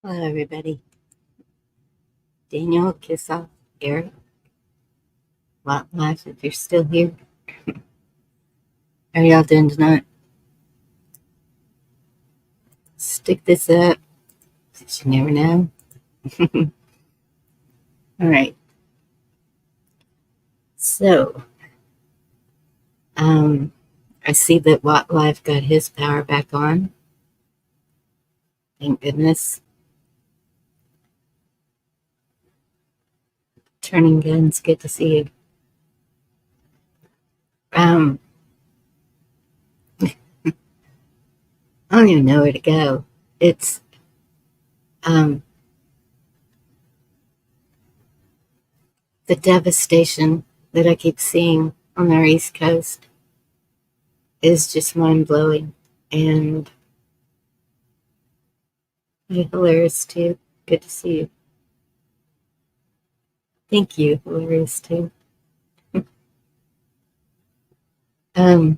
Hello, everybody. Daniel, Kiss Off, Eric, Lot Life, if you're still here. How are y'all doing tonight? Stick this up, since you never know. All right. So, um, I see that Watt Life got his power back on. Thank goodness. Turning Guns, good to see you. Um, I don't even know where to go. It's the devastation that I keep seeing on our East Coast is just mind blowing. And hilarious too. Good to see you. Thank you, hilarious too. Um,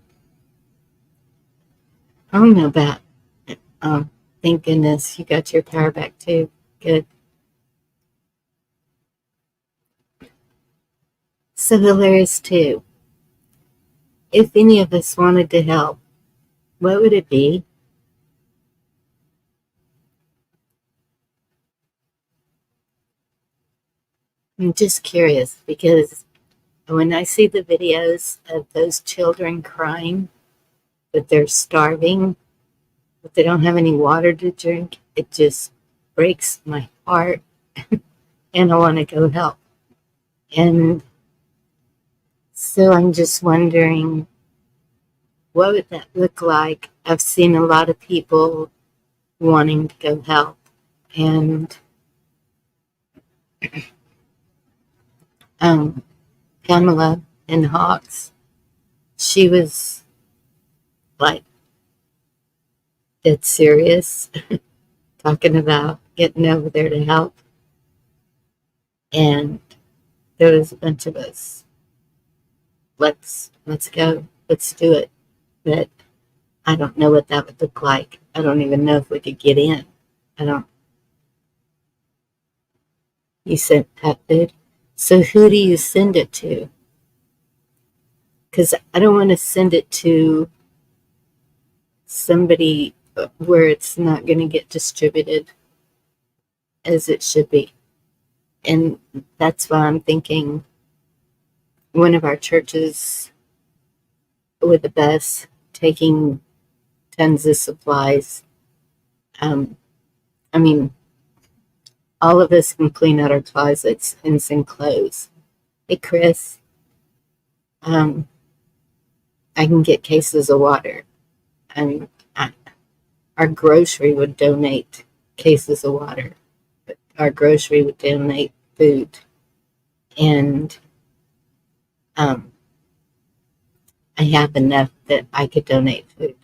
I don't know about. Um, thank goodness you got your power back too. Good. So hilarious too. If any of us wanted to help, what would it be? I'm just curious because when I see the videos of those children crying that they're starving, that they don't have any water to drink, it just breaks my heart, and I want to go help. And so I'm just wondering, what would that look like? I've seen a lot of people wanting to go help. And um, Pamela in Hawks, she was like dead serious, talking about getting over there to help. And there was a bunch of us. Let's go. Let's do it. But I don't know what that would look like. I don't even know if we could get in. I don't. You sent pet food. So who do you send it to? Because I don't want to send it to somebody where it's not going to get distributed as it should be. And that's why I'm thinking one of our churches with the bus taking tons of supplies. Um, I mean, all of us can clean out our closets and send clothes. Hey, Chris, um, I can get cases of water. And our grocery would donate cases of water. But our grocery would donate food. And um, I have enough that I could donate food.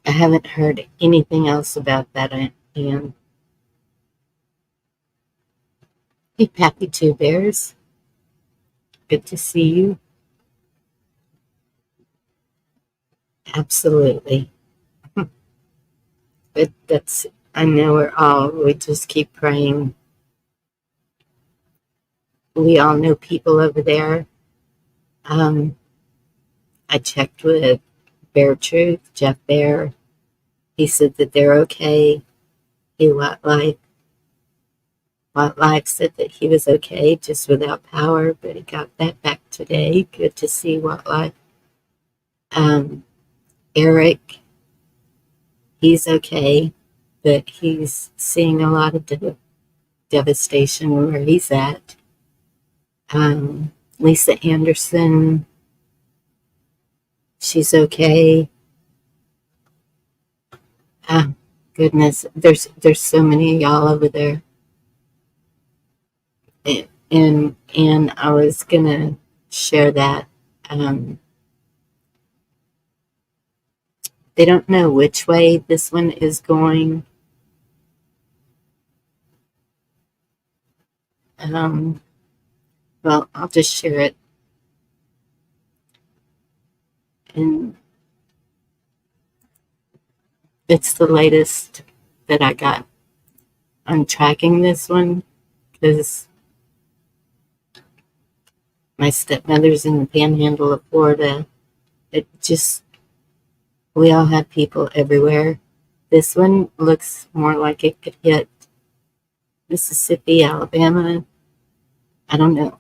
I haven't heard anything else about that, Anne. Hey, Pappy Two Bears. Good to see you. Absolutely. But I know we just keep praying. We all know people over there. Um, I checked with Bear Truth, Jeff Bear. He said that they're okay. He Life said that he was okay, just without power, but he got that back today. Good to see Life. Um, Eric, he's okay, but he's seeing a lot of devastation where he's at. Lisa Anderson, she's okay. Ah, goodness, there's so many of y'all over there. And I was gonna share that. Um, they don't know which way this one is going. Um, well, I'll just share it. And It's the latest that I got. I'm tracking this one because my stepmother's in the panhandle of Florida. It just, we all have people everywhere. This one looks more like it could hit Mississippi, Alabama. I don't know.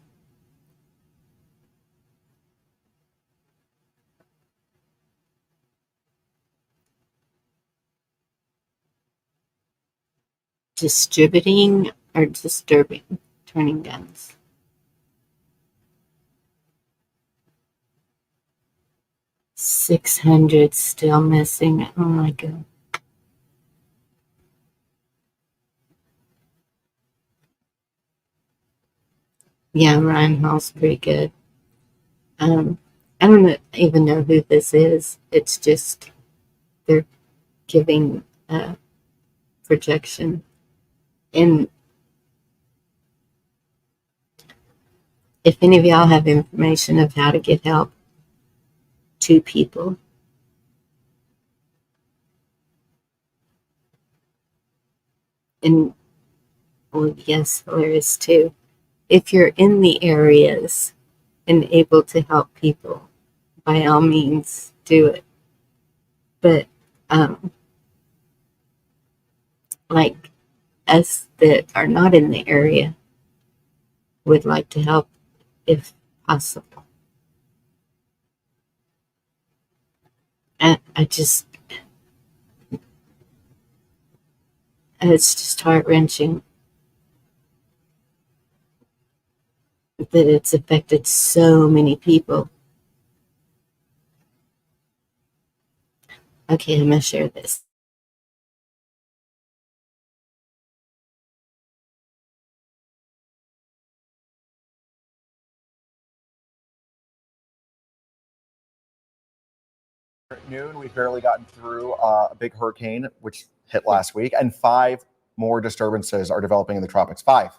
Distributing or disturbing, turning guns. 600 still missing. Oh my God. Yeah, Ryan Hall's pretty good. I don't even know who this is. It's just they're giving a projection. And if any of y'all have information of how to get help to people, and well, yes, there is too. If you're in the areas and able to help people, by all means, do it. But like us that are not in the area would like to help if possible. And it's just heart wrenching that it's affected so many people. Okay, I'm going to share this. At noon, we've barely gotten through a big hurricane, which hit last week, and 5 more disturbances are developing in the tropics. 5.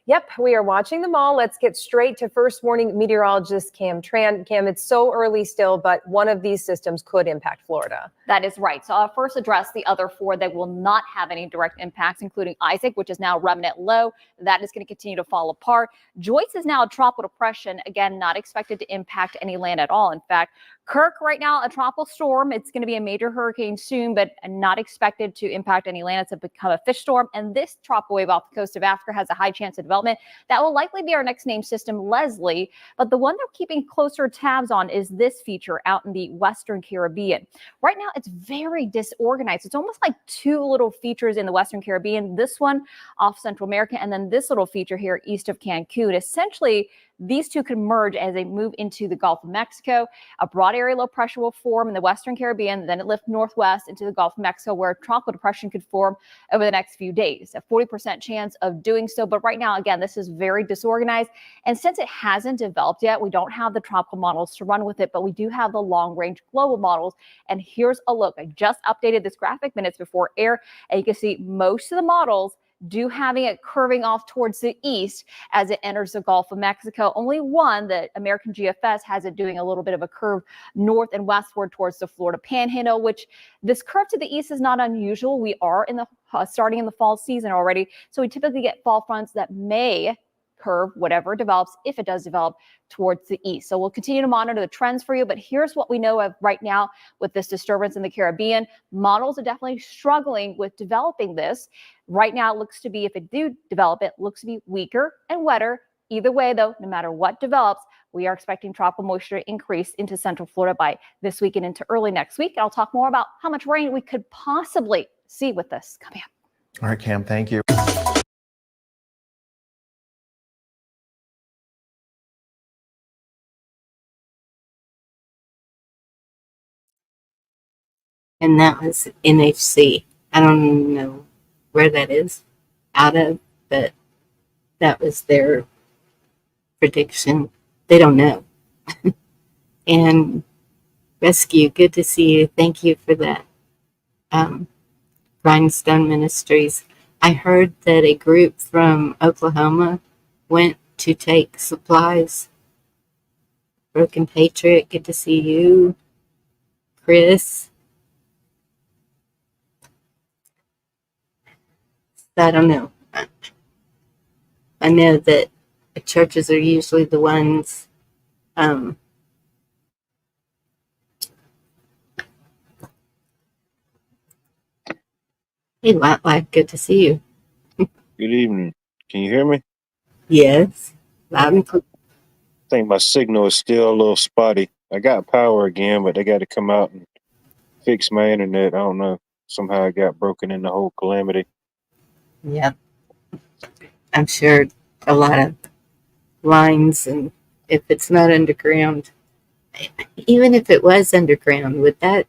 Yep, we are watching them all. Let's get straight to first warning meteorologist Cam Tran. Cam, it's so early still, but one of these systems could impact Florida. That is right. So I'll first address the other 4 that will not have any direct impacts, including Isaac, which is now remnant low. That is going to continue to fall apart. Joyce is now a tropical depression. Again, not expected to impact any land at all. In fact, Kirk right now, a tropical storm. It's going to be a major hurricane soon, but not expected to impact any land. It's become a fish storm. And this tropical wave off the coast of Africa has a high chance of development. That will likely be our next named system, Leslie. But the one they're keeping closer tabs on is this feature out in the Western Caribbean. Right now, it's very disorganized. It's almost like 2 little features in the Western Caribbean. This one off Central America, and then this little feature here east of Cancun. Essentially, these 2 could merge as they move into the Gulf of Mexico. A broad area low pressure will form in the Western Caribbean, then it lifts northwest into the Gulf of Mexico, where a tropical depression could form over the next few days. A 40% chance of doing so. But right now, again, this is very disorganized. And since it hasn't developed yet, we don't have the tropical models to run with it, but we do have the long range global models. And here's a look. I just updated this graphic minutes before air, and you can see most of the models do having it curving off towards the east as it enters the Gulf of Mexico. Only one, the American GFS, has it doing a little bit of a curve north and westward towards the Florida Panhandle, which this curve to the east is not unusual. We are in the starting in the fall season already, so we typically get fall fronts that may curve, whatever develops, if it does develop, towards the east. So we'll continue to monitor the trends for you, but here's what we know of right now with this disturbance in the Caribbean. Models are definitely struggling with developing this. Right now, it looks to be, if it do develop, it looks to be weaker and wetter. Either way, though, no matter what develops, we are expecting tropical moisture to increase into central Florida by this week and into early next week. And I'll talk more about how much rain we could possibly see with this coming up. All right, Cam, thank you. And that was NHC. I don't know where that is out of, but that was their prediction. They don't know. And Rescue, good to see you. Thank you for that. Grindstone Ministries. I heard that a group from Oklahoma went to take supplies. Broken Patriot, good to see you. Chris. I don't know. I know that churches are usually the ones. Um, hey, Wildlife, good to see you. Good evening. Can you hear me? Yes, loud and clear. I think my signal is still a little spotty. I got power again, but they got to come out and fix my internet. I don't know. Somehow I got broken in the whole calamity. Yeah, I'm sure a lot of lines, and if it's not underground, even if it was underground, would that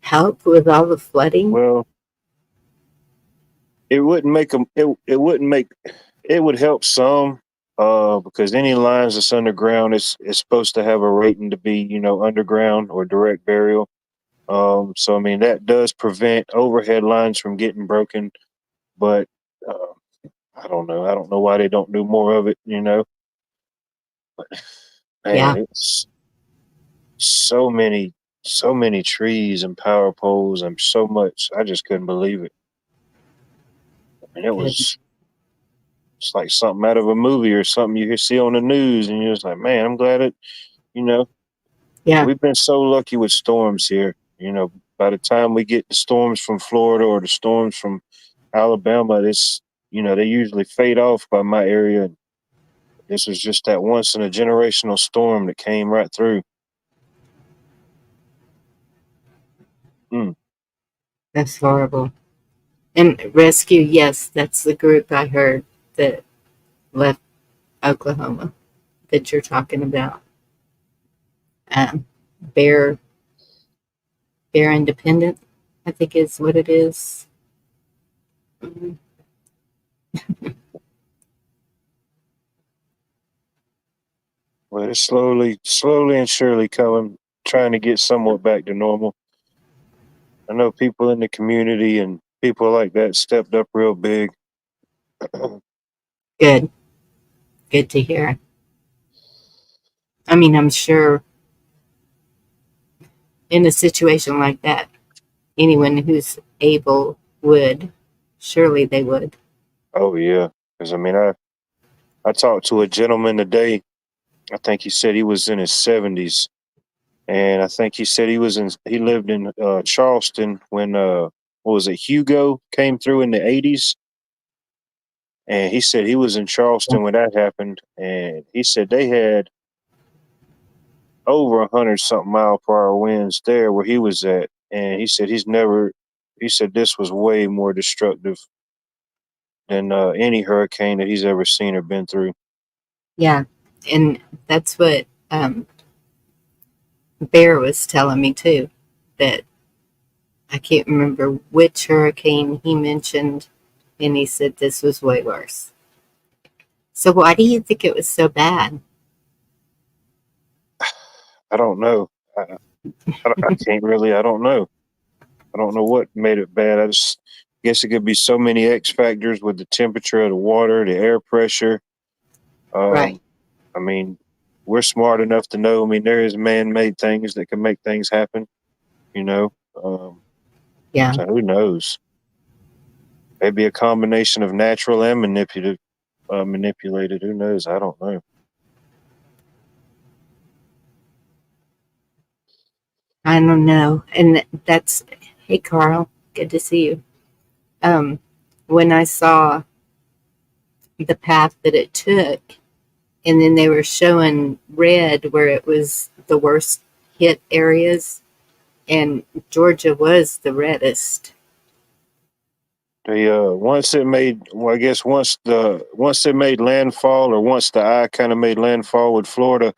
help with all the flooding? Well, it wouldn't make them. It wouldn't make. It would help some, because any lines that's underground is supposed to have a rating to be, underground or direct burial. So I mean that does prevent overhead lines from getting broken, but uh, I don't know. I don't know why they don't do more of it. Yeah, Man, it's so many trees and power poles and so much. I just couldn't believe it. And good. it's like something out of a movie or something you see on the news, and you're just like, man, I'm glad you know, Yeah, we've been so lucky with storms here. By the time we get the storms from Florida or the storms from Alabama, they usually fade off by my area. This was just that once in a generational storm that came right through. Mm. that's horrible. And rescue, yes, that's the group I heard that left Oklahoma that you're talking about. Um, Bear, Bear Independent, I think is what it is. Mhm. But it's slowly and surely coming, trying to get somewhat back to normal. I know people in the community and people like that stepped up real big. Good, good to hear. I mean, I'm sure in a situation like that, anyone who's able would. Surely they would. Oh yeah, because I mean, I talked to a gentleman today. I think he said he was in his 70s, and I think he said he lived in Charleston when what was it, Hugo came through in the 80s, and he said he was in Charleston when that happened, and he said they had over 100 something mile per hour winds there where he was at, and he said he said this was way more destructive than any hurricane that he's ever seen or been through. Yeah, and that's what Bear was telling me too. That I can't remember which hurricane he mentioned, and he said this was way worse. So why do you think it was so bad? I don't know. I can't really. I don't know. I don't know what made it bad. I just guess it could be so many X factors with the temperature of the water, the air pressure. Right. Um, I mean, we're smart enough to know. I mean, there is man-made things that can make things happen. You know. Yeah. So who knows? Maybe a combination of natural and manipulated. Who knows? I don't know. I don't know. And that's, hey, Carl, good to see you. Um, when I saw the path that it took, and then they were showing red where it was the worst hit areas, and Georgia was the reddest. They once it made well, I guess once it made landfall, or once the eye kind of made landfall with Florida,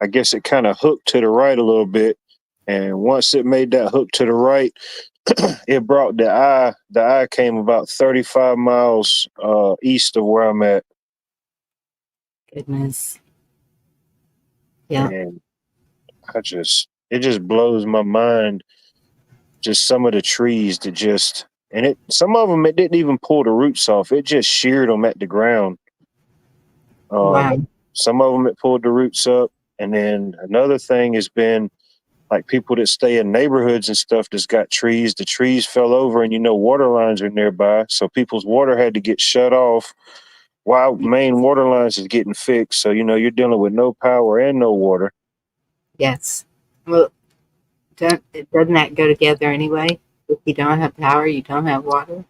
I guess it kind of hooked to the right a little bit. And once it made that hook to the right, it brought the eye. The eye came about 35 miles east of where I'm at, Goodness. Yeah. and it just blows my mind. Just some of the trees that some of them it didn't even pull the roots off. It just sheared them at the ground. Wow. Some of them it pulled the roots up, and then another thing has been like people that stay in neighborhoods and stuff that's got trees, the trees fell over and water lines are nearby. So people's water had to get shut off while main water lines is getting fixed. So, you're dealing with no power and no water. Yes. Well, doesn't that go together anyway? If you don't have power, you don't have water.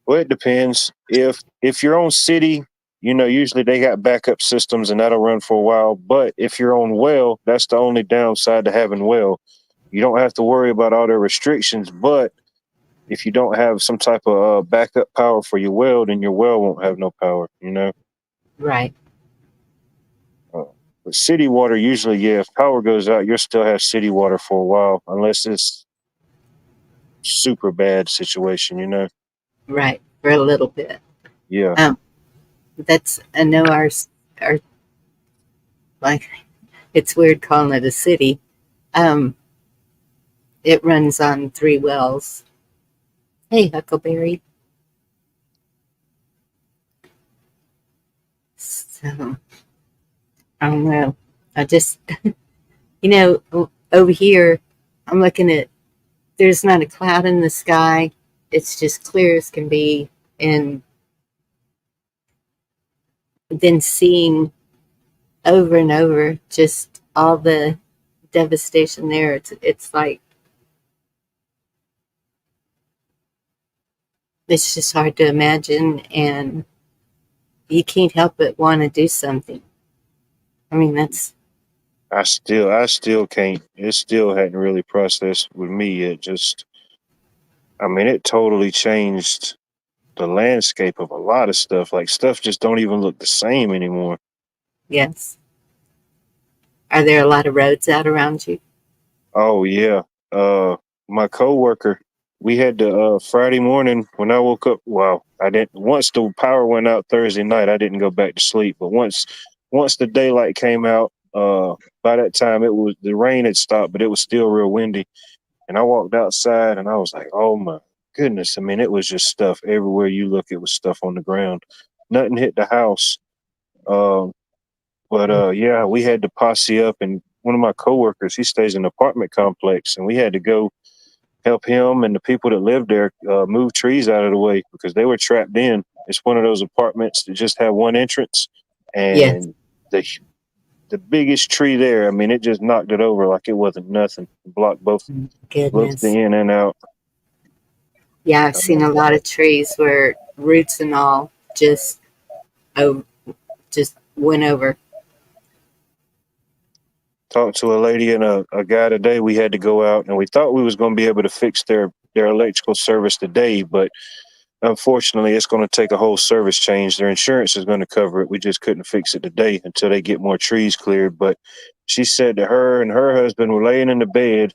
Well, it depends. If you're on city, usually they got backup systems and that'll run for a while. But if you're on well, that's the only downside to having well. You don't have to worry about all the restrictions, but if you don't have some type of backup power for your well, then your well won't have no power, Right. But city water, usually, if power goes out, you'll still have city water for a while, unless it's super bad situation, Right. For a little bit. Yeah. I know our, like, it's weird calling it a city. It runs on 3 wells. Hey, Huckleberry. So, I don't know. I just, over here, I'm looking at, there's not a cloud in the sky. It's just clear as can be. And then seeing over and over just all the devastation there. It's like, it's just hard to imagine, and you can't help but want to do something. I mean, that's, I still can't. It still hadn't really processed with me yet. It totally changed the landscape of a lot of stuff. Like stuff just don't even look the same anymore. yes. Are there a lot of roads out around you? Oh yeah. My coworker, we had the Friday morning when I woke up. Well, I didn't. Once the power went out Thursday night, I didn't go back to sleep. But once the daylight came out, by that time the rain had stopped, but it was still real windy. And I walked outside and I was like, oh my goodness. It was just stuff everywhere you look. It was stuff on the ground. Nothing hit the house. Yeah, we had to posse up, and one of my coworkers, he stays in an apartment complex, and we had to go help him and the people that lived there move trees out of the way because they were trapped in. It's one of those apartments that just have one entrance, Yes. and the biggest tree there, it just knocked it over like it wasn't nothing. Blocked both the Goodness. in and out. Yeah, I've seen a lot of trees where roots and all just went over. Talked to a lady and a guy today. We had to go out, and we thought we was going to be able to fix their electrical service today, but unfortunately, it's going to take a whole service change. Their insurance is going to cover it. We just couldn't fix it today until they get more trees cleared. But she said that her and her husband were laying in the bed,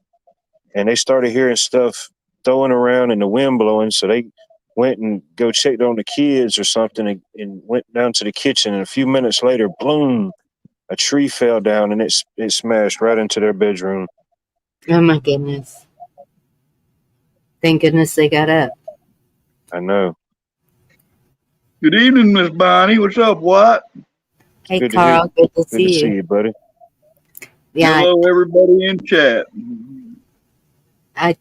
and they started hearing stuff throwing around and the wind blowing. So they went and go checked on the kids or something and went down to the kitchen. And a few minutes later, boom, a tree fell down and it smashed right into their bedroom. Oh my goodness. Thank goodness they got up. I know. Good evening, Miss Bonnie. What's up, Watt? Hey, Good to Carl, good to Good to see you, buddy. Yeah, Hello, everybody in chat. I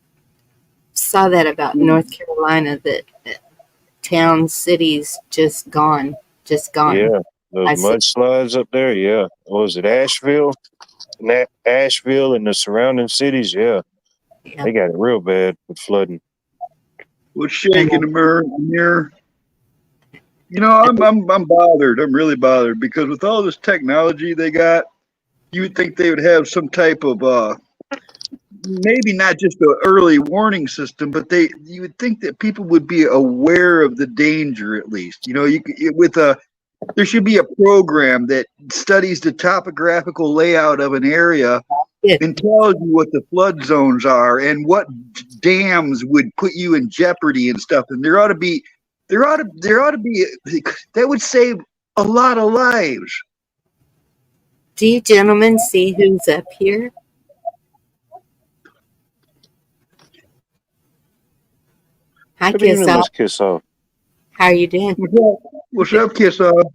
saw that about North Carolina, that towns, cities just gone. Yeah, those I see. mudslides up there. Yeah, what was it Asheville? Asheville and the surrounding cities. Yeah, Yeah. they got it real bad with flooding. What's shaking the mirror? I'm bothered. I'm really bothered because with all this technology they got, you would think they would have some type of maybe not just an early warning system, but you would think that people would be aware of the danger at least. There should be a program that studies the topographical layout of an area and tells you what the flood zones are and what dams would put you in jeopardy and stuff. And there ought to be that would save a lot of lives. Do you gentlemen see who's up here? Hi, Good evening, Kiss-Off. Miss Kiss-Off. How are you doing? What's up, Kiss-Off?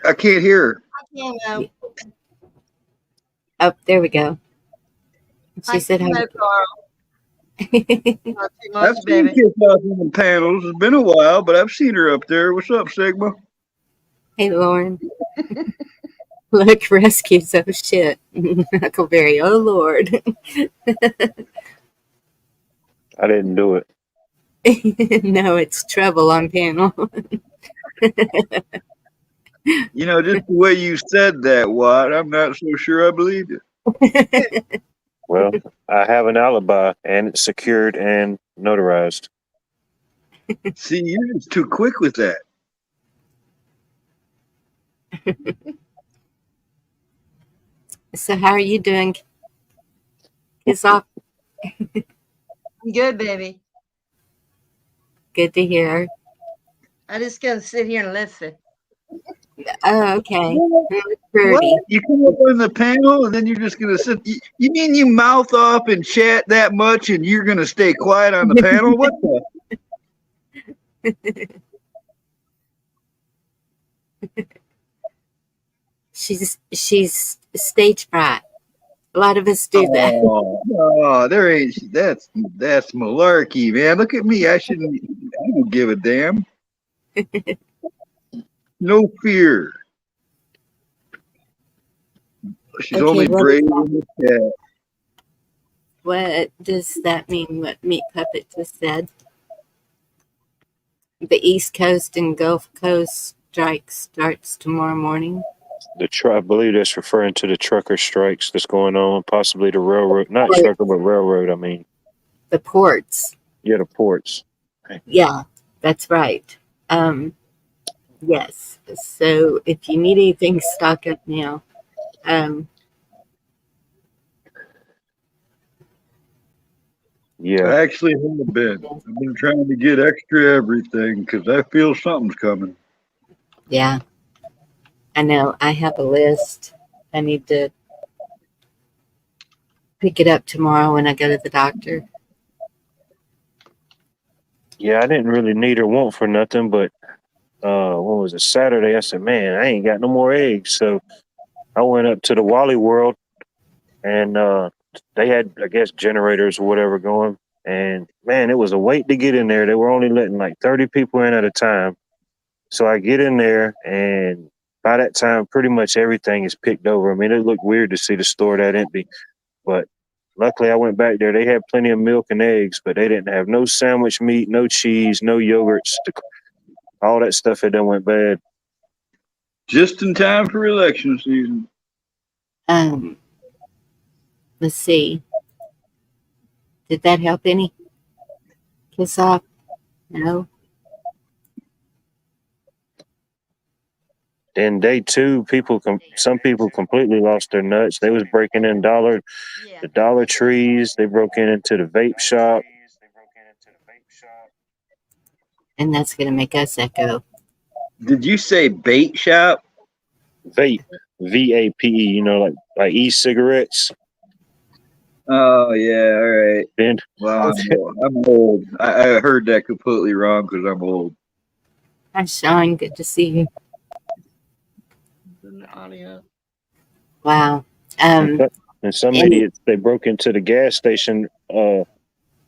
I can't hear her. Oh, there we go. She Hi, said, Carl. "Hi." Not too I've much, seen baby. Kiss Off on the panels. It's been a while, but I've seen her up there. What's up, Sigma? Hey, Lauren. Look, rescues. Oh, shit. Huckleberry. Oh, Lord. I didn't do it. No, it's trouble on panel. You know, just the way you said that, Watt, I'm not so sure I believe you. Well, I have an alibi, and it's secured and notarized. See, you're just too quick with that. So, how are you doing? Kiss off. I'm good, baby. Good to hear. I just gotta sit here and listen. Oh, okay. What? Birdie. You come up on the panel and then you're just gonna sit. You mean you mouth off and chat that much, and you're gonna stay quiet on the panel? What the? She's stage fright. A lot of us do that. Oh, there ain't. That's malarkey, man. Look at me. I don't give a damn. No fear. She's Okay, only what brave in the chat. What does that mean? What Meat Puppet just said? The East Coast and Gulf Coast strike starts tomorrow morning. I believe that's referring to the trucker strikes that's going on, possibly the railroad, not Right. trucker, but railroad. I mean, The ports. yeah, the ports. Yeah, that's right. Yes. So if you need anything, stock up now. Yeah, I actually have been. I've been trying to get extra everything because I feel something's coming. Yeah, I know. I have a list. I need to pick it up tomorrow when I go to the doctor. yeah. I didn't really need or want for nothing, but what was it, Saturday? I said, man, I ain't got no more eggs, so I went up to the Wally World, and they had, I guess, generators or whatever going. And man, it was a wait to get in there. They were only letting like 30 people in at a time. So I get in there, and by that time, pretty much everything is picked over. I mean, it looked weird to see the store that empty, but luckily I went back there. They had plenty of milk and eggs, but they didn't have no sandwich meat, no cheese, no yogurts. All that stuff had done went bad. Just in time for election season. Let's see. Did that help any? Kiss off? No. Then day two, some people completely lost their nuts. They was breaking in the Dollar Trees. They broke into the vape shop. And that's going to make us echo. Did you say bait shop? Vape, VAPE. You know, like e-cigarettes. Oh yeah, all right. Then Well, I'm old. I heard that completely wrong because I'm old. Hi, Sean. Good to see you. In the audio. Wow. and some and- idiots, they broke into the gas station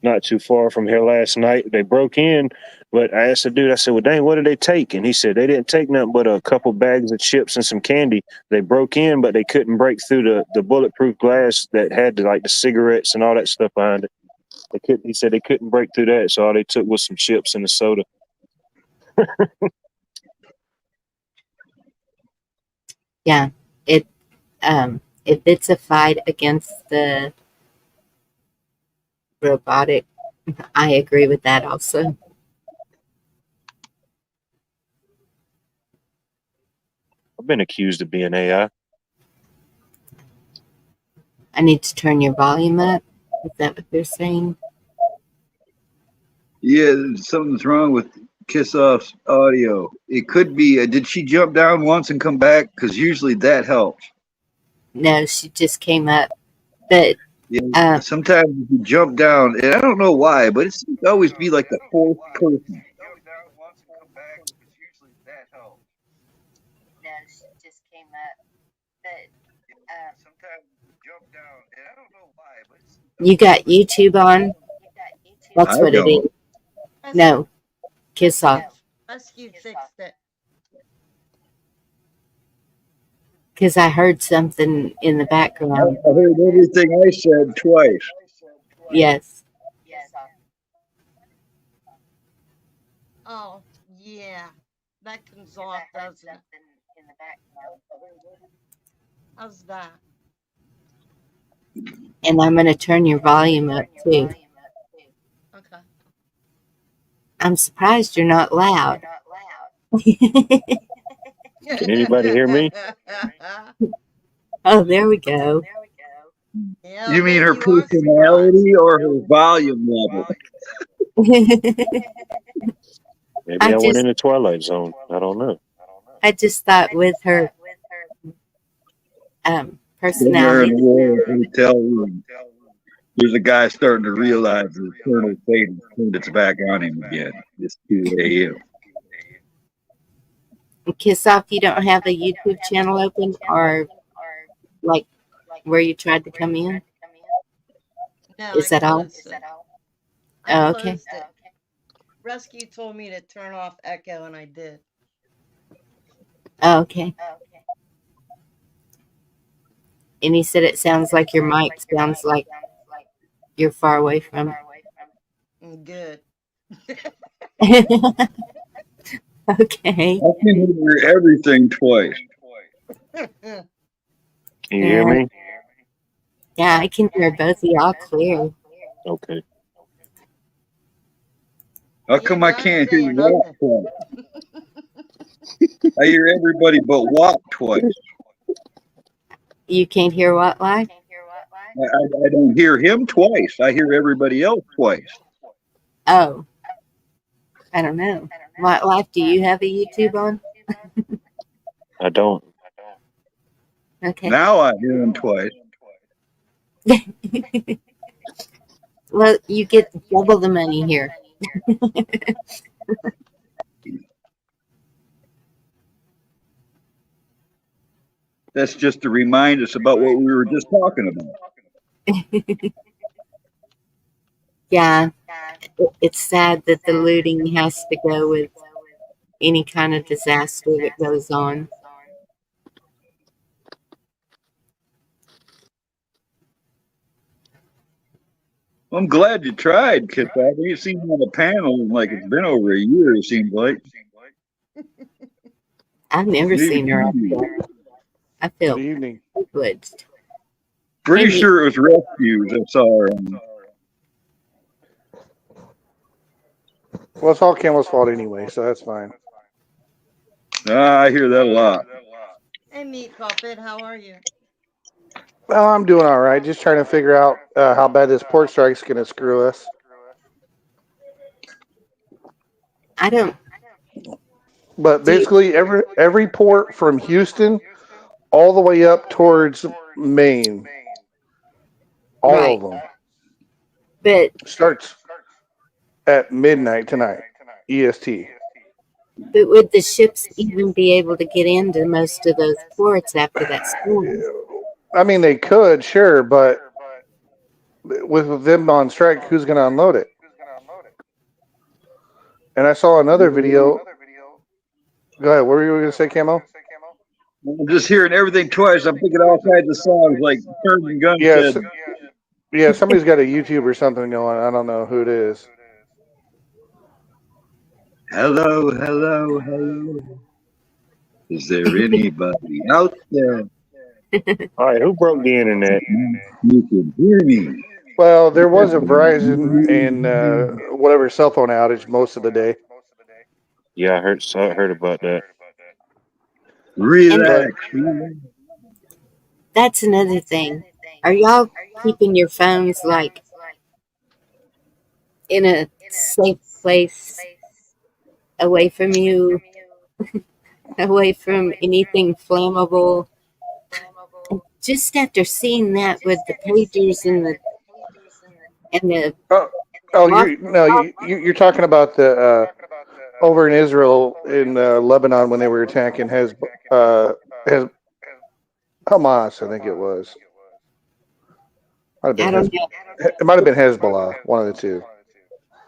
not too far from here last night. They broke in, but I asked the dude, I said, well, dang, what did they take? And he said they didn't take nothing but a couple bags of chips and some candy. They broke in, but they couldn't break through the bulletproof glass that had the cigarettes and all that stuff behind it. He said they couldn't break through that, so all they took was some chips and a soda. Yeah. If it's a fight against the robotic, I agree with that also. I've been accused of being AI. I need to turn your volume up. Is that what they're saying? Yeah, something's wrong with Kiss Off's audio. It could be. Did she jump down once and come back? Because usually that helps. No, she just came up. But Yeah, sometimes if you jump down, and I don't know why, but it seems to always be like the fourth person. no, she just came up. But You got YouTube on? That's I what it don't. is. No, kiss off. Rescue fixed it. Because I heard something in the I background. heard everything I said twice. Yes. Oh, yeah. That comes off, doesn't it? How's that? And I'm going to turn your volume up too. Okay. I'm surprised you're not loud. Can anybody hear me? Oh, there we go. Yeah, You mean bet her you are surprised. personality or her volume level? Maybe I I went just in the Twilight Zone. I don't know. thought with her Somewhere in personality. the world, hotel room, there's a guy starting to realize his eternal fate has turned its back on him again. It's 2 a.m. Kiss off, you don't have a YouTube channel open or like where you tried to come in? No, Is I that all? closed it. I Oh, okay. closed it. Rescue told me to turn off echo, and I did. Oh, okay. And he said it sounds like your mic sounds like you're far away from Good. it. Okay. I can hear everything twice. Can you hear Yeah, me? yeah, I can hear both of y'all clear. Okay. How You come I ain't gotta can't say hear Walt nothing. twice? I hear everybody but Walt twice. You can't hear what live? I don't hear him twice. I hear everybody else twice. Oh, I don't know. What live do you have a YouTube on? I don't. Okay. Now I hear him twice. Well, you get double the money here. That's just to remind us about what we were just talking about. Yeah, it's sad that the looting has to go with any kind of disaster that goes on. I'm glad you tried, Kip. I haven't seen you on the panel in like it's been over a year, it seems like. I've never Maybe seen her 2 up years. there. I Good feel evening. privileged. Pretty Hey, sure it was rescues I saw her on. Well, it's all Camel's fault anyway, so that's fine. I hear that a lot. Hey, Meat Puppet, how are you? Well, I'm doing all right. Just trying to figure out how bad this port strike's going to screw us. I don't But do. basically, every port from Houston all the way up towards Maine, all Right, of them, but starts at midnight tonight, EST. would the ships even be able to get into most of those ports after that storm? I mean, they could, sure, but with them on strike, who's going to unload it? And I saw another video. Go ahead. What were you going to say, Camo? I'm just hearing everything twice. I'm thinking all kinds of songs like Terms and Guns Yes. said. Yeah, somebody's got a YouTube or something going. I don't know who it is. Hello, hello, hello. Is there anybody out there? All right. Who broke the internet? You can hear me. Well, there was a Verizon and whatever cell phone outage most of the day. Yeah, I heard about that. Relax. That's another thing. Are y'all keeping your phones like in a safe place away from you, away from anything flammable? Just after seeing that with the pagers and the Oh, walk, you're talking about the over in Israel in Lebanon when they were attacking has Hamas, I think it was. Might have been I don't know. it might have been Hezbollah, one of the two.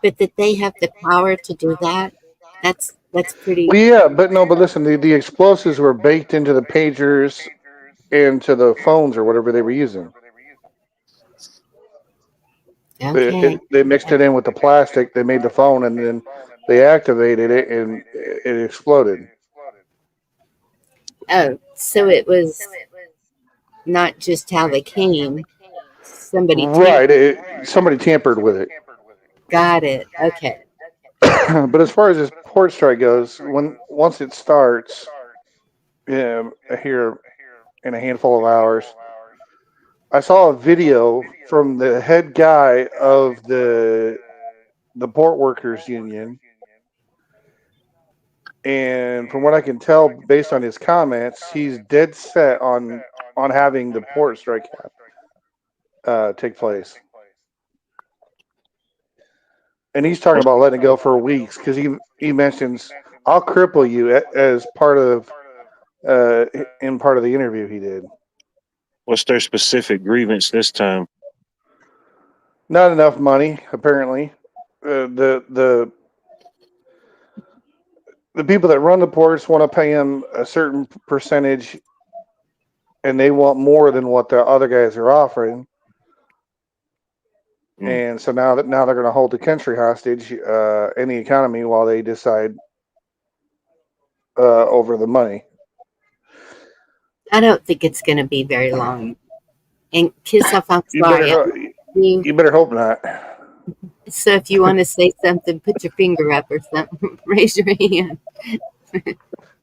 But that they have the power to do that, that's pretty. Well, yeah, but no, but listen, the explosives were baked into the pagers, into the phones or whatever they were using. Okay. They mixed it in with the plastic. They made the phone, and then they activated it, and it exploded. Oh, so it was not just how they came. Somebody Right. Somebody tampered with it. got it. Okay. But as far as this port strike goes, once it starts, here in a handful of hours, I saw a video from the head guy of the port workers union, and from what I can tell, based on his comments, he's dead set on having the port strike take place. And he's talking about letting it go for weeks because he mentions, "I'll cripple you," as part of in part of the interview he did. What's their specific grievance this time? Not enough money, apparently. The people that run the ports want to pay him a certain percentage, and they want more than what the other guys are offering. And so now they're going to hold the country hostage in the economy while they decide over the money. I don't think it's going to be very long. And Kissoff, I'm You sorry. you better hope not. So if you want to say something, put your finger up or something. Raise your hand.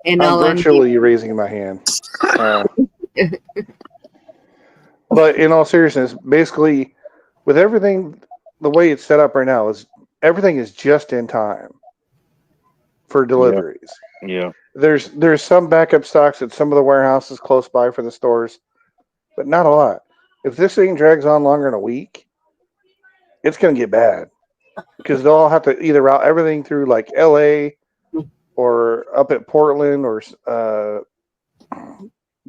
And I'm I'll virtually raising my hand. But in all seriousness, basically, with everything the way it's set up right now, is everything is just in time for deliveries. Yeah. There's some backup stocks at some of the warehouses close by for the stores, but not a lot. If this thing drags on longer than a week, it's going to get bad because they'll have to either route everything through like LA or up at Portland or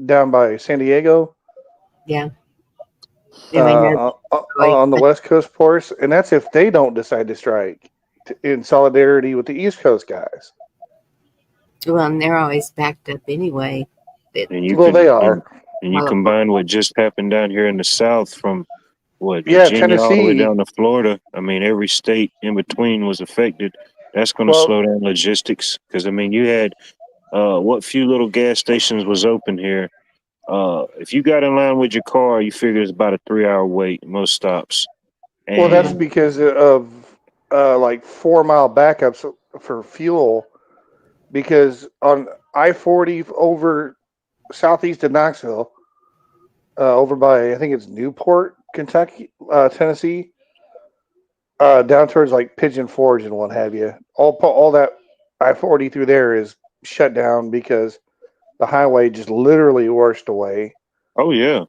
down by San Diego. Yeah. On the West Coast ports, and that's if they don't decide to strike in solidarity with the East Coast guys. Well, and they're always backed up anyway. And you Well, they are. And you combine what just happened down here in the South from Yeah, Virginia all the way Tennessee. down to Florida. I mean, every state in between was affected. That's going to Well- slow down logistics because I mean, you had what few little gas stations was open here. If you got in line with your car, you figure it's about a 3-hour wait most stops. And Well, that's because of like 4 mile backups for fuel. Because on I-40 over southeast of Knoxville, over by I think it's Newport, Kentucky, Tennessee, down towards like Pigeon Forge and what have you. All that I-40 through there is shut down because the highway just literally washed away. Oh yeah.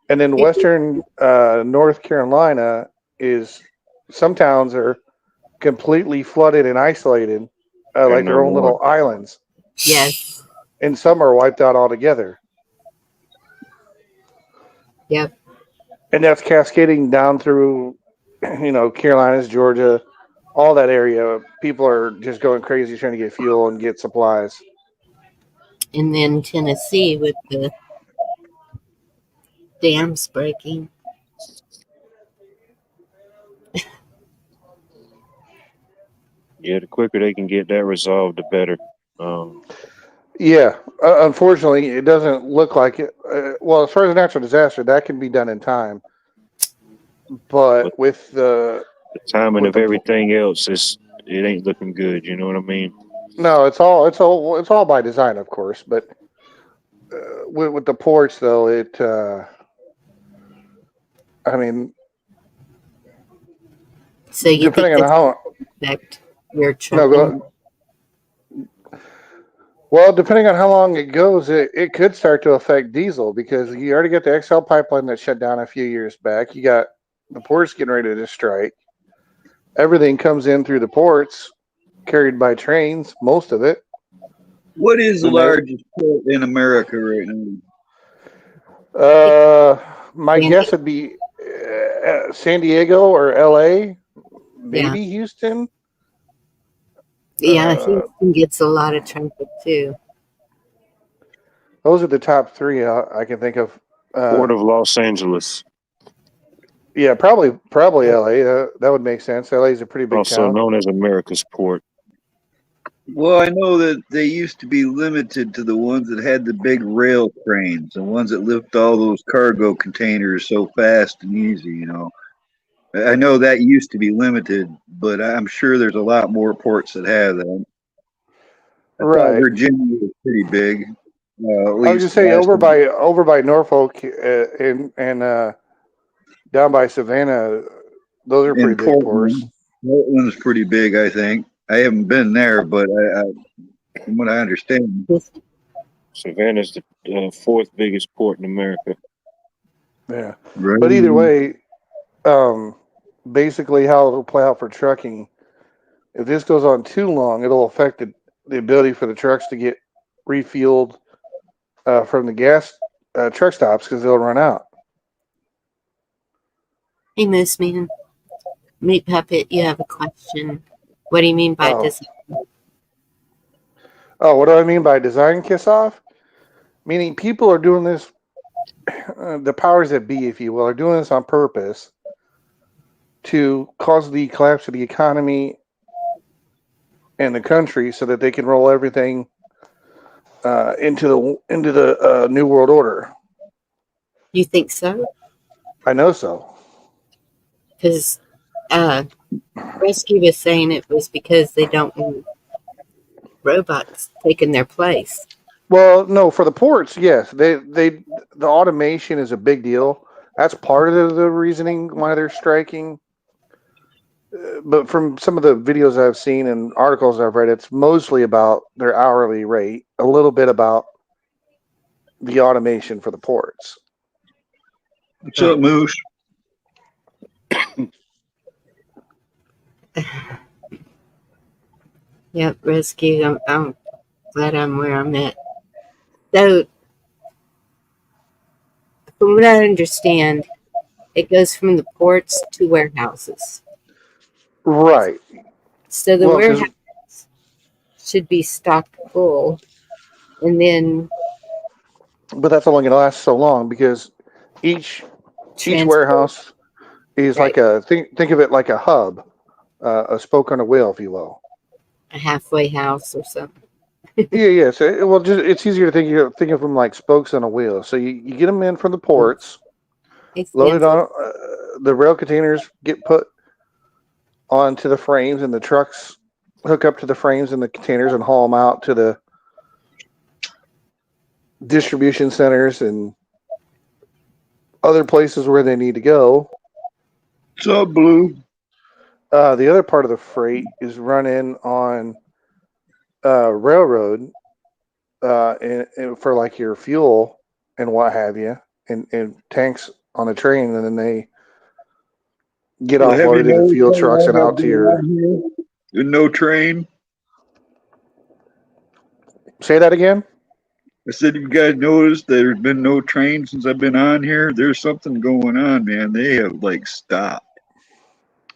And then western North Carolina is some towns are completely flooded and isolated, like their own little islands. Yes. And some are wiped out altogether. Yep. And that's cascading down through, Carolinas, Georgia, all that area. People are just going crazy trying to get fuel and get supplies. And then Tennessee with the dams breaking. Yeah, the quicker they can get that resolved, the better. Yeah, unfortunately, it doesn't look like it. Well, as far as a natural disaster, that can be done in time. But with the timing of everything else, it ain't looking good. You know what I mean? No, it's all by design, of course. But with the ports, though, I mean, so you depending think on how affect your trucking? Well, depending on how long it goes, it could start to affect diesel because you already got the XL pipeline that shut down a few years back. You got the ports getting ready to strike. Everything comes in through the ports, carried by trains, most of it. What is the largest port in America right now? My guess would be San Diego or LA, Yeah. maybe Houston. Yeah, Houston gets a lot of traffic too. Those are the top three I can think of. Port of Los Angeles, Yeah, probably LA. That would make sense. LA is a pretty big also town. known as America's port. Well, I know that they used to be limited to the ones that had the big rail trains, the ones that lift all those cargo containers so fast and easy, you know. I know that used to be limited, but I'm sure there's a lot more ports that have that. I thought Right. Virginia was pretty big, at I was least just saying last over by Norfolk and down by Savannah, those are in pretty big ports. Portland. Portland's pretty big, I think. I haven't been there, but from what I understand, Savannah's the fourth biggest port in America. Yeah. right? But either way, basically how it'll play out for trucking. If this goes on too long, it'll affect the ability for the trucks to get refueled from the gas truck stops because they'll run out. Hey, Moose Man, Meat Puppet, you have a question. What do you mean by Oh. design? Oh, what do I mean by design kiss off? Meaning people are doing this, the powers that be, if you will, are doing this on purpose to cause the collapse of the economy and the country so that they can roll everything into the new world order. You think so? I know so. Because Rescue was saying it was because they don't want robots taking their place. Well, no, for the ports, yes, the automation is a big deal. That's part of the reasoning why they're striking. But from some of the videos I've seen and articles I've read, it's mostly about their hourly rate, a little bit about the automation for the ports. What's up, Moose? Yep, Rescue. I'm glad I'm where I'm at. So, from what I understand, it goes from the ports to warehouses. Right. So the Well, 'cause- warehouse should be stocked full, and then but that's only going to last so long because each transport. warehouse is Right. like think of it like a hub, a spoke on a wheel, if you will. A halfway house or something. Yeah. So it's easier to think of them like spokes on a wheel. So you get them in from the ports, It's loaded fancy. on the rail containers, get put onto the frames, and the trucks hook up to the frames and the containers and haul them out to the distribution centers and other places where they need to go. What's up, Blue? The other part of the freight is running on railroad and for like your fuel and what have you, and tanks on a train, and then they get Well, have you offloaded to the noticed fuel how trucks and long out I've to been your. on here? There's no train. Say that again. I said, you guys noticed there's been no train since I've been on here? There's something going on, man. They have like stopped.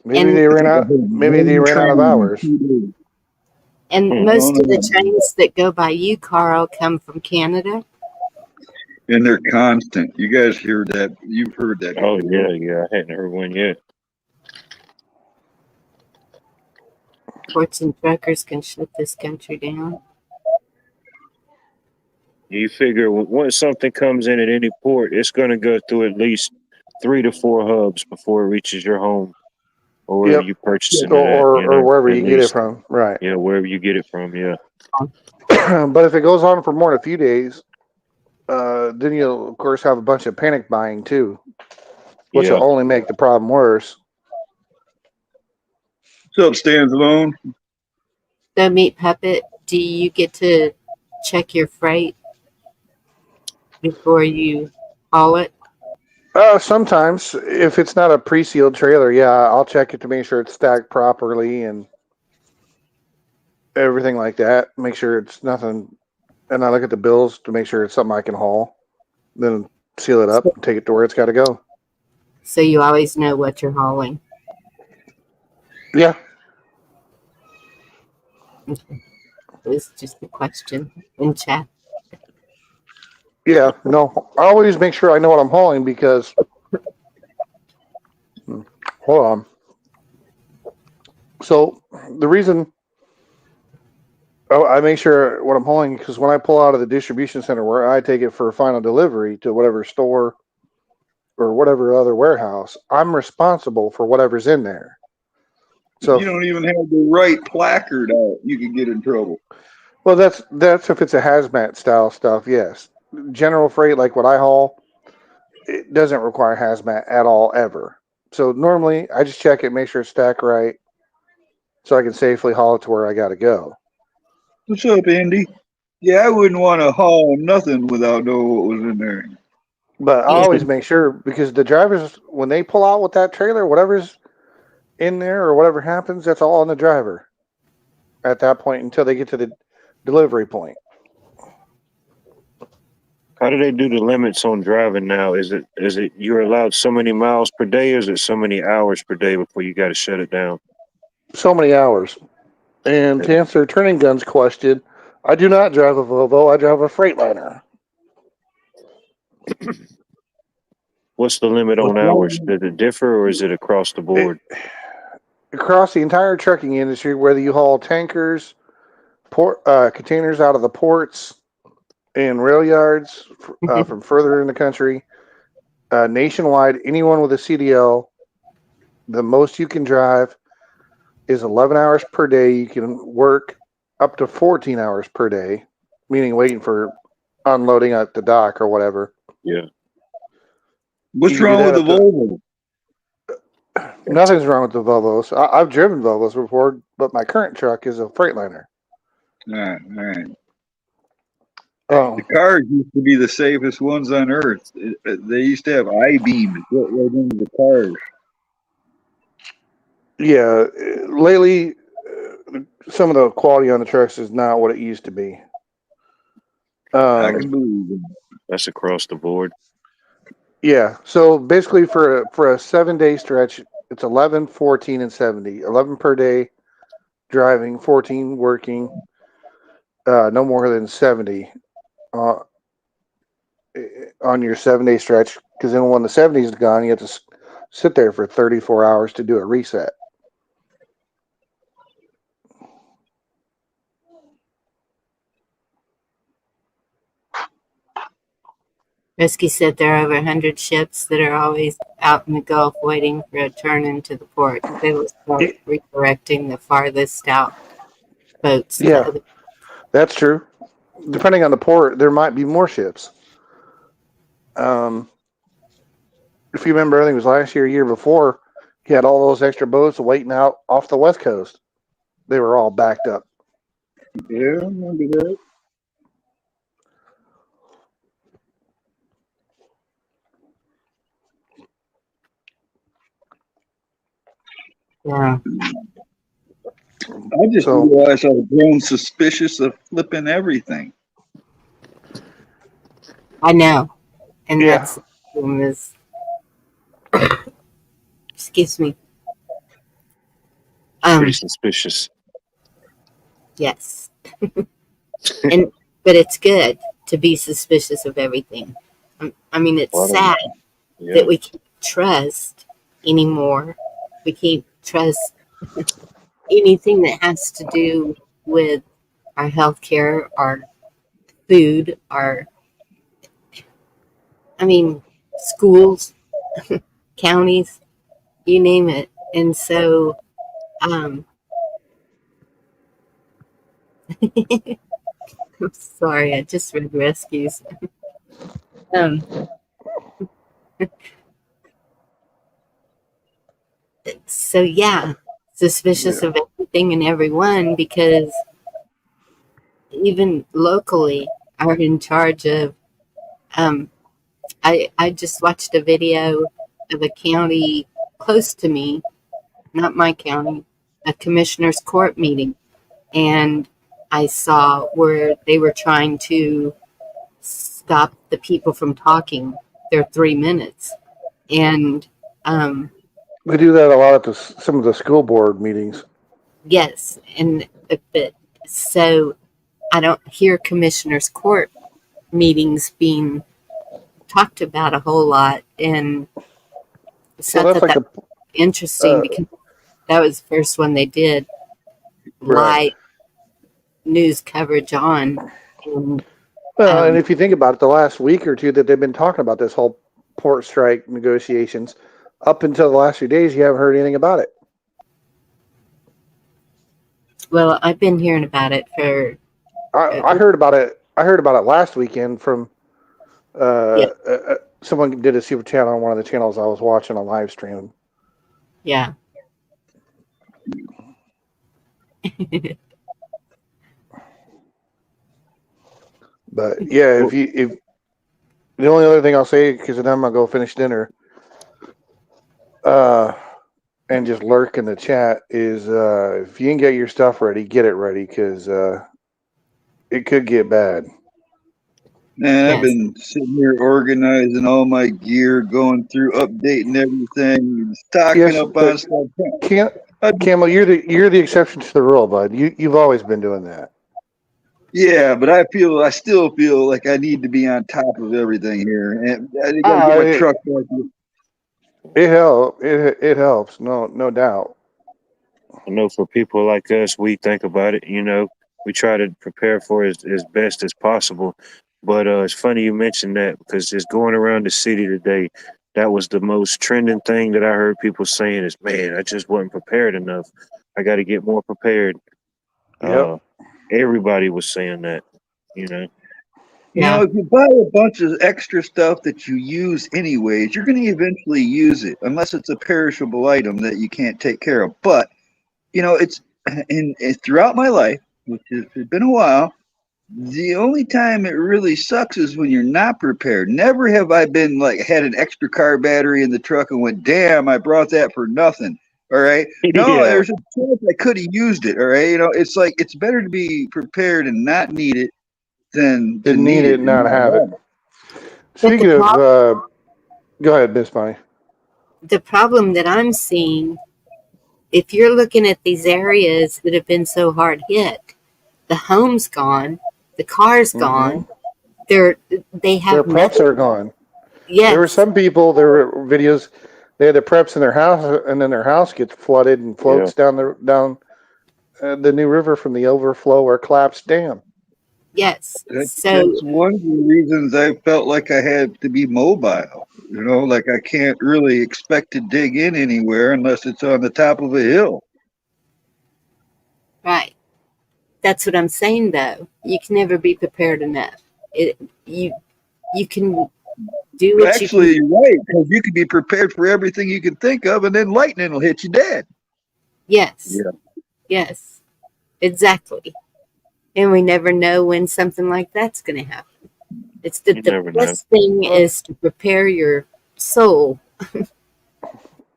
Maybe And they I ran think I out. heard Maybe they one ran out of train hours. in 2 days. and Hmm. most of the Oh, trains that go by you, Carl, come from Canada. and they're constant. You guys hear that? You've heard that Oh before. yeah. I hadn't heard one yet. Ports and truckers can shut this country down. You figure once something comes in at any port, it's going to go through at least 3 to 4 hubs before it reaches your home or wherever Yep. you purchasing it at. Or wherever at you get it least. from. Right. Yeah, wherever you get it from. Yeah. But if it goes on for more than a few days, then you'll of course have a bunch of panic buying too, which Yeah. will only make the problem worse. What's up, Stands Alone? So, Meat Puppet, do you get to check your freight before you haul it? Sometimes if it's not a pre-sealed trailer, yeah, I'll check it to make sure it's stacked properly and everything like that. Make sure it's nothing, and I look at the bills to make sure it's something I can haul. Then seal it up and take it to where it's got to go. So you always know what you're hauling. Yeah. It was just a question in chat. Yeah. No, I always make sure I know what I'm hauling because. Hold on. So the reason I make sure what I'm hauling because when I pull out of the distribution center where I take it for final delivery to whatever store or whatever other warehouse, I'm responsible for whatever's in there. If So you don't even have the right placard out, you can get in trouble. well, that's if it's a hazmat style stuff. Yes, general freight like what I haul, it doesn't require hazmat at all ever. So normally I just check it, make sure it's stacked right, so I can safely haul it to where I got to go. What's up, Andy? Yeah, I wouldn't want to haul nothing without knowing what was in there. But I always make sure because the drivers when they pull out with that trailer, whatever's in there or whatever happens, that's all on the driver at that point until they get to the delivery point. How do they do the limits on driving now? Is it you're allowed so many miles per day, or is it so many hours per day before you got to shut it down? So many hours. And to answer Turning Gun's question, I do not drive a Volvo. I drive a Freightliner. What's the limit on hours? Does it differ, or is it across the board? Across the entire trucking industry, whether you haul tankers, containers out of the ports and rail yards from further in the country, nationwide, anyone with a CDL, the most you can drive is 11 hours per day. You can work up to 14 hours per day, meaning waiting for unloading at the dock or whatever. Yeah. What's wrong with the Volvo? Nothing's wrong with the Volvos. I've driven Volvos before, but my current truck is a Freightliner. All right. Oh. The cars used to be the safest ones on earth. They used to have I-beams right into the cars. Yeah, lately, some of the quality on the trucks is not what it used to be. I can believe it. That's across the board. Yeah, so basically for a 7-day stretch, it's 11, 14, and 70. 11 per day driving, 14 working, no more than 70 on your 7-day stretch. Because then when the 70 is gone, you have to sit there for 34 hours to do a reset. Risky said there are over 100 ships that are always out in the Gulf waiting for a turn into the port. They will start redirecting the farthest out boats. Yeah, that's true. Depending on the port, there might be more ships. If you remember, I think it was last year before, he had all those extra boats waiting out off the West Coast. They were all backed up. Yeah, I remember that. Yeah. I just realized I was grown suspicious of flipping everything. I know. And that's is excuse me. Pretty suspicious. Yes. But it's good to be suspicious of everything. I mean, it's sad that we can't trust anymore. We can't trust anything that has to do with our healthcare, our food, schools, counties, you name it. And so, I'm sorry, I just read rescues. So yeah, suspicious of everything and everyone because even locally are in charge of. I just watched a video of a county close to me, not my county, a commissioner's court meeting, and I saw where they were trying to stop the people from talking their 3 minutes, and We do that a lot at some of the school board meetings. Yes, and but so I don't hear commissioners' court meetings being talked about a whole lot, and so Well, I that's thought like that the was interesting uh, because that was the first one they did right. live news coverage on, and Well, and um, if you think about it, the last week or two that they've been talking about this whole port strike negotiations, up until the last few days, you haven't heard anything about it. well, I've been hearing about it for I heard about it. I heard about it last weekend from yeah, someone did a super chat on one of the channels I was watching a live stream. yeah. But yeah, if the only other thing I'll say, because then I'm gonna go finish dinner, and just lurk in the chat is if you can get your stuff ready, get it ready because it could get bad. Man, I've Yes. been sitting here organizing all my gear, going through, updating everything, stocking Yes, up on stuff. Camel, you're the exception to the rule, bud. You've always been doing that. Yeah, but I still feel like I need to be on top of everything here, and I got to get my It, truck back. it helps, no doubt. I know for people like us, we think about it, we try to prepare for it as best as possible. But it's funny you mentioned that because just going around the city today, that was the most trending thing that I heard people saying is, man, I just wasn't prepared enough. I got to get more prepared. Yep. Everybody was saying that, you know. You know, if you buy a bunch of extra stuff that you use anyways, you're going to eventually use it, unless it's a perishable item that you can't take care of. But it's throughout my life, which has been a while. The only time it really sucks is when you're not prepared. Never have I been like had an extra car battery in the truck and went, damn, I brought that for nothing. All right. No, Yeah. there's a chance I could have used it. All right. It's like it's better to be prepared and not need it than to Didn't need need it it and and not not have it. have it. But Speaking of, go ahead, Miss Bonnie. the problem that I'm seeing, if you're looking at these areas that have been so hard hit, the home's gone, the car's gone. They Their have preps nothing. are gone. There were Yes, some people. There were videos. They had the preps in their house, and then their house gets flooded and floats down the New River from the overflow or collapsed dam. yes. That's So one of the reasons I felt like I had to be mobile. Like I can't really expect to dig in anywhere unless it's on the top of a hill. right, that's what I'm saying. Though you can never be prepared enough. It you can do what you can. Actually, you're right, because you can be prepared for everything you can think of, and then lightning will hit you dead. Yes, Yeah. yes, exactly. And we never know when something like that's going to happen. It's You the never know. best thing is to prepare your soul.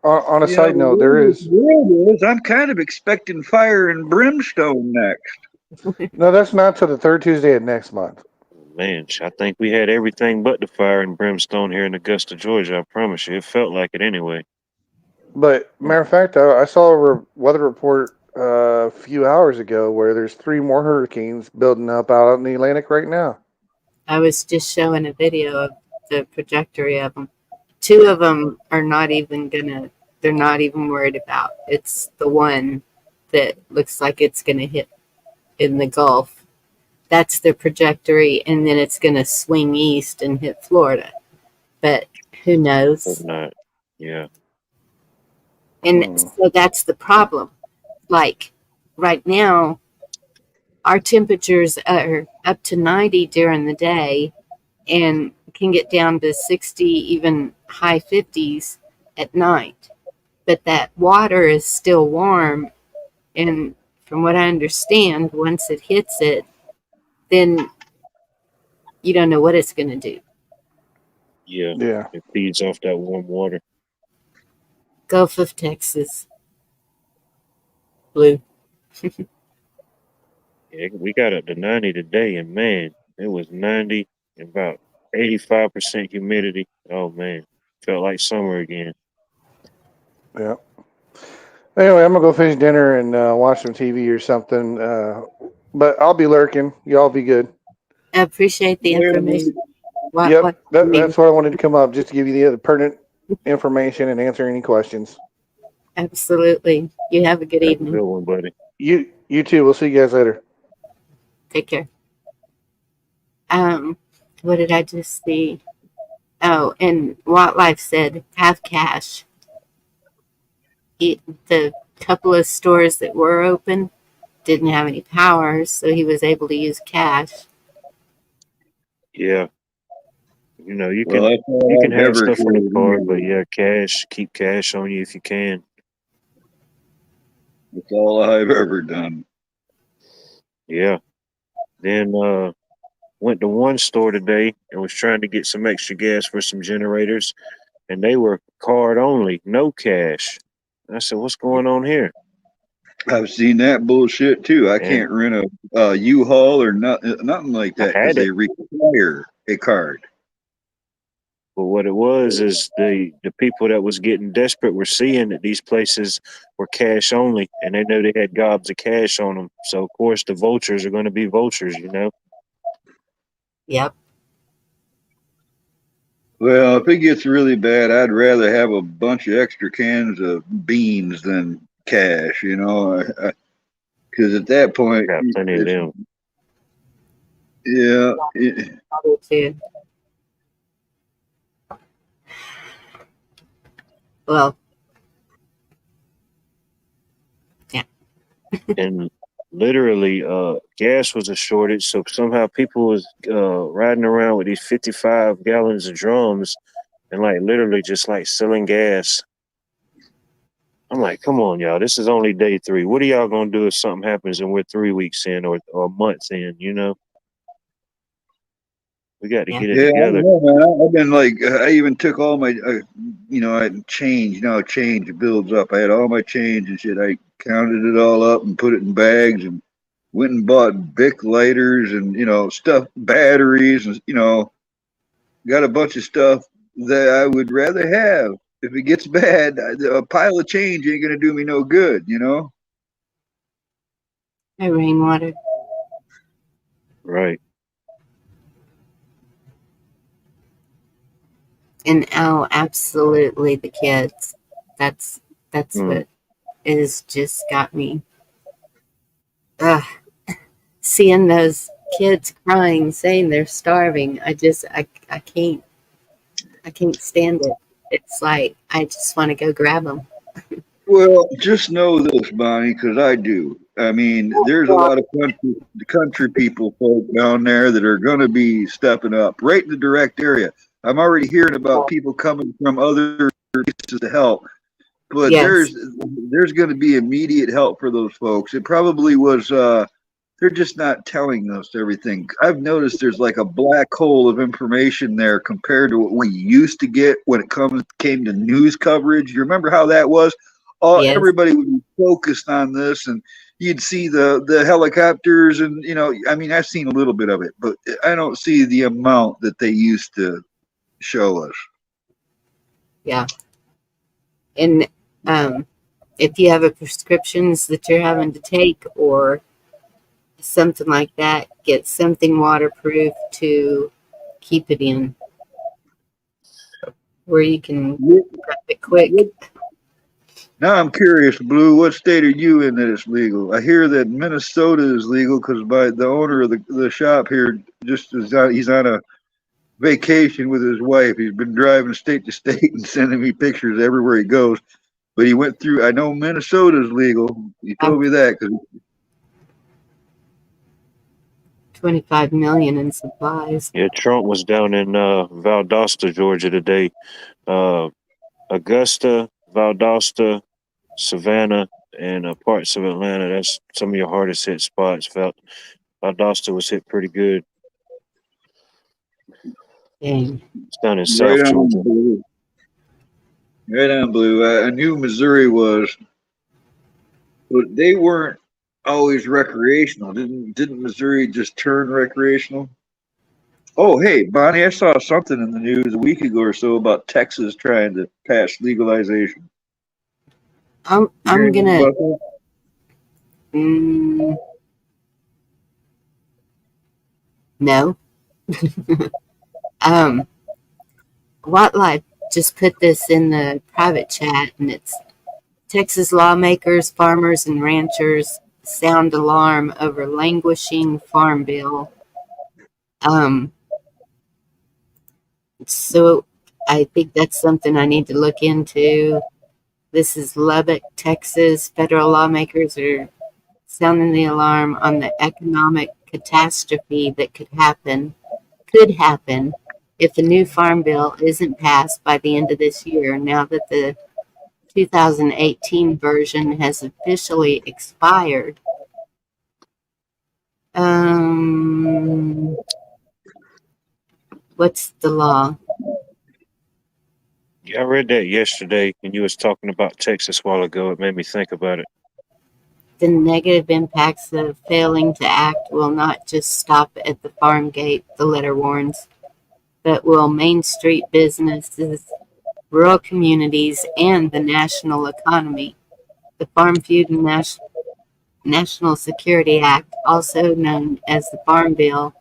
On a You know, side the note, way there this is world is, I'm kind of expecting fire and brimstone next. no. That's not till the third Tuesday of next month. Man, I think we had everything but the fire and brimstone here in Augusta, Georgia. I promise you. It felt like it anyway. But matter of fact, I saw a weather report a few hours ago where there's 3 more hurricanes building up out in the Atlantic right now. I was just showing a video of the trajectory of them. 2 of them are not even gonna. They're not even worried about. It's the one that looks like it's gonna hit in the Gulf. That's the trajectory, and then it's gonna swing east and hit Florida. But who Hope knows? not. Yeah. And so that's the problem. Like right now, our temperatures are up to 90 during the day and can get down to 60, even high 50s at night. But that water is still warm. And from what I understand, once it hits it, then you don't know what it's going to do. Yeah. Yeah. It feeds off that warm water. Gulf of Texas, blue. Yeah, we got up to 90 today, and man, it was 90 and about 85% humidity. Oh man, felt like summer again. Yeah. Anyway, I'm gonna go finish dinner and watch some TV or something. But I'll be lurking. Y'all be good. I appreciate the Later, information. man. Yep, What I mean, that's why I wanted to come up, just to give you the other pertinent information and answer any questions. absolutely. You have a good Have a evening. good one, buddy. You too. We'll see you guys later. Take care. What did I just see? Oh, and Wildlife said have cash. The couple of stores that were open didn't have any power, so he was able to use cash. Yeah. You know, you Well, can that's all I've have ever stuff in the heard. car, but yeah, cash. Keep cash on you if you can. That's all I've ever done. Yeah. Then went to one store today and was trying to get some extra gas for some generators, and they were card only, no cash. I said, "What's going on here?" I've seen that bullshit too. I And can't rent a U-Haul or nothing like I that because had it, they require a card. but what it was is the people that was getting desperate were seeing that these places were cash only, and they know they had gobs of cash on them. So of course the vultures are going to be vultures, you know. Yep. Well, if it gets really bad, I'd rather have a bunch of extra cans of beans than cash, you know, because at that point, Got plenty of it's, them. yeah, Probably too. Well, yeah. And literally gas was a shortage, so somehow people was riding around with these 55 gallons of drums and like literally just like selling gas. I'm like, come on, y'all, this is only day 3. What are y'all gonna do if something happens and we're 3 weeks in or months in, you know? We got to Yeah. get it yeah, I don't together. know, man. I've been like, I even took all my, I change, change builds up. I had all my change and shit. I counted it all up and put it in bags and went and bought Bic lighters and, stuff, batteries and, got a bunch of stuff that I would rather have. If it gets bad, a pile of change ain't gonna do me no good, you know. No rainwater. Right. And oh, absolutely the kids. That's Mm. what is just got me. Ugh. Seeing those kids crying, saying they're starving. I can't stand it. It's like I just want to go grab them. Well, just know this, Bonnie, because I do. I mean, there's a lot of country people folk down there that are going to be stepping up right in the direct area. I'm already hearing about people coming from other places to help, but Yes, there's going to be immediate help for those folks. It probably was. They're just not telling us everything. I've noticed there's like a black hole of information there compared to what we used to get when it came to news coverage. You remember how that was? yes. Everybody would be focused on this, and you'd see the helicopters, and I mean, I've seen a little bit of it, but I don't see the amount that they used to show us. Yeah. And if you have a prescriptions that you're having to take or something like that, get something waterproof to keep it in where you can grab it quick. Now I'm curious, Blue. What state are you in that it's legal? I hear that Minnesota is legal because by the owner of the shop here he's on a vacation with his wife. He's been driving state to state and sending me pictures everywhere he goes. But he went through. I know Minnesota's legal. He told me that because 25 million in supplies. Yeah, Trump was down in Valdosta, Georgia today. Augusta, Valdosta, Savannah, and parts of Atlanta. That's some of your hardest hit spots. Valdosta was hit pretty good. Dang. It's down in right South on, Georgia. Blue. Right on, Blue. I knew Missouri was, but they weren't always recreational. Didn't Missouri just turn recreational? Oh, hey, Bonnie, I saw something in the news a week ago or so about Texas trying to pass legalization. I'm gonna. Buffalo? Mm, no. Wildlife just put this in the private chat, and it's Texas lawmakers, farmers, and ranchers sound alarm over languishing farm bill. Um, so I think that's something I need to look into. This is Lubbock, Texas. Federal lawmakers are sounding the alarm on the economic catastrophe that could happen if the new farm bill isn't passed by the end of this year, now that the 2018 version has officially expired. What's the law? Yeah, I read that yesterday, and you was talking about Texas a while ago. It made me think about it. The negative impacts of failing to act will not just stop at the farm gate, the letter warns, but will Main Street businesses, rural communities, and the national economy. The Farm Food and National Security Act, also known as the Farm Bill,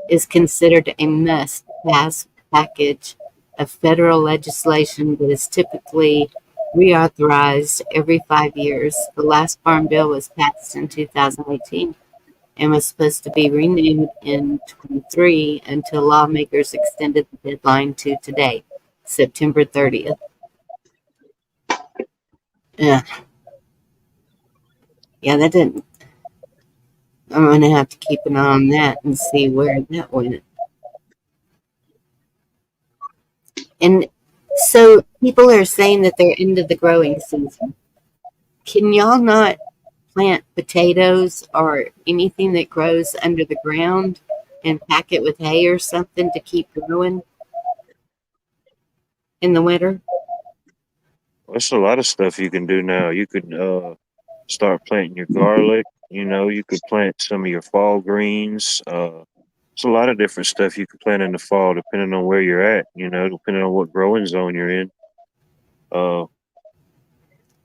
is considered a must-pass package of federal legislation that is typically reauthorized every 5 years. The last Farm Bill was passed in 2018 and was supposed to be renewed in 23 until lawmakers extended the deadline to today, September 30th. Yeah, that didn't. I'm going to have to keep an eye on that and see where that went. And so people are saying that they're into the growing season. Can y'all not plant potatoes or anything that grows under the ground and pack it with hay or something to keep growing in the winter? There's a lot of stuff you can do now. You could start planting your garlic. You could plant some of your fall greens. There's a lot of different stuff you could plant in the fall, depending on where you're at. Depending on what growing zone you're in. Uh, But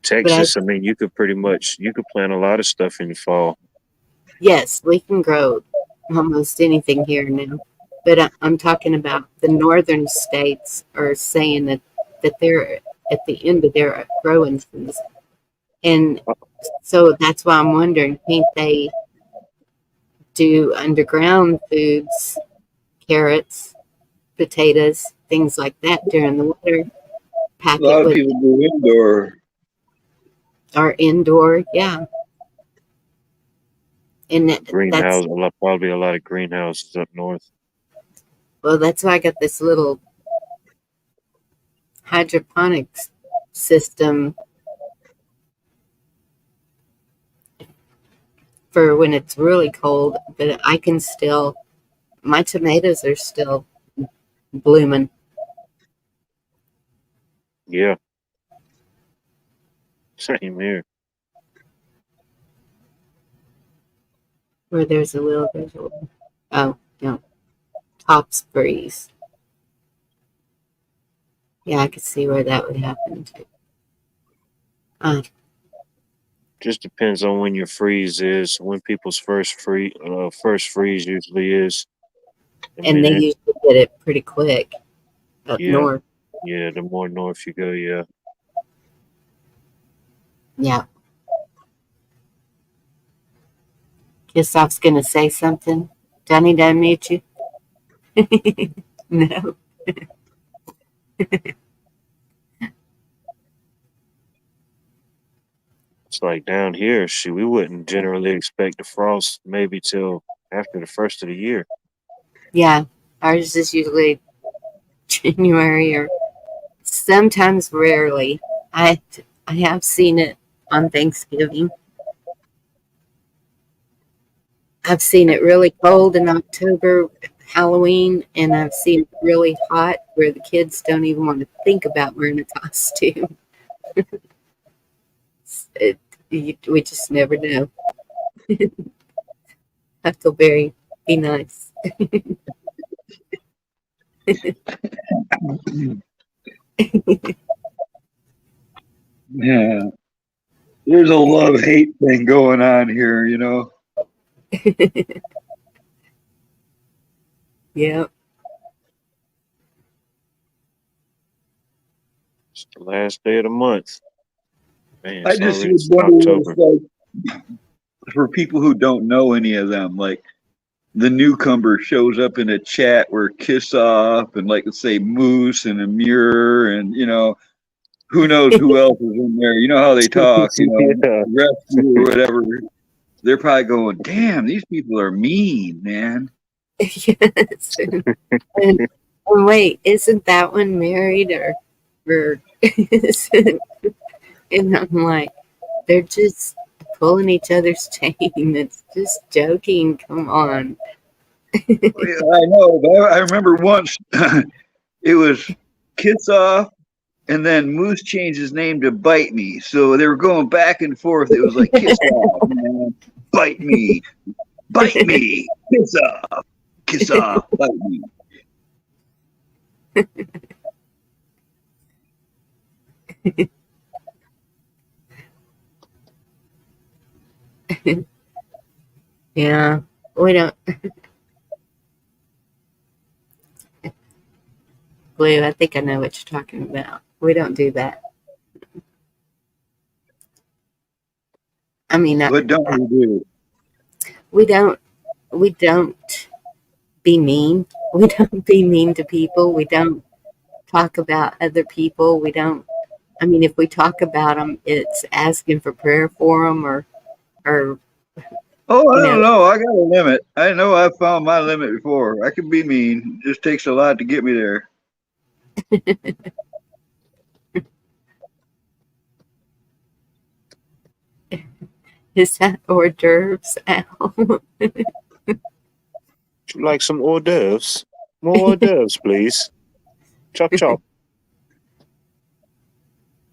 Texas, I mean, you could plant a lot of stuff in the fall. yes, we can grow almost anything here now. But I'm talking about the northern states are saying that they're at the end of their growing season. And so that's why I'm wondering, can't they do underground foods, carrots, potatoes, things like that during the winter? A Pack lot it of with people go indoor. our indoor, yeah. And that's, Probably a lot of greenhouses up north. well, that's why I got this little hydroponics system for when it's really cold, but I can still, my tomatoes are still blooming. Yeah, same here. Where there's a will, there's a will. Oh, no. Tops freeze. Yeah, I could see where that would happen too. Just depends on when your freeze is. When people's first freeze usually is. And they usually get it pretty quick up north. Yeah, the more north you go, yeah. Yeah. Guess I was going to say something. Johnny, did I mute you? No. It's like down here, we wouldn't generally expect the frost maybe till after the first of the year. Yeah. Ours is usually January or sometimes rarely. I have seen it on Thanksgiving. I've seen it really cold in October, Halloween, and I've seen it really hot where the kids don't even want to think about wearing a costume. We just never know. Huckleberry, be nice. Yeah. There's a love-hate thing going on here, you know. Yep. It's the last day of the month. Man, I it's just already would wonder what October. it's like for people who don't know any of them. Like the newcomer shows up in a chat where Kiss Off and, like, let's say Moose and Amur and, you know, who knows who else is in there. You know how they talk, you know, Yeah. Rescue or whatever. They're probably going, damn, these people are mean, man. Yes. And wait, isn't that one married or and I'm like, they're just pulling each other's chain. It's just joking. Come on. I know, but I remember once it was Kiss Off, and then Moose changed his name to Bite Me. So they were going back and forth. It was like Kiss Off, man, Bite Me, Kiss Off, Bite Me. Yeah, we don't. Blue, I think I know what you're talking about. We don't do that. I mean, What don't we do? we don't. We don't be mean. We don't be mean to people. We don't talk about other people. We don't. I mean, if we talk about them, it's asking for prayer for them, or Oh, I you don't know, know. I got a limit. I know I've found my limit before. I can be mean. It just takes a lot to get me there. is that hors d'oeuvres, Al? Would you like some hors d'oeuvres? More hors d'oeuvres, please. Chop, chop.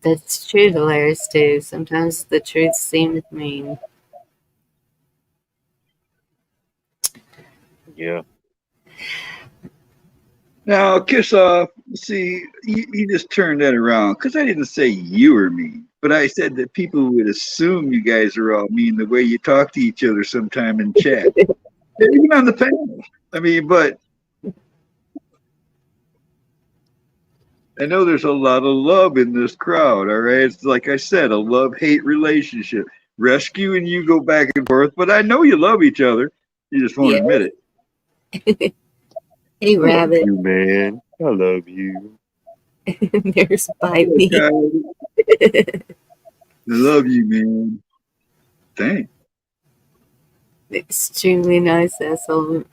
That's true, hilarious too. Sometimes the truth seems mean. Yeah. Now, Kiss Off, see, you just turned that around because I didn't say you were mean, but I said that people would assume you guys are all mean the way you talk to each other sometime in chat, even on the panel. I mean, but I know there's a lot of love in this crowd, all right? It's like I said, a love-hate relationship. Rescue and you go back and forth, but I know you love each other. You just won't Yeah. admit it. Hey, I love Rabbit. you, man. I love you. There's Bite Me. I love you, man. Thanks. Extremely nice asshole.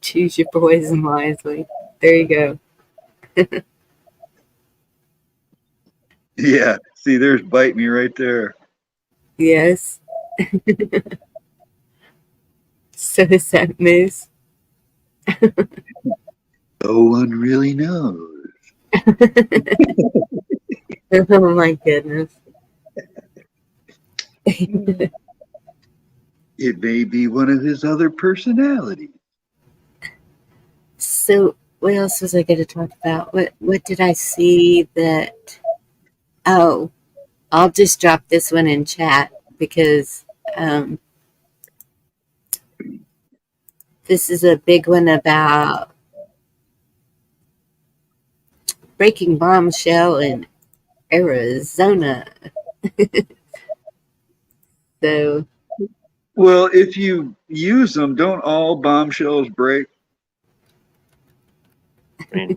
Choose your poison wisely. There you go. Yeah, see, there's Bite Me right there. Yes. So is that Moose? No one really knows. Oh my goodness. It may be one of his other personalities. So what else was I going to talk about? What did I see that? Oh, I'll just drop this one in chat because this is a big one about breaking bombshell in Arizona. So Well, if you use them, don't all bombshells break? I mean,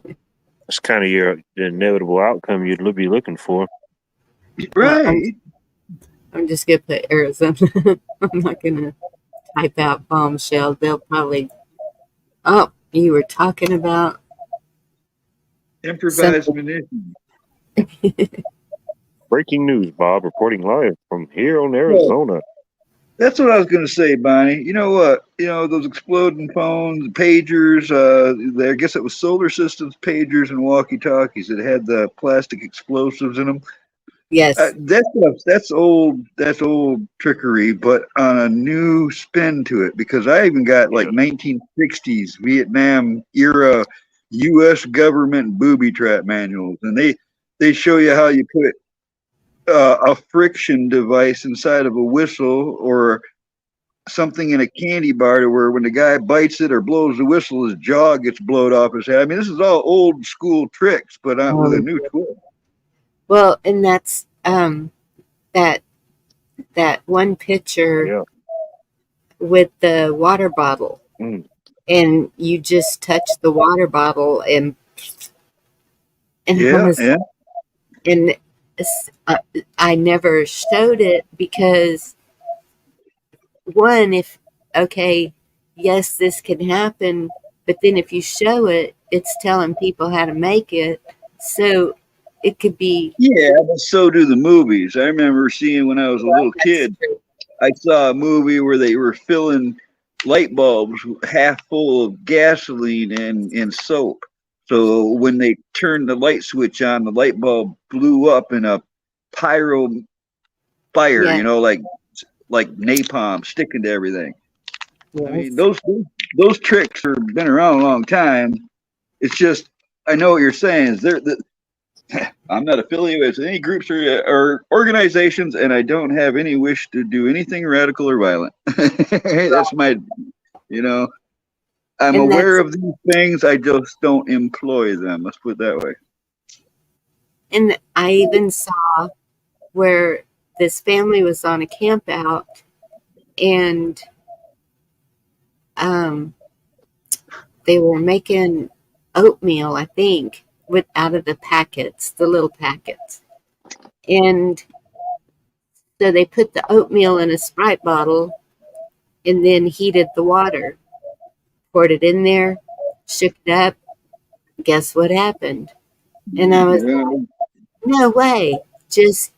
that's kind of the inevitable outcome you'd be looking for. well, Right. I'm just gonna put Arizona. I'm not gonna type out bombshell. They'll probably. Oh, you were talking about Improvised something. munitions. Breaking news, Bob, reporting live from here on Arizona. That's what I was going to say, Bonnie. You know what? You know, those exploding phones, pagers, I guess it was solar systems, pagers, and walkie-talkies that had the plastic explosives in them. Yes. That's old trickery, but on a new spin to it, because I even got like 1960s Vietnam era U.S. government booby trap manuals, and they show you how you put a friction device inside of a whistle or something in a candy bar to where when the guy bites it or blows the whistle, his jaw gets blowed off his head. I mean, this is all old school tricks, but with a new twist. Well, and that's that that one picture Yeah. with the water bottle, Mm. and you just touch the water bottle, and I Yeah, was, yeah. and I never showed it because one, if okay, yes, this can happen, but then if you show it, it's telling people how to make it, so it could be. Yeah, but so do the movies. I remember seeing when I was a Well, little that's kid, true. I saw a movie where they were filling light bulbs half full of gasoline and soap. So when they turned the light switch on, the light bulb blew up in a pyro fire, Yeah. you know, like napalm sticking to everything. I mean, Yes. those tricks have been around a long time. It's just I know what you're saying. Is I'm not affiliated with any groups or organizations, and I don't have any wish to do anything radical or violent. That's my, you know, I'm And aware that's of these things. I just don't employ them. Let's put it that way. and I even saw where this family was on a camp out, and um, they were making oatmeal, I think, with out of the packets, the little packets. And so they put the oatmeal in a Sprite bottle and then heated the water, poured it in there, shook it up. Guess what happened? And I was, Yeah, no way. Just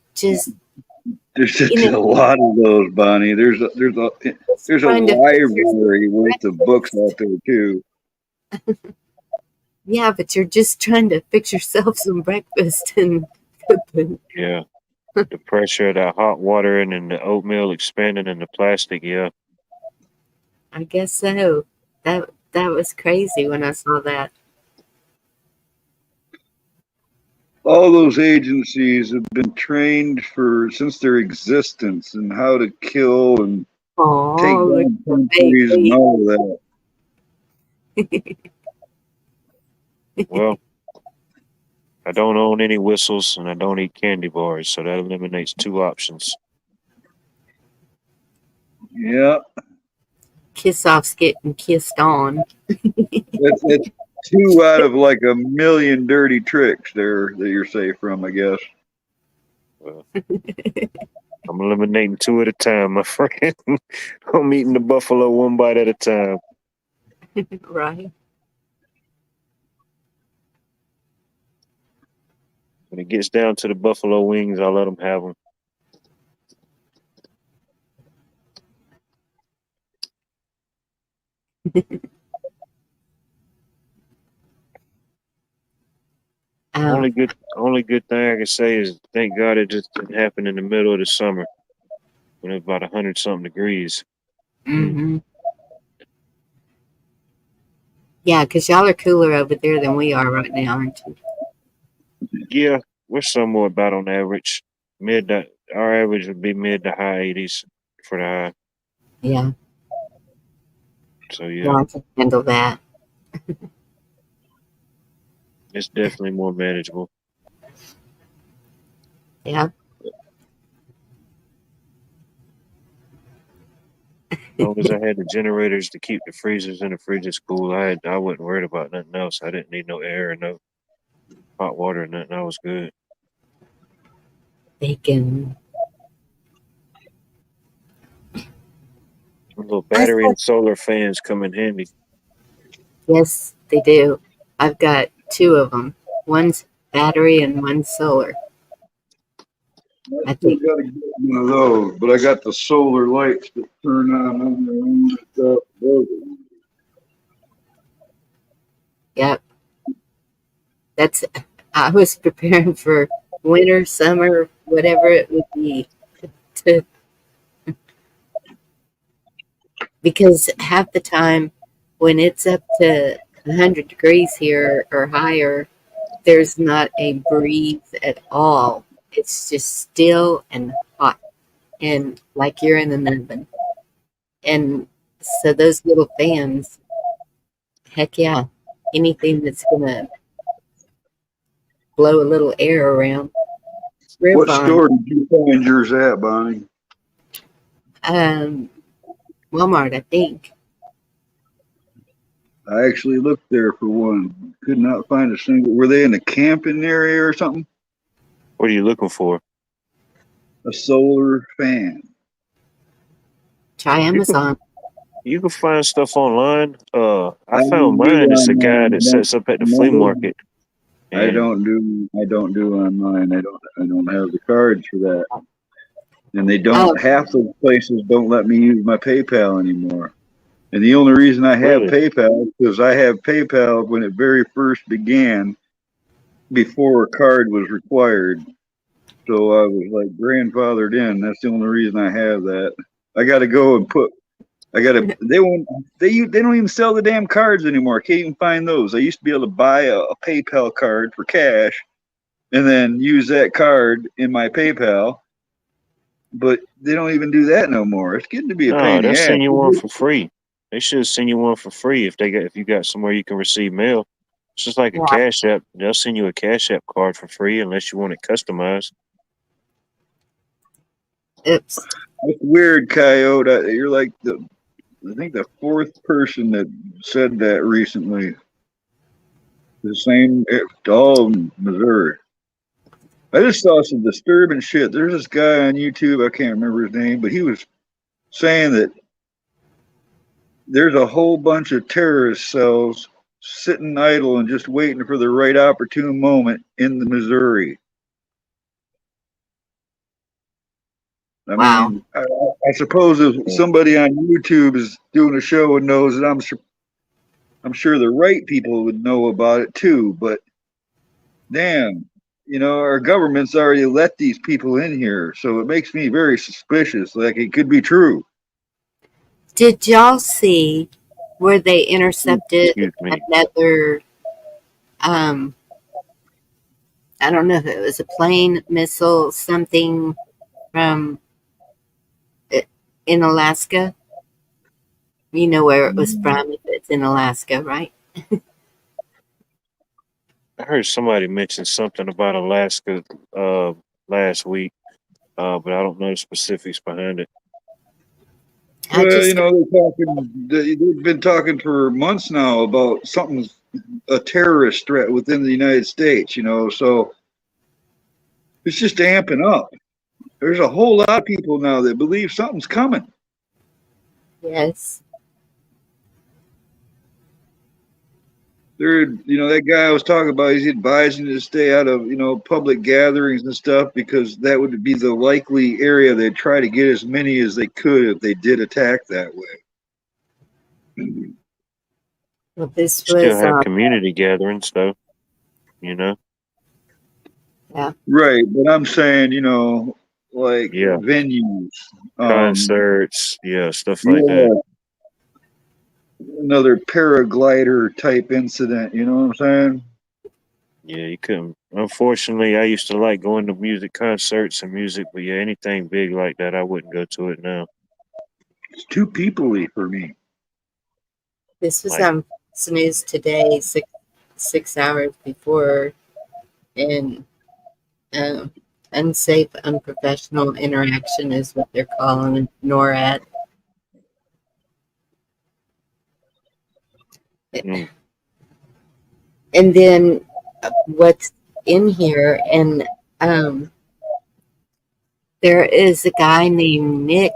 there's just you a know, lot of those, Bonnie. just There's a trying to fix library yourself worth of books out breakfast. there too. Yeah, but you're just trying to fix yourself some breakfast and Yeah. The pressure of that hot water and then the oatmeal expanding in the plastic. Yeah. I guess so. That was crazy when I saw that. All those agencies have been trained for since their existence and how to kill and take Oh, look down at the countries and baby. all of that. Well, I don't own any whistles and I don't eat candy bars, so that eliminates two options. Yeah, Kiss off's getting kissed on. that's two out of like a million dirty tricks there that you're safe from, I guess. Well, I'm eliminating two at a time, my friend. I'm eating the buffalo one bite at a time. Right. When it gets down to the buffalo wings, I'll let them have them. Um, Only good thing I can say is thank God it just didn't happen in the middle of the summer when it's about 100-something degrees. hmm Yeah, because y'all are cooler over there than we are right now, aren't you? Yeah, we're somewhat about on average. Our average would be mid to high 80s for the high. Yeah. So yeah, Y'all can handle that. it's definitely more manageable. Yeah. As long as I had the generators to keep the freezers and the fridges cool, I wasn't worried about nothing else. I didn't need no air and no hot water or nothing. I was good. Bacon. A little I battery said, and solar fans come in handy. yes, they do. I've got two of them. One's battery and one's solar. I I still think, got to get one of those, but I got the solar lights that turn on their own stuff. Those are- yep. That's, I was preparing for winter, summer, whatever it would be. To, because half the time when it's up to 100 degrees here or higher, there's not a breeze at all. it's just still and hot and like you're in an oven. And so those little fans, heck yeah, anything that's gonna blow a little air around, we're What fine. store did you find yours at, Bonnie? Um, Walmart, I think. I actually looked there for one. Could not find a single. Were they in the camping area or something? What are you looking for? A solar fan. Try Amazon. You can find stuff online. I I found don't do mine. It's a guy online. that sets up at the flea market. I And don't do. I don't do online. I don't have the cards for that. And they don't. Oh, Half those places don't let me use my PayPal anymore. And the only reason I have really, PayPal is because I have PayPal when it very first began, before a card was required. So I was like grandfathered in. That's the only reason I have that. I got to go and put. I got to. They won't. They don't even sell the damn cards anymore. Can't even find those. I used to be able to buy a PayPal card for cash, and then use that card in my PayPal. But they don't even do that no more. It's getting to be a no, pain in they'll the ass. send you one for free. They should send you one for free if you got somewhere you can receive mail. It's just like a yeah. Cash App. They'll send you a Cash App card for free unless you want it customized. Oops. It's weird, Coyote. You're like I think the fourth person that said that recently. The same, all in Missouri. I just saw some disturbing shit. There's this guy on YouTube. I can't remember his name, but he was saying that there's a whole bunch of terrorist cells sitting idle and just waiting for the right opportune moment in the Missouri. I Wow. mean, I suppose if somebody on YouTube is doing a show and knows it, I'm sure the right people would know about it too. But damn, our government's already let these people in here, so it makes me very suspicious. Like it could be true. Did y'all see where they intercepted Excuse me. another, um, I don't know if it was a plane, missile, something from in Alaska? You know where it was from if it's in Alaska, right? I heard somebody mention something about Alaska last week, but I don't know the specifics behind it. I Well, just, they've been talking for months now about something's a terrorist threat within the United States, so it's just amping up. There's a whole lot of people now that believe something's coming. yes. That guy I was talking about, he's advising to stay out of, public gatherings and stuff because that would be the likely area they'd try to get as many as they could if they did attack that way. Well, this Still was, have community gatherings though, you know. yeah. Right, but I'm saying, like Yeah, venues, concerts, stuff like that. yeah, another paraglider type incident. You know what I'm saying? Yeah, you couldn't. Unfortunately, I used to like going to music concerts and music, but yeah, anything big like that, I wouldn't go to it now. It's too peoply for me. This was Like, on Fox News today, 6 hours before, and unsafe, unprofessional interaction is what they're calling it, NORAD. mm, And then what's in here, and there is a guy named Nick.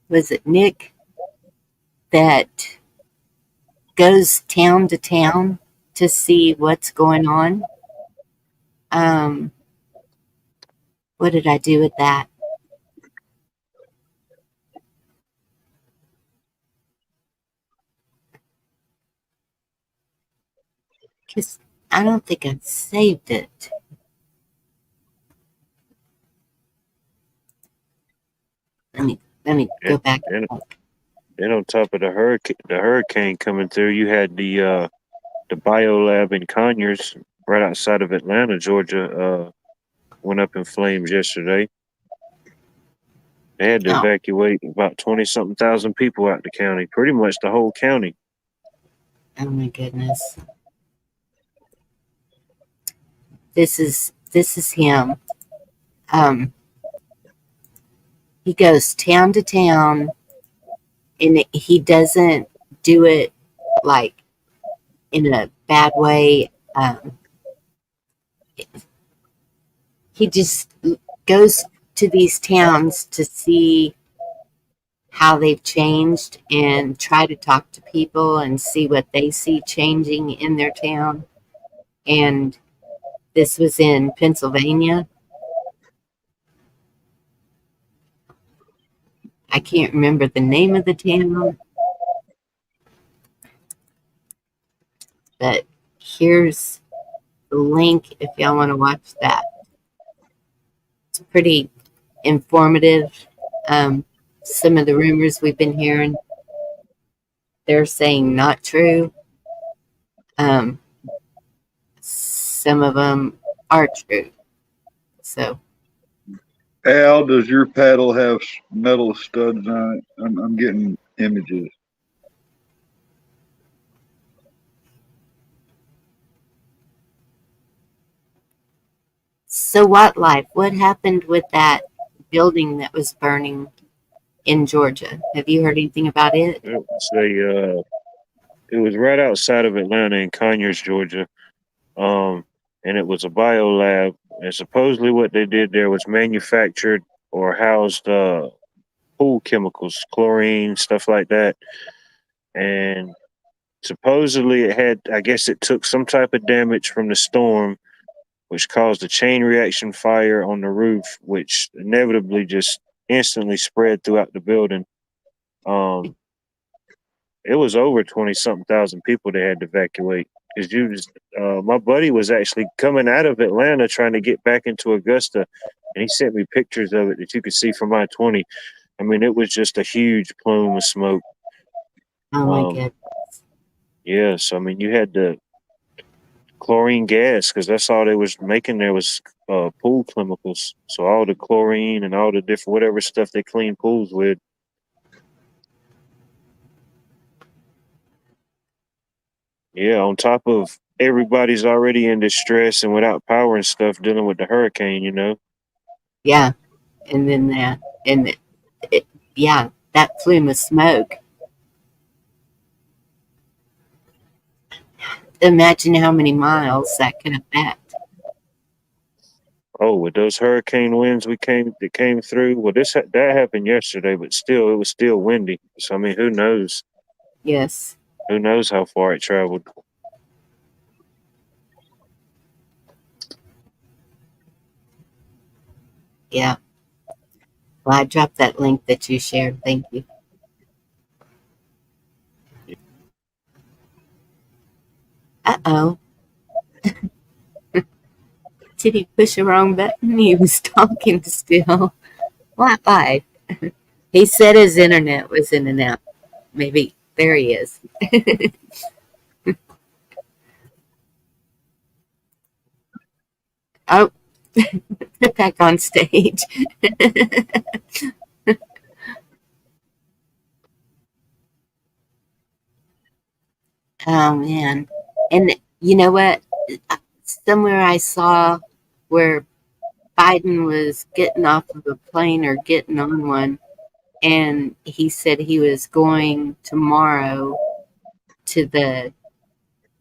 Was it Nick that goes town to town to see what's going on? What did I do with that? Because I don't think I saved it. Let me go and, back. and on top of the hurricane coming through, you had the biolab in Conyers, right outside of Atlanta, Georgia, went up in flames yesterday. They had to Oh. evacuate about 20-something thousand people out the county, pretty much the whole county. Oh my goodness. This is him. He goes town to town, and he doesn't do it like in a bad way. He just goes to these towns to see how they've changed and try to talk to people and see what they see changing in their town. And this was in Pennsylvania. I can't remember the name of the town, but here's the link if y'all want to watch that. It's pretty informative. Some of the rumors we've been hearing, they're saying not true. Some of them are true. So, Al, does your paddle have metal studs on it? I'm getting images. what happened with that building that was burning in Georgia? Have you heard anything about it? It was right outside of Atlanta in Conyers, Georgia. And it was a bio lab. And supposedly what they did there was manufactured or housed pool chemicals, chlorine, stuff like that. And supposedly I guess it took some type of damage from the storm, which caused a chain reaction fire on the roof, which inevitably just instantly spread throughout the building. It was over 20-something thousand people they had to evacuate. Because my buddy was actually coming out of Atlanta trying to get back into Augusta, and he sent me pictures of it that you could see from I-20. I mean, it was just a huge plume of smoke. Oh my goodness. Yeah, so I mean, you had the chlorine gas because that's all they was making there was pool chemicals. So all the chlorine and all the different whatever stuff they clean pools with. Yeah, on top of everybody's already in distress and without power and stuff dealing with the hurricane, you know? Yeah. And then yeah, that plume of smoke. Imagine how many miles that could affect. Oh, with those hurricane winds that came through. Well, that happened yesterday, but still, it was still windy. So I mean, who knows? Yes. Who knows how far it traveled? Yeah. Well, I dropped that link that you shared. Thank you. Uh-oh. Did he push the wrong button? He was talking still. Why? He said his internet was in and out. Maybe. There he is. Oh, back on stage. Oh, man. And you know what? Somewhere I saw where Biden was getting off of a plane or getting on one, and he said he was going tomorrow to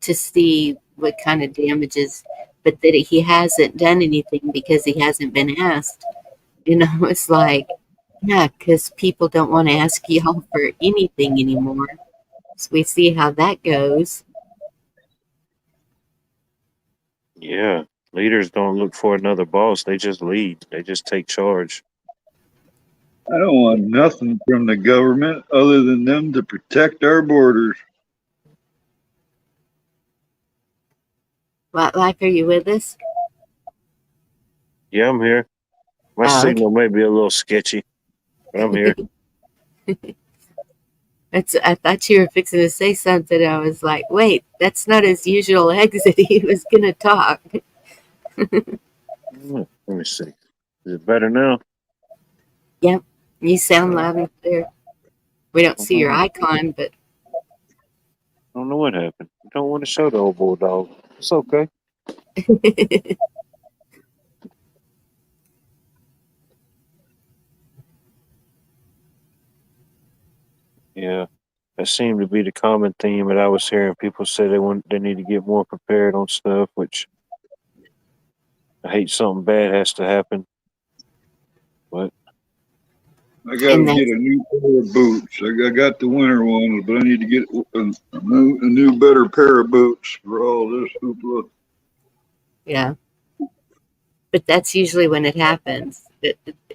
see what kind of damages, but that he hasn't done anything because he hasn't been asked. You know, it's like, yeah, because people don't want to ask y'all for anything anymore. So we see how that goes. Yeah, leaders don't look for another boss. They just lead. They just take charge. I don't want nothing from the government other than them to protect our borders. Life, are you with us? Yeah, I'm here. My Oh, signal may be a little sketchy, but I'm here. I thought you were fixing to say something. I was like, wait, that's not his usual exit. He was going to talk. Let me see. Is it better now? Yep. You sound loud and clear. We don't I see your don't icon, but know what happened. I don't want to show the old bulldog. It's okay. Yeah, that seemed to be the common theme that I was hearing. People say they need to get more prepared on stuff, which I hate something bad has to happen. But I got and to get that's a new pair of boots. I got the winter ones, but I need to get a new, better pair of boots for all this hoopla. yeah. But that's usually when it happens.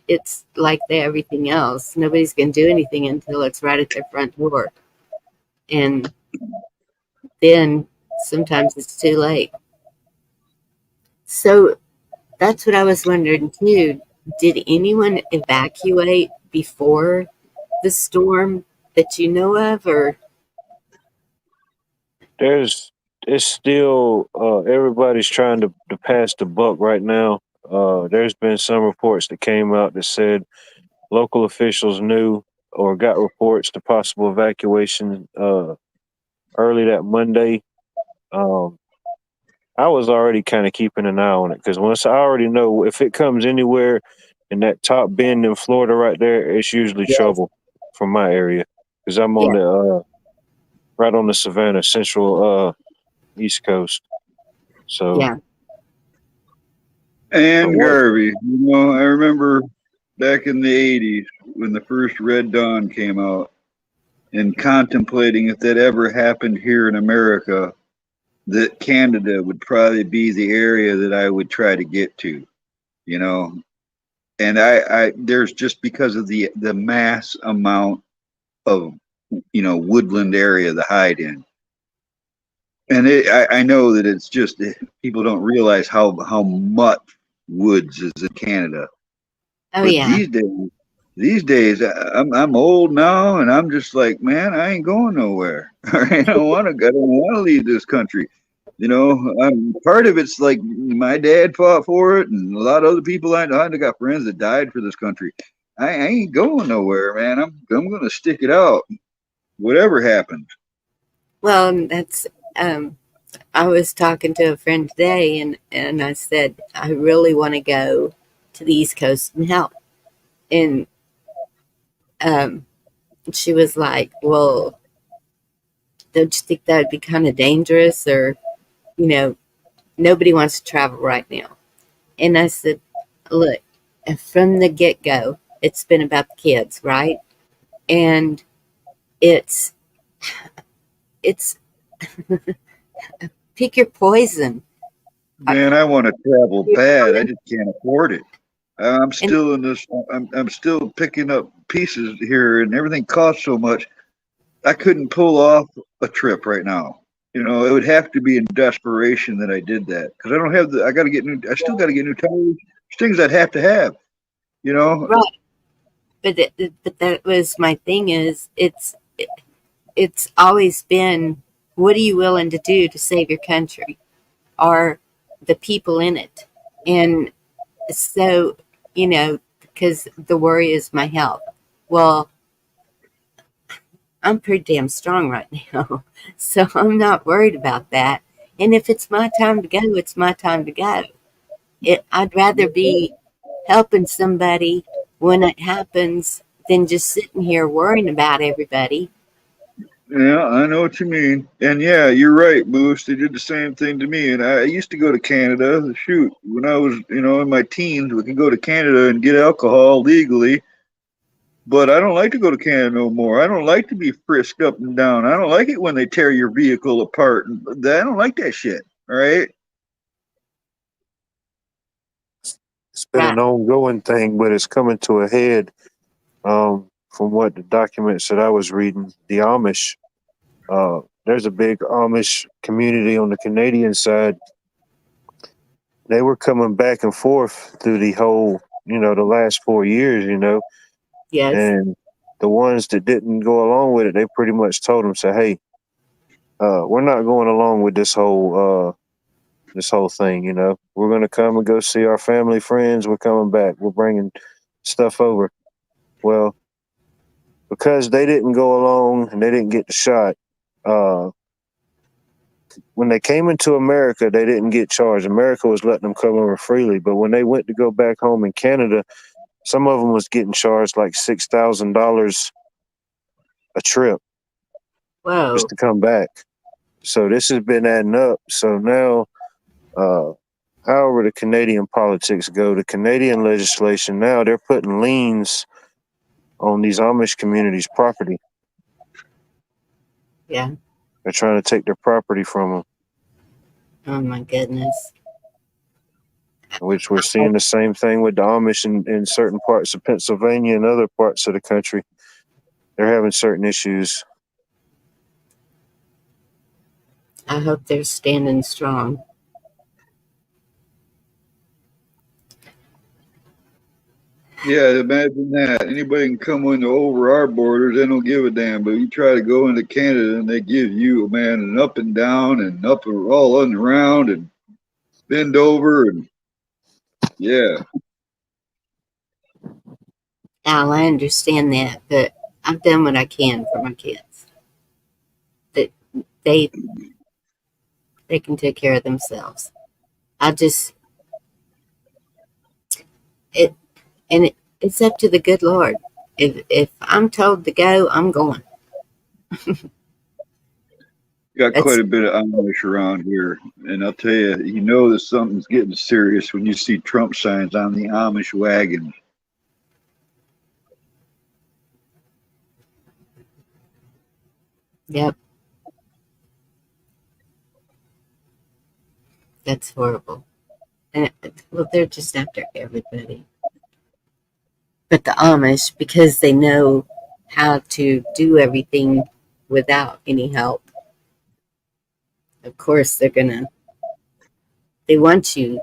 It's like everything else. Nobody's going to do anything until it's right at their front door, and then sometimes it's too late. So that's what I was wondering too. Did anyone evacuate before the storm that you know of, or there's it's still everybody's trying to pass the buck right now. There's been some reports that came out that said local officials knew or got reports to possible evacuation early that Monday. Um, I was already kind of keeping an eye on it because once I already know if it comes anywhere in that top bend in Florida right there, it's usually yes, trouble from my area because I'm on yeah, the right on the Savannah Central East Coast. So, yeah, but And what? Garvey, I remember back in the 80s when the first Red Dawn came out and contemplating if that ever happened here in America, that Canada would probably be the area that I would try to get to, you know. And I there's just because of the mass amount of woodland area to hide in. And I know that it's just people don't realize how much woods is in Canada. oh But yeah. these days, I'm old now, and I'm just like, man, I ain't going nowhere. I don't want to. I don't want to leave this country. Part of it's like my dad fought for it, and a lot of other people I know. I got friends that died for this country. I ain't going nowhere, man. I'm gonna stick it out, whatever happens. Well, that's I was talking to a friend today, and I said I really want to go to the East Coast and help, and um, she was like, "Well, don't you think that would be kind of dangerous, or you know, nobody wants to travel right now?" And I said, "Look, from the get go, it's been about the kids, right? And it's it's pick your poison. I, Man, I want to travel you bad. I know, just can't afford it. I'm and still in this. I'm still picking up pieces here, and everything costs so much. I couldn't pull off a trip right now. It would have to be in desperation that I did that because I don't have the. I got to get new. I still got to get new tires. There's things I'd have to have. You know. right, but that was my thing. Is it's always been, what are you willing to do to save your country? Are the people in it? And so, because the worry is my health. Well, I'm pretty damn strong right now. So I'm not worried about that. And if it's my time to go, it's my time to go. I'd rather be helping somebody when it happens than just sitting here worrying about everybody. Yeah, I know what you mean. And yeah, you're right, Moose. They did the same thing to me. And I used to go to Canada. Shoot, when I was, in my teens, we could go to Canada and get alcohol legally. But I don't like to go to Canada no more. I don't like to be frisked up and down. I don't like it when they tear your vehicle apart. I don't like that shit. All right. It's been Right. an ongoing thing, but it's coming to a head. From what the documents that I was reading, the Amish. There's a big Amish community on the Canadian side. They were coming back and forth through the whole, the last 4 years, Yes. and the ones that didn't go along with it, they pretty much told them, say, hey, we're not going along with this whole this whole thing. You know, we're going to come and go see our family, friends. We're coming back. We're bringing stuff over. Well, because they didn't go along and they didn't get the shot, when they came into America, they didn't get charged. America was letting them come over freely. But when they went to go back home in Canada, some of them was getting charged like $6,000 a trip Whoa. just to come back. So this has been adding up. So now, however the Canadian politics go, the Canadian legislation now, they're putting liens on these Amish communities' property. Yeah. They're trying to take their property from them, Oh my goodness. which we're seeing the same thing with the Amish in certain parts of Pennsylvania and other parts of the country. They're having certain issues. I hope they're standing strong. Yeah, imagine that. Anybody can come into over our borders, they don't give a damn. But you try to go into Canada and they give you, man, an up and down and up and all and around and bend over and yeah. Al, I understand that, but I've done what I can for my kids. That they can take care of themselves. I just it and it's up to the good Lord. If I'm told to go, I'm going. Got That's quite a bit of Amish around here, and I'll tell you, you know that something's getting serious when you see Trump signs on the Amish wagon. yep. That's horrible. And well, they're just after everybody. But the Amish, because they know how to do everything without any help, of course they want you.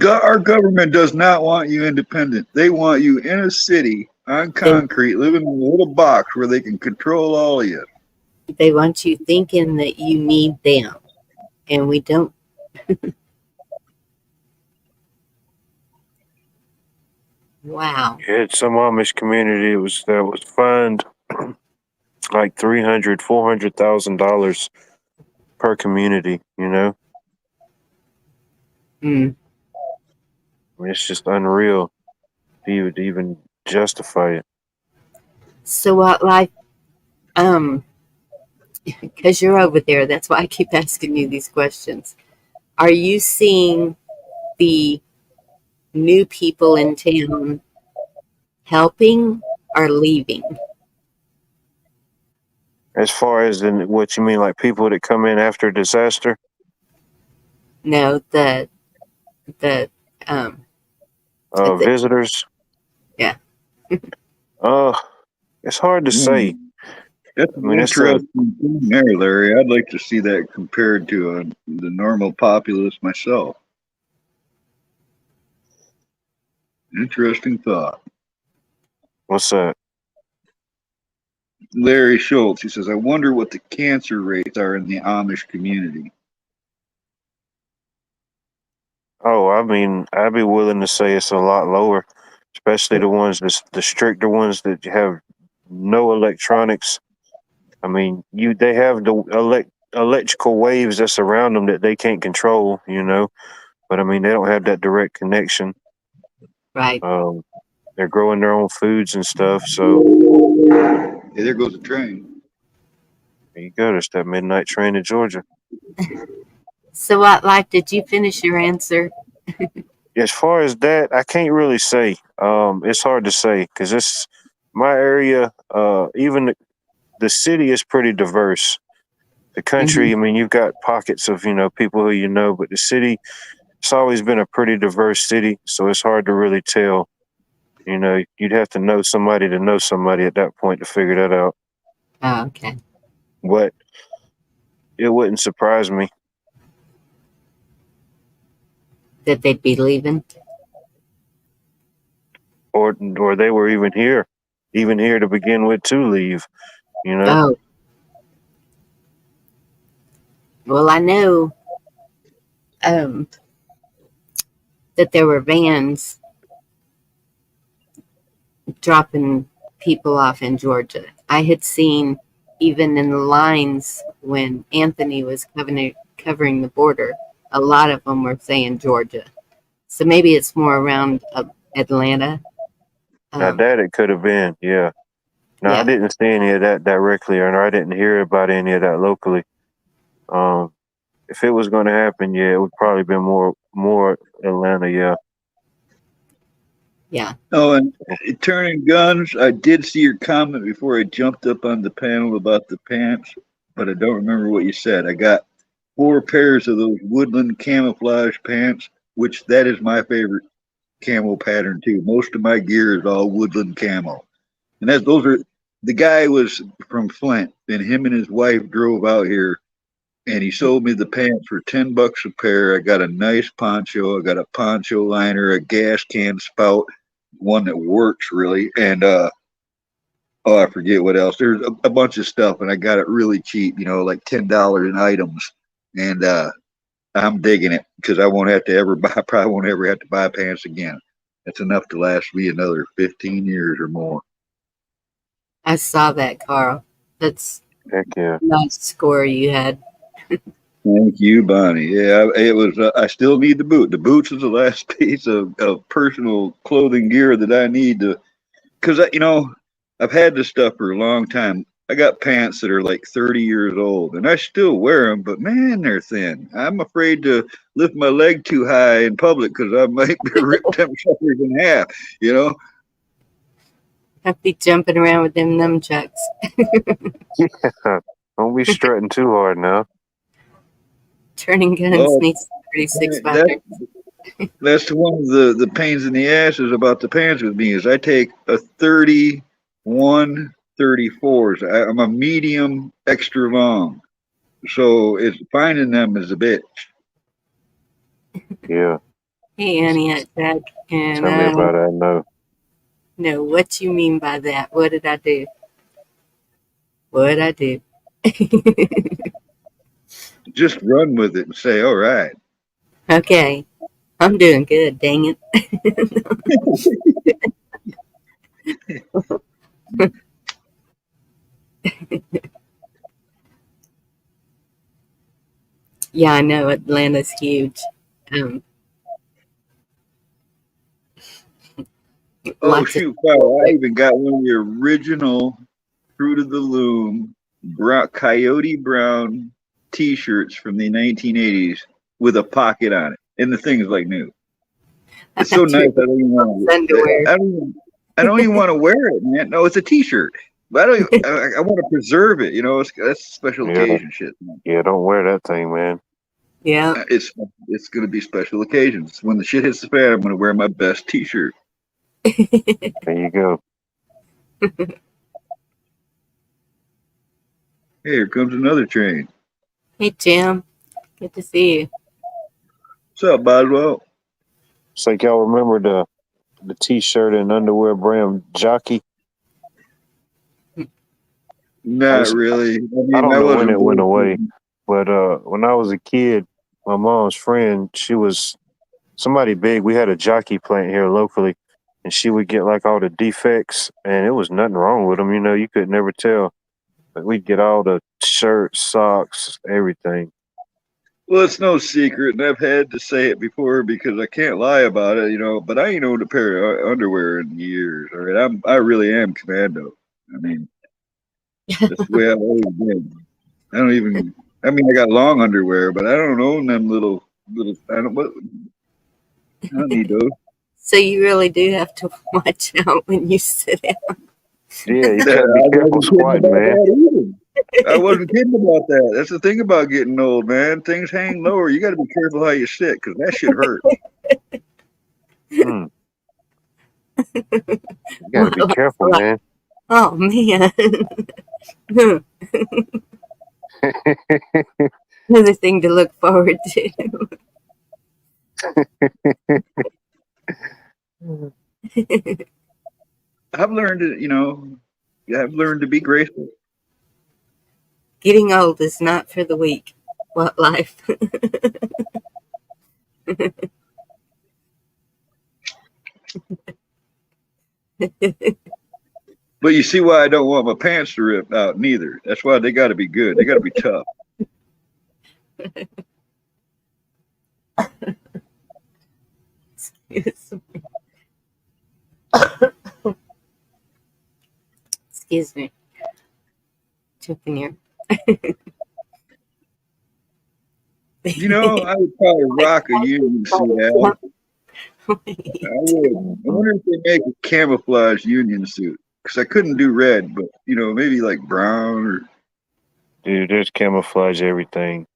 Our government does not want you independent. They want you in a city on They, concrete, living in a little box where they can control all of you. they want you thinking that you need them. And we don't. Wow. You had some Amish community that was fined like $300,000-$400,000 per community. You know, Mm. I mean, it's just unreal to even justify it. So what life because you're over there, that's why I keep asking you these questions. Are you seeing the new people in town helping or leaving? As far as what you mean, like people that come in after disaster? No, the um the, Visitors? yeah. Uh, it's hard to say. That's I an mean, it's a interesting thing there, Larry. I'd like to see that compared to the normal populace myself. Interesting thought. what's that? Larry Schultz, he says, I wonder what the cancer rates are in the Amish community. Oh, I mean, I'd be willing to say it's a lot lower, especially the stricter ones that have no electronics. I mean, they have the electrical waves that's around them that they can't control, you know. But I mean, they don't have that direct connection. Right. They're growing their own foods and stuff. So Hey, there goes the train. there you go. There's that midnight train to Georgia. So what life did you finish your answer? As far as that, I can't really say. It's hard to say because it's my area. Even the city is pretty diverse. The country, I mean, you've got pockets of people who you know, but the city, it's always been a pretty diverse city, so it's hard to really tell. You know, you'd have to know somebody to know somebody at that point to figure that out. Oh, okay. But it wouldn't surprise me. That they'd be leaving? Or they were even here to begin with to leave, you know? Oh. Well, I know that there were vans dropping people off in Georgia. I had seen even in the lines when Anthony was covering the border, a lot of them were saying Georgia. So maybe it's more around Atlanta. Now that it could have been, yeah. No, I Yeah. didn't see any of that directly, or I didn't hear about any of that locally. If it was going to happen, yeah, it would probably be more Atlanta, yeah. Yeah. Oh, and turning guns, I did see your comment before I jumped up on the panel about the pants, but I don't remember what you said. I got 4 pairs of those woodland camouflage pants, which that is my favorite camo pattern too. Most of my gear is all woodland camo. And those are the guy was from Flint, and him and his wife drove out here, and he sold me the pants for $10 a pair. I got a nice poncho. I got a poncho liner, a gas can spout, one that works really, and oh, I forget what else. There's a bunch of stuff, and I got it really cheap. Like $10 in items, and I'm digging it because I won't have to ever buy. Probably won't ever have to buy pants again. That's enough to last me another 15 years or more. I saw that, Carl. That's Heck yeah. a nice score you had. Thank you, Bonnie. Yeah, it was. I still need the boot. The boots is the last piece of personal clothing gear that I need to, because I've had this stuff for a long time. I got pants that are like 30 years old, and I still wear them, but man, they're thin. I'm afraid to lift my leg too high in public because I might rip them suckers in half. You know. I'd be jumping around with them nunchucks. Yeah. Don't be strutting too hard now. Turning guns Oh, needs 36 fighters. That's one of the pains in the ass is about the pants with me is I take a 31 34s. I'm a medium extra long. So it's finding them is a bitch. Yeah. Hey, Annie, I said, and Tell me I about don't it. I know. know what you mean by that. What did I do? What'd I do? Just run with it and say, all right. Okay, I'm doing good, dang it. Yeah, I know Atlanta's huge. Um, Oh lots of shoot, wow. I even got one of the original Fruit of the Loom coyote brown t-shirts from the 1980s with a pocket on it. And the thing is like new. I It's so thought you nice. were underwear. I don't even want to wear it, man. No, it's a T-shirt. But I want to preserve it. That's special Yeah. occasion shit. Man. Yeah, don't wear that thing, man. Yeah. It's gonna be special occasions. When the shit hits the fan, I'm gonna wear my best T-shirt. There you go. Hey, here comes another train. Hey, Jim. Good to see you. What's up, Boswell? It's like y'all remember the T-shirt and underwear brand Jockey. Not really. I mean, I don't know when wasn't it went away, born. but when I was a kid, my mom's friend, she was somebody big. We had a jockey plant here locally, and she would get like all the defects, and it was nothing wrong with them. You could never tell. But we'd get all the shirts, socks, everything. Well, it's no secret, and I've had to say it before because I can't lie about it, But I ain't owned a pair of underwear in years. All right, I really am commando. I mean, that's the way I've always been. I don't even. I mean, I got long underwear, but I don't own them little. I don't need those. So you really do have to watch out when you sit down. Yeah, you gotta be careful squatting, man. I wasn't kidding about that. That's the thing about getting old, man. Things hang lower. You got to be careful how you sit because that shit hurts. You gotta be careful, man. Oh, man. Another thing to look forward to. I've learned to be graceful. Getting old is not for the weak. What life? But you see why I don't want my pants to rip out neither. That's why they got to be good. They got to be tough. Excuse me. Excuse me. Choking here. You know, I would probably rock a union suit, Al. I would. I wonder if they make a camouflage union suit. Because I couldn't do red, but, you know, maybe like brown or. Dude, there's camouflage everything.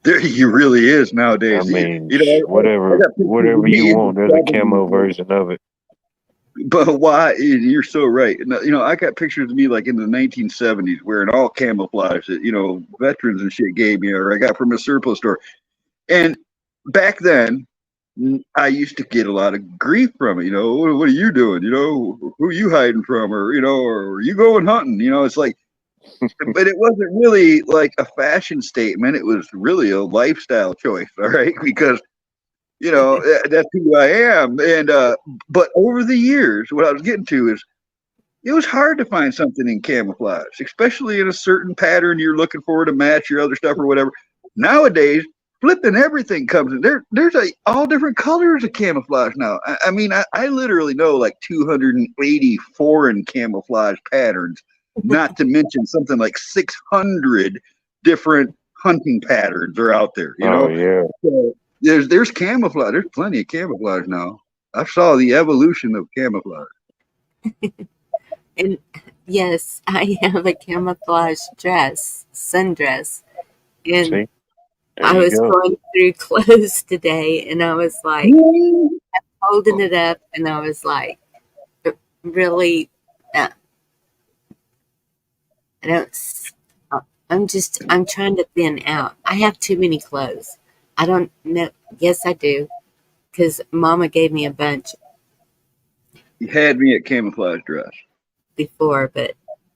There he really is nowadays. I mean, you know, whatever you want, there's a camo version of it. But why? You're so right. You know, I got pictures of me like in the 1970s wearing all camouflage that, you know, veterans and shit gave me, or I got from a surplus store. And back then, I used to get a lot of grief from it. You know, what are you doing? You know, who are you hiding from? Or, you know, or are you going hunting? You know, it's like, but it wasn't really like a fashion statement. It was really a lifestyle choice. All right. Because, you know, that's who I am. And, but over the years, what I was getting to is it was hard to find something in camouflage, especially in a certain pattern you're looking for to match your other stuff or whatever. Nowadays, flipping everything comes in. There's all different colors of camouflage now. I mean, I literally know like 280 foreign camouflage patterns, not to mention something like 600 different hunting patterns are out there, you know? Oh, yeah. So there's camouflage. There's plenty of camouflage now. I saw the evolution of camouflage. And yes, I have a camouflage dress, sundress. And See? I was going through clothes today and I was like holding it up and I was like, really, I don't, I'm trying to thin out. I have too many clothes. I don't know. Yes, I do. Because Mama gave me a bunch You had me at camouflage dress. before, but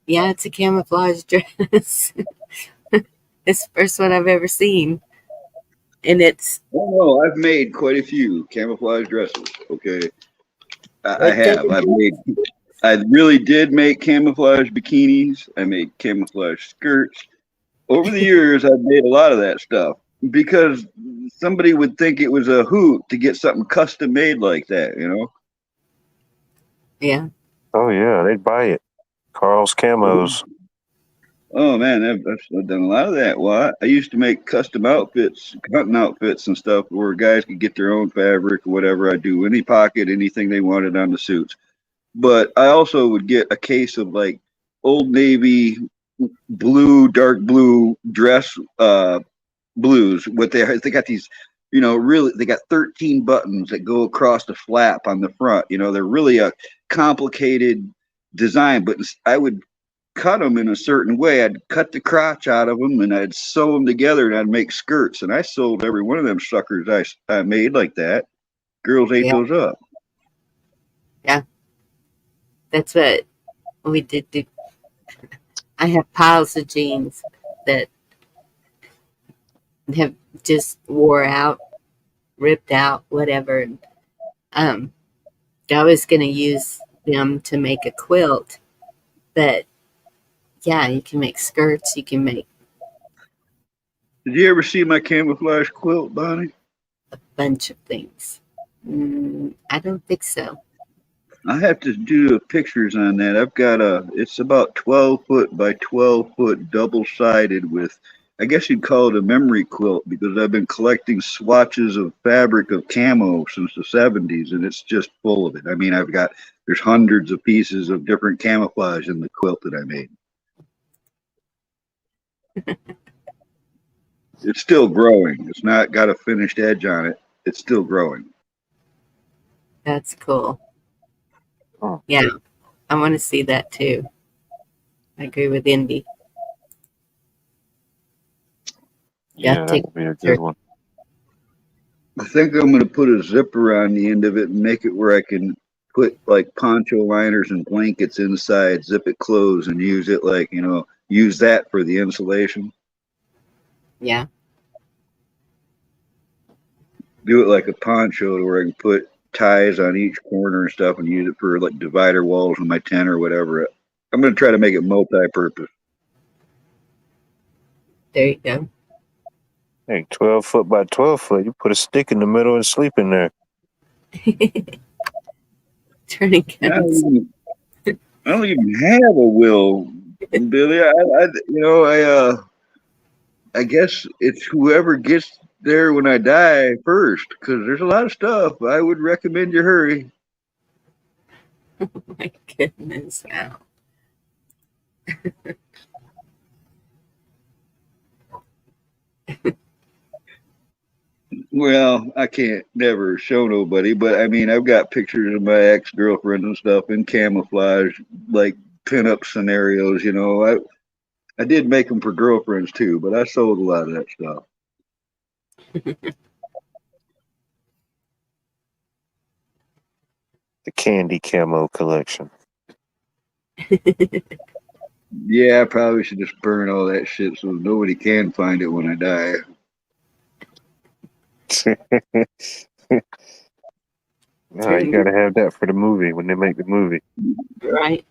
yeah, it's a camouflage dress. It's the first one I've ever seen. And it's. Oh, no, I've made quite a few camouflage dresses. Okay. I have. I really did make camouflage bikinis. I made camouflage skirts. Over the years, I've made a lot of that stuff because somebody would think it was a hoot to get something custom made like that, you know? Yeah. Oh, yeah, they'd buy it. Carl's Camos. Oh, man, I've done a lot of that. Well, I used to make custom outfits, hunting outfits and stuff where guys could get their own fabric or whatever. I do any pocket, anything they wanted on the suits. But I also would get a case of like Old Navy blue, dark blue dress blues. What they got these, you know, really they got 13 buttons that go across the flap on the front. You know, they're really a complicated design, but I would cut them in a certain way. I'd cut the crotch out of them and I'd sew them together and I'd make skirts. And I sold every one of them suckers I made like that. Girls ate those up. Yeah. That's what we did do. I have piles of jeans that have just wore out, ripped out, whatever. I was going to use them to make a quilt, but yeah, you can make skirts. You can make Did you ever see my camouflage quilt, Bonnie? a bunch of things. I don't think so. I have to do pictures on that. I've got it's about 12 foot by 12 foot double sided with, I guess you'd call it a memory quilt because I've been collecting swatches of fabric of camo since the 70s and it's just full of it. I mean, there's hundreds of pieces of different camouflage in the quilt that I made. It's still growing. It's not got a finished edge on it. It's still growing. That's cool. Yeah, I want to see that too. I agree with Indy. Yeah, that would be a good one. I think I'm going to put a zipper on the end of it and make it where I can put like poncho liners and blankets inside, zip it closed, and use it like, you know, use that for the insulation. Yeah. Do it like a poncho where I can put ties on each corner and stuff and use it for like divider walls on my tent or whatever. I'm going to try to make it multi-purpose. There you go. Hey, 12 foot by 12 foot. You put a stick in the middle and sleep in there. Turning I guns. don't even have a will, Billy. I guess it's whoever gets there when I die first, because there's a lot of stuff. I would recommend you hurry. Oh my goodness. Wow. Well, I can't never show nobody, but I mean, I've got pictures of my ex-girlfriends and stuff in camouflage, like pinup scenarios. I did make them for girlfriends too, but I sold a lot of that stuff. The candy camo collection. Yeah, I probably should just burn all that shit so nobody can find it when I die. No, you gotta have that for the movie when they make the movie. Right.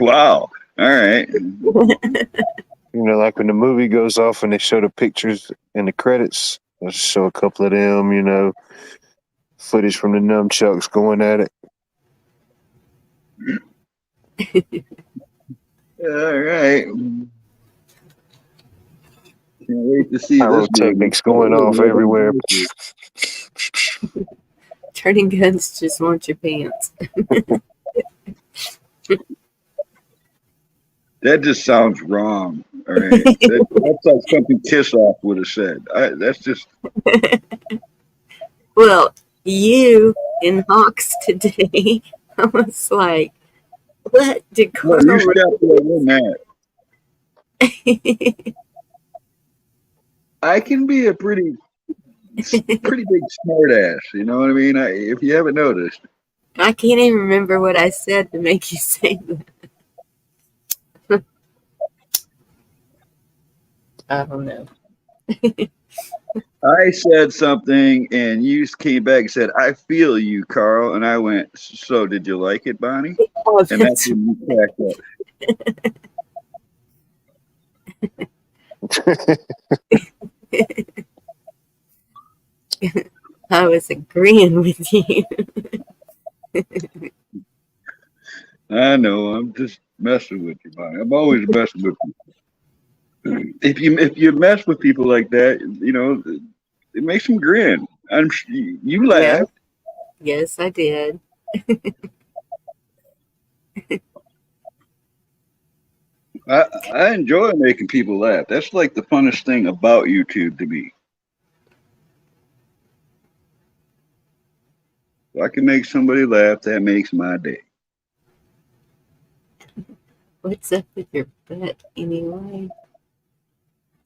Wow. All right. Like when the movie goes off and they show the pictures in the credits, they'll show a couple of them, footage from the nunchucks going at it. All right. Can't wait to see this Pyrotechnics going off everywhere. Turning guns just want your pants. That just sounds wrong. All right. That's like something Kiss Off would have said. That's just. Well, you in Hawks today, I was like, what did Well, Carl you stepped in that. I can be a pretty big smart ass. You know what I mean? If you haven't noticed. I can't even remember what I said to make you say that. I don't know. I said something and you came back and said, I feel you, Carl. And I went, so did you like it, Bonnie? Oh, And that's when you cracked up. I was agreeing with you. I know. I'm just messing with you, Bonnie. I'm always messing with you. If you mess with people like that, it makes them grin. You laughed. Yeah. Yes, I did. I enjoy making people laugh. That's like the funnest thing about YouTube to me. If I can make somebody laugh, that makes my day. What's up with your butt anyway?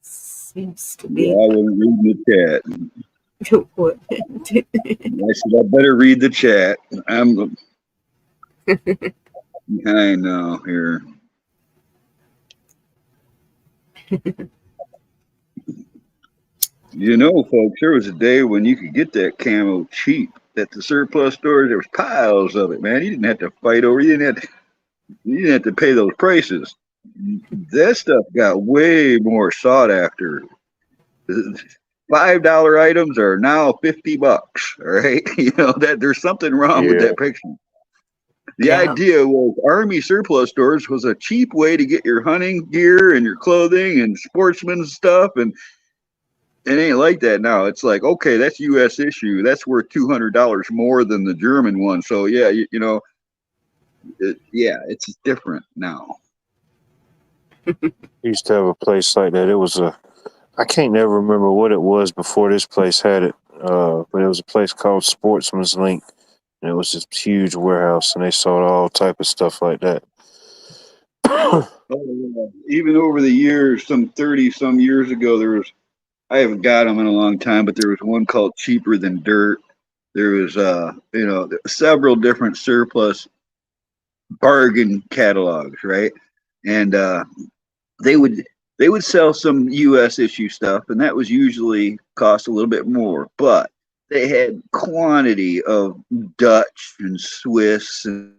Seems to be. Yeah, I wasn't reading the chat. What? I said I better read the chat. I'm behind now here. Folks, there was a day when you could get that camo cheap at the surplus stores. There was piles of it, man. You didn't have to fight over. You didn't have to pay those prices. That stuff got way more sought after. $5 items are now $50. All right, that there's something wrong with that picture. The idea was Army surplus stores was a cheap way to get your hunting gear and your clothing and sportsman stuff, and it ain't like that now. It's like, okay, that's U.S. issue. That's worth $200 more than the German one. So yeah, it's different now. We used to have a place like that. It was I can't never remember what it was before this place had it. But it was a place called Sportsman's Link. And it was this huge warehouse, and they sold all type of stuff like that. Even over the years, some 30-some years ago, I haven't got them in a long time, but there was one called Cheaper Than Dirt. There was, several different surplus bargain catalogs, right? And they would They would sell some U.S. issue stuff, and that was usually cost a little bit more. But they had quantity of Dutch and Swiss and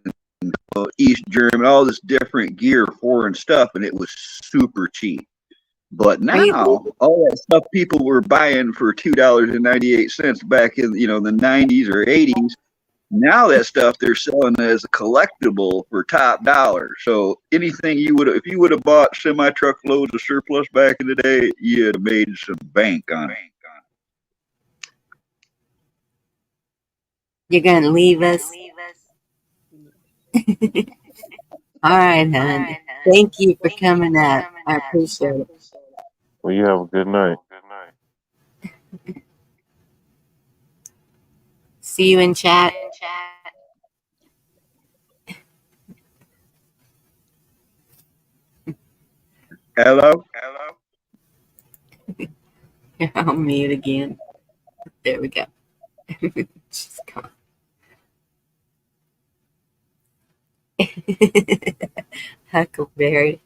East German, all this different gear, foreign stuff, and it was super cheap. But now, all that stuff people were buying for $2.98 back in the 90s or 80s. Now that stuff they're selling as a collectible for top dollar. So anything if you would have bought semi truckloads of surplus back in the day, you'd have made some bank on it. You're going to leave us? All right, hon. Thank you for coming up. I appreciate it. Well, you have a good night. See you in chat. Hello? I'll mute again. There we go. She's gone. Huckleberry.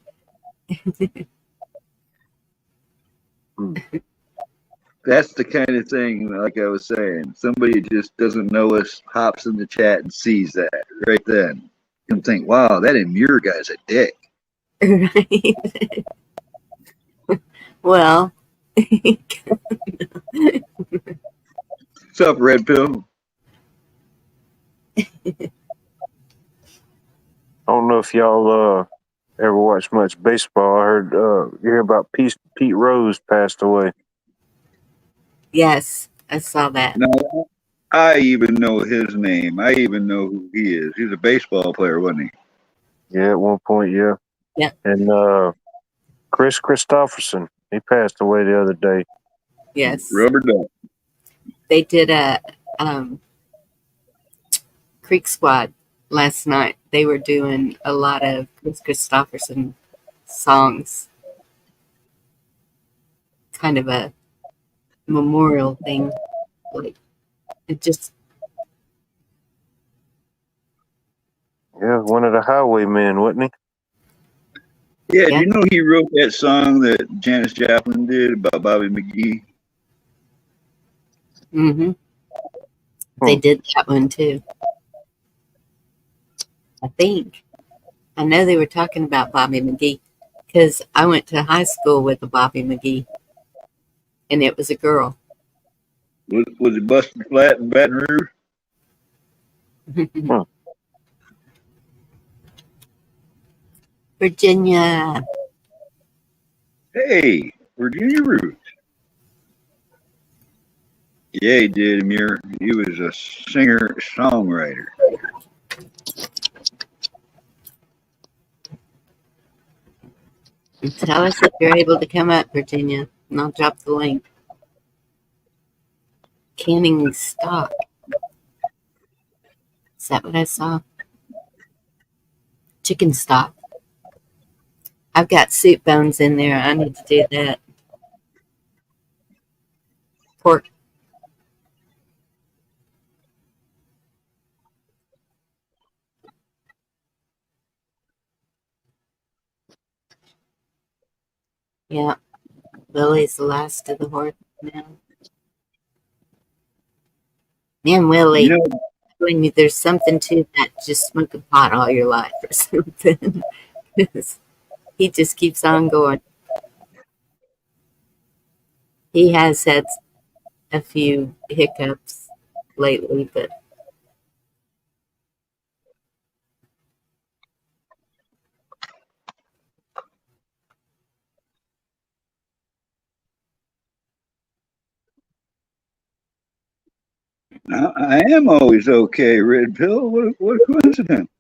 That's the kind of thing, like I was saying, somebody just doesn't know us, hops in the chat and sees that right then. And think, wow, that Imure guy's a dick. Right. Well. What's up, Red Pill? I don't know if y'all ever watch much baseball. I heard you hear about Pete Rose passed away. Yes, I saw that. No, I even know his name. I even know who he is. He's a baseball player, wasn't he? Yeah, at one point, yeah. Yeah. And Chris Christopherson, he passed away the other day. Yes. Rubber duck. They did a Creek Squad last night. They were doing a lot of Chris Christopherson songs. Kind of a memorial thing. Like it just. Yeah, one of the highwaymen, wasn't he? Yeah, do you know he wrote that song that Janis Joplin did about Bobby McGee? Mm-hmm. They did that one too. I think. I know they were talking about Bobby McGee because I went to high school with a Bobby McGee, and it was a girl. Was it busted flat in Baton Rouge? Virginia. Hey, Virginia Roots. Yeah, he did. Amir. He was a singer-songwriter. Tell us if you're able to come up, Virginia, and I'll drop the link. Canning stock. Is that what I saw? Chicken stock. I've got soup bones in there. I need to do that. Pork. Yeah. Willie's the last of the horde now. Man, Willie, telling you there's something to that. Just smoke a pot all your life or something. He just keeps on going. He has had a few hiccups lately, but I am always okay, Red Pill. What a coincidence.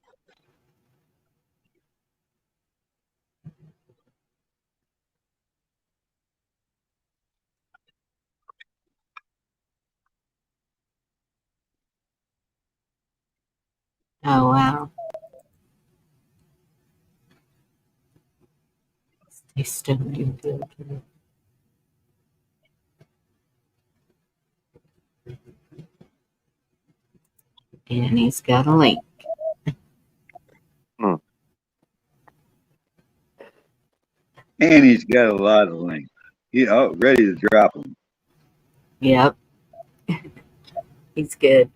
oh wow. Stay still. And he's got a link. And he's got a lot of length. Ready to drop him. Yep. He's good.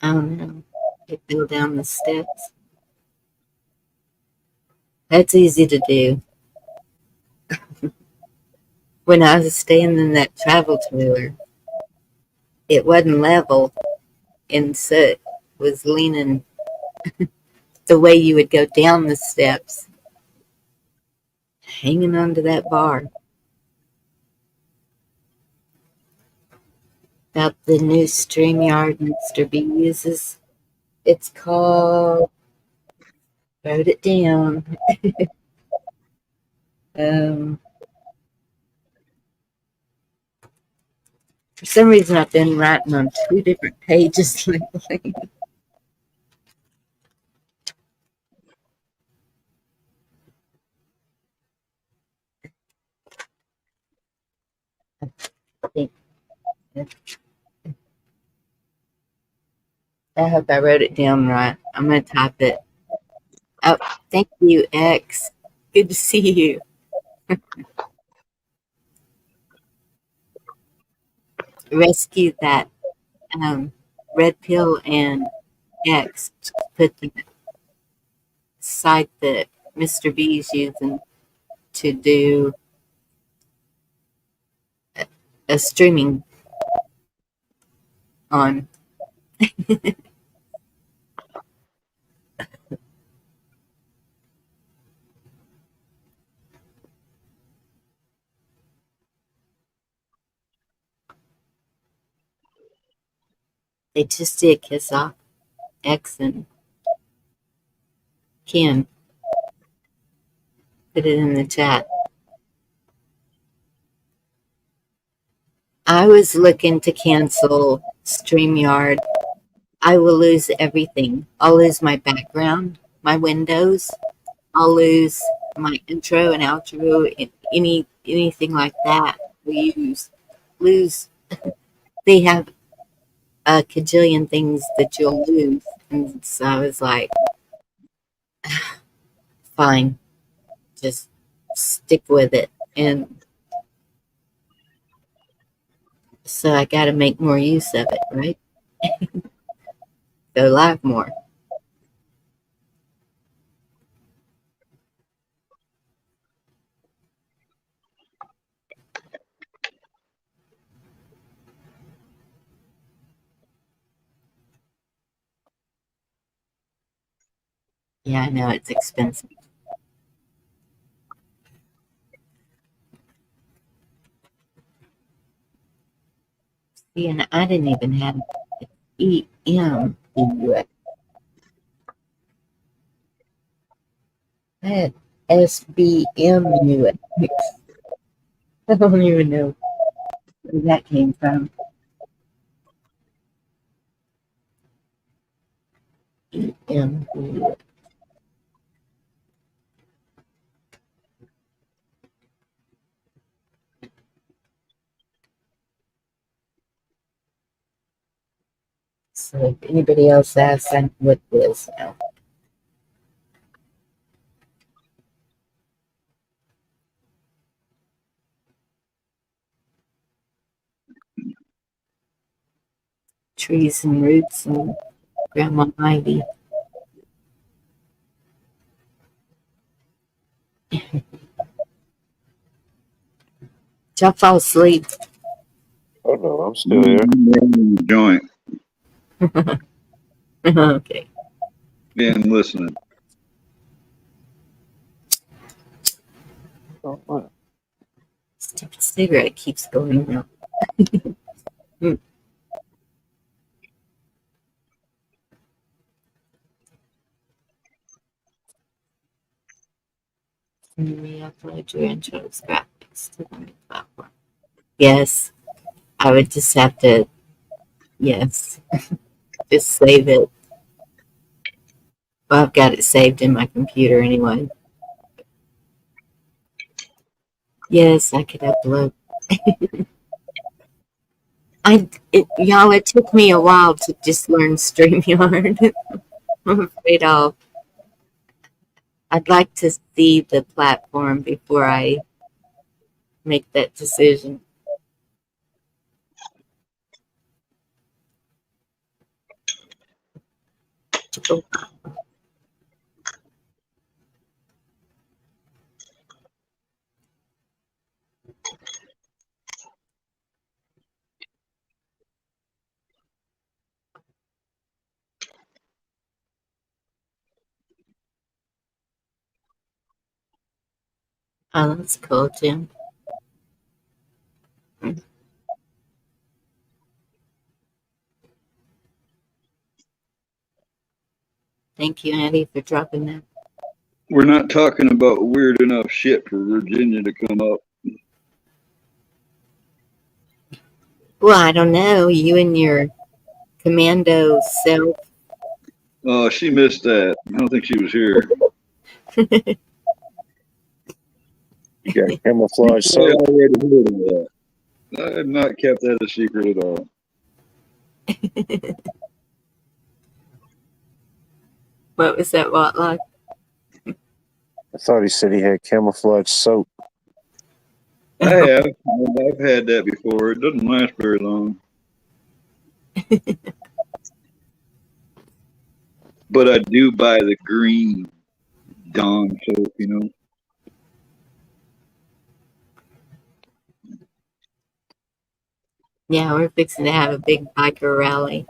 Oh no. It fell down the steps. That's easy to do. When I was staying in that travel trailer, it wasn't level, and so it was leaning the way you would go down the steps, hanging onto that bar. About the new StreamYard Mr. B uses. It's called, wrote it down. um, for some reason, I've been writing on 2 different pages lately. I think I hope I wrote it down right. I'm going to type it. Oh, thank you, X. Good to see you. Rescue that red pill and X. Put the site that Mr. B is using to do a streaming on. They just did kiss off. X and Ken put it in the chat. I was looking to cancel StreamYard. I will lose everything. I'll lose my background, my windows. I'll lose my intro and outro, anything like that. We lose. They have a cajillion things that you'll lose, and so I was like, fine, just stick with it. And so I got to make more use of it, right? Go live more. Yeah, I know it's expensive. See, and I didn't even have EM in I had SBM I don't even know where that came from. EM. So if anybody else asks, I know what it is now. Trees and roots and Grandma Ivy. Did y'all fall asleep? Oh no, I'm still here. Joint. Okay. Been listening. Oh, what? Stupid cigarette keeps going out. Re-upload your intros graphics to the new platform. Yes, I would just have to, yes, just save it. Well, I've got it saved in my computer anyway. Yes, I could upload. Y'all, it took me a while to just learn StreamYard. I'm afraid I'd like to see the platform before I make that decision. Oh, that's cool, Jim. Thank you, Andy, for dropping that. We're not talking about weird enough shit for Virginia to come up. Well, I don't know. You and your commando self. Oh, she missed that. I don't think she was here. You got camouflage I soap. already heard of that. I have not kept that a secret at all. What was that, Watlock? I thought he said he had camouflage soap. I have. I've had that before. It doesn't last very long. But I do buy the green Dawn soap, you know. Yeah, we're fixing to have a big biker rally.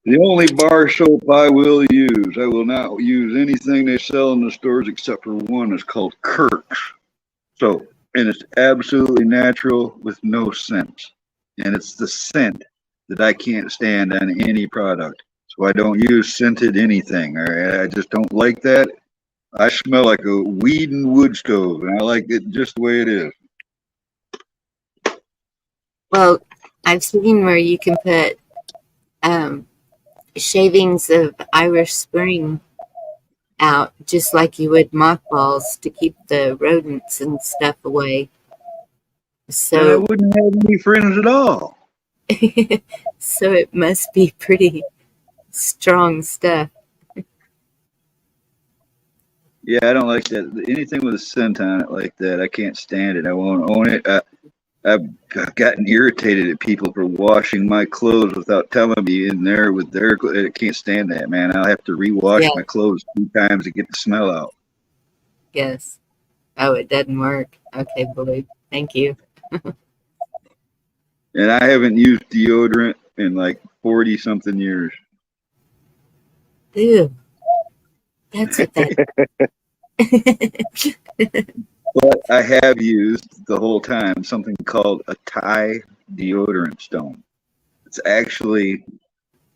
The only bar soap I will use, I will not use anything they sell in the stores except for one. It's called Kirk's soap. And it's absolutely natural with no scent. And it's the scent that I can't stand on any product. So I don't use scented anything. All right? I just don't like that. I smell like a weed and wood stove, and I like it just the way it is. Well, I've seen where you can put shavings of Irish Spring out, just like you would mothballs, to keep the rodents and stuff away. And I So, wouldn't have any friends at all. so it must be pretty strong stuff. Yeah, I don't like that. Anything with a scent on it like that, I can't stand it. I won't own it. I've gotten irritated at people for washing my clothes without telling me in there with their. I can't stand that, man. I'll have to rewash Yeah. my clothes 2 times to get the smell out. Yes. Oh, it doesn't work. Okay, Blue. Thank you. And I haven't used deodorant in like 40 something years. Ew. That's what that. But I have used the whole time something called a Thai deodorant stone. It's actually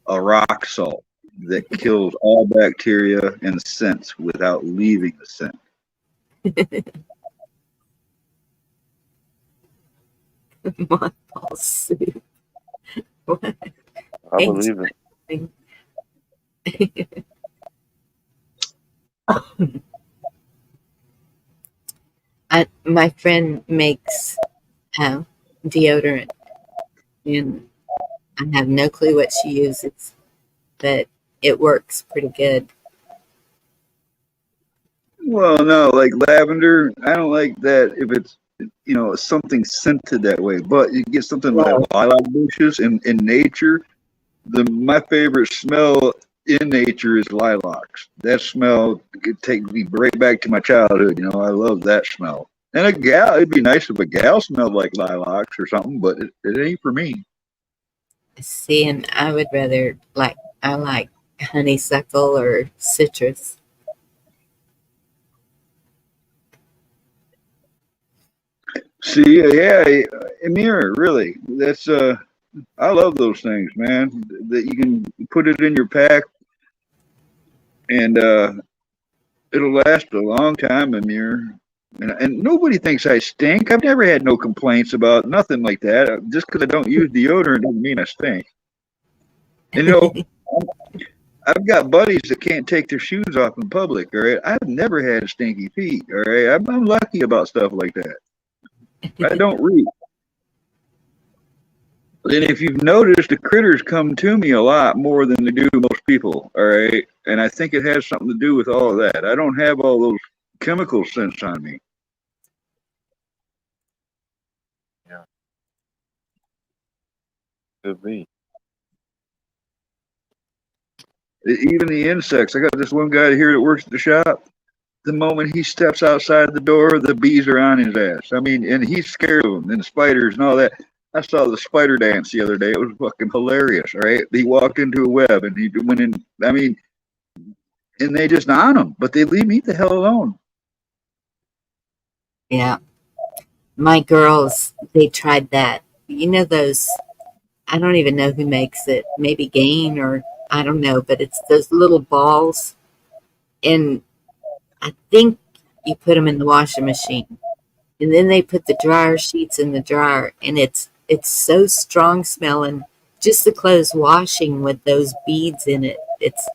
a rock salt that kills all bacteria and scents without leaving the scent. Mothball soup. What? I believe it. My friend makes deodorant, and I have no clue what she uses, but it works pretty good. Well, no, like lavender, I don't like that if it's, you know, something scented that way. But you get something like lilac bushes in nature. My favorite smell in nature is lilacs. That smell could take me right back to my childhood. You know, I love that smell. And a gal, it'd be nice if a gal smelled like lilacs or something, but it ain't for me. See, and I would rather I like honeysuckle or citrus. See, yeah, Amir, really, that's I love those things, man. That you can put it in your pack, and it'll last a long time, Amir. And nobody thinks I stink. I've never had no complaints about nothing like that. Just because I don't use deodorant doesn't mean I stink. And, you know, I've got buddies that can't take their shoes off in public. All right, I've never had stinky feet. All right, I'm lucky about stuff like that. I don't read. And if you've noticed, the critters come to me a lot more than they do most people. All right, and I think it has something to do with all of that. I don't have all those chemical scents on me. Yeah, could be. Even the insects. I got this one guy here that works at the shop. The moment he steps outside the door, the bees are on his ass. I mean, and he's scared of them and the spiders and all that. I saw the spider dance the other day. It was fucking hilarious. All right, he walked into a web and he went in. I mean, and they just on him, but they leave me the hell alone. Yeah. My girls, they tried that. You know those, I don't even know who makes it. Maybe Gain or I don't know, but it's those little balls. And I think you put them in the washing machine. And then they put the dryer sheets in the dryer and it's so strong smelling. Just the clothes washing with those beads in it. It's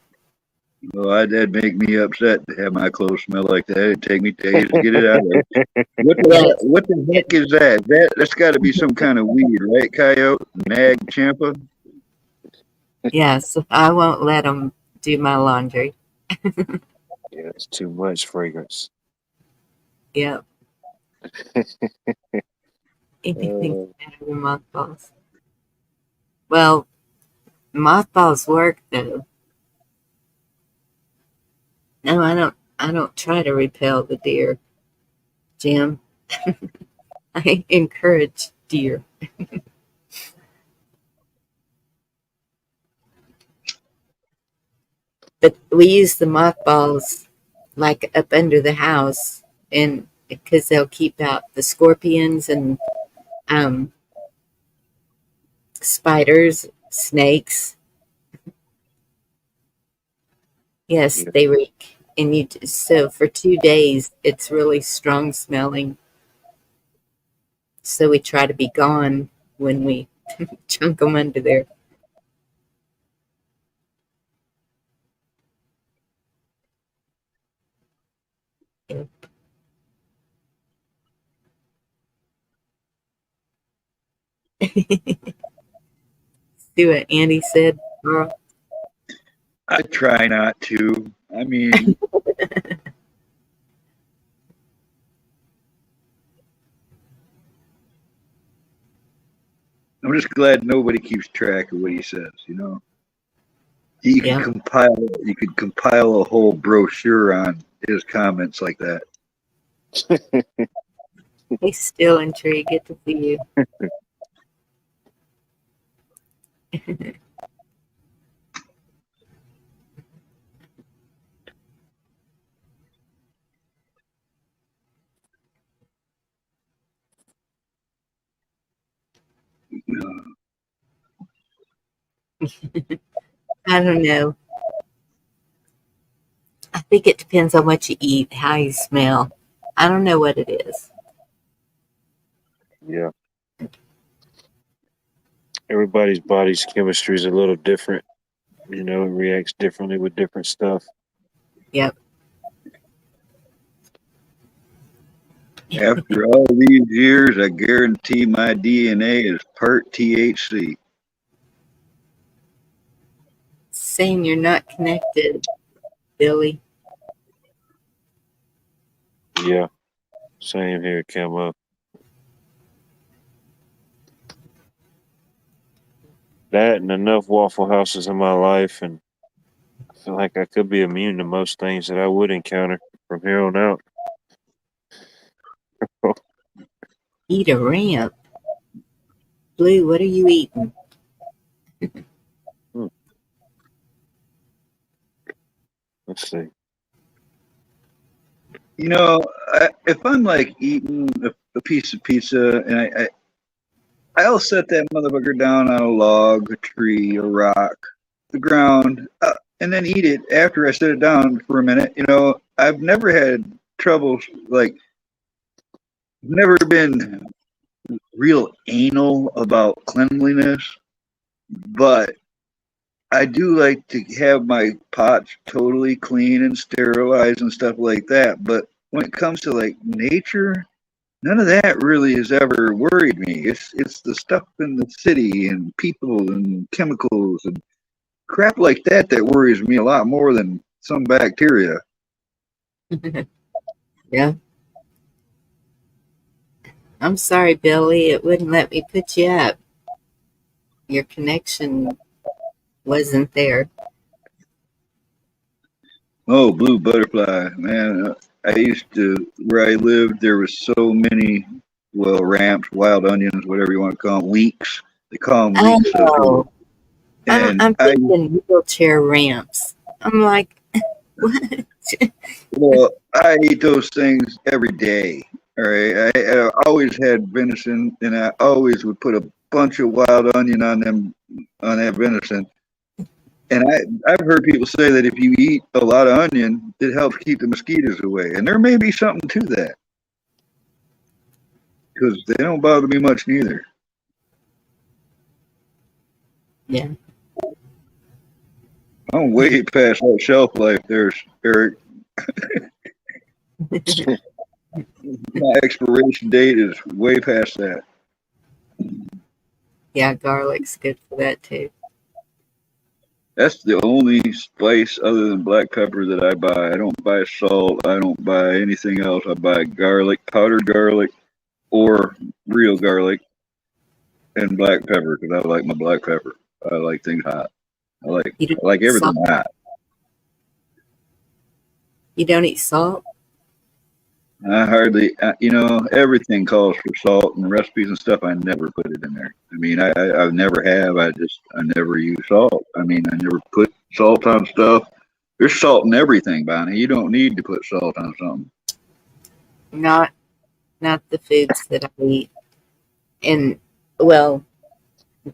Well, that'd make me upset to have my clothes smell like that. It'd take me days to get it out of there. yes, What the heck is that? That's got to be some kind of weed, right, Coyote? Nag champa? yes. I won't let them do my laundry. Yeah, it's too much fragrance. Yep. Anything's Uh, better than mothballs. Well, mothballs work though. No, I don't try to repel the deer, Jim. I encourage deer. But we use the mothballs like up under the house and because they'll keep out the scorpions and um, spiders, snakes. Yes, yeah, they reek. And so for 2 days, it's really strong smelling. So we try to be gone when we chunk them under there. See what Andy said, Carl? I try not to. I mean, I'm just glad nobody keeps track of what he says. You know, Yeah, you could compile a whole brochure on his comments like that. he's still intrigued. Good to see you. I don't know. I think it depends on what you eat, how you smell. I don't know what it is. yeah. Everybody's body's chemistry is a little different. You know, it reacts differently with different stuff. Yep. After all these years, I guarantee my DNA is part THC. Saying you're not connected, Billy. Yeah, same here, Camo. That and enough Waffle Houses in my life, and I feel like I could be immune to most things that I would encounter from here on out. Eat a ramp. Blue, what are you eating? Let's see. You know, if I'm like eating a piece of pizza and I'll set that motherfucker down on a log, a tree, a rock, the ground, and then eat it after I set it down for a minute. You know, I've never had trouble, like, never been real anal about cleanliness, but I do like to have my pots totally clean and sterilized and stuff like that. But when it comes to like nature, none of that really has ever worried me. It's the stuff in the city and people and chemicals and crap like that that worries me a lot more than some bacteria. Yeah. I'm sorry, Billy. It wouldn't let me put you up. Your connection wasn't there. Oh, blue butterfly, man! I used to where I lived. There was so many, well, ramps, wild onions, whatever you want to call them, leeks. They call them leeks up here. Oh, And I'm thinking wheelchair ramps. I'm like, what? I eat those things every day. All right, I always had venison, and I always would put a bunch of wild onion on that venison. And I've heard people say that if you eat a lot of onion, it helps keep the mosquitoes away. And there may be something to that because they don't bother me much neither. Yeah. I'm way past that shelf life there, Eric. My expiration date is way past that. Yeah, garlic's good for that too. That's the only spice other than black pepper that I buy. I don't buy salt. I don't buy anything else. I buy garlic, powdered garlic, or real garlic, and black pepper because I like my black pepper. I like things hot. I like You don't I like eat everything salt? hot. You don't eat salt? I hardly, everything calls for salt and recipes and stuff. I never put it in there. I mean, I never have. I never use salt. I mean, I never put salt on stuff. There's salt in everything, Bonnie. You don't need to put salt on something. Not the foods that I eat. And well,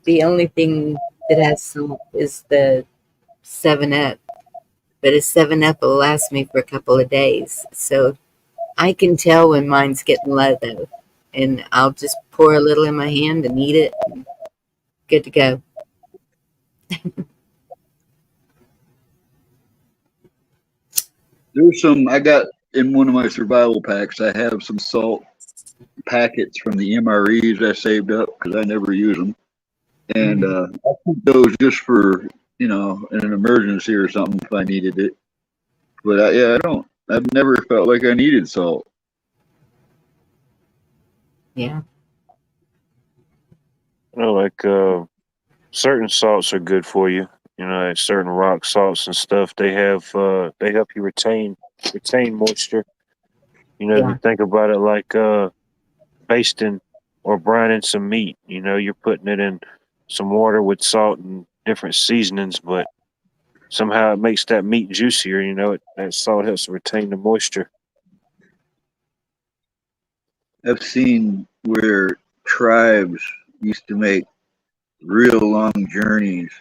the only thing that has salt is the 7-Up. But a 7-Up will last me for a couple of days. So I can tell when mine's getting low though. And I'll just pour a little in my hand and eat it. And good to go. There's some I got in one of my survival packs. I have some salt packets from the MREs I saved up because I never use them, and Mhm. I keep those just for in an emergency or something if I needed it. But I don't. I've never felt like I needed salt. Yeah. Like certain salts are good for you. Like certain rock salts and stuff. They help you retain moisture. If you Yeah. think about it, like basting or brining some meat. You're putting it in some water with salt and different seasonings, but somehow it makes that meat juicier. That salt helps retain the moisture. I've seen where tribes used to make real long journeys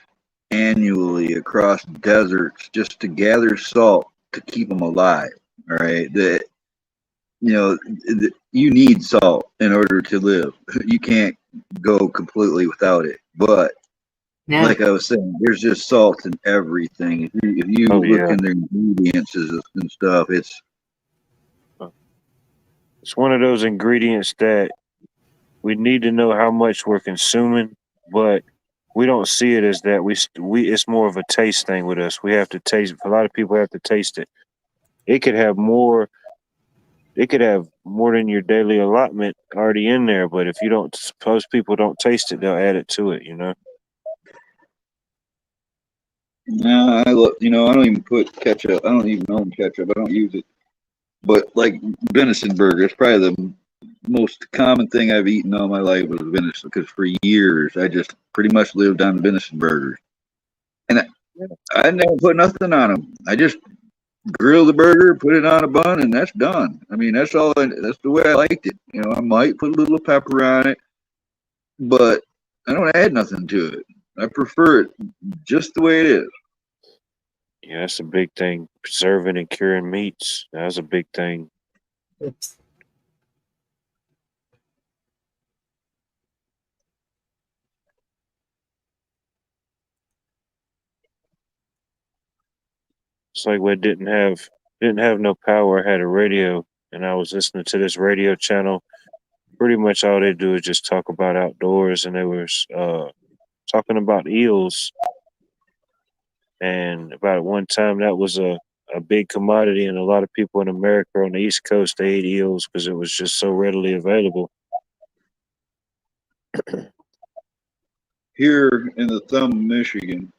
annually across deserts just to gather salt to keep them alive. All right, you need salt in order to live. You can't go completely without it. But No. like I was saying, there's just salt in everything. If you Oh look yeah, in the ingredients and stuff, it's one of those ingredients that we need to know how much we're consuming, but we don't see it as that. We it's more of a taste thing with us. We have to taste. A lot of people have to taste it. It could have more. It could have more than your daily allotment already in there, but if you don't, suppose people don't taste it, they'll add it to it. no, I look. I don't even put ketchup. I don't even own ketchup. I don't use it. But like venison burger, it's probably the most common thing I've eaten all my life was venison because for years I just pretty much lived on venison burgers, and I never put nothing on them. I just grill the burger, put it on a bun, and that's done. I mean, that's all. That's the way I liked it. I might put a little pepper on it, but I don't add nothing to it. I prefer it just the way it is. Yeah, that's a big thing. Preserving and curing meats. That's a big thing. Oops. It's like we didn't have no power. I had a radio, and I was listening to this radio channel, pretty much all they do is just talk about outdoors, and they were talking about eels. And about one time that was a big commodity, and a lot of people in America on the East Coast, they ate eels because it was just so readily available. Here in the thumb of Michigan,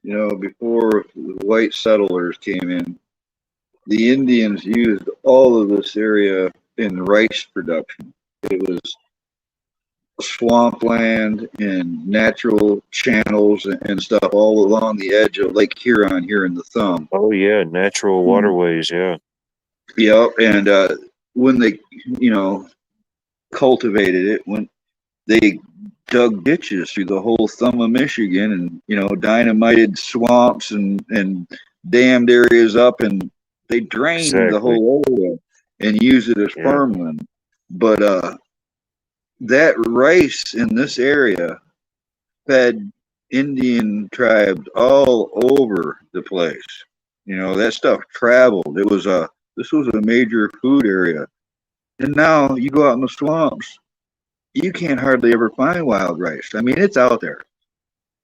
before the white settlers came in, the Indians used all of this area in rice production. It was swampland and natural channels and stuff all along the edge of Lake Huron here in the thumb. Oh yeah, natural waterways, yeah. Yep, and when they, cultivated it, when they dug ditches through the whole thumb of Michigan and, dynamited swamps and dammed areas up, and they drained the whole area and used it as farmland. But that rice in this area fed Indian tribes all over the place. That stuff traveled. This was a major food area. And now you go out in the swamps, you can't hardly ever find wild rice. I mean, it's out there,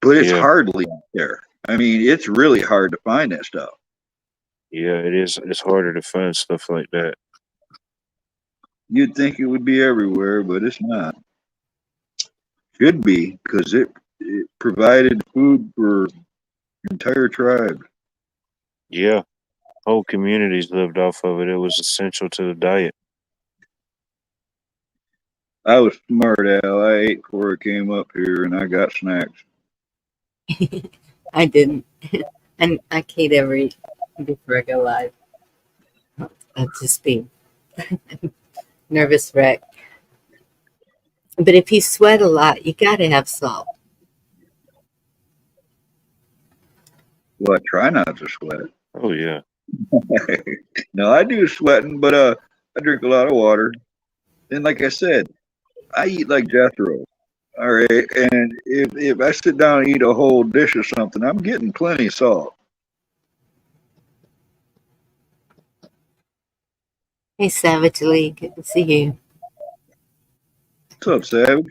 but it's hardly out there. I mean, it's really hard to find that stuff. Yeah, it is. It's harder to find stuff like that. You'd think it would be everywhere, but it's not. Should be, because it provided food for entire tribes. Yeah, whole communities lived off of it. It was essential to the diet. I was smart, Al. I ate before it came up here, and I got snacks. I didn't. And I can't ever eat before I go live. I'll just be nervous wreck. But if you sweat a lot, you got to have salt. Well, I try not to sweat. Oh yeah. No, I do sweating, but I drink a lot of water. And like I said, I eat like Jethro. All right, and if I sit down and eat a whole dish of something, I'm getting plenty of salt. Hey, Savage Lee, good to see you. What's up, Savage?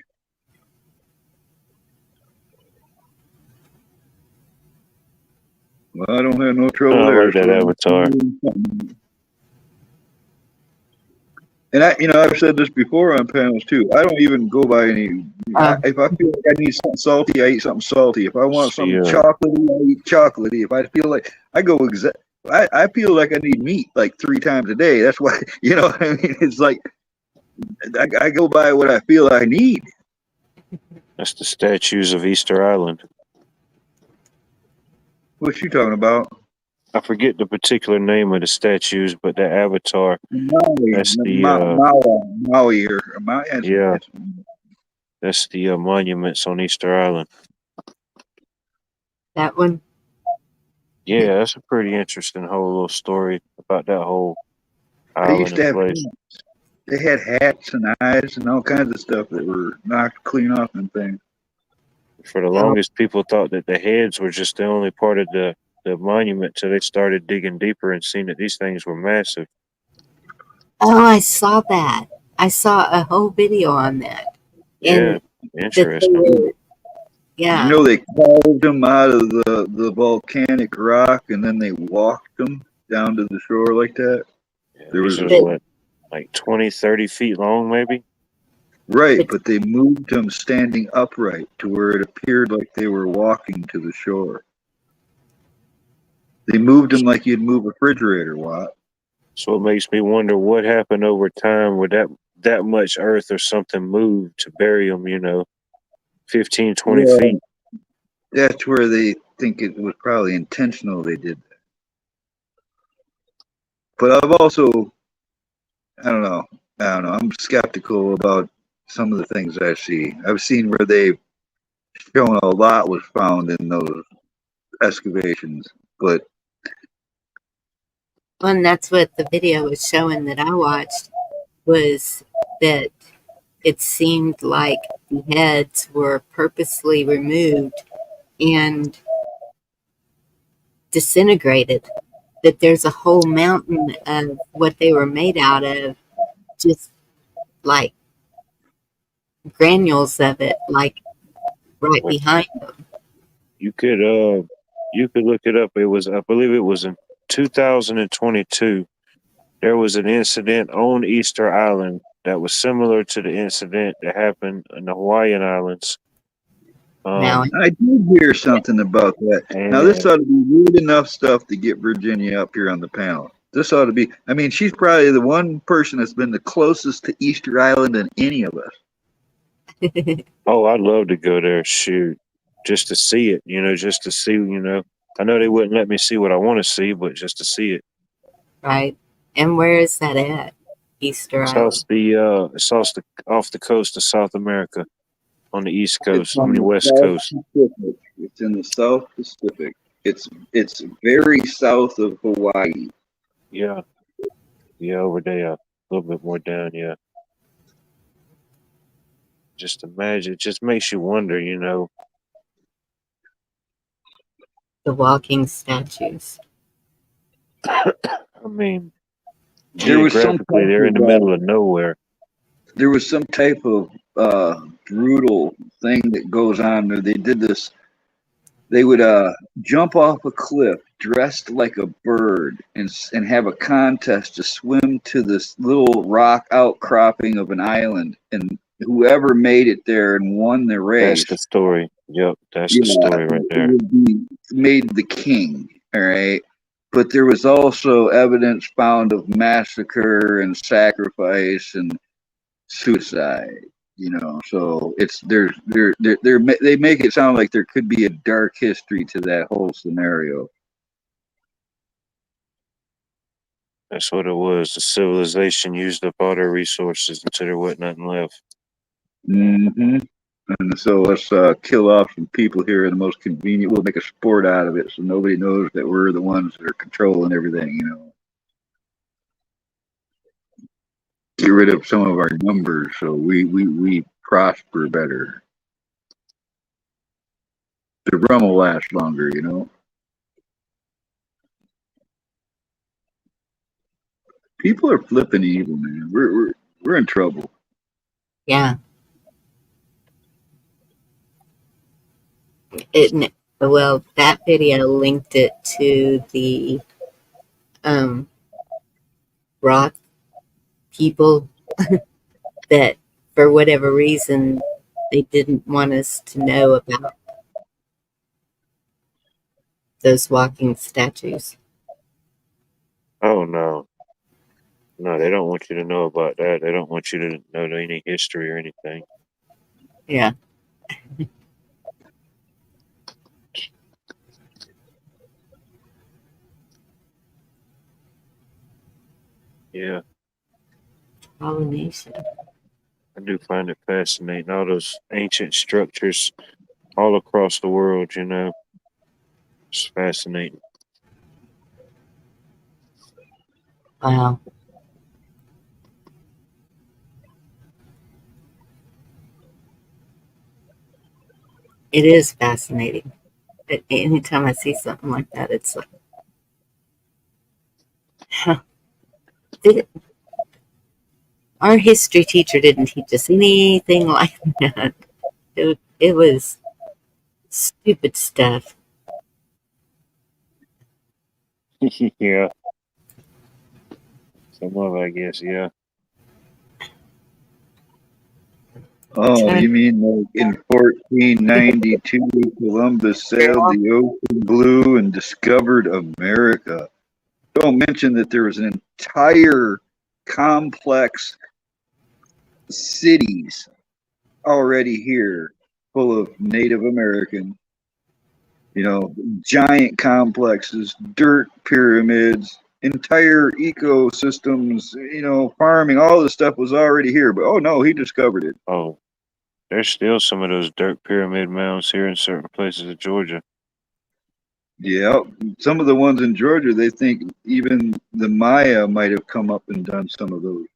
Well, I don't have no trouble there. I like that avatar. And I've said this before on panels too. I don't even go by any. If I feel like I need something salty, I eat something salty. If I want something chocolatey, I eat chocolatey. If I feel like I feel like I need meat like 3 times a day. That's why, what I mean? It's like I go by what I feel I need. That's the statues of Easter Island. What you talking about? I forget the particular name of the statues, but the avatar. Maui, that's the Maui or Maui. Yeah, that's the monuments on Easter Island. That one? Yeah, that's a pretty interesting whole little story about that whole island. They used to have hats. They had hats and eyes and all kinds of stuff that were knocked clean off and things. For the longest, people thought that the heads were just the only part of the monument till they started digging deeper and seeing that these things were massive. Oh, I saw that. I saw a whole video on that. Yeah, interesting. Yeah. They carved them out of the volcanic rock, and then they walked them down to the shore like that. Yeah, there was what, like 20, 30 feet long, maybe? Right, but they moved them standing upright to where it appeared like they were walking to the shore. They moved them like you'd move a refrigerator, Watt. So it makes me wonder what happened over time with that much earth or something moved to bury them, 15, 20 feet. That's where they think it was probably intentional they did that. But I've also, I don't know, I'm skeptical about some of the things I see. I've seen where they've shown a lot was found in those excavations, but Well, and that's what the video was showing that I watched, was that it seemed like the heads were purposely removed and disintegrated, that there's a whole mountain of what they were made out of just like granules of it, like right behind them. You could look it up. It was, I believe it was in 2022. There was an incident on Easter Island that was similar to the incident that happened in the Hawaiian Islands. Now, I did hear something about that. Now, this And ought to be weird enough stuff to get Virginia up here on the panel. This ought to be, I mean, she's probably the one person that's been the closest to Easter Island than any of us. oh, I'd love to go there. Shoot, just to see it. Just to see. I know they wouldn't let me see what I want to see, but just to see it. right? And where is that at? Easter It's Island. off the coast of South America, on the East It's Coast. I on mean, the West South Coast. Pacific. It's in the South Pacific. It's very south of Hawaii. Yeah, yeah, over there, a little bit more down. Yeah. Just imagine. It just makes you wonder. The walking statues. I mean, There was some geographically, they're in the middle of nowhere. there was some type of brutal thing that goes on there. They did this. They would jump off a cliff dressed like a bird and have a contest to swim to this little rock outcropping of an island, and whoever made it there and won the race, That's the story. Yep, that's the story right there. would be made the king. All right. But there was also evidence found of massacre and sacrifice and suicide. So it's they make it sound like there could be a dark history to that whole scenario. That's what it was. The civilization used up all their resources until there wasn't nothing left. Mm-hmm. And so let's kill off some people here in the most convenient. We'll make a sport out of it, so nobody knows that we're the ones that are controlling everything. Get rid of some of our numbers so we prosper better. The rum will last longer. People are flipping evil, man. We're in trouble. Yeah. Well, that video linked it to the rock people that, for whatever reason, they didn't want us to know about those walking statues. Oh no. No, they don't want you to know about that. They don't want you to know any history or anything. Yeah. Yeah. Pollination. I do find it fascinating. All those ancient structures all across the world, It's fascinating. Wow. It is fascinating. Anytime I see something like that, it's like, huh. Our history teacher didn't teach us anything like that. It was stupid stuff. Yeah. Some of it, I guess, yeah. Oh, you mean like in 1492, Columbus sailed the ocean blue and discovered America? Don't mention that there was an entire complex cities already here full of Native American, giant complexes, dirt pyramids, entire ecosystems, farming, all this stuff was already here. But oh no, he discovered it. Oh, there's still some of those dirt pyramid mounds here in certain places of Georgia. Yeah, some of the ones in Georgia, they think even the Maya might have come up and done some of those.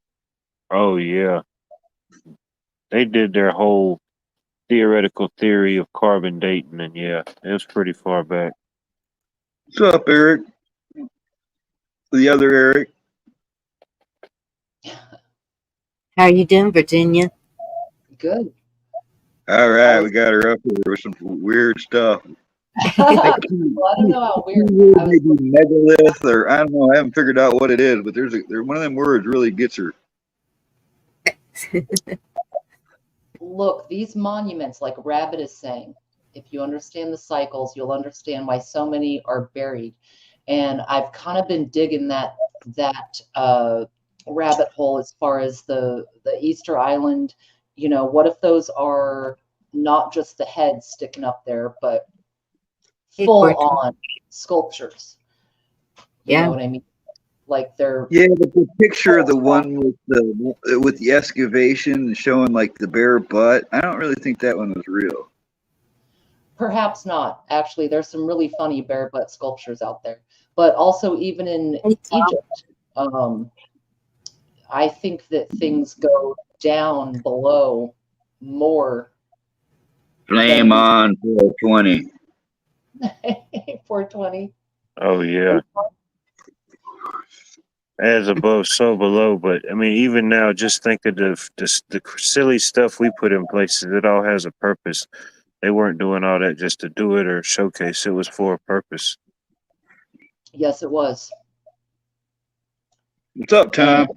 Oh, yeah. They did their whole theoretical theory of carbon dating, and yeah, it was pretty far back. What's up, Eric? The other Eric. How are you doing, Virginia? Good. All right, we got her up here with some weird stuff. Well, I don't know how weird. I was Maybe megalith, or I don't know. I haven't figured out what it is, but there's one of them words really gets her. look, these monuments, like Rabbit is saying, if you understand the cycles, you'll understand why so many are buried. And I've kind of been digging that rabbit hole as far as the Easter Island. You know, what if those are not just the heads sticking up there, but full on sculptures? You know what I mean? Like they're but the picture of the one with the excavation showing like the bare butt, I don't really think that one was real. perhaps not. Actually, there's some really funny bare butt sculptures out there. But also even in Egypt, I think that things go down below more. Flame on 420. 420. Oh yeah. As above, so below. But I mean, even now, just think of the silly stuff we put in places. It all has a purpose. They weren't doing all that just to do it or showcase. It was for a purpose. Yes, it was. What's up, Tom? And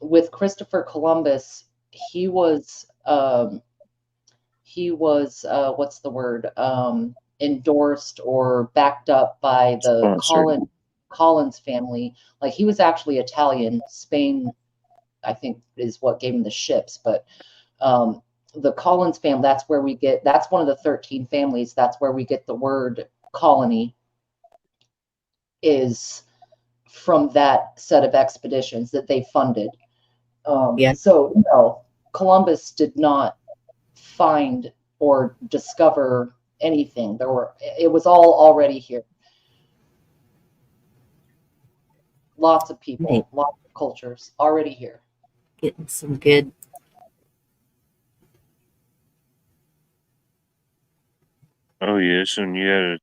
with Christopher Columbus, he was what's the word? Endorsed or backed up by the Collins family. Like he was actually Italian. Spain, I think, is what gave him the ships. But the Collins family, that's one of the 13 families. That's where we get the word colony, is from that set of expeditions that they funded. So, Columbus did not find or discover anything. It was all already here. Lots of people, lots of cultures already here. Getting some good. Oh yes, and you had to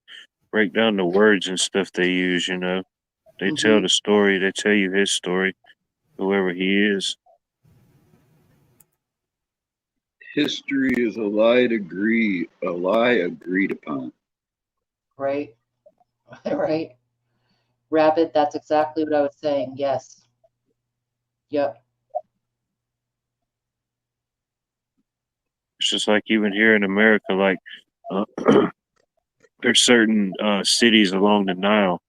break down the words and stuff they use. You know, they tell the story. They tell you his story, whoever he is. History is a lie agreed upon. Right. Right. Rabbit, that's exactly what I was saying. Yes. Yep. It's just like even here in America, like there's certain cities along the Nile,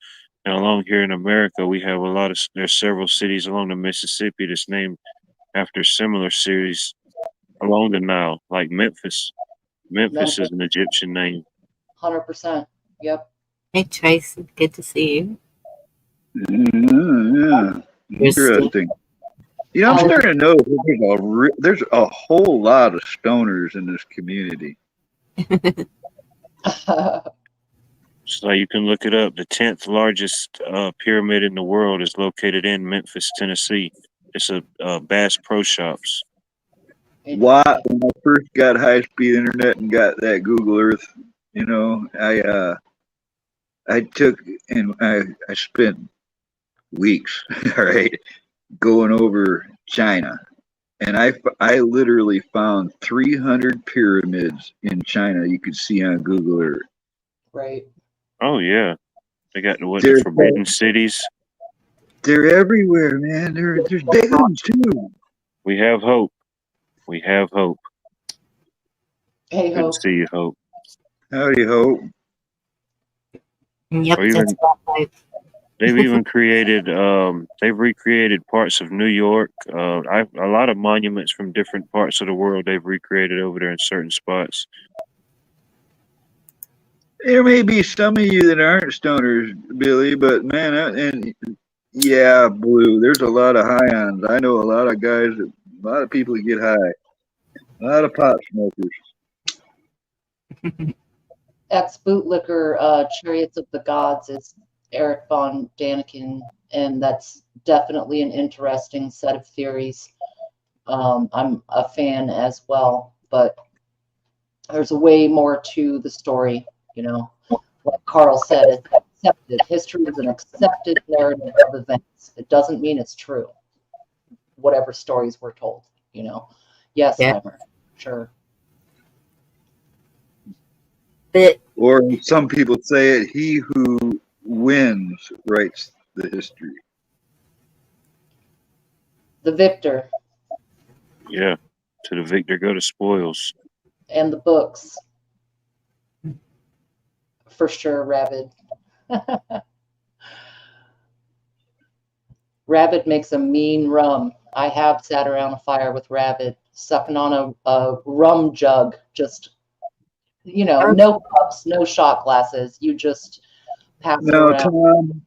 and along here in America, we have there's several cities along the Mississippi that's named after similar cities along the Nile, like Memphis. Memphis is an Egyptian name. 100%. Yep. Hey, Tracy, good to see you. Yeah. Interesting. You know, I'm starting to know there's a whole lot of stoners in this community. So you can look it up. The 10th largest pyramid in the world is located in Memphis, Tennessee. It's a Bass Pro Shops. When I first got high-speed internet and got that Google Earth, you know, I took and I spent weeks, all right, going over China, and I literally found 300 pyramids in China you could see on Google Earth. Right. Oh yeah, they got the forbidden cities. They're everywhere, man. There's big ones too. We have hope. We have hope. Hey, Good to see you, Hope. Howdy, Hope. Yep, they've even created, they've recreated parts of New York. A lot of monuments from different parts of the world they've recreated over there in certain spots. There may be some of you that aren't stoners, Billy, but man, yeah, Blue, there's a lot of high-ons. I know a lot of guys, a lot of people that get high. A lot of pot smokers. Ex-bootlicker Chariots of the Gods is Eric von Daniken, and that's definitely an interesting set of theories. I'm a fan as well, but there's a way more to the story, you know. Like Carl said, it's accepted. History is an accepted narrative of events. It doesn't mean it's true, whatever stories we're told, you know. Yes, Heimer, sure. But Or some people say it, he who wins writes the history. The victor Yeah. To the victor go the spoils. and the books. For sure, Rabbit. Rabbit makes a mean rum. I have sat around a fire with Rabbit, sucking on a rum jug. Just, no cups, no shot glasses. You just pass it Now, around. Tom,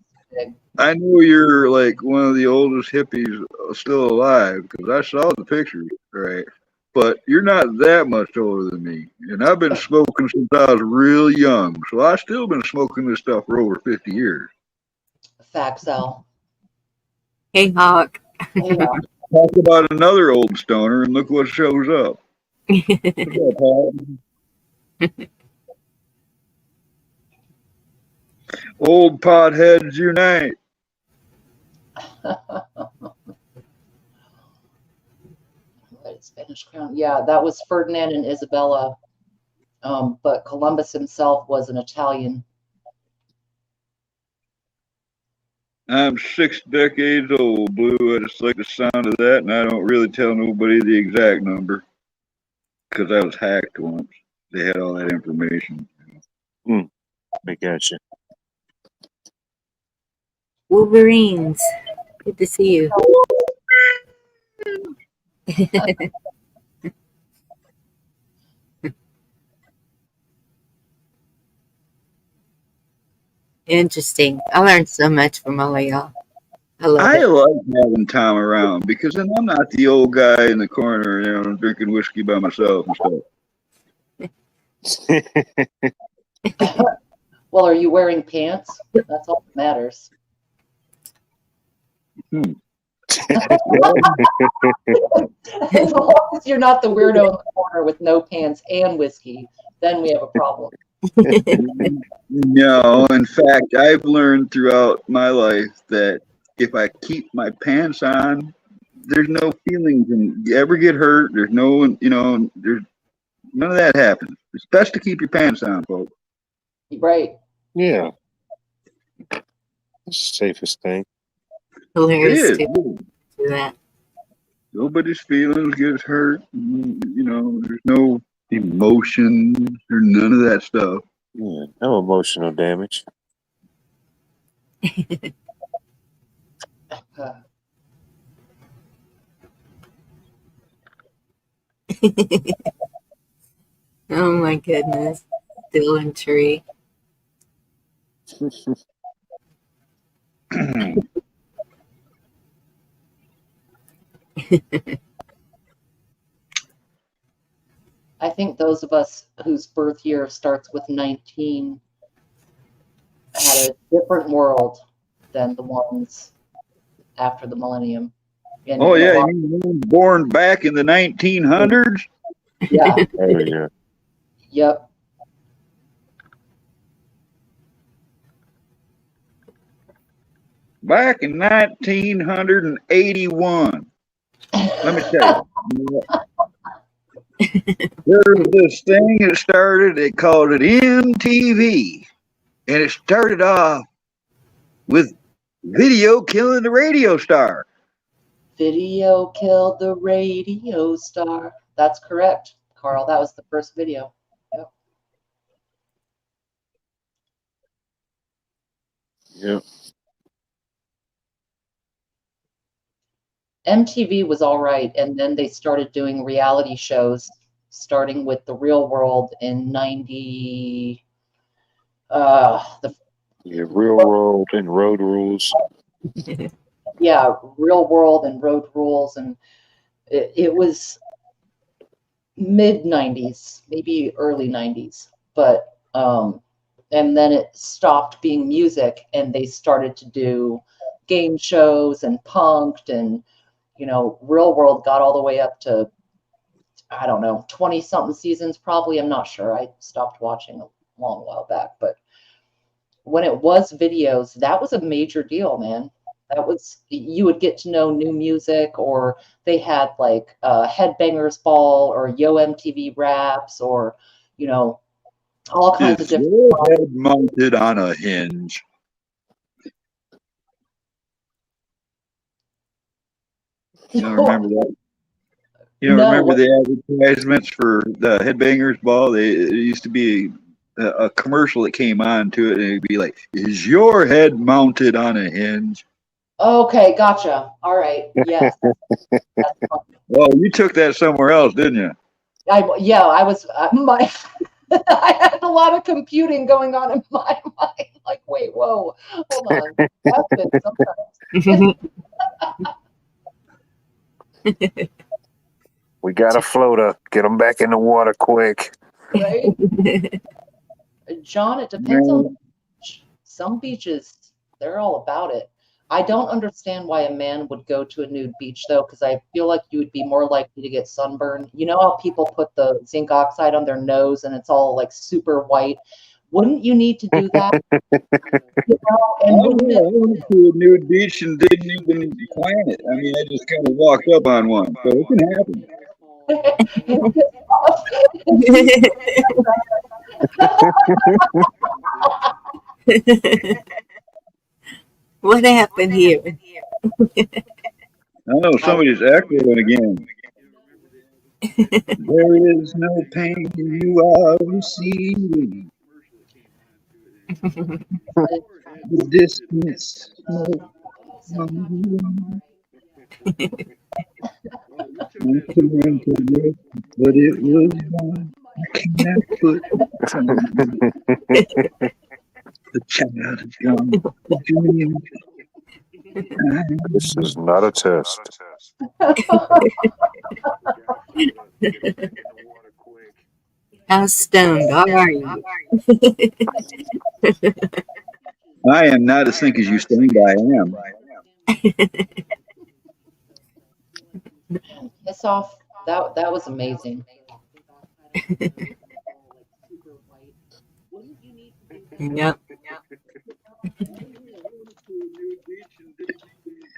I know you're like one of the oldest hippies still alive because I saw the pictures, right? But you're not that much older than me. And I've been smoking since I was real young. So I've still been smoking this stuff for over 50 years. Facts, Al. hey, Hawk. Yeah. Talk about another old stoner and look what shows up. What's up, Paul? Old potheads unite. Spanish crown. Yeah, that was Ferdinand and Isabella. But Columbus himself was an Italian. I'm 6 decades old, Blue. I just like the sound of that, and I don't really tell nobody the exact number because I was hacked once. They had all that information. I got you. Wolverines. Good to see you. Interesting. I learned so much from all of y'all. I love I it. like having Tom around because then I'm not the old guy in the corner, drinking whiskey by myself and stuff. Well, are you wearing pants? That's all that matters. As long as you're not the weirdo in the corner with no pants and whiskey, then we have a problem. No, in fact, I've learned throughout my life that if I keep my pants on, there's no feelings and you ever get hurt. There's no, there's none of that happens. It's best to keep your pants on, folks. Right. Yeah. That's the safest thing. Hilarious It to is. do that. Nobody's feelings gets hurt. There's no emotion or none of that stuff. Yeah. No emotional damage. Oh my goodness. Dylan Tree. I think those of us whose birth year starts with 19 had a different world than the ones after the millennium. And, Oh, yeah. You mean the one born back in the 1900s? Yeah. Oh, yeah. Yep. Back in 1981. Let me tell you. There was this thing that started, they called it MTV. And it started off with video killing the radio star. Video killed the radio star. That's correct, Carl. That was the first video. Yep. Yep. MTV was all right, and then they started doing reality shows, starting with The Real World in 90. Real World and Road Rules. Yeah, Real World and Road Rules, and it was mid 90s, maybe early 90s, but and then it stopped being music, and they started to do game shows and punked, and Real World got all the way up to, I don't know, 20 something seasons probably. I'm not sure. I stopped watching a long while back, but when it was videos, that was a major deal, man. That was, you would get to know new music, or they had like Headbangers Ball or Yo MTV Raps, or All kinds of Is different. your head mounted on a hinge? You don't remember that? You don't No, remember the advertisements for the Headbangers Ball? It used to be a commercial that came on to it, and it'd be like, "Is your head mounted on a hinge?" okay, gotcha. All right, yes. That's fun. Well, you took that somewhere else, didn't you? Yeah, I was my. I had a lot of computing going on in my mind. Like, wait, whoa, hold on. That's been sometimes. We got a floater. Get them back in the water quick. Right? John, it depends on the beach. Some beaches, they're all about it. I don't understand why a man would go to a nude beach though, because I feel like you would be more likely to get sunburned. You know how people put the zinc oxide on their nose and it's all like super white? Wouldn't you need to do that? You know, and I went to a nude beach and didn't even plan it. I mean, I just kind of walked up on one, so it can happen. What happened here? I know somebody's echoing again. There is no pain you are receiving. The distance. But it was gone. I cannot put the child is gone. The dream. This is not a test. How stoned are you? I am not as think as you think I am. Piss off. That was amazing. Yep.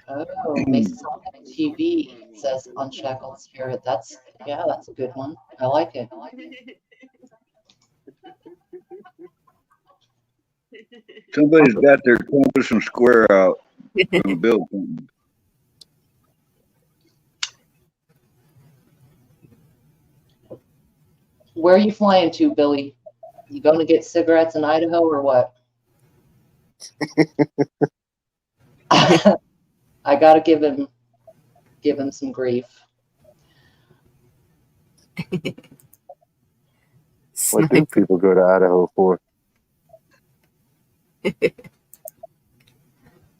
Oh, makes something TV says Unshackled Spirit. That's a good one. I like it. Somebody's got their compass and square out from a building. Where are you flying to, Billy? You going to get cigarettes in Idaho or what? I gotta give him some grief. What do people go to Idaho for?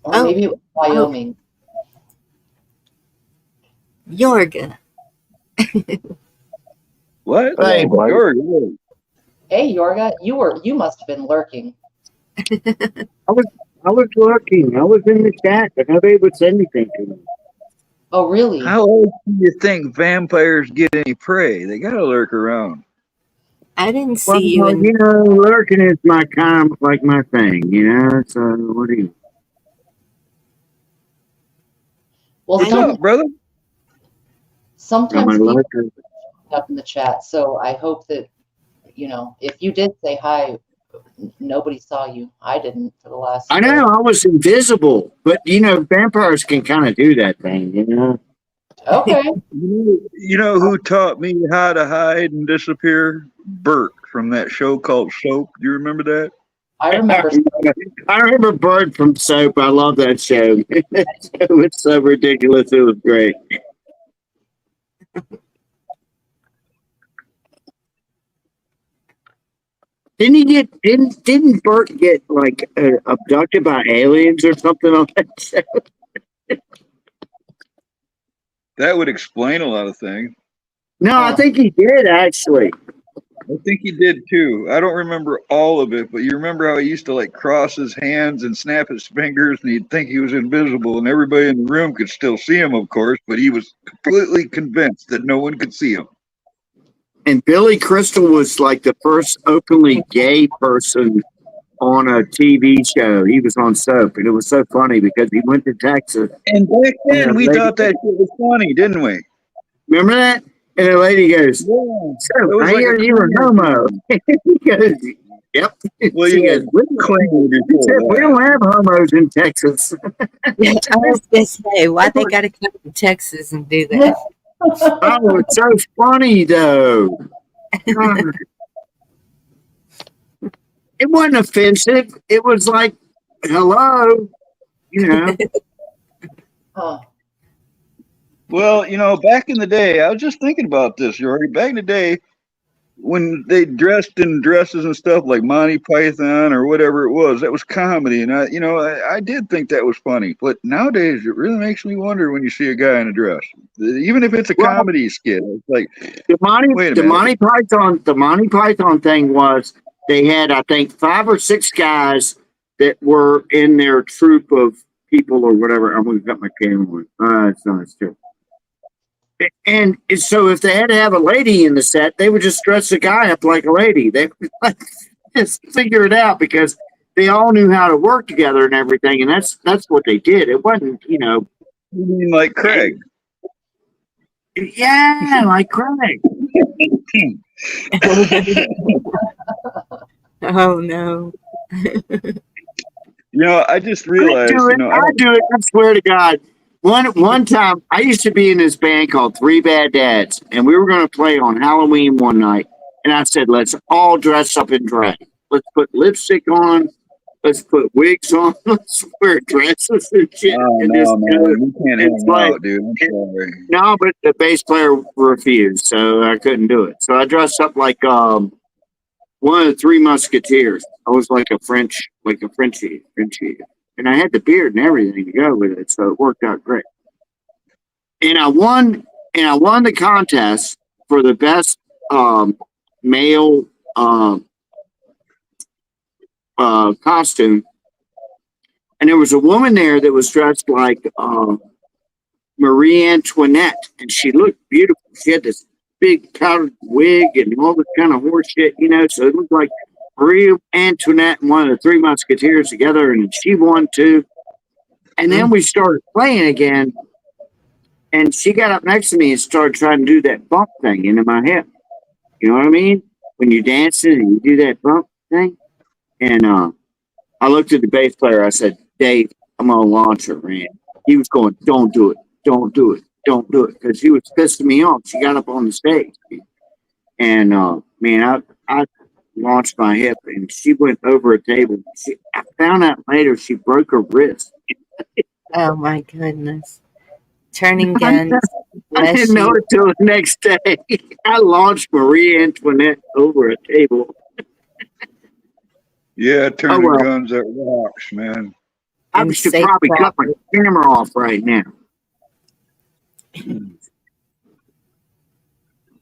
Or maybe it was Wyoming. Yorga. What? Hey, Yorga. Hey, Yorga, you must have been lurking. I was lurking. I was in the chat, but nobody would say anything to me. Oh, really? How else do you think vampires get any prey? They gotta lurk around. I didn't see Well, you in. you know, lurking is my kind of like my thing, you know. So what do you? Well, What's up, brother? sometimes Am I people lurking? up in the chat, so I hope that if you did say hi, nobody saw you. I didn't for the last. I know I was invisible, but you know, vampires can kind of do that thing, you know. Okay. You know who taught me how to hide and disappear? Bert from that show called Soap. Do you remember that? I remember. I remember Bird from Soap. I love that show. It was so ridiculous. It was great. Didn't Bert get like abducted by aliens or something on that show? That would explain a lot of things. No, I think he did actually. I think he did too. I don't remember all of it, but you remember how he used to like cross his hands and snap his fingers, and he'd think he was invisible, and everybody in the room could still see him, of course, but he was completely convinced that no one could see him. And Billy Crystal was like the first openly gay person on a TV show. He was on Soap, and it was so funny because he went to Texas. And back then, we thought that shit was funny, didn't we? Remember that? And the lady goes, Yeah. "So I hear you a homo." He goes, Yep. Well, She yeah, goes, we claimed she before said, we that. don't have homos in Texas. I was gonna say, why they gotta come to Texas and do that? Oh, it's so funny though. God. It wasn't offensive. It was like, hello, you know. Huh. Well, back in the day, I was just thinking about this, Yuri. Back in the day, when they dressed in dresses and stuff like Monty Python or whatever it was, that was comedy, and I did think that was funny. But nowadays, it really makes me wonder when you see a guy in a dress, even if it's a Well, comedy skit. It's like, the Monty wait a the minute. Monty Python thing was they had, I think, 5 or 6 guys that were in their troupe of people or whatever. I'm gonna cut my camera on. It's not true. And so if they had to have a lady in the set, they would just dress the guy up like a lady. They would just figure it out because they all knew how to work together and everything, and that's what they did. It wasn't, You mean like Craig? yeah, like Craig. Oh no. I just realized, I do it. I swear to God. One time, I used to be in this band called Three Bad Dads, and we were going to play on Halloween one night. And I said, let's all dress up in drag. Let's put lipstick on. Let's put wigs on. Let's wear dresses and shit. oh And no, man, we can't it's hang like, out, dude. I'm sorry. no, but the bass player refused, so I couldn't do it. So I dressed up like one of the Three Musketeers. I was like a Frenchie, and I had the beard and everything to go with it, so it worked out great. And I won the contest for the best male costume. And there was a woman there that was dressed like Marie Antoinette, and she looked beautiful. She had this big powdered wig and all this kind of horse shit, so it looked like Marie Antoinette and one of the Three Musketeers together, and she won too. And then we started playing again, and she got up next to me and started trying to do that bump thing into my hip. You know what I mean? When you're dancing and you do that bump thing. And I looked at the bass player. I said, Dave, I'm going to launch her, man. He was going, don't do it. Don't do it. Don't do it. Because he was pissing me off. She got up on the stage. And, man, I launched my hip, and she went over a table. I found out later she broke her wrist. Oh my goodness. Turning guns. I didn't know it till the next day. I launched Marie Antoinette over a table. Yeah, turning guns at rocks, man. I should probably cut my camera off right now.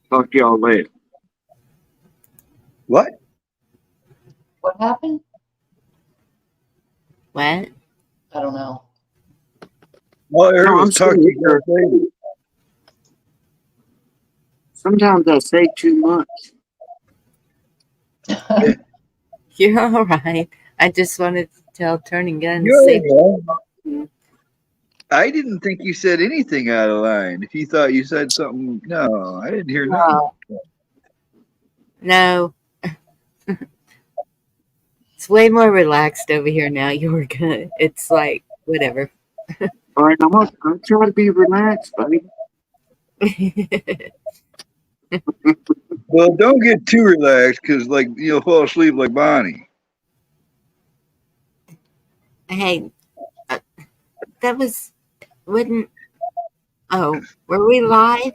Talk to y'all later. What? What happened? What? I don't know. Well, everyone's talking about baby. Sometimes I say too much. You're all right. I just wanted to tell Turning Guns. I didn't think you said anything out of line. If you thought you said something, no, I didn't hear nothing. No. It's way more relaxed over here now. You're good. It's like, whatever. All right, I'm trying to be relaxed, buddy. Well, don't get too relaxed because, you'll fall asleep like Bonnie. Hey, that wouldn't. Oh, were we live?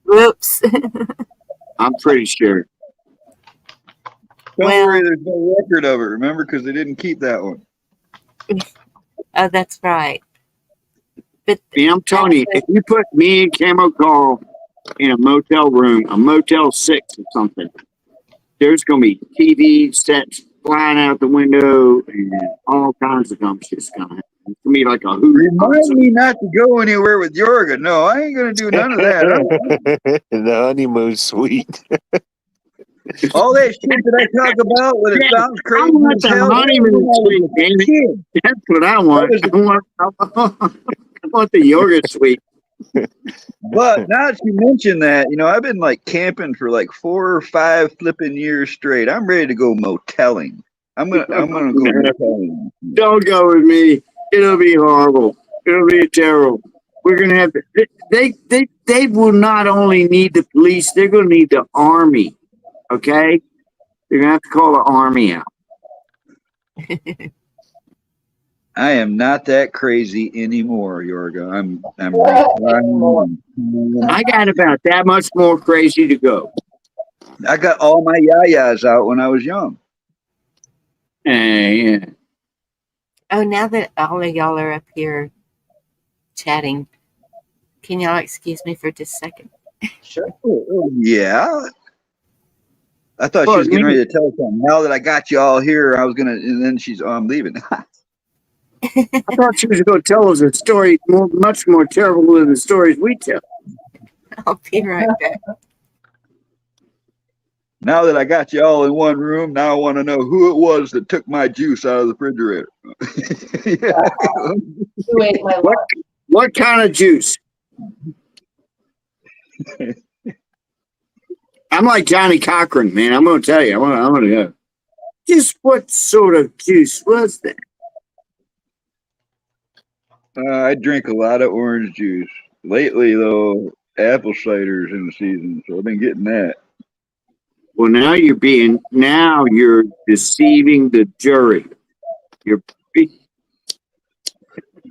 Whoops. I'm pretty sure. Don't worry, there's no record of it, remember? Because they didn't keep that one. Oh, that's right. But I'm telling you, if you put me and Camo Carl in a motel room, a Motel 6 or something, there's going to be TV sets flying out the window and all kinds of dumb shit's going to happen. It's going to be like a hoot. Remind me not to go anywhere with Jorga. No, I ain't going to do none of that. The honeymoon suite. All that shit that I talk about when it sounds crazy. I want the honeymoon suite, damn it. That's what I want. I want the yoga suite. But now that you mention that, I've been like camping for like 4 or 5 flipping years straight. I'm ready to go motelling. I'm gonna go motelling. Don't go with me. It'll be horrible. It'll be terrible. We're gonna have to. They will not only need the police. They're gonna need the army. Okay, they're gonna have to call the army out. I am not that crazy anymore, Yorga. I'm I got about that much more crazy to go. I got all my yayas out when I was young. Yeah. Oh, now that all of y'all are up here chatting, can y'all excuse me for just a second? Sure. Yeah. I thought she was getting ready to tell us something. Now that I got you all here, I was gonna, and then she's, I'm leaving. I thought she was going to tell us a story much more terrible than the stories we tell. I'll be right back. Now that I got you all in one room, now I want to know who it was that took my juice out of the refrigerator. Who ate my lunch? What kind of juice? I'm like Johnny Cochran, man. I'm going to tell you. I'm going to go. Just what sort of juice was that? I drink a lot of orange juice. Lately, though, apple cider's in the season, so I've been getting that. Well, now you're deceiving the jury.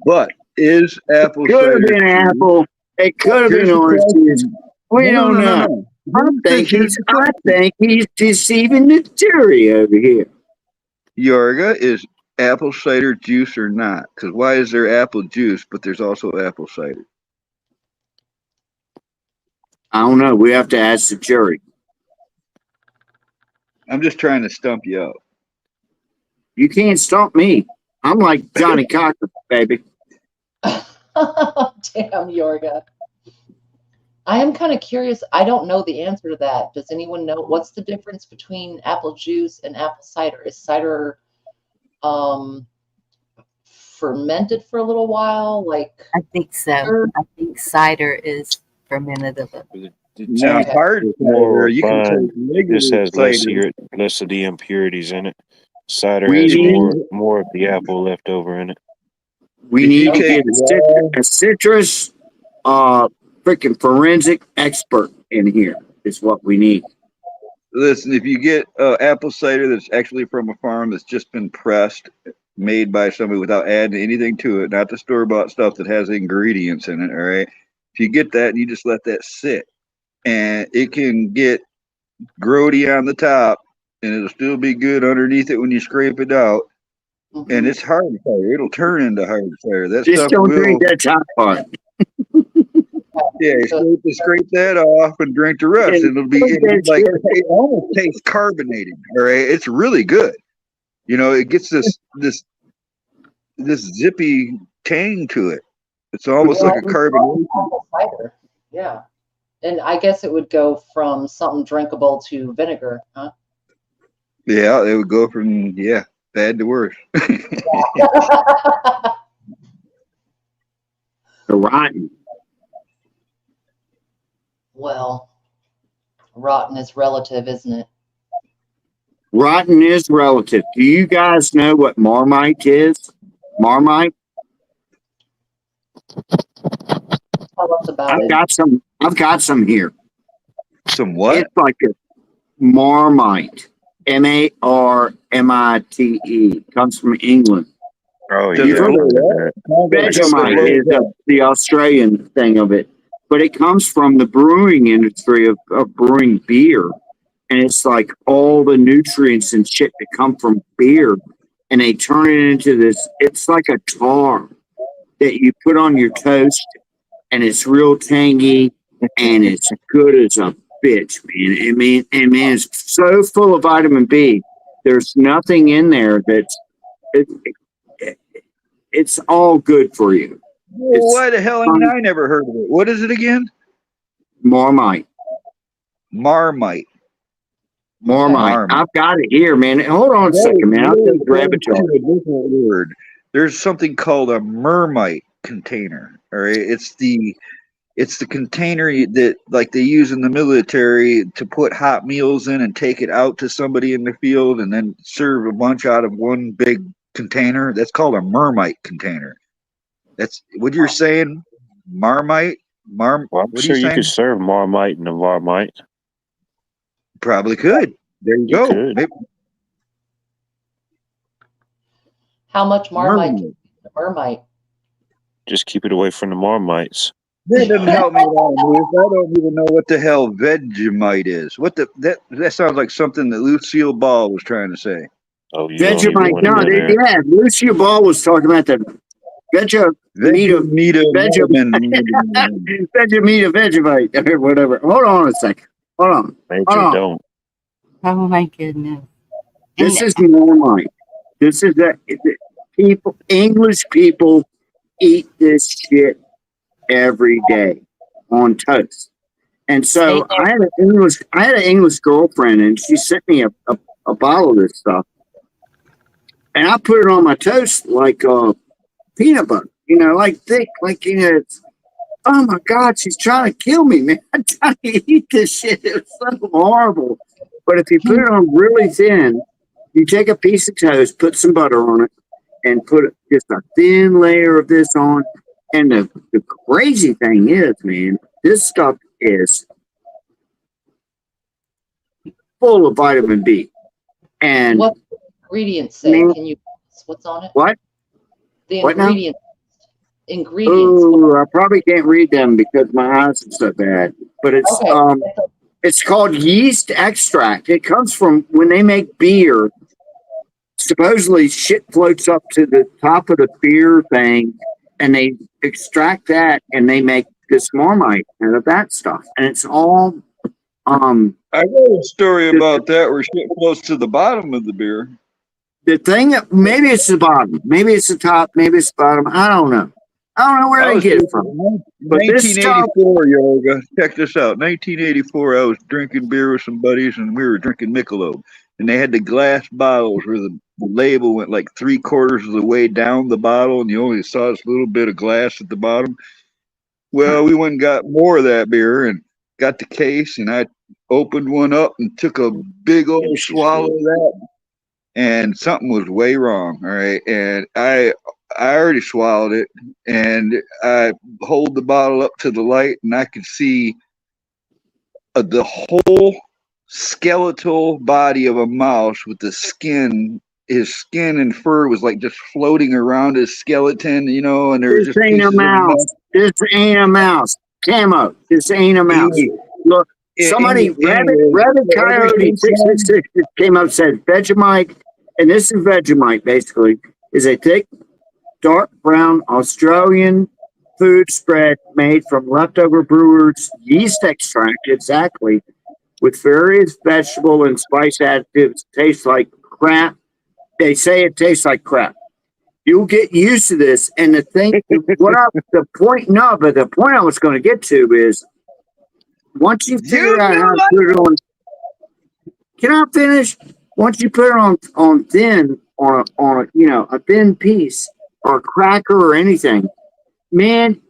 But is apple Could cider? have been apple. It could have been orange juice. We don't know. I think he's deceiving the jury over here. Yorga, is apple cider juice or not? Because why is there apple juice, but there's also apple cider? I don't know. We have to ask the jury. I'm just trying to stump you out. You can't stump me. I'm like Johnny Cochran, baby. Damn, Yorga. I am kind of curious. I don't know the answer to that. Does anyone know what's the difference between apple juice and apple cider? Is cider fermented for a little while? I think so. I think cider is fermented a little. Now, hard cider, you can take regular This has cider. less of the impurities in it. Cider We has need- more of the apple left over in it. We If need you to take get a citrus freaking forensic expert in here is what we need. Listen, if you get apple cider that's actually from a farm that's just been pressed, made by somebody without adding anything to it, not the store-bought stuff that has ingredients in it, all right? If you get that and you just let that sit, and it can get grody on the top, and it'll still be good underneath it when you scrape it out. Mm-hmm. And it's hard cider. It'll turn into hard cider. That Just stuff don't will. drink that top part. Yeah, scrape that off and drink the rest. And it almost tastes carbonated. All right, it's really good. It gets this zippy tang to it. It's almost like a carbonation. Apple cider. Yeah. And I guess it would go from something drinkable to vinegar, huh? Yeah, it would go from bad to worse. Rotten. Well, rotten is relative, isn't it? Rotten is relative. Do you guys know what Marmite is? Marmite? Tell us about it. I've got some here. Some what? It's like a Marmite. Marmite. Comes from England. Oh, Does yeah. it I've really heard of that. Vegemite is the Australian thing of it. But it comes from the brewing industry of brewing beer. And it's like all the nutrients and shit that come from beer. And they turn it into this, it's like a tar that you put on your toast. And it's real tangy. And it's good as a bitch, man. It's so full of vitamin B. There's nothing in there that's... It's all good for you. Well, why the hell ain't I never heard of it? What is it again? Marmite. Marmite. I've got it here, man. Hold on a second, man. I'll just grab it. A different word. There's something called a mermite container. All right, it's the It's the container that like they use in the military to put hot meals in and take it out to somebody in the field and then serve a bunch out of one big container. That's called a Marmite container. That's what you're saying, Marmite. Well, I'm What are you sure you could saying? serve Marmite in a Marmite. Probably could. There you You go. could. Maybe How much Marmite can Marmite. the Marmite? Just keep it away from the Marmites. That doesn't help me at all, Lewis. I don't even know what the hell Vegemite is. What the that sounds like something that Lucille Ball was trying to say. Oh, you don't even Vegemite. want to No, go they, there. yeah. Lucia Ball was talking about the Vegemita, Vegemita lemon. Vegemita, Vegemite, or whatever. Hold on a second. Hold on. Hold Major on. don't. Oh my goodness. This And is Marmite. This is that people, English people eat this shit every day on toast. And stay so there. I had an English girlfriend, and she sent me a bottle of this stuff, and I put it on my toast like peanut butter, like thick, like it's. Oh my God, she's trying to kill me, man! I'm trying to eat this shit. It's so horrible. But if you put it on really thin, you take a piece of toast, put some butter on it, and put just a thin layer of this on. And the crazy thing is, man, this stuff is full of vitamin B. And What ingredients say? man, Can you what's on it? what? The What now? ingredients. Ingredients. Oh, I probably can't read them because my eyes are so bad. But Okay. it's called yeast extract. It comes from when they make beer. Supposedly, shit floats up to the top of the beer thing, and they extract that, and they make this Marmite out of that stuff. And it's all I read a story about that where shit flows to the bottom of the beer. the thing. Maybe it's the bottom, maybe it's the top, maybe it's the bottom. I don't know. I don't know where I they was get it from. But this stuff, 1984, Yoga. Check this out. 1984, I was drinking beer with some buddies, and we were drinking Michelob. And they had the glass bottles where the label went like 3/4 of the way down the bottle, and you only saw this little bit of glass at the bottom. Well, we went and got more of that beer and got the case, and I opened one up and took a big old Yes, you swallow should. of that, and something was way wrong. All right, and I already swallowed it, and I hold the bottle up to the light, and I could see the whole skeletal body of a mouse with the skin. His skin and fur was like just floating around his skeleton, and there were this just ain't a pieces of mouse. meat. This ain't a mouse. Camo. This ain't a He mouse. was, Look, somebody, anyways, Rabbit for Coyote everything, 666 came up and said Vegemite, and this is Vegemite basically, is a thick, dark brown Australian food spread made from leftover brewers' yeast extract, exactly, with various vegetable and spice additives. Tastes like crap. They say it tastes like crap. You'll get used to this. And the thing, the point I was going to get to is once you you figure out how knew to put it on, can I finish? Once you put it on thin, a thin piece or a cracker or anything, man,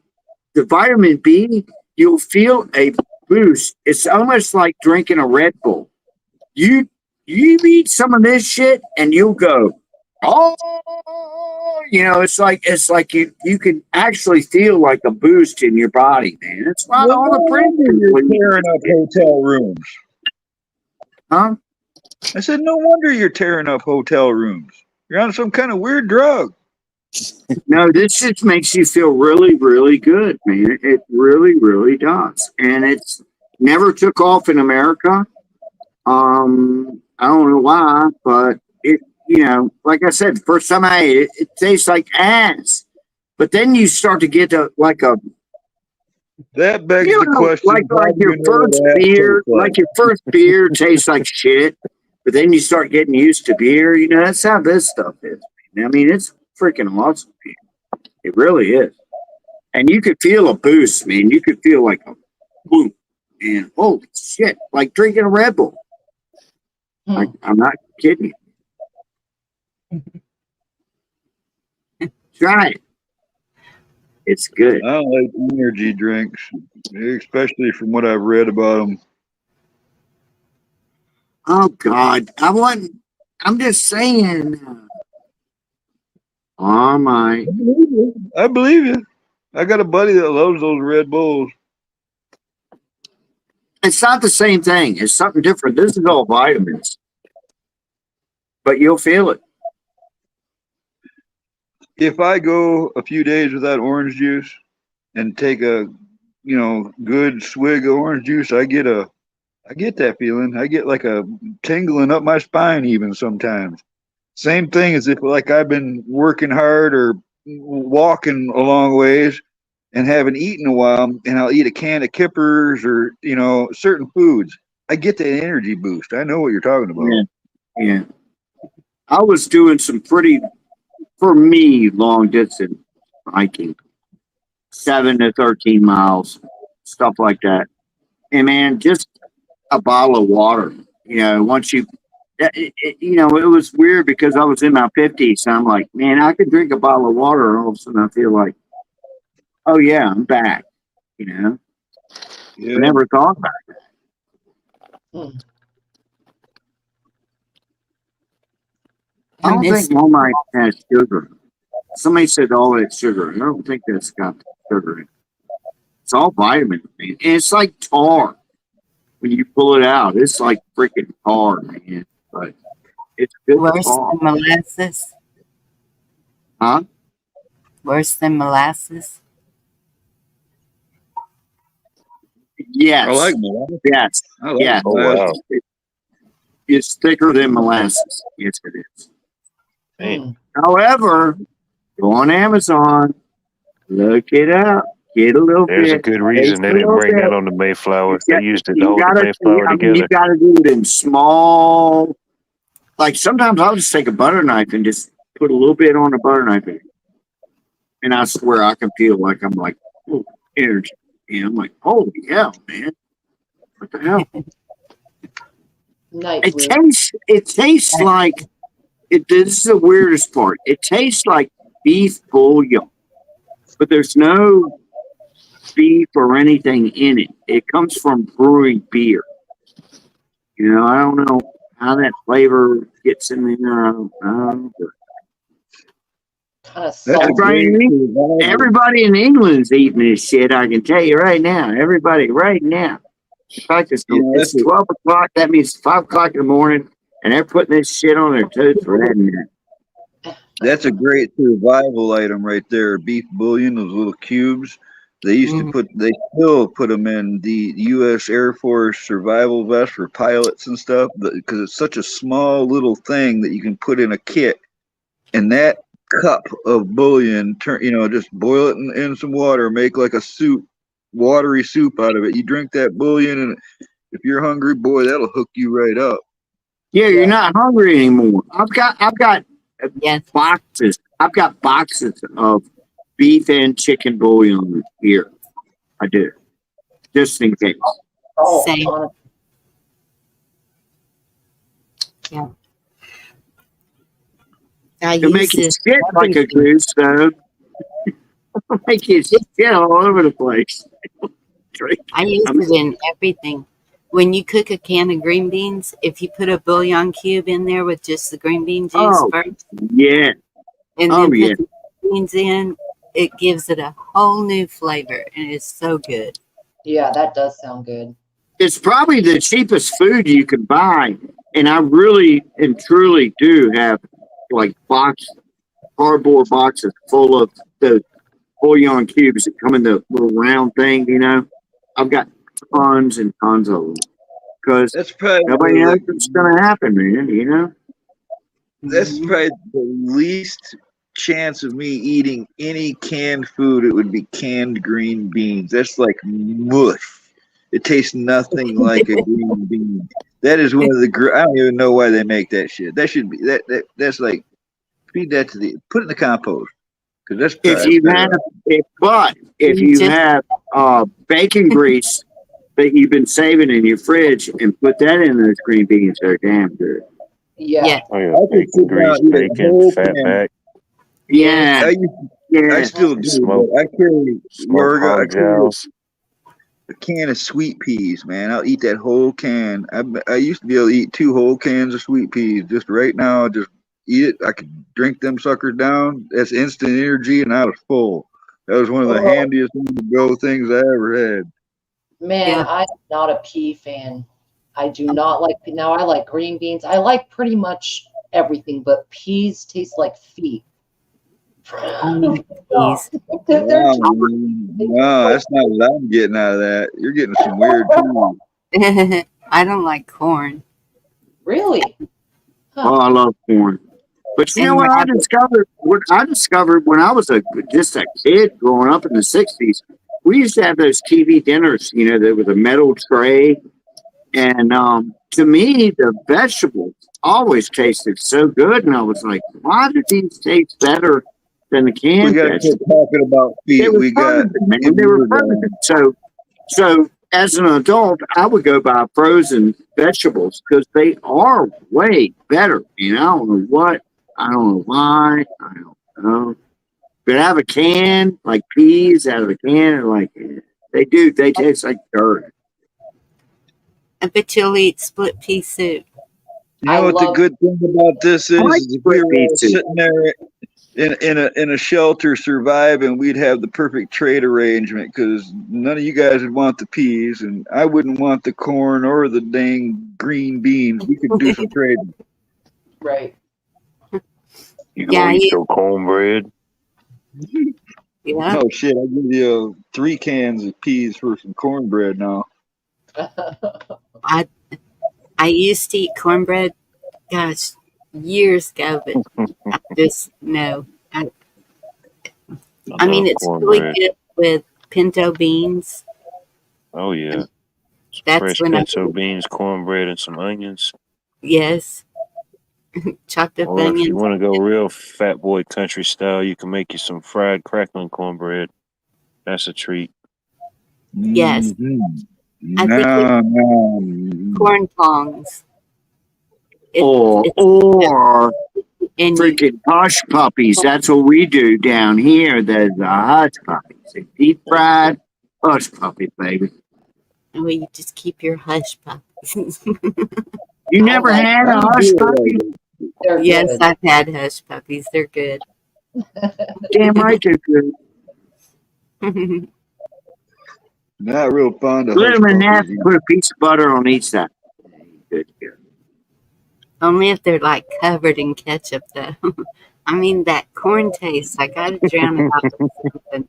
the vitamin B, you'll feel a boost. It's almost like drinking a Red Bull. You you eat some of this shit and you'll go, oh, it's like you can actually feel like a boost in your body, man. It's why Well, all no the French wonder people you're eat tearing this up shit. hotel rooms. Huh? I said, no wonder you're tearing up hotel rooms. You're on some kind of weird drug. No, this just makes you feel really, really good, man. It really, really does. And it's never took off in America. I don't know why, but like I said, the first time I ate it, it tastes like ass. But then you start to get That begs the question: how like do your you know first what ass beer, tastes like? tastes like shit. But then you start getting used to beer. That's how this stuff is. Man. I mean, it's freaking awesome. Man. It really is. And you could feel a boost, man. You could feel like a boom. And holy shit, like drinking a Red Bull. I'm not kidding you. Try it. It's good. I don't like energy drinks, especially from what I've read about them. Oh God, I'm just saying. Oh my. I believe you. I got a buddy that loves those Red Bulls. It's not the same thing. It's something different. This is all vitamins, but you'll feel it. If I go a few days without orange juice and take a, good swig of orange juice, I get that feeling. I get like a tingling up my spine even sometimes. Same thing as if like I've been working hard or walking a long ways and haven't eaten a while, and I'll eat a can of Kippers or certain foods. I get that energy boost. I know what you're talking about. Yeah, yeah. I was doing some pretty, for me, long distance hiking, 7 to 13 miles, stuff like that. And man, just a bottle of water. Once you, it was weird because I was in my 50s. So I'm like, man, I could drink a bottle of water, and all of a sudden I feel like, oh yeah, I'm back. I Yeah. never thought about it. Hmm. I don't think Walmart has sugar. Somebody said all that sugar. I don't think that's got sugar in it. It's all vitamin, man. And it's like tar. When you pull it out, it's like freaking tar, man. But it's good Worse tar. than molasses. Huh? Worse than molasses. Yes. I like molasses. Yes. I like Yes. molasses. wow. It's thicker than molasses. Yes, it is. Damn. However, go on Amazon, look it up, get a little There's a bit. good reason they taste a didn't little bring that bit. on the Mayflower. You They used it to you hold the gotta, Mayflower I mean, you together. gotta do it in small. Like sometimes I'll just take a butter knife and just put a little bit on a butter knife, and I swear I can feel like I'm like energy. And I'm like, holy hell, man! What the hell? Night It blue. tastes like it. This is the weirdest part. It tastes like beef bouillon, but there's no beef or anything in it. It comes from brewing beer. I don't know how that flavor gets in there. I don't know. Kind of That's a salty. great Everybody in England's eating this shit. I can tell you right now. Everybody right now. In fact, it's 12 o'clock. That means 5 o'clock in the morning, and they're putting this shit on their toast for that minute. That's a great survival item right there. Beef bouillon, those little cubes. They still put them in the U.S. Air Force survival vest for pilots and stuff because it's such a small little thing that you can put in a kit. And that cup of bouillon, just boil it in some water, make like a soup, watery soup out of it. You drink that bouillon, and if you're hungry, boy, that'll hook you right up. Yeah, you're not hungry anymore. I've got boxes. I've got boxes of beef and chicken bouillon here. I do, just in case. Same. Yeah. I To make it shit like a goose, though. Make it shit all over the place. I use it in everything. When you cook a can of green beans, if you put a bouillon cube in there with just the green bean juice first, yeah, and then put the beans in, it gives it a whole new flavor, and it's so good. Yeah, that does sound good. It's probably the cheapest food you can buy, and I really and truly do have like cardboard boxes full of the bouillon cubes that come in the little round thing. I've got tons and tons of them because nobody knows what's going to happen, man. That's probably the least chance of me eating any canned food. It would be canned green beans. That's like mush. It tastes nothing like a green bean. That is one of the. I don't even know why they make that shit. That should be that's like feed that to put it in the compost because that's. If you have bacon grease that you've been saving in your fridge and put that in those green beans, they're damn good. Yeah. Oh yeah, bacon grease, bacon, fatback. Yeah. Yeah. I still do. Smoke, But I carry smoke Yorga. I hog carry jowls. a can of sweet peas, man. I'll eat that whole can. I used to be able to eat 2 whole cans of sweet peas. Just right now, just eat it. I could drink them suckers down. That's instant energy, and I was full. That was one of the Oh, handiest on-the-go things I ever had. man, Yeah. I'm not a pea fan. I do not like now. I like green beans. I like pretty much everything, but peas taste like feet. Only No, peas. they're Wow, just, man. they taste No, like that's not what I'm getting out of that. You're getting some weird peas. I don't like corn really. Oh, Huh. I love corn. But you know and what I rabbit. discovered? What I discovered when I was just a kid growing up in the '60s, we used to have those TV dinners. You know, there was a metal tray, and to me, the vegetables always tasted so good, and I was like, why do these taste better than the We canned got to quit vegetables? talking about They feet. were We got fermented, man. get They were word fermented. on. So as an adult, I would go buy frozen vegetables because they are way better. I don't know what, I don't know why, I don't know. But out of a can, like peas out of a can, are like they do. They taste like dirt. I bet you'll eat split pea soup. You I know what the love. good thing about this I like is if we split were pea all soup. sitting there in a shelter surviving, we'd have the perfect trade arrangement because none of you guys would want the peas, and I wouldn't want the corn or the dang green beans. We could do some trading. Right. You Yeah, gonna eat your cornbread? yeah. Oh shit! I'll give you 3 cans of peas for some cornbread now. I I used to eat cornbread, gosh, years ago, but I just no. I I mean, love it's really cornbread. good with pinto beans. Oh yeah, And some that's fresh when I pinto beans, cornbread, and some onions. yes, chopped up Or if you onions. want to go real fat boy country style, you can make you some fried crackling cornbread. That's a treat. Yes, Mm-hmm. I think it's No, no. corn pongs. Or It's or and you freaking hush puppies. That's what we do down here. There's the hush puppies. A deep fried hush puppy, baby. well, you just keep your hush puppies. You I never like. had I a don't hush do it puppy? like They're Yes, good. I've had hush puppies. They're good. Damn right they're good. that. Not real fond of Split hush them in half puppies. and put a piece of butter on each side. Good, good. Only if they're like covered in ketchup, though. I mean, that corn taste, I gotta drown it out with something.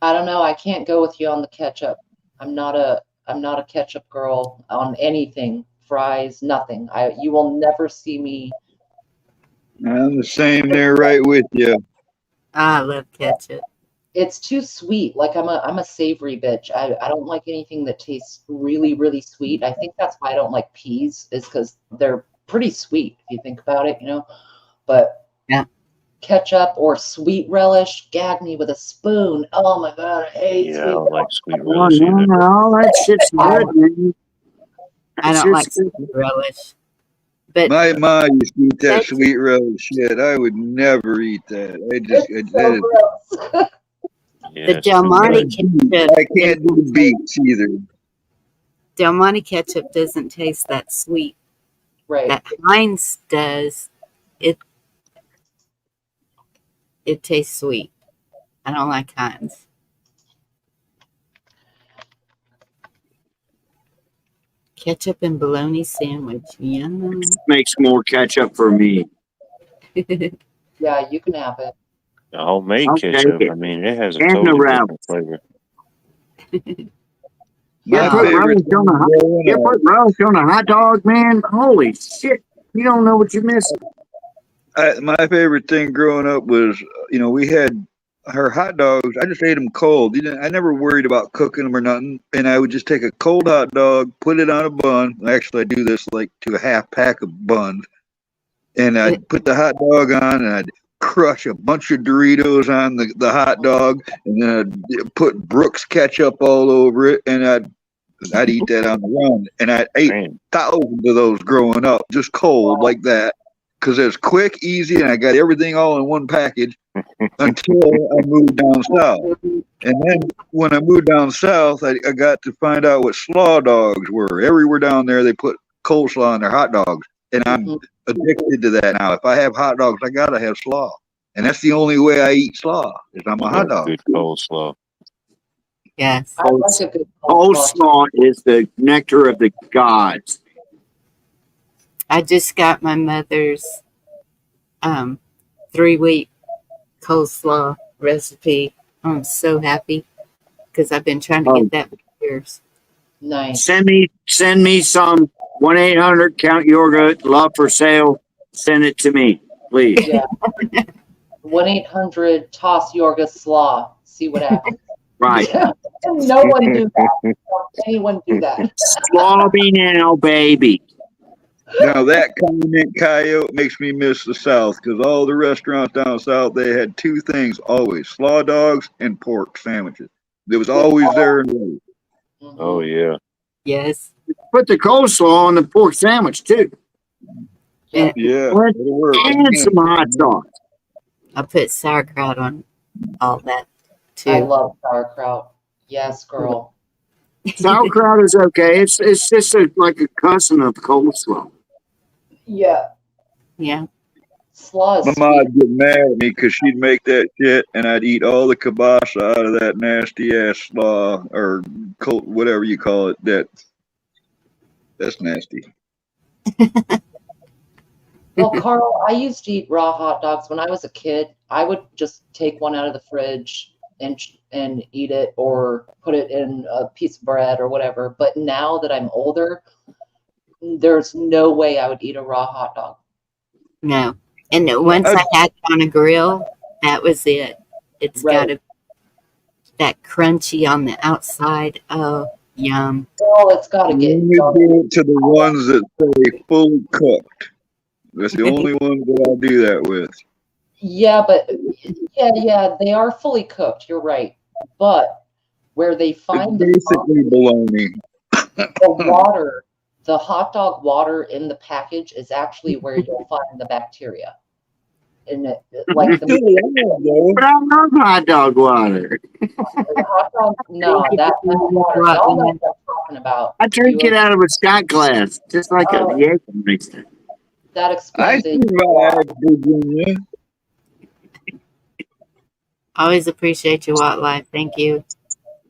I don't know. I can't go with you on the ketchup. I'm not a ketchup girl on anything. Fries, nothing. You will never see me. I'm the same there, right with you. I love ketchup. It's too sweet. Like I'm a savory bitch. I don't like anything that tastes really, really sweet. I think that's why I don't like peas, is because they're pretty sweet if you think about it, But Yeah. ketchup or sweet relish, gag me with a spoon. Oh my god, I hate Yeah, I sweet don't like sweet Oh, relish no, either. no, all that shit's relish. good, man. I That's don't like just good. sweet relish. But My mom used to eat that that's sweet relish shit. I would never eat that. It's so gross. Yeah, the it's Del too Monte good. ketchup I can't do doesn't taste, beets either. Del Monte ketchup doesn't taste that sweet. Right. That Heinz does. It it tastes sweet. I don't like Heinz. Ketchup and bologna sandwich. Yum. Makes more ketchup for me. Yeah, you can have it. The homemade I'll take ketchup, it. I mean, it has a And the totally relish. different flavor. You My put favorite relish on thing growing you put relish on a hot dog, man. Holy shit! You don't know what you're missing. my favorite thing growing up was, we had her hot dogs. I just ate them cold. I never worried about cooking them or nothing. And I would just take a cold hot dog, put it on a bun. Actually, I do this like to a half pack of buns. And I'd put the hot dog on, and I'd crush a bunch of Doritos on the hot dog, and then I'd put Brooks ketchup all over it, and I'd I'd eat that on the run, and I ate Man. thousands of those growing up, just cold like that, because it's quick, easy, and I got everything all in one package until I moved down south. And then when I moved down south, I got to find out what slaw dogs were. Everywhere down there, they put coleslaw on their hot dogs, and I'm addicted to that now. If I have hot dogs, I gotta have slaw, and that's the only way I eat slaw is on my hot dog. Good coleslaw. Yes. I like a good coleslaw. Coleslaw is the nectar of the gods. I just got my mother's 3-week coleslaw recipe. I'm so happy because I've been trying to get that for years. Nice. Send me some 1-800 Count Yorga love for sale. Send it to me, please. Yeah. 1-800 toss Yorga slaw. See what happens. Right. No one do that. Don't anyone do that. Slaw me now, baby. Now that comment, Coyote, makes me miss the South because all the restaurants down south, they had two things always: slaw dogs and pork sandwiches. It was always there and ready. Oh yeah. Yes. Put the coleslaw on the pork sandwich too. And Yeah, it'll work. And some hot sauce. I put sauerkraut on all that too. I love sauerkraut. Yes, girl. Sauerkraut is okay. It's just like a cousin of coleslaw. Yeah. Yeah. Slaw is My mom would get mad at me because she'd make that shit, and I'd eat all the kielbasa out of that nasty ass slaw or whatever you call it. That's nasty. Well, Carl, I used to eat raw hot dogs when I was a kid. I would just take one out of the fridge and eat it or put it in a piece of bread or whatever. But now that I'm older, there's no way I would eat a raw hot dog. No. And once I had it on a grill, that was it. It's got that crunchy on the outside. Oh, yum. Oh, it's got to get You do it to the ones that say fully cooked. That's the only ones that I'll do that with. Yeah, but yeah, they are fully cooked. You're right. But where they find It's basically bologna. the water, the hot dog water in the package is actually where you'll find the bacteria. And like But I love hot dog water. the hot dog, no, that water. Y'all know what I'm talking about. I drink it out of a shot glass, just like a Jägermeister. That I explains see it. my ass, Virginia. Always appreciate your wildlife. Thank you.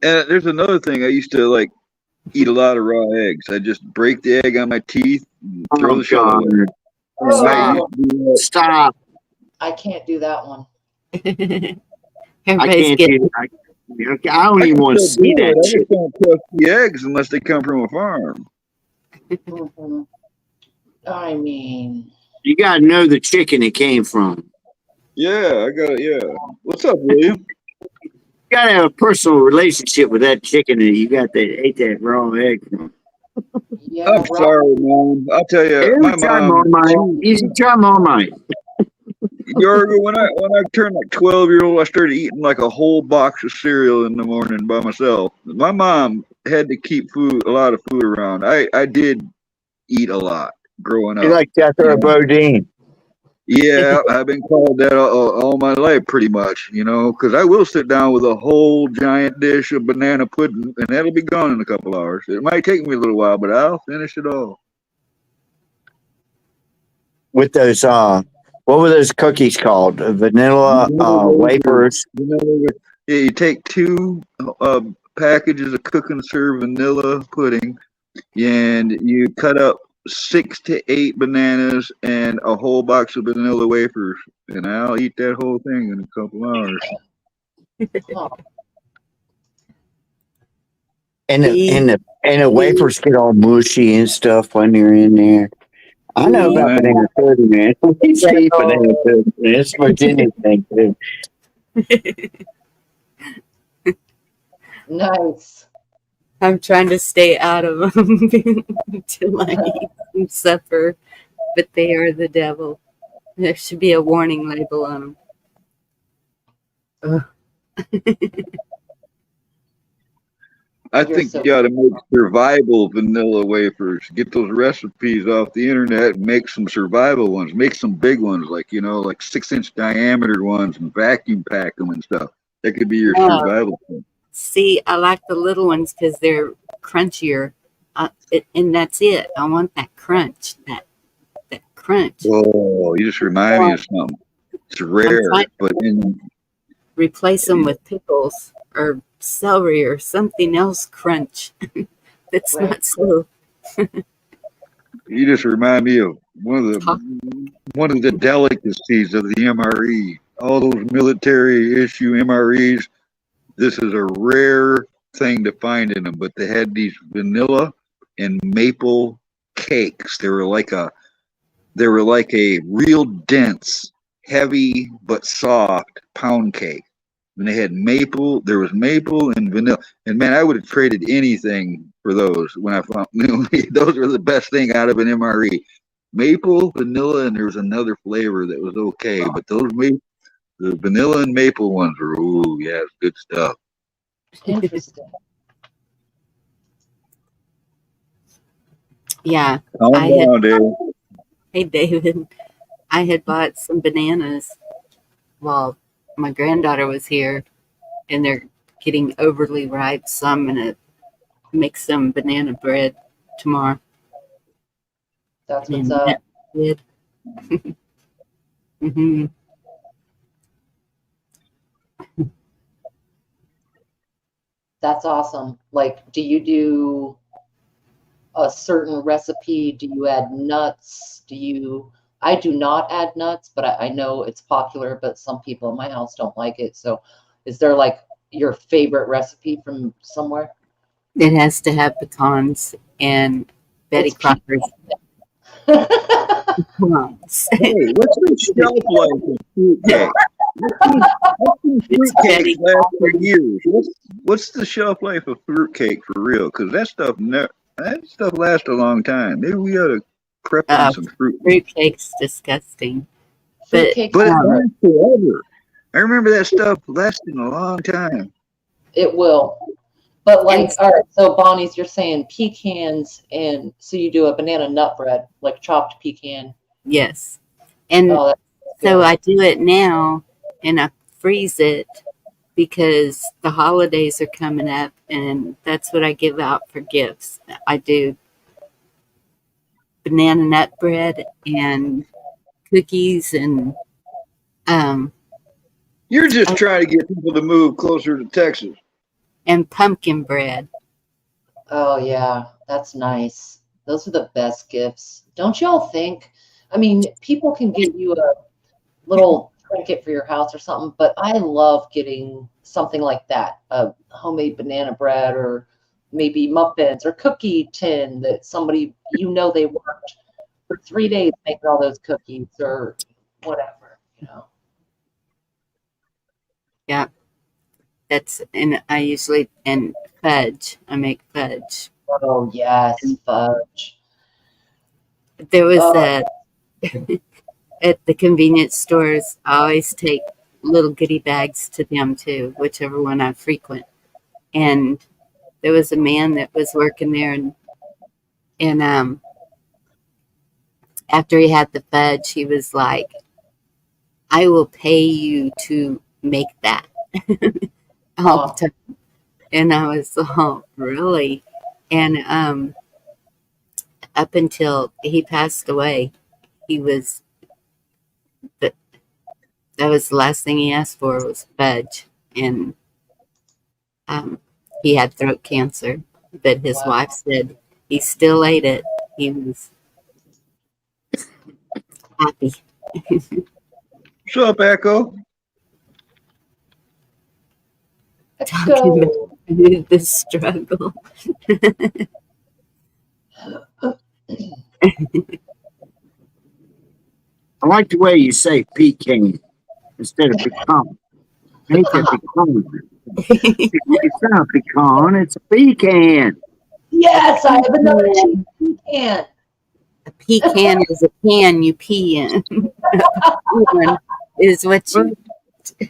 And there's another thing. I used to like eat a lot of raw eggs. I just break the egg on my teeth, and throw the shell away. Oh, Stop. I can't do that one. I Everybody's can't getting do I don't even want to see that I shit. just don't trust the eggs unless they come from a farm. Mhm. I mean, You got to know the chicken it came from. Yeah, I got it. Yeah. What's up, William? You got to have a personal relationship with that chicken that you ate that raw egg from. yeah, I'm sorry, Mom. I'll tell you, my Easy time, mom. Marmite. Easy time, Marmite. Yorga, when I turned like 12-year-old, I started eating like a whole box of cereal in the morning by myself. My mom had to keep a lot of food around. I did eat a lot growing You up. like Jethro Bodine. Yeah, I've been called that all my life, pretty much, because I will sit down with a whole giant dish of banana pudding, and that'll be gone in a couple hours. It might take me a little while, but I'll finish it all. With those, what were those cookies called? Vanilla wafers. Yeah, you take 2 packages of cook and serve vanilla pudding, and you cut up 6 to 8 bananas and a whole box of vanilla wafers, and I'll eat that whole thing in a couple hours. And the wafers get all mushy and stuff when they're in there. I know about banana pudding, man. We eat banana pudding. It's Virginia thing too. nice. I'm trying to stay out of them until I eat some supper, but they are the devil. There should be a warning label on them. I You're think so you got to make survival vanilla wafers. Get those recipes off the internet and make some survival ones. Make some big ones, like like 6-inch diameter ones, and vacuum pack them and stuff. That could be your No, survival thing. see, I like the little ones because they're crunchier, and that's it. I want that crunch, that crunch. Oh, you just remind me So of something. It's I'm trying rare, but to replace them with pickles or celery or something else crunch that's right. not so you just remind me of tough. one of the delicacies of the MRE. All those military issue MREs. This is a rare thing to find in them, but they had these vanilla and maple cakes. They were like a real dense, heavy but soft pound cake. And they had maple. There was maple and vanilla. And man, I would have traded anything for those when I found those were the best thing out of an MRE. Maple, vanilla, and there was another flavor that was okay, but the vanilla and maple ones were yeah, it's good stuff. Interesting. Yeah, Calm I had. down, Dave. Hey, David, I had bought some bananas while my granddaughter was here, and they're getting overly ripe. So I'm gonna make some banana bread tomorrow. That's what's And up. that's good. Hmm. That's awesome. Like, do you do a certain recipe? Do you add nuts? I do not add nuts, but I know it's popular, but some people in my house don't like it. So is there like your favorite recipe from somewhere? It has to have pecans and Betty It's Crocker's pecan. pecans. Hey, what's the shelf life of fruitcake? It's Betty Fruitcake lasts for Crocker. years. What's the shelf life of fruitcake for real? Because that stuff lasts a long time. Maybe we ought to prep on some fruit. Fruitcake's disgusting. Fruitcake, But it Um, lasts forever. I remember that stuff lasting a long time. it will. But and like, all right, so Bonnie's, you're saying pecans, and so you do a banana nut bread, like chopped pecan. yes, and Oh, that's so good. I do it now, and I freeze it because the holidays are coming up, and that's what I give out for gifts. I do banana nut bread and cookies and um You're just trying to get people to move closer to Texas. and pumpkin bread. Oh yeah, that's nice. Those are the best gifts. Don't y'all think? I mean, people can get you a little trinket for your house or something, but I love getting something like that, a homemade banana bread or maybe muffins or cookie tin that somebody they worked for 3 days making all those cookies or whatever. Yeah, that's and I usually and fudge. I make fudge. Oh yes, fudge. There was Oh, a at the convenience stores. I always take little goodie bags to them too, whichever one I frequent. And there was a man that was working there, and after he had the fudge, he was like, "I will pay you to make that all the oh, time." And I was, "Oh, really?" And up until he passed away, he was that that was the last thing he asked for was fudge, and um, he had throat cancer. But his wow. wife said he still ate it. He was happy. What's up, Echo? Talking Echo. about the struggle. I like the way you say pecan instead of pecan. Ain't that pecan? It's not a pecan, it's a pecan. Yes, I have another cheap pecan. A pecan is a can you pee in. A pecan is what you.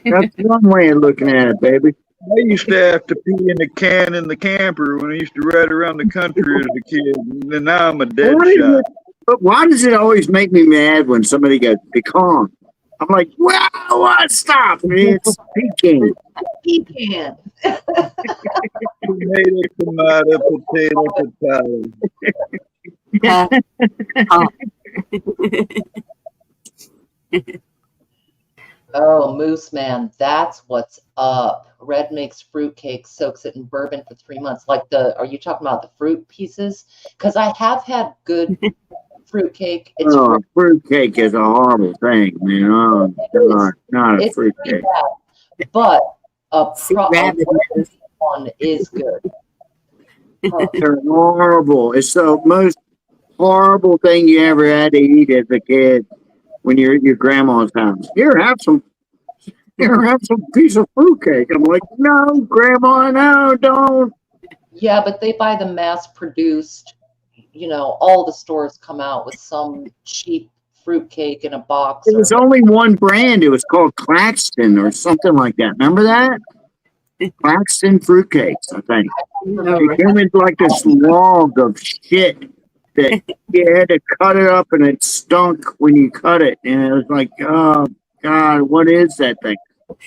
That's one way of looking at it, baby. I used to have to pee in the can in the camper when I used to ride around the country as a kid, and now I'm a dead Why is shot. it, but why does it always make me mad when somebody goes, be calm? I'm like, well, what? Stop. It's pecan. Pecan. Tomato, tomato, potato, potato. Oh, Moose Man, that's what's up. Red makes fruitcake, soaks it in bourbon for 3 months. Are you talking about the fruit pieces? Because I have had good fruitcake. It's Oh, fruitcake is a horrible thing, man. Oh, God, not a it's pretty fruitcake. bad, but a rabbit red one is good. They're horrible. It's the most horrible thing you ever had to eat as a kid when you're at your grandma's house. Here, have some. Here, have some piece of fruitcake. I'm like, no, Grandma, no, don't. Yeah, but they buy the mass-produced. All the stores come out with some cheap fruitcake in a box. There was only one brand. It was called Claxton or something like that. Remember that? Claxton fruitcakes, I think. It came in like this log of shit that you had to cut it up and it stunk when you cut it. And it was like, oh, God, what is that thing?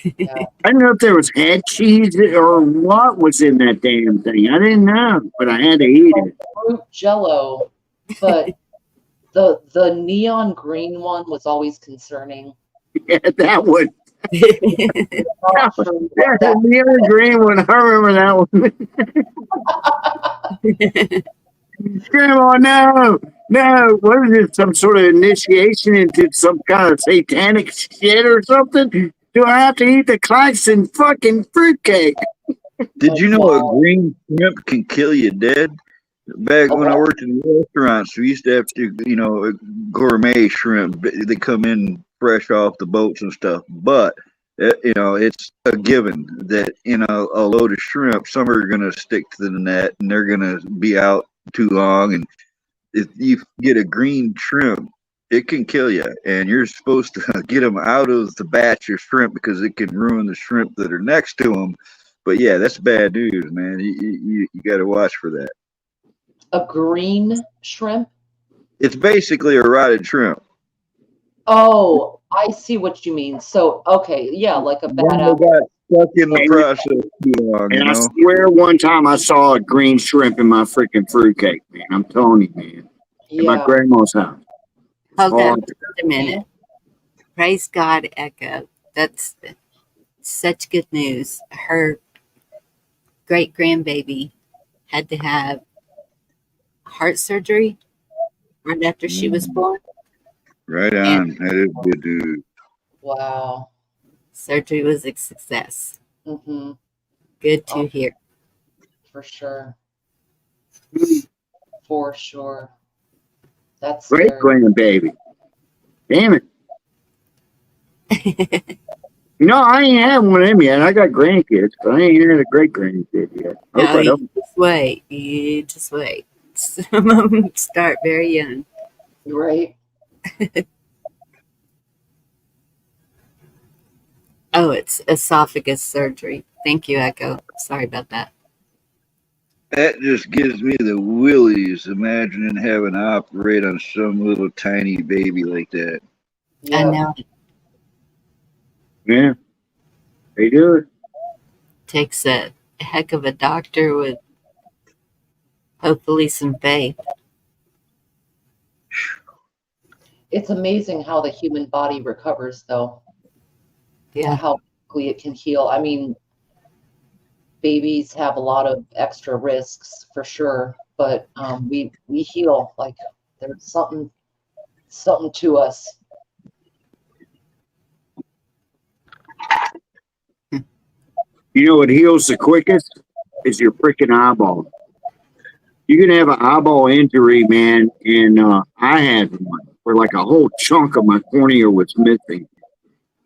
Yeah. I don't know if there was head cheese or what was in that damn thing. I didn't know, but I had to eat it. Fruit Jello, but the neon green one was always concerning. Yeah, that one. Not sure what that- The other green one, I remember that one. Grandma, no. What is it? Some sort of initiation into some kind of satanic shit or something? Do I have to eat the Claxon fucking fruitcake? Did you know a green shrimp can kill you dead? Back when I worked in restaurants, we used to have to, gourmet shrimp. They come in fresh off the boats and stuff. But, it's a given that in a load of shrimp, some are going to stick to the net and they're going to be out too long. And if you get a green shrimp, it can kill you. And you're supposed to get them out of the batch of shrimp because it can ruin the shrimp that are next to them. But yeah, that's bad news, man. You got to watch for that. A green shrimp? It's basically a rotted shrimp. Oh, I see what you mean. So, okay, yeah, like a bad They apple. got stuck in the process too long, And I swear one time I saw a green shrimp in my freaking fruitcake, man. I'm telling you, man. At my grandma's house. Hold on just a minute. Praise God, Echo. That's such good news. Her great grandbaby had to have heart surgery right after she was born. Right on. That is good news. Wow. Surgery was a success. Mm-hmm. Good to hear. For sure. For sure. That's great grandbaby. Damn it. I ain't had one of them yet. I got grandkids, but I ain't had a great grandkid yet. No, you just wait. You just wait. Some of them start very young. Right. Oh, it's esophagus surgery. Thank you, Echo. Sorry about that. That just gives me the willies imagining having to operate on some little tiny baby like that. I know. Yeah. They do it. Takes a heck of a doctor with hopefully some faith. It's amazing how the human body recovers, though. Yeah. How quickly it can heal. I mean, babies have a lot of extra risks for sure, but we heal like there's something to us. You know what heals the quickest? Is your freaking eyeball. You can have an eyeball injury, man, and I had one where like a whole chunk of my cornea was missing.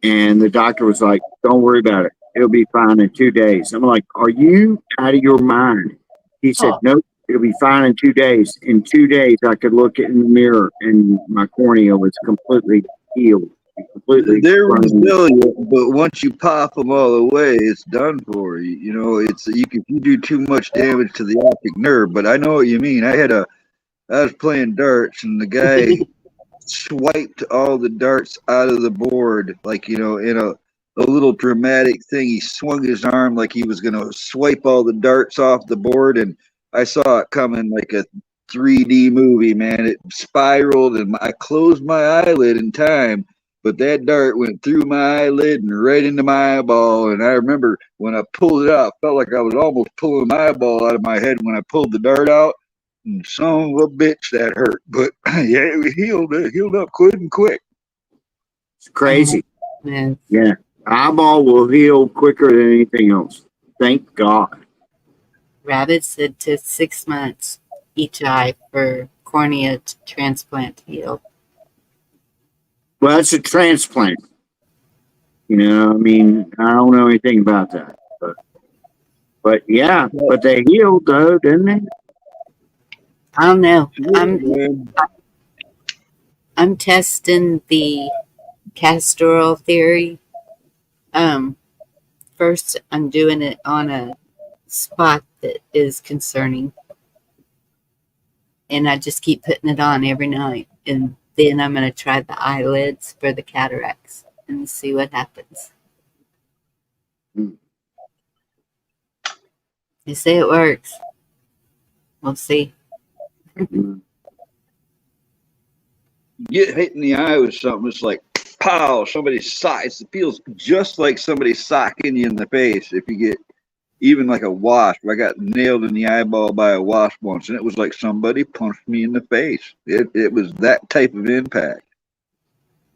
And the doctor was like, don't worry about it. It'll be fine in 2 days. I'm like, are you out of your mind? He said, nope, it'll be fine in 2 days. In 2 days, I could look in the mirror and my cornea was completely healed. completely. They're resilient, but once you pop them all away, it's done for you. You know, it's you do too much damage to the optic nerve. But I know what you mean. I was playing darts, and the guy swiped all the darts out of the board, like, you know, in a little dramatic thing. He swung his arm like he was going to swipe all the darts off the board, and I saw it coming like a 3D movie, man. It spiraled, and I closed my eyelid in time, but that dart went through my eyelid and right into my eyeball. And I remember when I pulled it out, I felt like I was almost pulling my eyeball out of my head when I pulled the dart out. And son of a bitch, that hurt. But yeah, it healed up quick and quick. It's crazy. Yeah. Yeah. Eyeball will heal quicker than anything else. Thank God. Rabbit said to 6 months each eye for cornea transplant to heal. Well, it's a transplant. You know, I mean, I don't know anything about that. But yeah, but they healed though, didn't they? I don't know. Yeah, I'm testing the castor oil theory. First, I'm doing it on a spot that is concerning, and I just keep putting it on every night. And then I'm going to try the eyelids for the cataracts and see what happens. They say it works. We'll see. get hit in the eye with something, it's like pow, somebody's sock. It feels just like somebody socking you in the face if you get even like a wasp. I got nailed in the eyeball by a wasp once, and it was like somebody punched me in the face. It was that type of impact.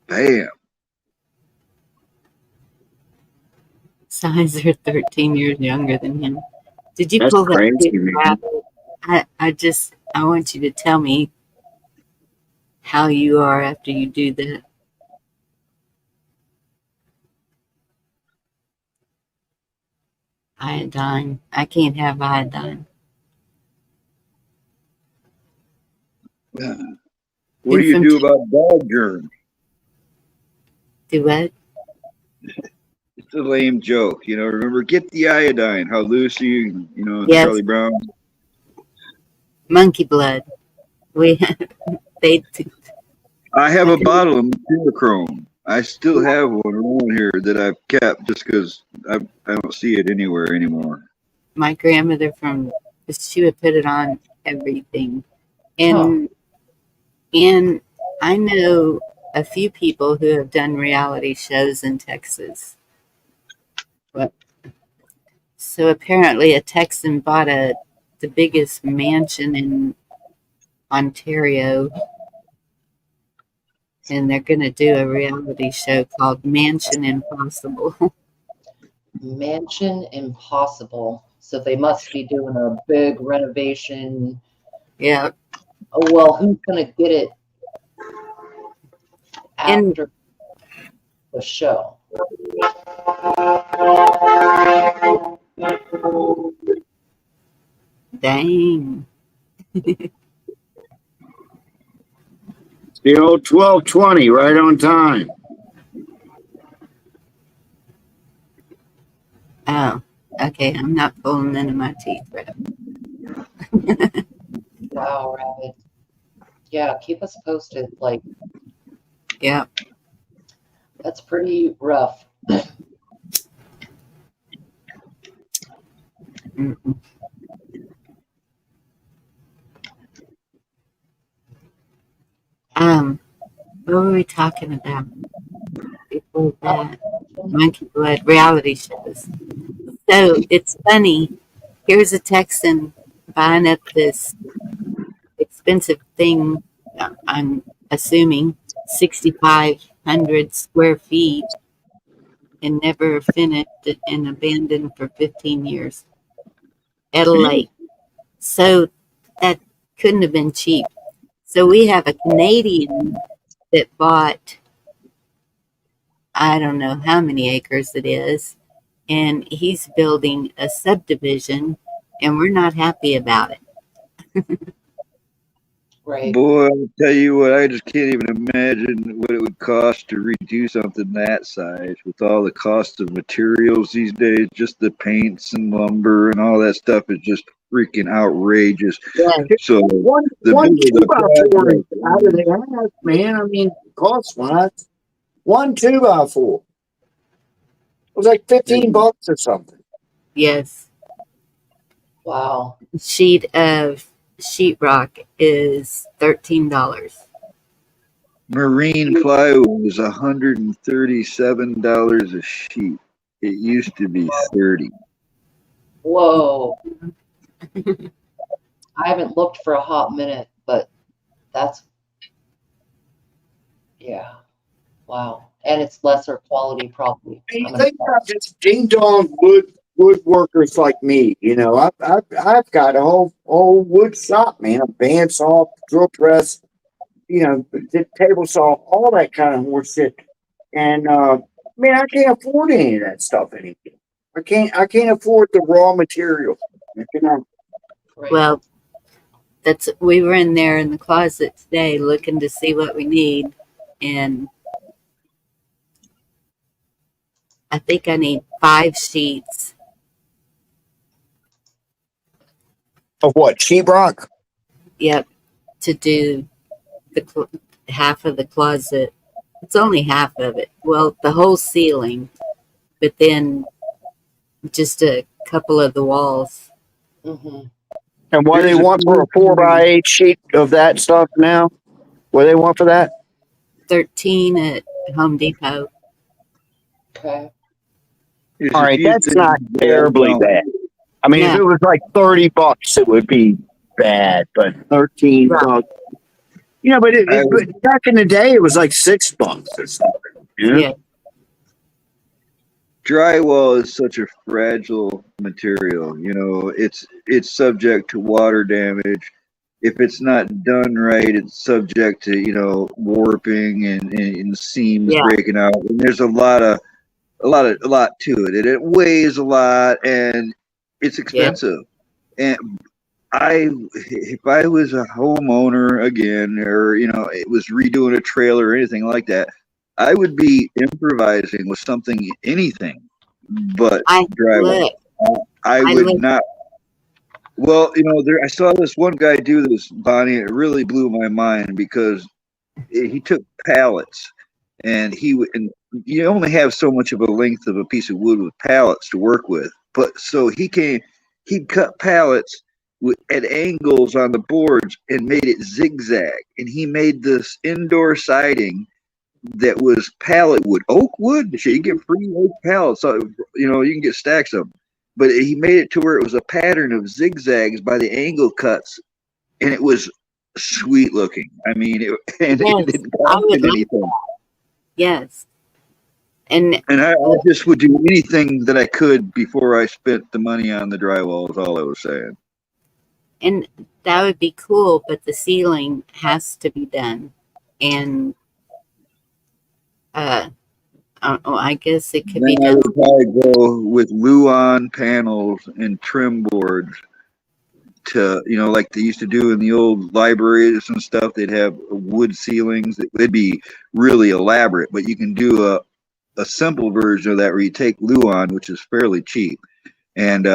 Bam. Signs are 13 years younger than him. Did you That's pull that crazy, big man. rabbit? I want you to tell me how you are after you do that. Iodine. I can't have iodine. What do you do about dog germs? Do what? It's a lame joke, you know. Remember, get the iodine. How Lucy, you know, and Yes. Charlie Brown. Monkey blood. They. I have a bottle of mercurochrome. I still have one around here that I've kept just because I don't see it anywhere anymore. My grandmother she would put it on everything, and I know a few people who have done reality shows in Texas. So apparently, a Texan bought the biggest mansion in Ontario, and they're going to do a reality show called Mansion Impossible. Mansion Impossible. So they must be doing a big renovation. Yeah. Oh, well, who's going to get it after the show? Dang. It's the old 12:20, right on time. Oh, okay. I'm not pulling none of my teeth, Rabbit. Wow, Rabbit. Yeah, keep us posted. Like, Yeah. that's pretty rough. Mm-mm. What were we talking about before that? Monkey blood reality shows. So it's funny. Here's a Texan buying up this expensive thing. I'm assuming 6,500 square feet, and never finished it and abandoned for 15 years at a lake. So that couldn't have been cheap. So we have a Canadian that bought, I don't know how many acres it is, and he's building a subdivision, and we're not happy about it. Right. Boy, I'll tell you what, I just can't even imagine what it would cost to redo something that size with all the cost of materials these days. Just the paints and lumber and all that stuff is just freaking outrageous. Yeah. So One the one bigger two the by four is project, out of the ass, man. I mean, cost wise, 1 2 by 4. It was like $15 or something. Yes. Wow. Sheet of sheetrock is $13. marine plywood was $137 a sheet. It used to be 30. Whoa. I haven't looked for a hot minute, but that's, yeah. Wow. And it's lesser quality probably. And you I'm gonna think about just ding dong woodworkers like me, you know, I've got a whole wood shop, man, a bandsaw, drill press, you know, the table saw, all that kind of horse shit. And man, I can't afford any of that stuff anymore. I can't afford the raw material. You know, Right. Well, we were in there in the closet today looking to see what we need, and I think I need 5 sheets. of what, sheetrock? Yep, to do half of the closet. It's only half of it. Well, the whole ceiling, but then just a couple of the walls. Mm-hmm. And what do they Here's a want for a cool 4x8 sheet of that stuff now? What do they want for that? 13 at Home Depot. Okay. There's All a right, few that's things not that I terribly don't. bad. I mean, if No, it was like $30, it would be bad, but 13 right. bucks. You know, but I, but back in the day, it was like $6 or something. You know? Yeah, drywall is such a fragile material. You know, it's subject to water damage. If it's not done right, it's subject to, you know, warping and seams yeah, breaking out. And there's a lot to it. And it weighs a lot and it's yeah. expensive. And if I was a homeowner again, or you know, it was redoing a trailer or anything like that, I would be improvising with something, anything but I drywall. look. I I would look. not. Well, you know, I saw this one guy do this, Bonnie. And it really blew my mind because he took pallets, and and you only have so much of a length of a piece of wood with pallets to work with. But so he'd cut pallets at angles on the boards and made it zigzag, and he made this indoor siding that was pallet wood, oak wood. Shit, you get free oak pallets, so you know you can get stacks of them. But he made it to where it was a pattern of zigzags by the angle cuts, and it was sweet looking. I mean, and it Yes, didn't I cost would him like. anything. Yes, and And I just would do anything that I could before I spent the money on the drywall. Is all I was saying. and that would be cool. But the ceiling has to be done, and I don't know, I guess it could Then be I done. would probably go with Luan panels and trim boards to, you know, like they used to do in the old libraries and stuff. They'd have wood ceilings. It'd be really elaborate, but you can do a simple version of that where you take Luan, which is fairly cheap, and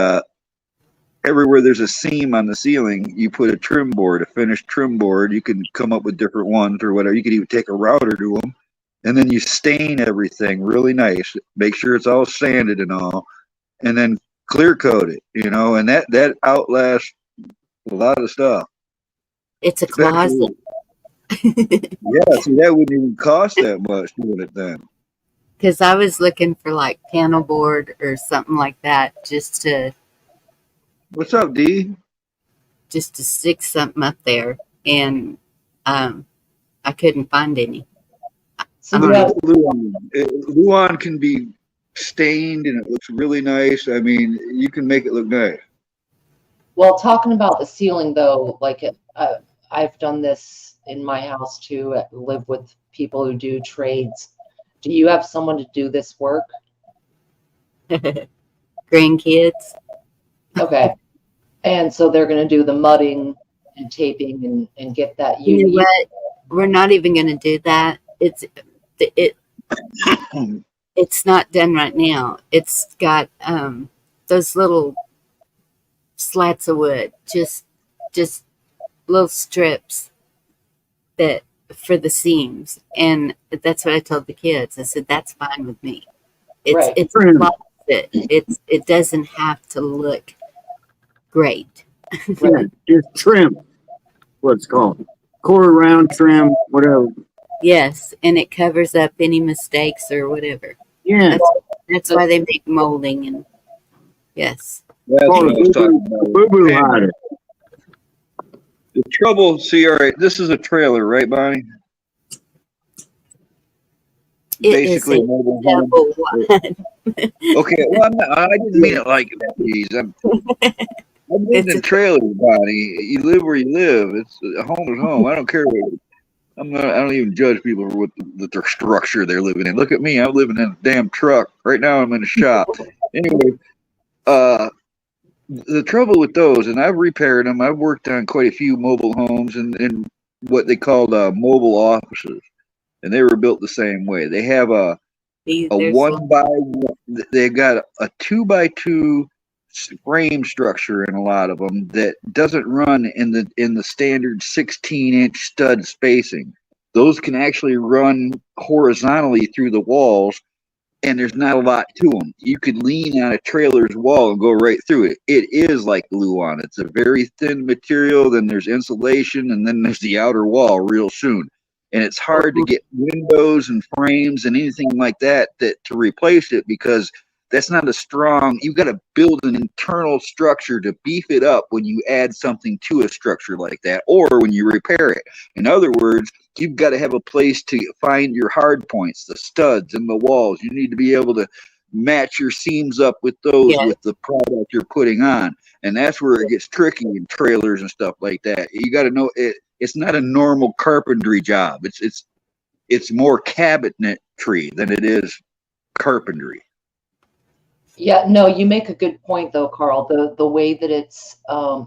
everywhere there's a seam on the ceiling, you put a trim board, a finished trim board. You can come up with different ones or whatever. You could even take a router to them, and then you stain everything really nice. Make sure it's all sanded and all, and then clear coat it. You know, and that outlasts a lot of stuff. It's a closet. Especially, yeah. See, that wouldn't even cost that much doing it then. Because I was looking for like panel board or something like that, just to What's up, D? stick something up there, and I couldn't find any. So I you don't have know. Luan. Luan can be stained and it looks really nice. I mean, you can make it look nice. Well, talking about the ceiling though, like I've done this in my house too. I live with people who do trades. Do you have someone to do this work? Grandkids. Okay. And so they're going to do the mudding and taping and get that You know unit. what? We're not even going to do that. It's not done right now. It's got those little slats of wood, just little strips that for the seams, and that's what I told the kids. I said that's fine with me. Right. It's it doesn't have to look great. Yeah, just trim. What's called quarter round trim, whatever. Yes, and it covers up any mistakes or whatever. Yeah, That's why they make molding and yes. That's called what a I was talking about. boo boo hider. The trouble, see, all right, this is a trailer, right, Bonnie? It Basically, is a mobile a home. double one. Okay, well, I didn't mean it like that, please. I've lived It's in trailers, Bonnie. You live where you live. It's a home is home. I don't care. I don't even judge people for what their structure they're living in. Look at me. I'm living in a damn truck. Right now, I'm in a shop. Anyway, the trouble with those, and I've repaired them. I've worked on quite a few mobile homes and what they called mobile offices, and they were built the same way. They have a There's one by one. They've got a 2x2 frame structure in a lot of them that doesn't run in the standard 16-inch stud spacing. Those can actually run horizontally through the walls, and there's not a lot to them. You could lean on a trailer's wall and go right through it. It is like glue on. It's a very thin material. Then there's insulation, and then there's the outer wall real soon. And it's hard to get windows and frames and anything like that to replace it because that's not a strong. You've got to build an internal structure to beef it up when you add something to a structure like that, or when you repair it. In other words, you've got to have a place to find your hard points, the studs and the walls. You need to be able to match your seams up with those with the product you're putting on. And that's where it gets tricky in trailers and stuff like that. You got to know it's not a normal carpentry job. It's more cabinetry than it is carpentry. Yeah, no, you make a good point though, Carl. The way that it's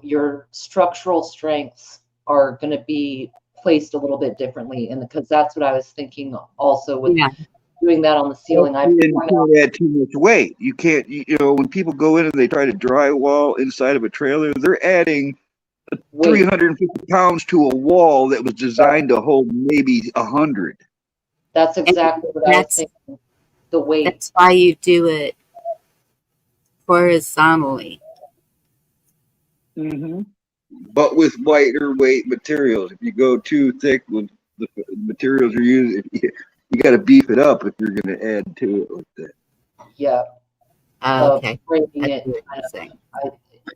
your structural strengths are going to be placed a little bit differently, and because that's what I was thinking also with doing that on the ceiling. I can't add too much weight. You can't. You know, when people go in and they try to drywall inside of a trailer, they're adding 350 pounds to a wall that was designed to hold maybe 100. That's exactly what I was thinking. The weight. That's why you do it horizontally. Mm-hmm. But with lighter weight materials. If you go too thick with the materials you're using, you got to beef it up if you're going to add to it like that. Yeah. Okay. Breaking it.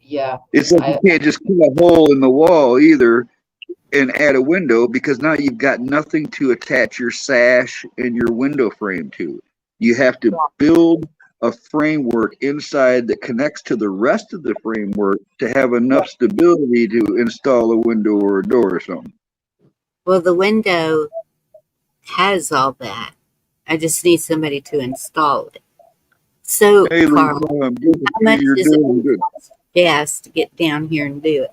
Yeah. It's like you can't just cut a hole in the wall either and add a window, because now you've got nothing to attach your sash and your window frame to. You have to build a framework inside that connects to the rest of the framework to have enough stability to install a window or a door or something. Well, the window has all that. I just need somebody to install it. So, Hey, Carl, Lisa, how much you're does doing it good. cost gas to get down here and do it?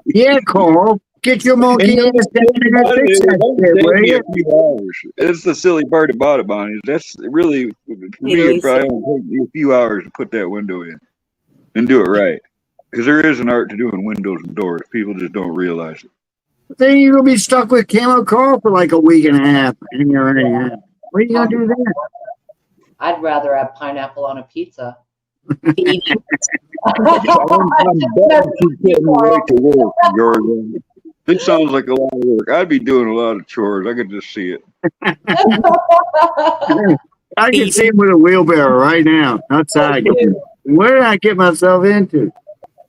Yeah, Carl, get your monkey ass down there and fix that shit, will you? A few hours. It's the silly part about it, Bonnie. That's really, for me, it probably only takes me a few hours to put that window in and do it right. Because there is an art to doing windows and doors. People just don't realize it. Then you're gonna be stuck with camo Carl for like a week and a half, and you're already half. What are you gonna do then? I'd rather have pineapple on a pizza. I'm betting she's getting right to work, Jordan. This sounds like a lot of work. I'd be doing a lot of chores. I could just see it. I can see him with a wheelbarrow right now outside. Where did I get myself into?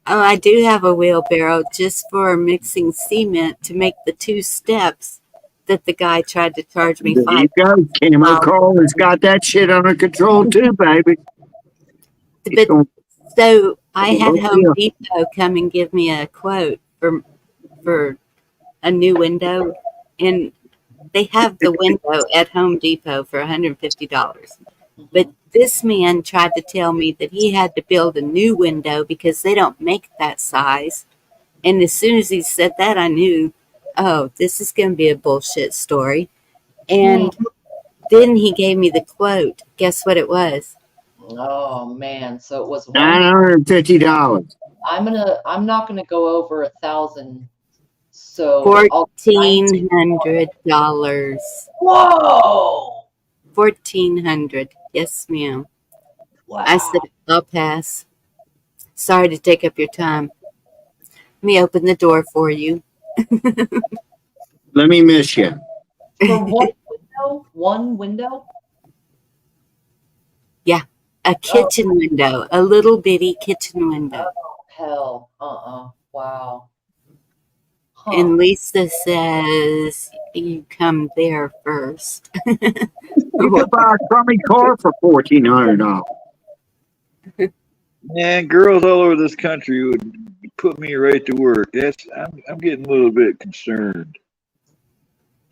Oh, I do have a wheelbarrow just for mixing cement to make the 2 steps that the guy tried to charge me There you $5. go. Camo Carl has got that shit under control too, baby. But so I had Home Depot come and give me a quote for a new window, and they have the window at Home Depot for $150. But This man tried to tell me that he had to build a new window because they don't make that size. And as soon as he said that, I knew, oh, this is going to be a bullshit story. And then he gave me the quote. Guess what it was? Oh man, so it was $950. I'm not gonna go over 1,000. So I'll $1,400. Whoa! $1,400. Yes, ma'am. Wow. I said, I'll pass. Sorry to take up your time. Let me open the door for you. Let me miss you. For one window? One window? Yeah, a kitchen window, a little bitty kitchen window. Oh, hell. Wow. Huh. And Lisa says you come there first. You could buy a crummy car for $1,400. Man, girls all over this country would put me right to work. I'm getting a little bit concerned.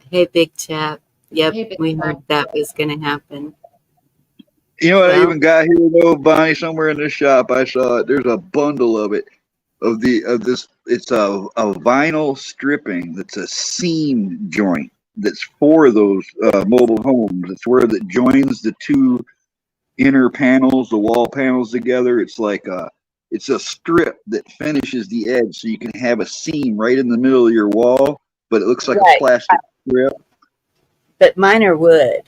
Hey, big chap. Yep, Hey, big we chap. heard that was going to happen. You know what I Well- even got here though, Bonnie? Somewhere in this shop, I saw it. There's a bundle of it, of this. It's a vinyl stripping that's a seam joint. That's for those mobile homes. It's where that joins the two inner panels, the wall panels together. It's like it's a strip that finishes the edge, so you can have a seam right in the middle of your wall, but it looks like Right. a plastic strip. But mine are wood.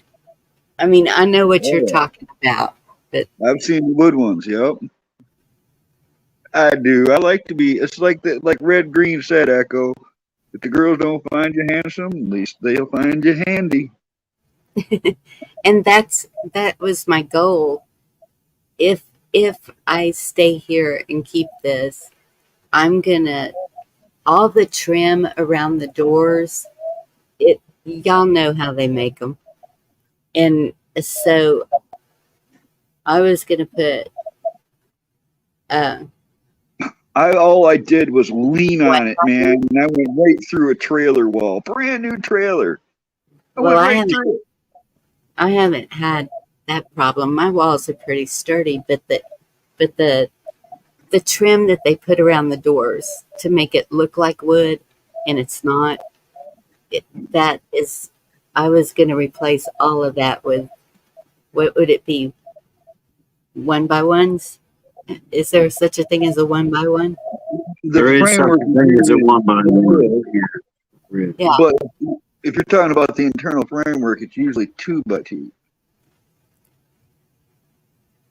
I mean, I know what you're Yeah. talking about. But I've seen the wood ones. Yep, I do. I like to be. It's like that. Like Red Green said, Echo. If the girls don't find you handsome, at least they'll find you handy. and that was my goal. If I stay here and keep this, I'm gonna all the trim around the doors. Y'all know how they make them, and so I was gonna put All I did was lean on it, man, and I went right through a trailer wall. Brand new trailer. I Well, went right through it. I haven't had that problem. My walls are pretty sturdy, but the trim that they put around the doors to make it look like wood, and it's not. That is, I was going to replace all of that with, what would it be? 1x1s? Is there such a thing as a 1x1? There is such a thing as a 1x1. Yeah. But if you're talking about the internal framework, it's usually 2x2.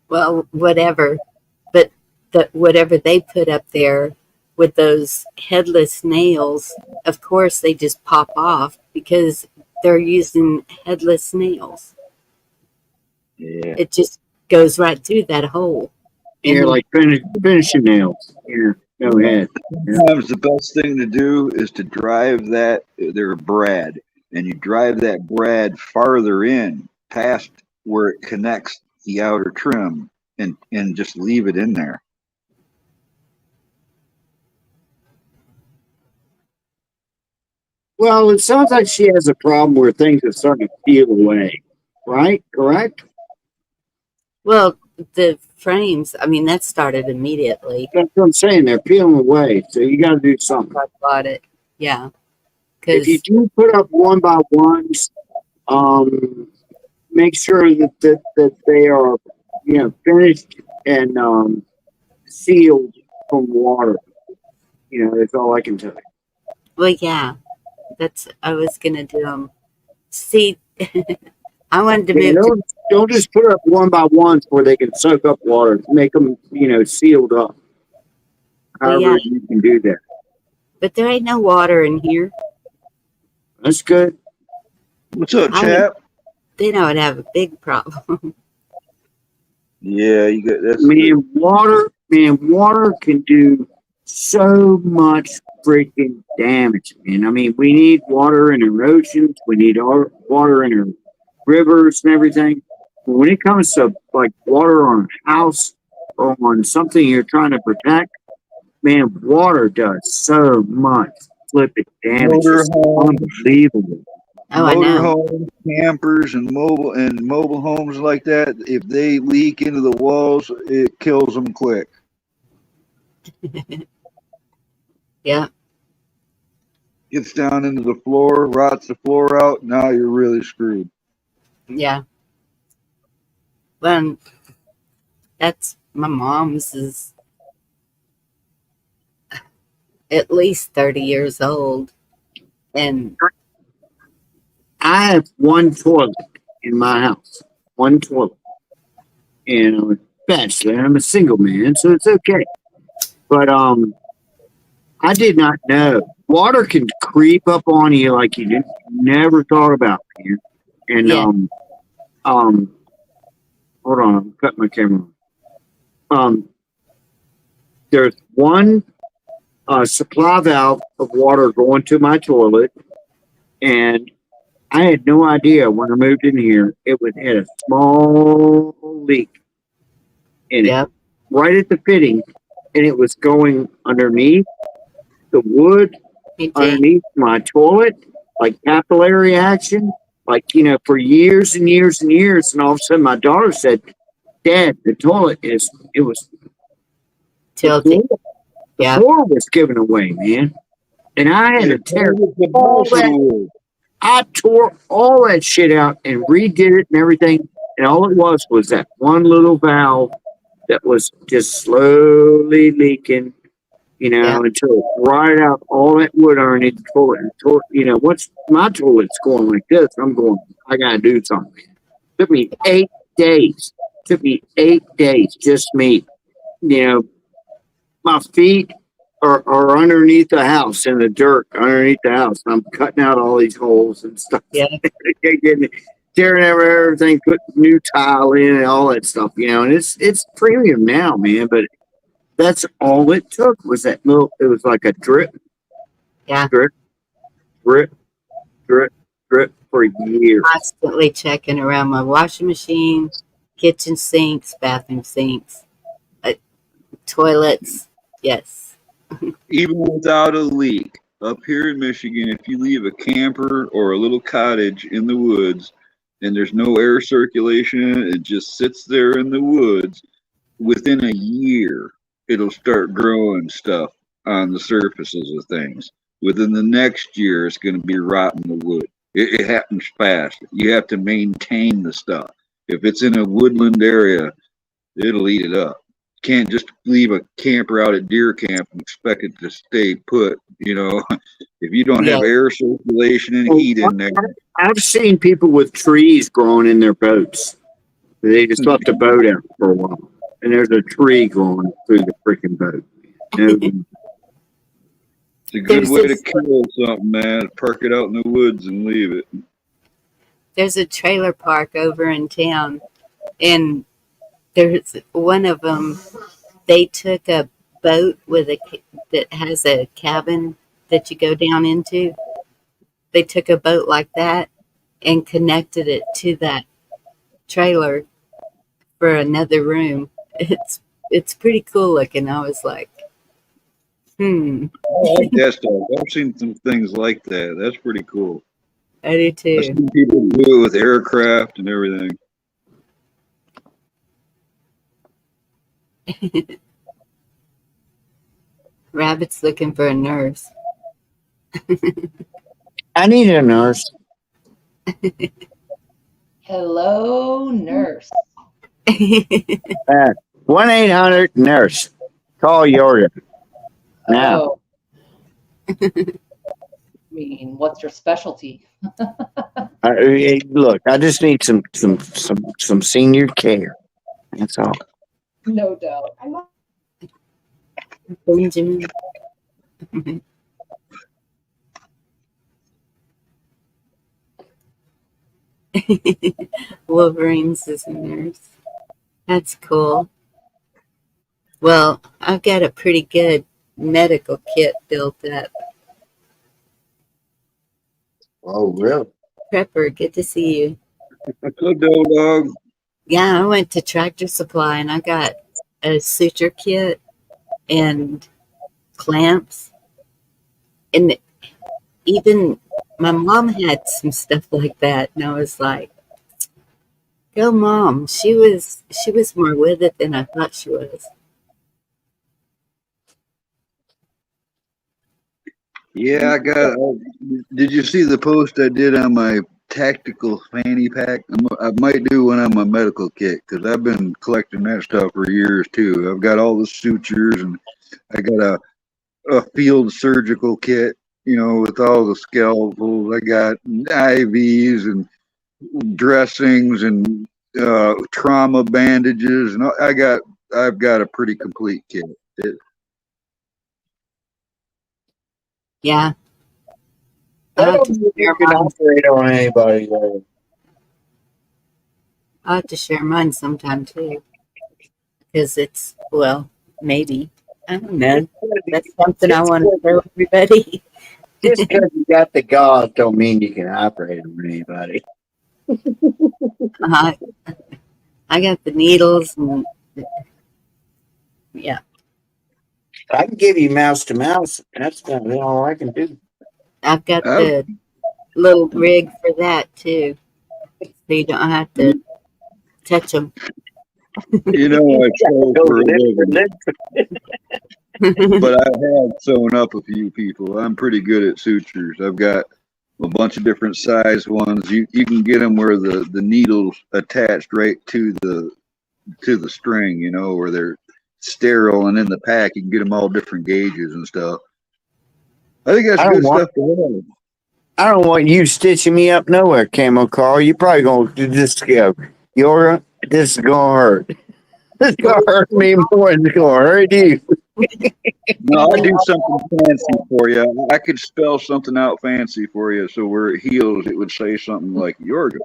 Well, whatever. But whatever they put up there with those headless nails, of course they just pop off because they're using headless nails. Yeah. It just goes right through that hole. You're like finishing nails. Here, go ahead. Sometimes the best thing to do is to drive that their brad, and you drive that brad farther in past where it connects the outer trim, and just leave it in there. Well, it sounds like she has a problem where things are starting to peel away. Right? Correct? Well, the frames, I mean, that started immediately. That's what I'm saying. They're peeling away. So you got to do something. I bought it. Yeah. If you do put up 1x1s, make sure that they are, finished and sealed from water. That's all I can tell you. Well, yeah. I was going to do them. See, I wanted to move to Don't just put up 1x1s where they can soak up water. Make them, sealed up. However you can do that. But there ain't no water in here. That's good. What's up, chap? Then I would have a big problem. Yeah, you got that's water can do so much freaking damage, man. I mean, we need water in our oceans. We need water in our rivers and everything. But when it comes to like water on a house or on something you're trying to protect, man, water does so much flipping damage. It's unbelievable. Oh, I know. Motorhomes, campers, and mobile homes like that. If they leak into the walls, it kills them quick. Yeah. Gets down into the floor, rots the floor out. Now you're really screwed. Yeah. Well, that's my mom's is at least 30 years old. And I have one toilet in my house, one toilet, and I'm a bachelor. I'm a single man, so it's okay. But I did not know water can creep up on you like you never thought about, man. And yeah, hold on, I'm cutting my camera. There's one supply valve of water going to my toilet, and I had no idea when I moved in here it had a small leak in it, yeah, right at the fitting, and it was going underneath the wood, me too. underneath my toilet, like capillary action, like for years and years and years. And all of a sudden, my daughter said, "Dad, the toilet it was the Tilty. floor, the Yeah, floor was given away, man." And I had to tear all that. I tore all that shit out and redid it and everything. And all it was that one little valve that was just slowly leaking, yeah, until it rotted out all that wood underneath the toilet. And once my toilet's going like this, I'm going, I gotta do something. Took me 8 days. Took me 8 days, just me. My feet are underneath the house in the dirt underneath the house. And I'm cutting out all these holes and stuff. yeah, Getting tearing everything, putting new tile in and all that stuff, and it's premium now, man. But that's all it took was that little. It was like a drip, yeah. drip, drip, drip, drip for years. Constantly checking around my washing machine, kitchen sinks, bathroom sinks, toilets. Yes. Even without a leak, up here in Michigan, if you leave a camper or a little cottage in the woods and there's no air circulation, it just sits there in the woods, within a year, it'll start growing stuff on the surfaces of things. Within the next year, it's going to be rotting the wood. It happens fast. You have to maintain the stuff. If it's in a woodland area, it'll eat it up. Can't just leave a camper out at deer camp and expect it to stay put. If you don't Yeah. have air circulation and heat in there, I've seen people with trees growing in their boats. They just left the boat out for a while, and there's a tree growing through the freaking boat. it's a good There's way to this- kill something, man. Park it out in the woods and leave it. There's a trailer park over in town, and there's one of them. They took a boat that has a cabin that you go down into. They took a boat like that and connected it to that trailer for another room. It's pretty cool looking. I was like, I like that stuff. I've seen some things like that. That's pretty cool. I do I've too. seen people do it with aircraft and everything. Rabbit's looking for a nurse. I need a nurse. Hello, nurse. 1-800-NURSE. Call Yoria now. Oh. I mean, what's your specialty? Look, I just need some senior care. That's all. No doubt. Benjamin. Wolverine's is a nurse. That's cool. Well, I've got a pretty good medical kit built up. Oh, really? Prepper, good to see you. Good dog. Yeah, I went to Tractor Supply and I got a suture kit and clamps. And even my mom had some stuff like that, and I was like, "Go, mom!" She was more with it than I thought she was. Yeah, I got. Did you see the post I did on my tactical fanny pack? I might do one on my medical kit because I've been collecting that stuff for years too. I've got all the sutures and I got a field surgical kit, with all the scalpels. I got IVs and dressings and trauma bandages, and I've got a pretty complete kit. Yeah, I I'll have don't to think share you can mine. operate on anybody though. I'll have to share mine sometime too, because maybe I don't know. That's something I want to tell everybody. Just because you got the gauze don't mean you can operate on anybody. I, I got the needles, and yeah, I can give you mouse to mouse. That's about all I can do. I've got I, the little rig for that too, so you don't have to touch them. I sew Go for a lip for living, Yeah, but I have sewn up a few people. I'm pretty good at sutures. I've got a bunch of different size ones. You can get them where the needles attached right to the string, where they're sterile, and in the pack you can get them all different gauges and stuff. I think that's I don't good want stuff to have. I don't want you stitching me up nowhere, Camo Carl. You probably gonna just go, Yorga, this is gonna hurt. It's gonna hurt me more than it's gonna hurt you. No, I'll do something fancy for you. I could spell something out fancy for you, so where it heals, it would say something like Yorga.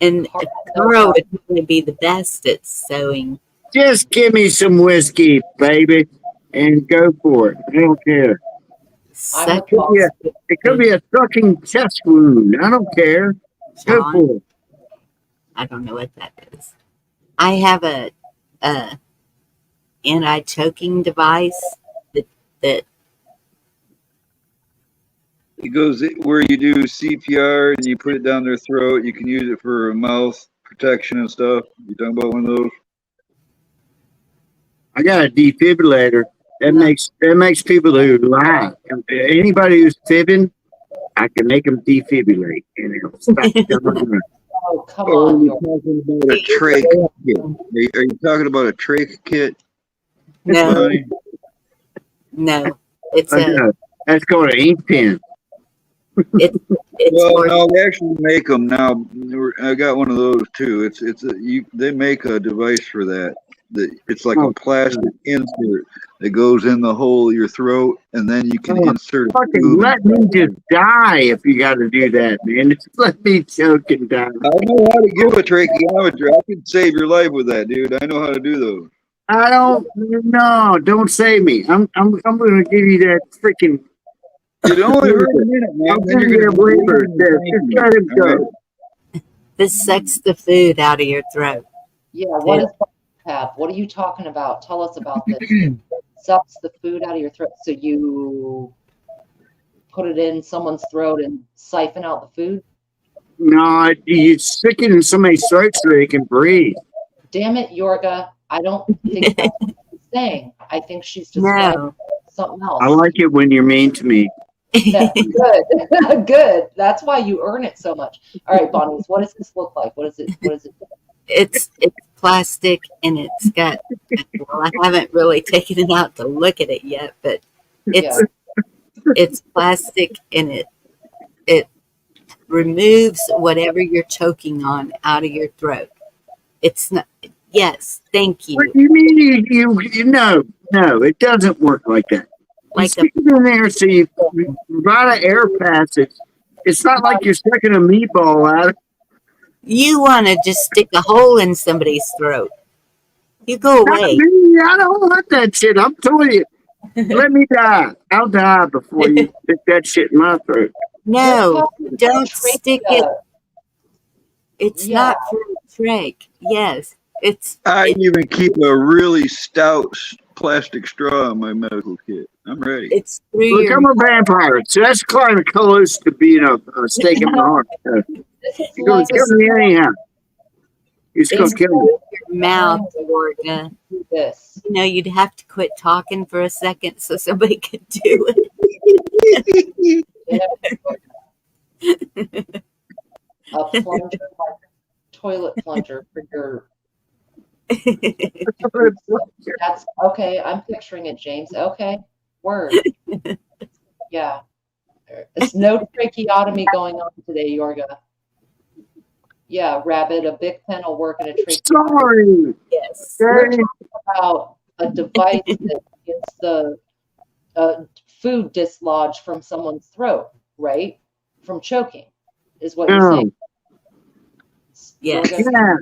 and Carl would probably be the best at sewing. Just give me some whiskey, baby, and go for it. I don't care. I'm Suck with Bob. It could be a sucking chest wound. I don't care. Go Sean. for it. I don't know what that is. I have a anti-choking device that It goes where you do CPR and you put it down their throat. You can use it for mouth protection and stuff. You talking about one of those? I got a defibrillator. That makes people who lie. Anybody who's fibbing, I can make them defibrillate, and it'll stop them. Oh, come Or are on. you talking about a trach kit? Are you talking about a trach kit, no, Bonnie? no, it's That's called an ink pen. it's Well, for no, they actually make them now. I got one of those too. They make a device for that. It's like a plastic insert that goes in the hole of your throat, and then you can insert a Fucking tube. let me just die if you got to do that, man. Just let me choke and die. I know how to give a tracheometry. I can save your life with that, dude. I know how to do those. I don't save me. I'm gonna give you that freaking. It only hurt a minute, man. I'll Then give you're you a gonna waiver. Just let him go. this sucks the food out of your throat. Yeah, what is BiPAP? What are you talking about? Tell us about this. It sucks the food out of your throat. So you put it in someone's throat and siphon out the food? No, you stick it in somebody's throat so they can breathe. Damn it, Yorga. I don't think that's what she's saying. I think she's describing No, something else. I like it when you're mean to me. Yeah, good. Good. That's why you earn it so much. All right, Bonnie, what does this look like? What is it? it's plastic, and it's got. Well, I haven't really taken it out to look at it yet, but it's plastic, and it removes whatever you're choking on out of your throat. It's not. Yes, thank you. What do you mean you no, it doesn't work like that. You Like a stick it in there so you provide an air passage. It's not like you're sticking a meatball out. you want to just stick a hole in somebody's throat. You go Not away. me. I don't want that shit. I'm telling you. Let me die. I'll die before you stick that shit in my throat. No, don't Trachea. stick it. It's Yeah. not for trach. Yes, I even keep a really stout plastic straw in my medical kit. I'm ready. It's through Look, your I'm a vampire, so that's kind of close to being a stake in my heart. This is You're gonna like kill me anyhow. You're just gonna it's kill me. through your mouth, Georgia. do this. You know, you'd have to quit talking for a second so somebody could do Yeah. A plunger, like toilet plunger for your. That's okay. I'm picturing it, James. Okay, word. Yeah, there's no tracheotomy going on today, Yorga. Yeah, Rabbit, a big pen will work in a tracheotomy. Sorry. Yes. We're Okay. talking about a device that gets the food dislodged from someone's throat, right? From choking, is what you're saying. Yes. Yorga? Yeah.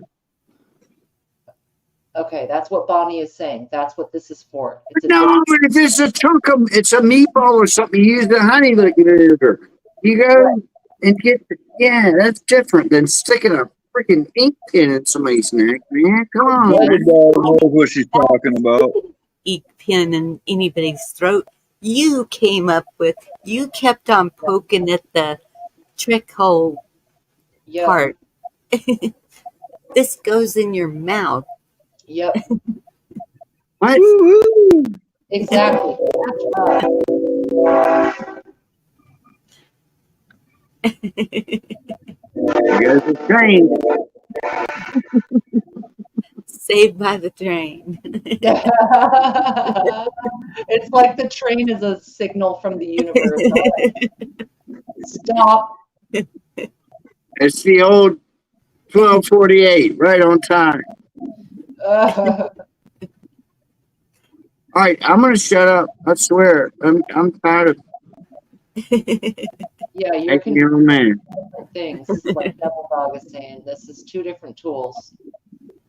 Okay, that's what Bonnie is saying. That's what this is for. It's a No, but if it's a chunk of, it's a meatball or something, you use the honey liquor. You go and get, yeah, that's different than sticking a freaking ink pen in somebody's neck, man. Come on, Double man. Dog knows what she's talking about. Ink pin in anybody's throat. You came up with, you kept on poking at the trick hole Yep, part. This goes in your mouth. yep, What? exactly. There goes the train. Saved by the train. It's like the train is a signal from the universe. All right. Stop. It's the old 1248, right on time. Uh, All right, I'm gonna shut up. I swear, I'm tired of yeah, you're making your own man. different things. Like Devil Dog is saying, this is two different tools.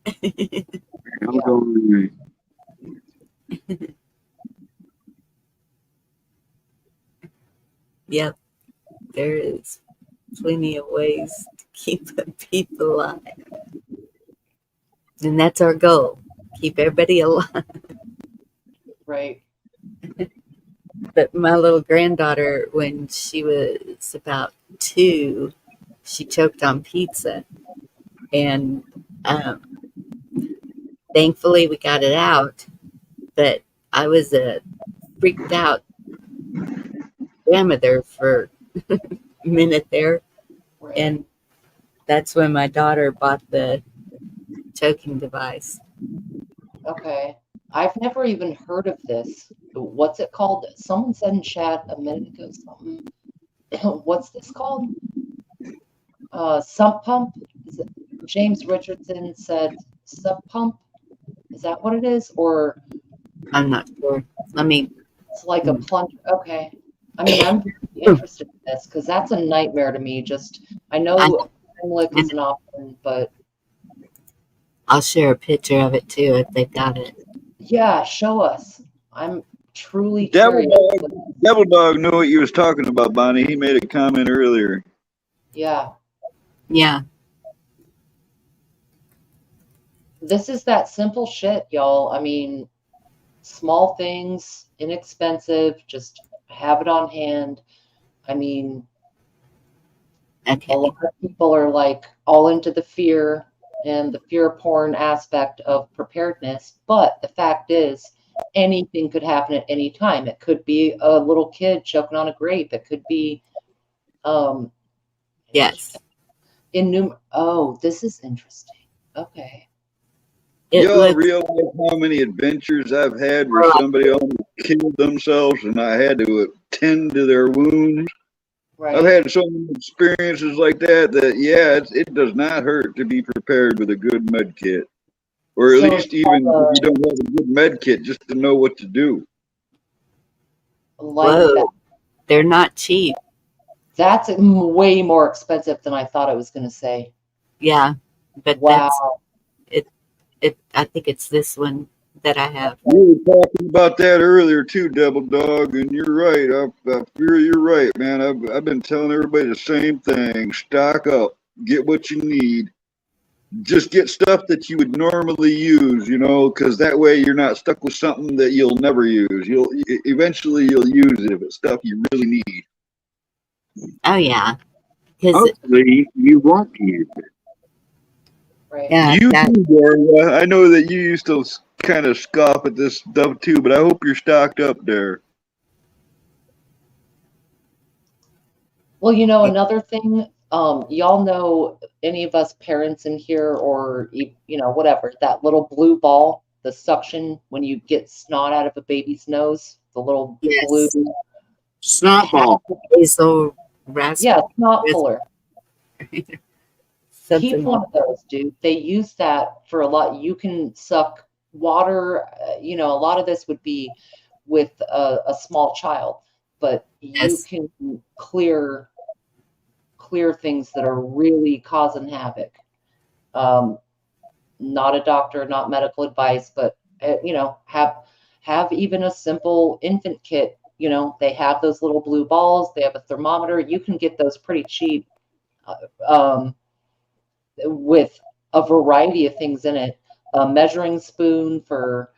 I'm Yeah. going. Yep. There is plenty of ways to keep people alive. And that's our goal. Keep everybody alive. Right. But my little granddaughter, when she was about 2, she choked on pizza. And thankfully we got it out. But I was a freaked out grandmother for a minute there. Right. And that's when my daughter bought the choking device. Okay. I've never even heard of this. What's it called? Someone said in chat a minute ago something. What's this called? Sump pump? Is it, James Richardson said sub pump? Is that what it is? Or I'm not sure. I mean, it's like a plunger? Okay. I mean, I'm very interested in this because that's a nightmare to me. Just, I know Heimlich is an option, but I'll share a picture of it too if they've got it. yeah, show us. I'm truly Devil curious. Devil Dog knew what you was talking about, Bonnie. He made a comment earlier. Yeah. Yeah. This is that simple shit, y'all. I mean, small things, inexpensive, just have it on hand. I mean, Okay. a lot of people are like all into the fear and the fear porn aspect of preparedness, but the fact is, anything could happen at any time. It could be a little kid choking on a grape. It could be, Yes. Oh, this is interesting. Okay. It Y'all looks realize how many adventures I've had where somebody almost killed themselves and I had to attend to their wounds? Right. I've had so many experiences like that yeah, it does not hurt to be prepared with a good med kit. Or at So least even if you don't have a good med kit, just to know what to do. like whoa. that. They're not cheap. That's way more expensive than I thought I was going to say. Yeah. But Wow. I think it's this one that I have. You were talking about that earlier too, Devil Dog, and you're right. I fear you're right, man. I've been telling everybody the same thing. Stock up. Get what you need. just get stuff that you would normally use, because that way you're not stuck with something that you'll never use. Eventually you'll use it if it's stuff you really need. Oh yeah, because Hopefully, you won't use it. Right. yeah, You that too, Dora. I know that you used to kind of scoff at this stuff too, but I hope you're stocked up there. Well, another thing, y'all know, any of us parents in here, or whatever, that little blue ball, the suction when you get snot out of a baby's nose, the little blue. yes, Snot ball. hazel raspberry, Yeah, snot puller. Keep something. one of those, dude. They use that for a lot. You can suck water. A lot of this would be with a small child, but you Yes. can clear things that are really causing havoc. Not a doctor, not medical advice, but have even a simple infant kit. They have those little blue balls. They have a thermometer. You can get those pretty cheap, with a variety of things in it. A measuring spoon for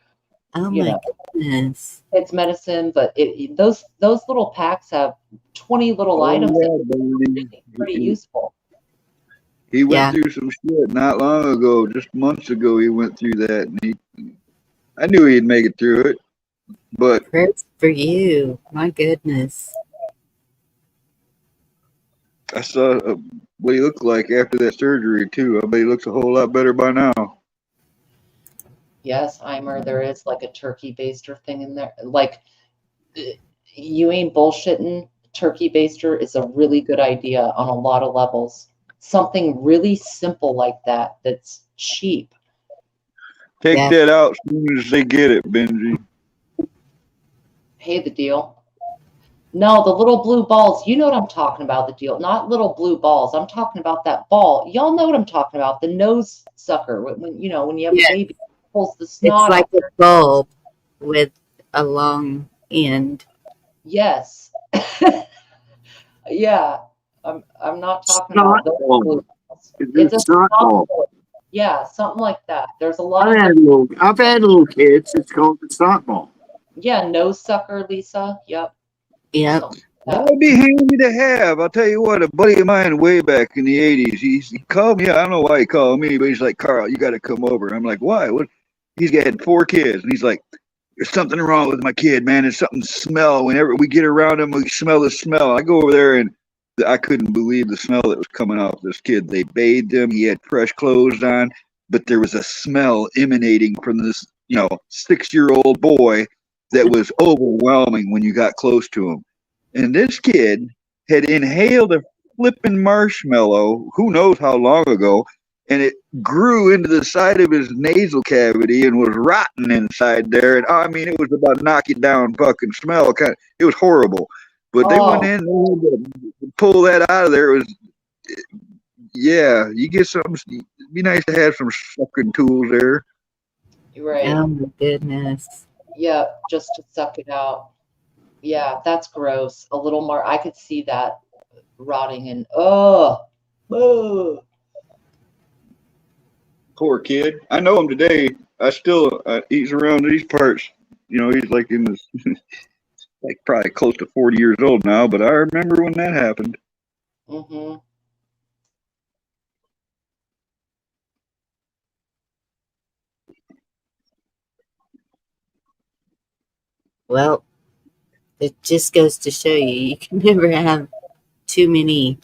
Oh my goodness. it's medicine, but those little packs have 20 little items in yeah, it. buddy. Pretty useful. He went Yeah. through some shit not long ago, just months ago. He went through that, and I knew he'd make it through it. But Prayers for you. My goodness. I saw what he looked like after that surgery too. I bet he looks a whole lot better by now. Yes, Eimer, there is like a turkey baster thing in there. Like, you ain't bullshitting. Turkey baster is a really good idea on a lot of levels. Something really simple like that that's cheap. Take Yeah. that out as soon as they get it, Benji. Pay the deal. No, the little blue balls. You know what I'm talking about, the deal. Not little blue balls. I'm talking about that ball. Y'all know what I'm talking about. The nose sucker. When you have Yes. a baby that pulls the It's snot like out. a bulb with a long end. Yes. Yeah. I'm not talking Snot about those ball. blue balls. Is It's it a snot ball? ball. Yeah, something like that. There's a lot I've of had little kids. It's called the snot ball. yeah, nose sucker, Lisa. Yep. Yep. Something That like that. would be handy to have. I'll tell you what, a buddy of mine way back in the 80s, he called me. I don't know why he called me, but he's like, Carl, you got to come over. I'm like, why? What? He's got 4 kids. And he's like, there's something wrong with my kid, man. There's something smell. Whenever we get around him, we smell the smell. I go over there and I couldn't believe the smell that was coming off this kid. They bathed him. He had fresh clothes on, but there was a smell emanating from this, 6-year-old boy that was overwhelming when you got close to him. And this kid had inhaled a flipping marshmallow, who knows how long ago, and it grew into the side of his nasal cavity and was rotten inside there. And I mean, it was about knock it down fucking smell. It was horrible. But they went in and to pull that out of there. It was, yeah, you get some. It'd be nice to have some sucking tools there. Right. Oh my goodness. Yeah, just to suck it out. Yeah, that's gross. A little more. I could see that rotting and oh. Poor kid. I know him today. I still he's around these parts. He's like in his like probably close to 40 years old now. But I remember when that happened. Mm-hmm. Well, it just goes to show you can never have too many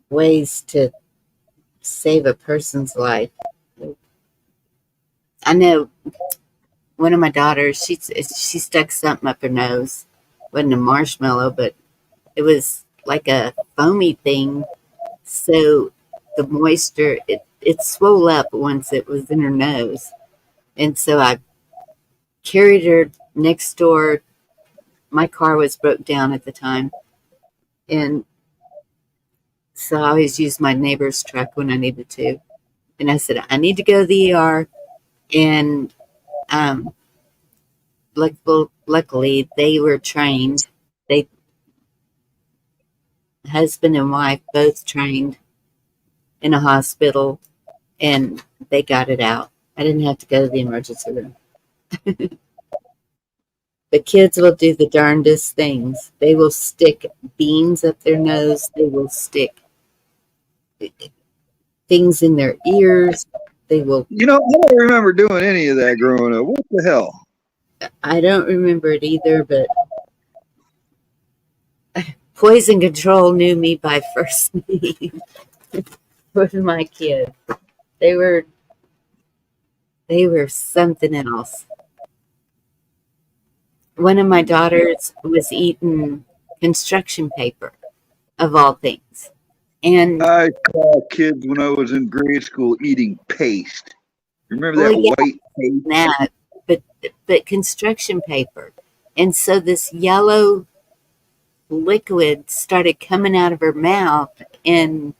ways to save a person's life. I know one of my daughters, she stuck something up her nose. Wasn't a marshmallow, but it was like a foamy thing. So the moisture, it swelled up once it was in her nose. And so I carried her next door. My car was broke down at the time. And so I always used my neighbor's truck when I needed to. And I said, I need to go to the ER. And luckily, they were trained. They husband and wife both trained in a hospital, and they got it out. I didn't have to go to the emergency room. The kids will do the darndest things. They will stick beans up their nose. They will stick things in their ears. They will. You know, I don't remember doing any of that growing up. What the hell? I don't remember it either, but Poison Control knew me by first name with my kids. They were something else. One of my daughters was eating construction paper, of all things. And I saw kids when I was in grade school eating paste. Remember well, that yeah, white paste? that, but construction paper. And so this yellow liquid started coming out of her mouth, and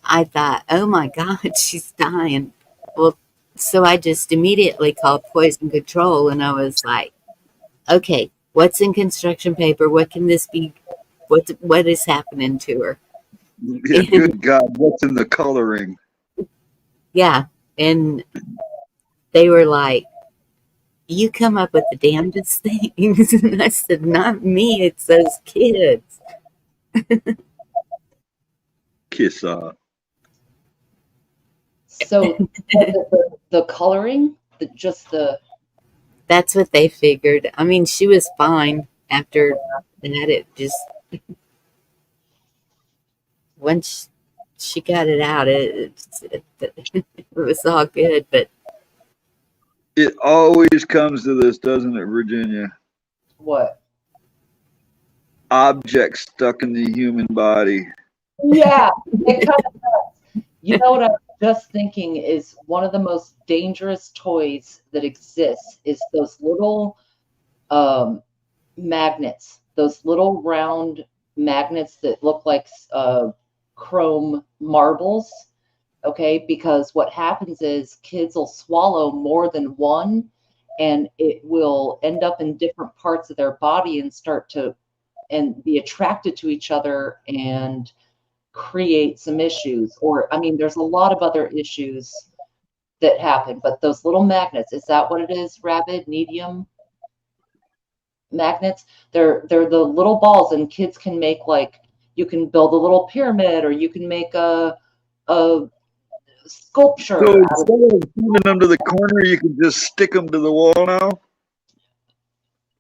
I thought, oh my God, she's dying. Well, so I just immediately called Poison Control, and I was like, okay, what's in construction paper? What can this be? What is happening to her? Yeah, And good God, what's in the coloring? yeah, and they were like, you come up with the damnedest things. And I said, not me, it's those kids. Kiss off. So the coloring, just the That's what they figured. I mean, she was fine after that. It just, once she got it out, it was all good. But It always comes to this, doesn't it, Virginia? what? Objects stuck in the human body. Yeah, it kind of does. You know what I'm just thinking is one of the most dangerous toys that exists is those little magnets, those little round magnets that look like chrome marbles. Okay, because what happens is kids will swallow more than one, and it will end up in different parts of their body and start to and be attracted to each other and create some issues. Or, I mean, there's a lot of other issues that happen, but those little magnets, is that what it is? Rabid medium magnets? They're the little balls, and kids can make, like, you can build a little pyramid, or you can make a sculpture. So instead of putting them to the corner, you can just stick them to the wall now?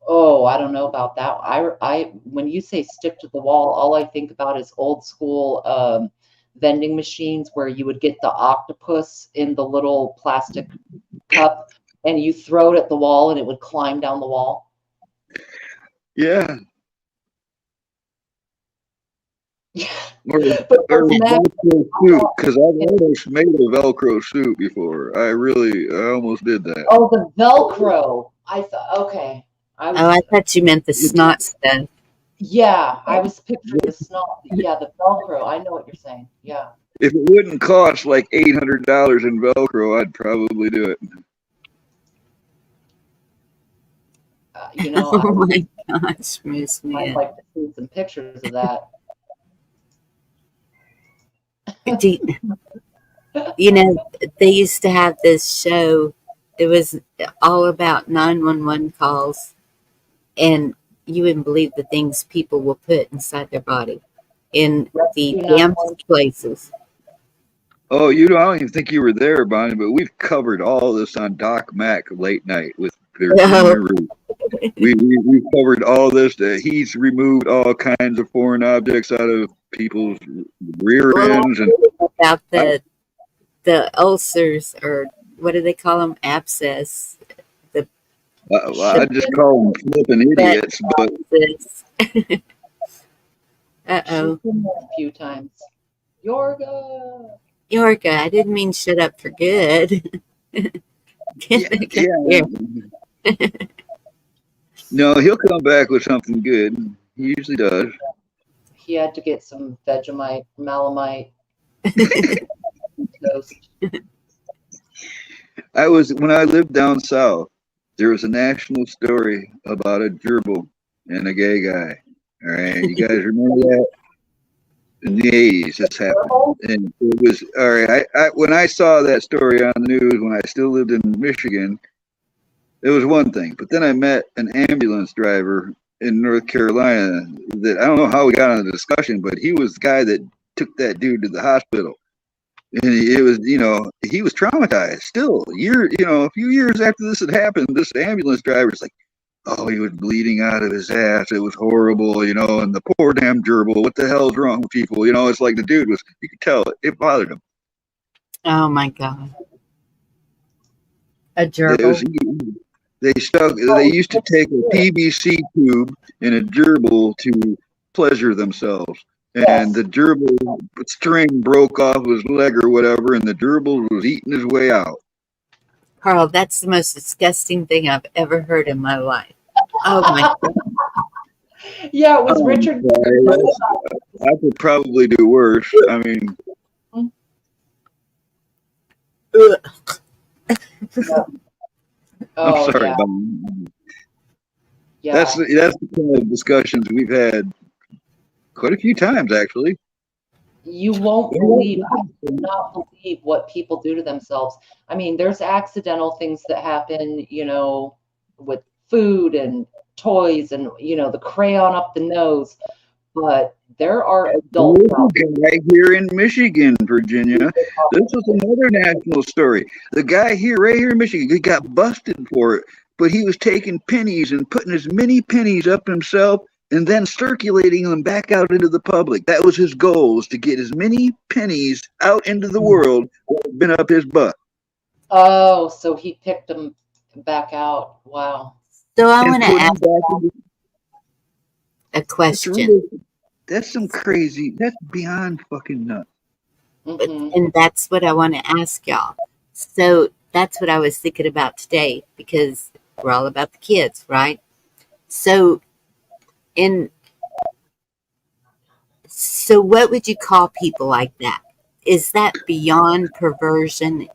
Oh, I don't know about that. I when you say stick to the wall, all I think about is old school vending machines where you would get the octopus in the little plastic cup and you throw it at the wall and it would climb down the wall. Yeah. Or those Velcro suit, because I've almost made a Velcro suit before. I almost did that. Oh, the Velcro. I thought, okay. I thought you meant the snot stuff. Yeah, I was picturing the snot. Yeah, the Velcro. I know what you're saying. Yeah. If it wouldn't cost like $800 in Velcro, I'd probably do it. You know, oh my gosh, Miss I'd Man. like to see some pictures of that. You know, they used to have this show. It was all about 911 calls, and you wouldn't believe the things people will put inside their body in the damnedest places. Oh, I don't even think you were there, Bonnie, but we've covered all this on Doc Mac late night with Virginia Root. We covered all this. He's removed all kinds of foreign objects out of people's rear ends. And about the ulcers, or what do they call them? Abscess. I just call them flipping idiots. But uh-oh. A few times. Yorga, I didn't mean shut up for good. Yeah. No, he'll come back with something good. He usually does. He had to get some Vegemite, Malamite, toast. When I lived down south, there was a national story about a gerbil and a gay guy. All right, you guys remember that? in the 80s. This happened, and it was all right. I when I saw that story on the news when I still lived in Michigan, it was one thing. But then I met an ambulance driver in North Carolina that I don't know how we got on the discussion, but he was the guy that took that dude to the hospital. And it was, he was traumatized still. A few years after this had happened, this ambulance driver's like, oh, he was bleeding out of his ass. It was horrible, and the poor damn gerbil. What the hell's wrong with people? It's like the dude was, you could tell it bothered him. Oh my God. A It was, gerbil. they used to take a PVC tube and a gerbil to pleasure themselves. And the gerbil string broke off his leg or whatever, and the gerbil was eating his way out. Carl, that's the most disgusting thing I've ever heard in my life. Oh my God. Yeah, it was Richard. I could probably do worse. I mean, I'm Oh sorry. yeah, But yeah. that's the kind of discussions we've had quite a few times, actually. You won't believe, I do not believe what people do to themselves. I mean, there's accidental things that happen, with food and toys and, the crayon up the nose. But there are adults out there. Right here in Michigan, Virginia. This was another national story. The guy right here in Michigan, he got busted for it, but he was taking pennies and putting as many pennies up himself and then circulating them back out into the public. That was his goal, was to get as many pennies out into the world that had been up his butt. Oh, so he picked them back out. Wow. So I And want to put 'em ask back into- a It's question. really, that's some crazy, that's beyond fucking nuts. Mhm. And that's what I want to ask y'all. So that's what I was thinking about today, because we're all about the kids, right? So what would you call people like that? Is that beyond perversion?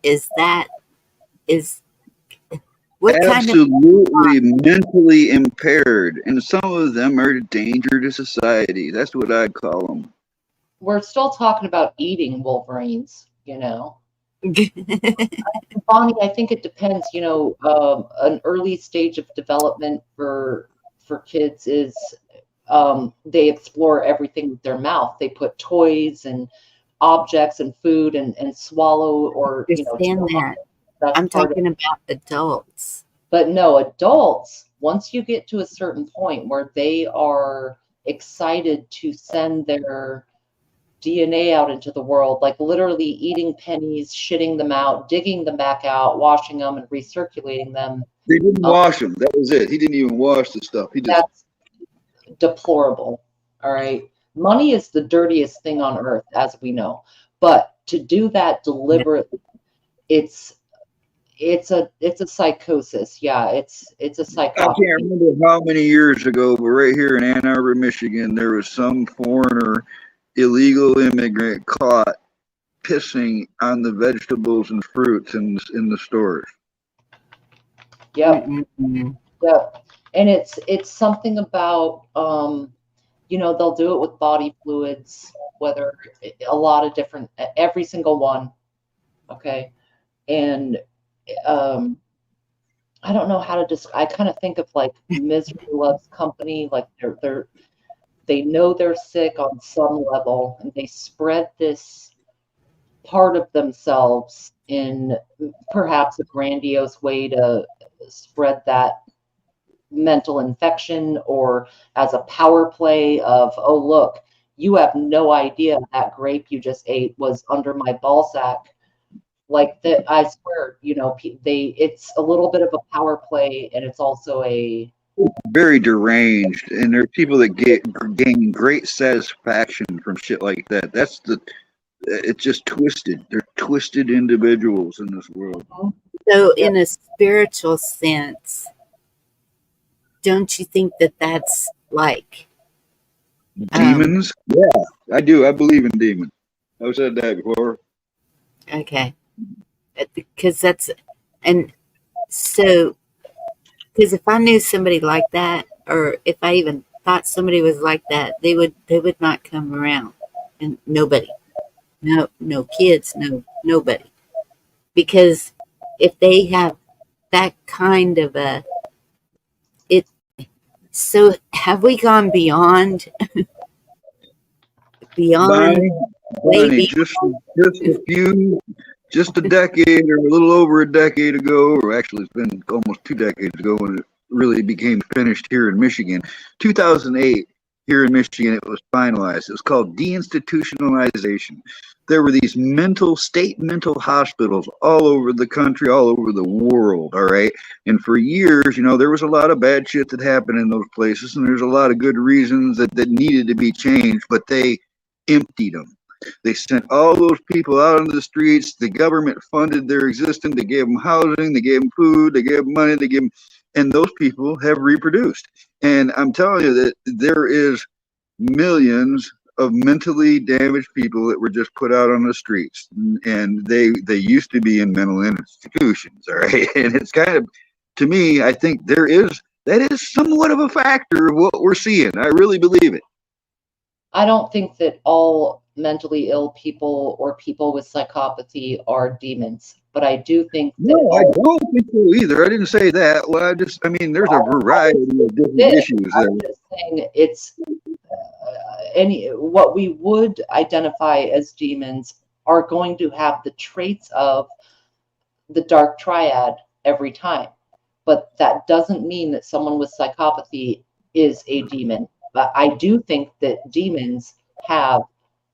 What kind of Absolutely mentally impaired, and some of them are a danger to society. That's what I'd call them. We're still talking about eating wolverines, Bonnie, I think it depends. An early stage of development for kids is they explore everything with their mouth. They put toys and objects and food and swallow or understand that? that's I'm part of talking about adults. But no, adults, once you get to a certain point where they are excited to send their DNA out into the world, like literally eating pennies, shitting them out, digging them back out, washing them and recirculating them. They didn't wash them. That was it. He didn't even wash the stuff. He just. That's deplorable. All right. Money is the dirtiest thing on earth, as we know. But to do that deliberately, it's a psychosis. Yeah, it's a I psychosis. can't remember how many years ago, but right here in Ann Arbor, Michigan, there was some foreigner, illegal immigrant caught pissing on the vegetables and fruits in the stores. Yep. Mm-mm. Yep. And it's something about they'll do it with body fluids, whether a lot of different, every single one. Okay. And I don't know how to I kind of think of like misery loves company, like they know they're sick on some level and they spread this part of themselves in perhaps a grandiose way to spread that mental infection, or as a power play of, oh look, you have no idea that grape you just ate was under my ball sack. Like that, I swear, it's a little bit of a power play, and it's also a Very deranged, and there are people that gain great satisfaction from shit like that. It's just twisted. They're twisted individuals in this world. So in a spiritual sense, don't you think that that's like Demons? Yeah, I do. I believe in demons. I've said that before. okay, because because if I knew somebody like that, or if I even thought somebody was like that, they would not come around. And nobody, no kids, nobody. Because if they have that kind of a, it, so have we gone beyond, Bonnie, way Bonnie, just a decade or a little over a decade ago, or actually it's been almost 2 decades ago when it really became finished here in Michigan. 2008, here in Michigan, it was finalized. It was called deinstitutionalization. There were these state mental hospitals all over the country, all over the world, all right? And for years, there was a lot of bad shit that happened in those places, and there's a lot of good reasons that needed to be changed, but they emptied them. They sent all those people out on the streets. The government funded their existence. They gave them housing. They gave them food. They gave them money. And those people have reproduced. And I'm telling you that there is millions of mentally damaged people that were just put out on the streets, and they used to be in mental institutions. All right, and it's kind of, to me, I think that is somewhat of a factor of what we're seeing. I really believe it. I don't think that all mentally ill people or people with psychopathy are demons, but I do think that I don't think so either. I didn't say that. Well, there's a variety of different issues there. I'm just saying it's what we would identify as demons are going to have the traits of the dark triad every time, but that doesn't mean that someone with psychopathy is a demon. But I do think that demons have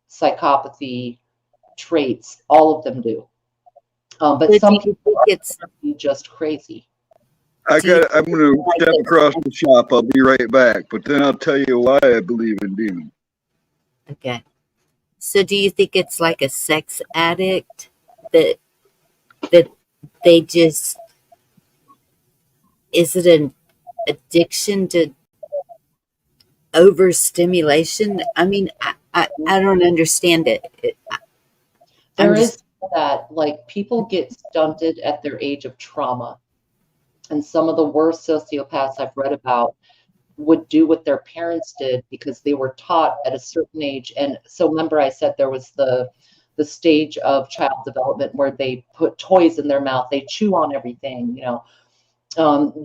psychopathy traits. All of them do. But some people are just crazy. I'm going to step across the shop. I'll be right back. But then I'll tell you why I believe in demons. Okay. So do you think it's like a sex addict that they just, is it an addiction to overstimulation? I mean, I don't understand it. There is that, like, people get stunted at their age of trauma. And some of the worst sociopaths I've read about would do what their parents did because they were taught at a certain age. And so remember I said there was the stage of child development where they put toys in their mouth, they chew on everything,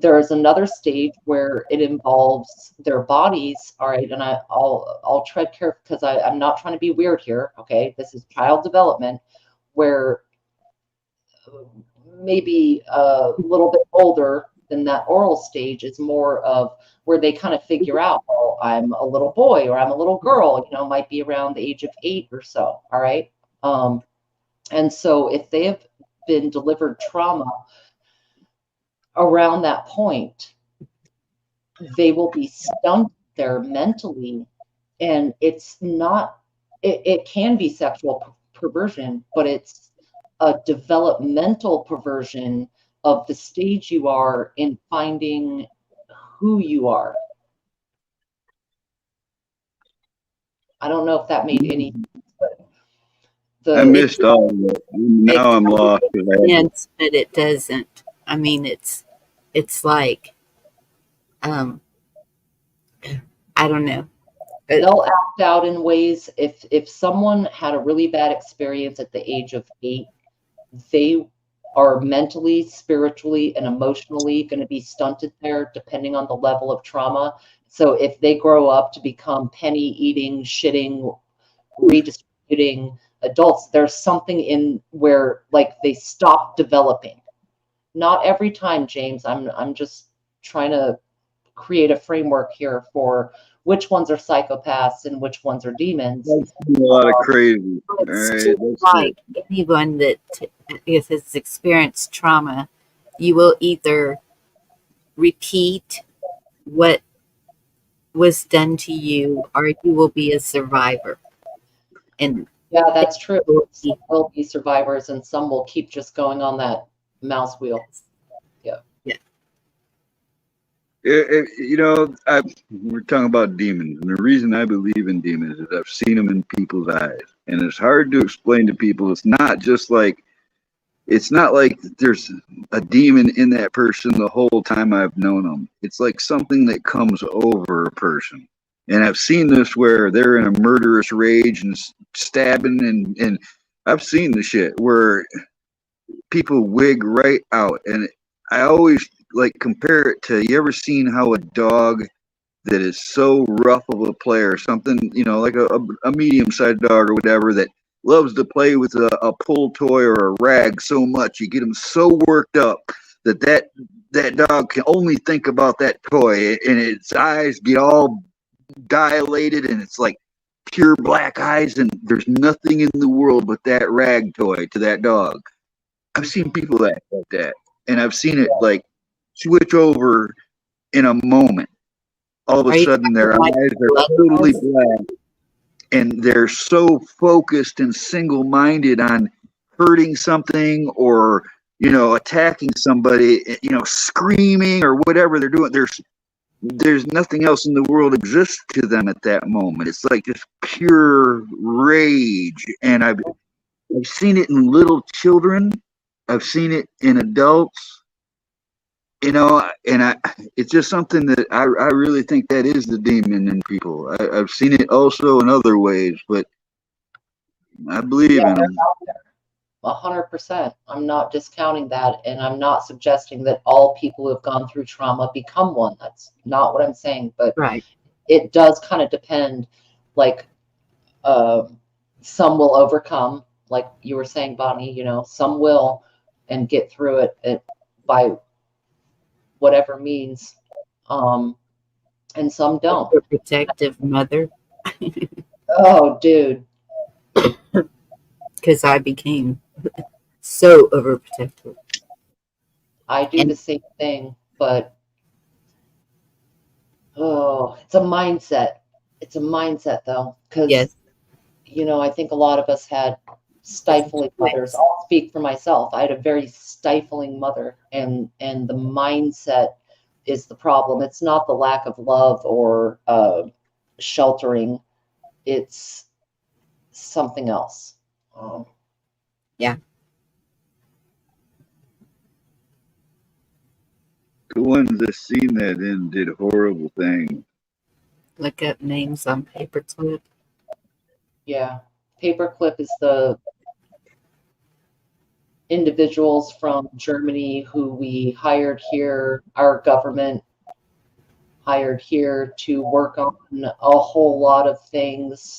there's another stage where it involves their bodies. All right, and I'll tread careful because I'm not trying to be weird here. Okay, this is child development where maybe a little bit older than that oral stage is more of where they kind of figure out, oh, I'm a little boy or I'm a little girl, might be around the age of 8 or so. All right. And so if they have been delivered trauma around that point, they will be stunted there mentally. And it's not, it can be sexual perversion, but it's a developmental perversion of the stage you are in finding who you are. I don't know if that made any sense. I missed all of it. Now I'm lost. But it doesn't. I mean, it's like, I don't know. They'll act out in ways, if someone had a really bad experience at the age of 8, they are mentally, spiritually, and emotionally going to be stunted there depending on the level of trauma. So if they grow up to become penny eating, shitting, redistributing adults, there's something in where like they stop developing. Not every time, James. I'm just trying to create a framework here for which ones are psychopaths and which ones are demons. That's a lot of crazy. All right, like anyone that has experienced trauma, you will either repeat what was done to you or you will be a survivor. And yeah, that's true. Some will be survivors and some will keep just going on that mouse wheel. Yeah. We're talking about demons, and the reason I believe in demons is I've seen them in people's eyes, and it's hard to explain to people. It's not like there's a demon in that person the whole time I've known them. It's like something that comes over a person. And I've seen this where they're in a murderous rage and stabbing, and I've seen the shit where people wig right out. And I always like compare it to, you ever seen how a dog that is so rough of a player, something, you know, like a medium-sized dog or whatever, that loves to play with a pull toy or a rag so much, you get them so worked up that dog can only think about that toy, and its eyes get all dilated, and it's like pure black eyes, and there's nothing in the world but that rag toy to that dog. I've seen people act like that, and I've seen it like switch over in a moment. All of Are a you sudden, their talking like eyes are blood totally eyes? black, and they're so focused and single-minded on hurting something, or attacking somebody, screaming or whatever they're doing. There's nothing else in the world exists to them at that moment. It's like just pure rage, and I've seen it in little children. I've seen it in adults. And it's just something that I really think that is the demon in people. I've seen it also in other ways, but I believe Yeah, in they're them. out there. 100%. I'm not discounting that, and I'm not suggesting that all people who have gone through trauma become one. That's not what I'm saying, but Right. it does kind of depend. Like, some will overcome, like you were saying, Bonnie. Some will and get through it by whatever means, and some don't. Your protective mother, Oh, dude. because I became so overprotective. I do the And same thing, but it's a mindset. It's a mindset, though, because yes, I think a lot of us had it's stifling mothers. twice. I'll speak for myself. I had a very stifling mother, and the mindset is the problem. It's not the lack of love or sheltering. It's something else. Yeah. The ones that seen that in did horrible things. Look up names on paperclip. Yeah. Paperclip is the individuals from Germany who we hired here, our government hired here to work on a whole lot of things.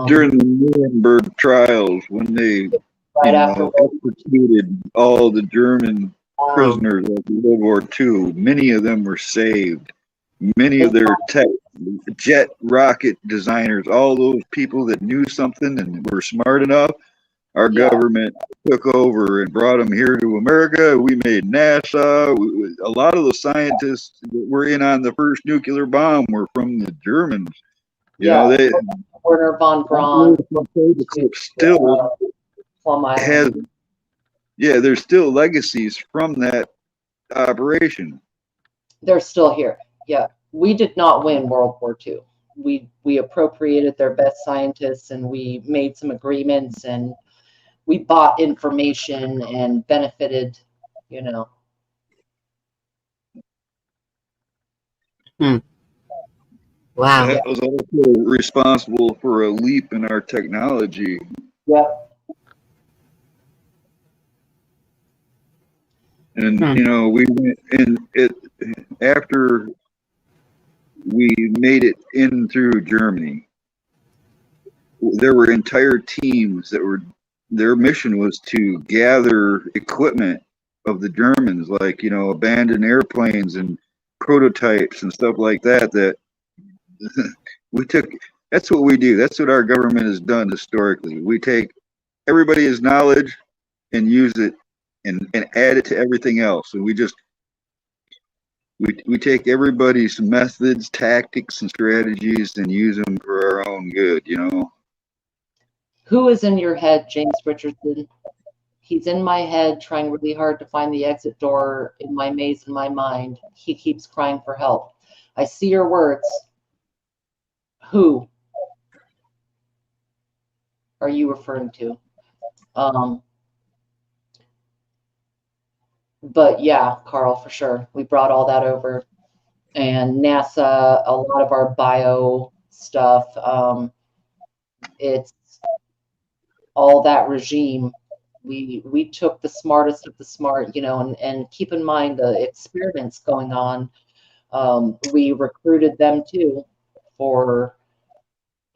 During the Nuremberg trials, when they, Right after executed all the German Oh, prisoners of World War II, many of them were saved. Many of their jet rocket designers, all those people that knew something and were smart enough, our Yeah. government took over and brought them here to America. We made NASA. A lot of the scientists that were in on the first nuclear bomb were from the Germans. They Werner von Braun still Plum has, Island. there's still legacies from that operation. They're still here. Yeah, we did not win World War II. We appropriated their best scientists, and we made some agreements, and we bought information and benefited. wow. That was also responsible for a leap in our technology. Yep. And we went in it after we made it in through Germany. There were entire teams that were, their mission was to gather equipment of the Germans, like abandoned airplanes and prototypes and stuff like that. That we took. That's what we do. That's what our government has done historically. We take everybody's knowledge and use it and add it to everything else. And we take everybody's methods, tactics, and strategies and use them for our own good. Who is in your head, James Richardson? He's in my head, trying really hard to find the exit door in my maze in my mind. He keeps crying for help. I see your words. Who are you referring to? But yeah, Carl, for sure. We brought all that over. and NASA, a lot of our bio stuff. It's all that regime. We took the smartest of the smart, and keep in mind the experiments going on. We recruited them too for,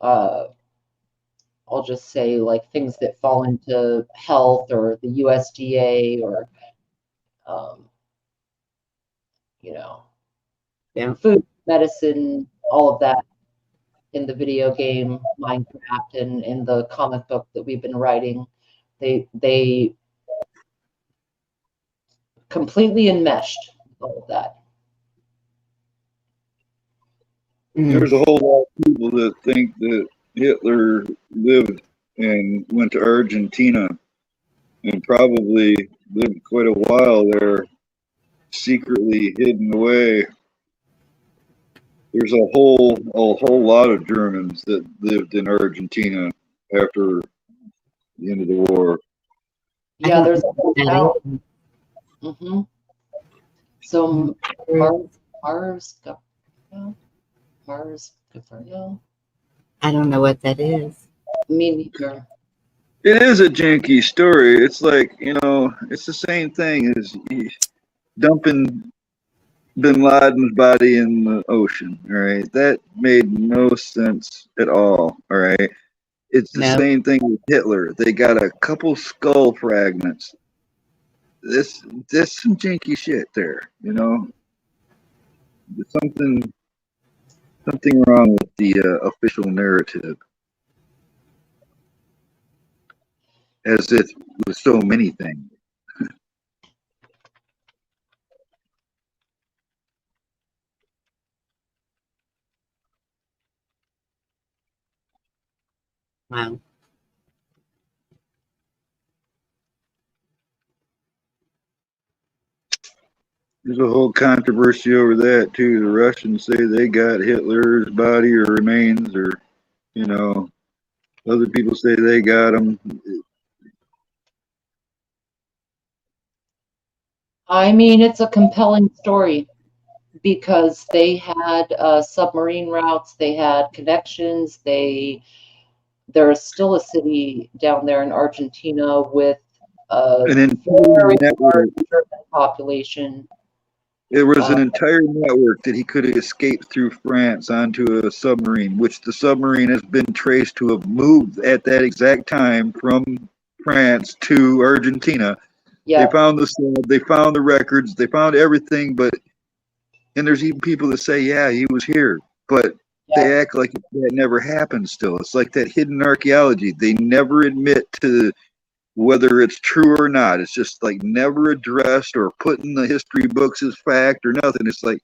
I'll just say, like things that fall into health or the USDA or, Yeah. food, medicine, all of that in the video game Minecraft and in the comic book that we've been writing. They completely enmeshed all of that. There's a whole lot of people that think that Hitler lived and went to Argentina and probably lived quite a while there, secretly hidden away. There's a whole lot of Germans that lived in Argentina after the end of the war. Yeah, there's a whole town. Mm-hmm. So Mars Gabriel. I don't know what that is. Me neither. It is a janky story. It's like, it's the same thing as dumping Bin Laden's body in the ocean. All right, that made no sense at all. All right, it's the same thing with Hitler. They got a couple skull fragments. There's some janky shit there. There's something wrong with the official narrative, as if with so many things. Wow. There's a whole controversy over that too. The Russians say they got Hitler's body or remains, or other people say they got him. I mean, it's a compelling story because they had submarine routes, they had connections, there's still a city down there in Argentina with a very large German population. There was an entire network that he could have escaped through France onto a submarine, which the submarine has been traced to have moved at that exact time from France to Argentina. Yeah. They found the slab, they found the records, they found everything, and there's even people that say, yeah, he was here, but they act like that never happened still. It's like that hidden archaeology. They never admit to whether it's true or not. It's just like never addressed or put in the history books as fact or nothing. It's like,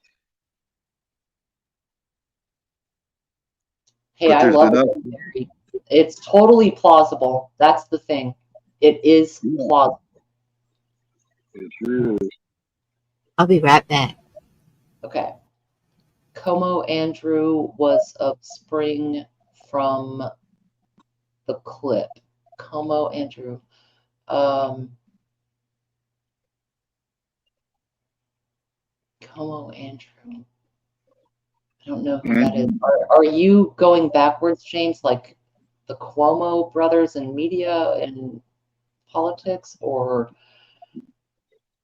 hey, I love it. It's totally plausible. That's the thing. It is plausible. It sure is. I'll be right back. Okay. Como Andrew was upspring from the clip. Como Andrew. Como Andrew. I don't know who that is. Are you going backwards, James, like the Cuomo brothers in media and politics, or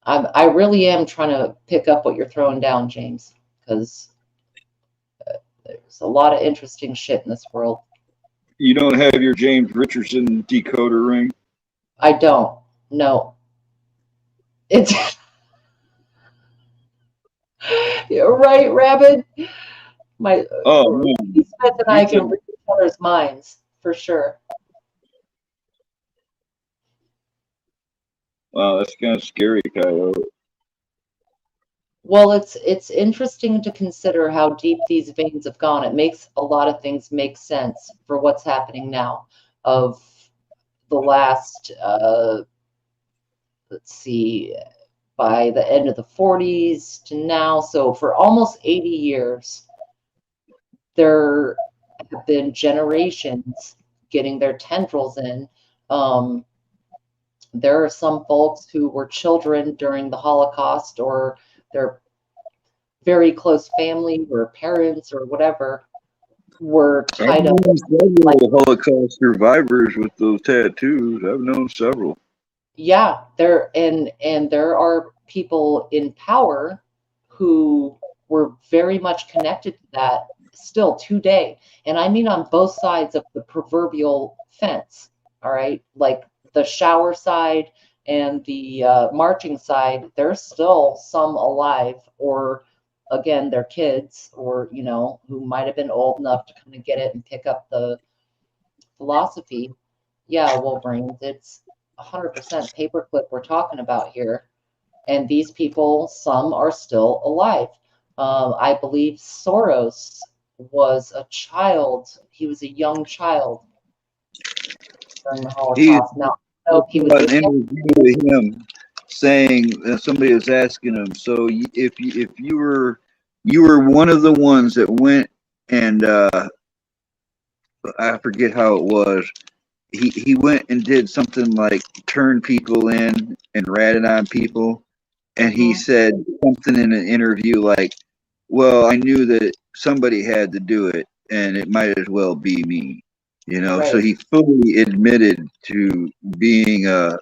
I really am trying to pick up what you're throwing down, James, because there's a lot of interesting shit in this world. You don't have your James Richardson decoder ring? I don't. No. It's you're right, Rabbit. My Smith and I can read each other's minds for sure. Wow, that's kind of scary, Coyote. Well, it's interesting to consider how deep these veins have gone. It makes a lot of things make sense for what's happening now. Of the last, let's see, by the end of the 40s to now, so for almost 80 years, there have been generations getting their tendrils in. There are some folks who were children during the Holocaust, or their very close family or parents or whatever were I've tied up. known several Holocaust survivors with those tattoos. I've known several. Yeah, and there are people in power who were very much connected to that still today. And I mean on both sides of the proverbial fence, all right? Like the shower side and the marching side, there's still some alive, or again, their kids, or, you know, who might have been old enough to kind of get it and pick up the philosophy. Yeah, Wolverines, it's 100% paperclip we're talking about here. And these people, some are still alive. I believe Soros was a child. He was a young child during the He Holocaust. Now, I don't know if he was saw an able. interview with him saying somebody was asking him, so if you were one of the ones that went and I forget how it was. He went and did something like turn people in and ratted on people, and he said something in an interview like, "Well, I knew that somebody had to do it, and it might as well be me." You know, so Right. he fully admitted to being a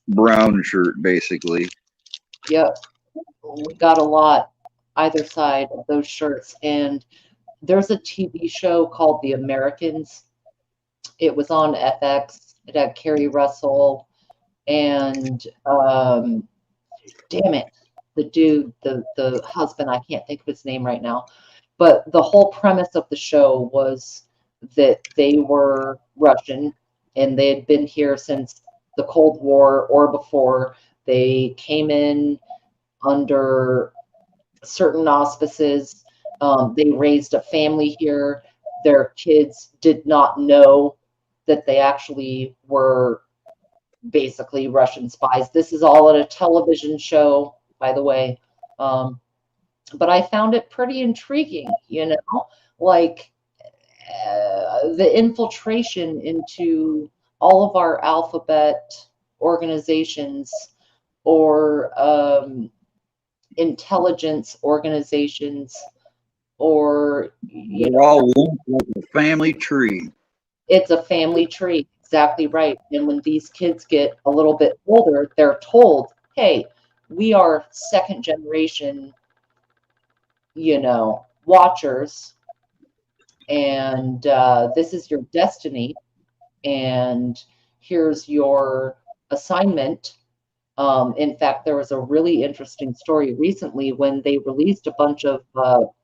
brown shirt, basically. Yep. We got a lot either side of those shirts. And there's a TV show called The Americans. It was on FX. It had Carrie Russell and damn it, the dude, the husband, I can't think of his name right now. But the whole premise of the show was that they were Russian and they had been here since the Cold War or before. They came in under certain auspices. They raised a family here. Their kids did not know that they actually were basically Russian spies. This is all at a television show, by the way. But I found it pretty intriguing, you know, like the infiltration into all of our alphabet organizations or intelligence organizations, or, you They're know, all linked like a family tree. it's a family tree. Exactly right. And when these kids get a little bit older, they're told, hey, we are second generation, you know, watchers, and this is your destiny, and here's your assignment. In fact, there was a really interesting story recently when they released a bunch of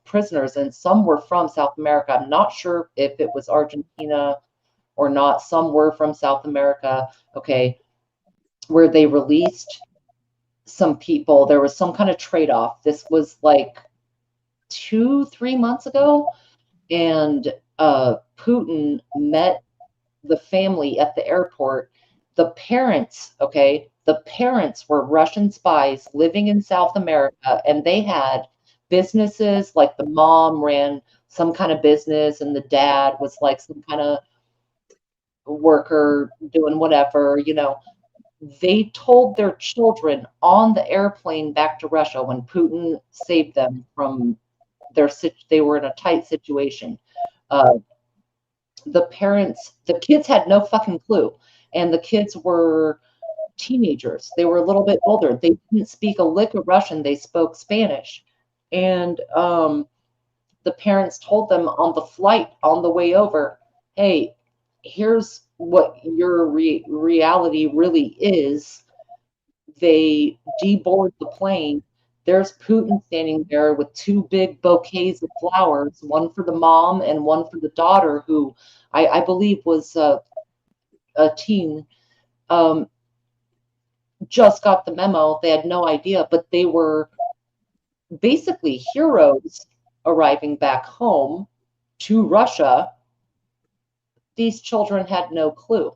prisoners, and some were from South America. I'm not sure if it was Argentina or not. Some were from South America, okay, where they released some people. There was some kind of trade-off. This was like 2-3 months ago, and Putin met the family at the airport. The parents, okay, the parents were Russian spies living in South America, and they had businesses. Like the mom ran some kind of business, and the dad was like some kind of worker doing whatever, you know. They told their children on the airplane back to Russia when Putin saved them from they were in a tight situation. Uh, the kids had no fucking clue, and the kids were teenagers. They were a little bit older. They didn't speak a lick of Russian. They spoke Spanish, and the parents told them on the flight on the way over, "Hey, here's what your reality really is." They deboard the plane. There's Putin standing there with two big bouquets of flowers, one for the mom and one for the daughter, who I believe was a teen. Um, just got the memo. They had no idea, but they were basically heroes arriving back home to Russia. These children had no clue.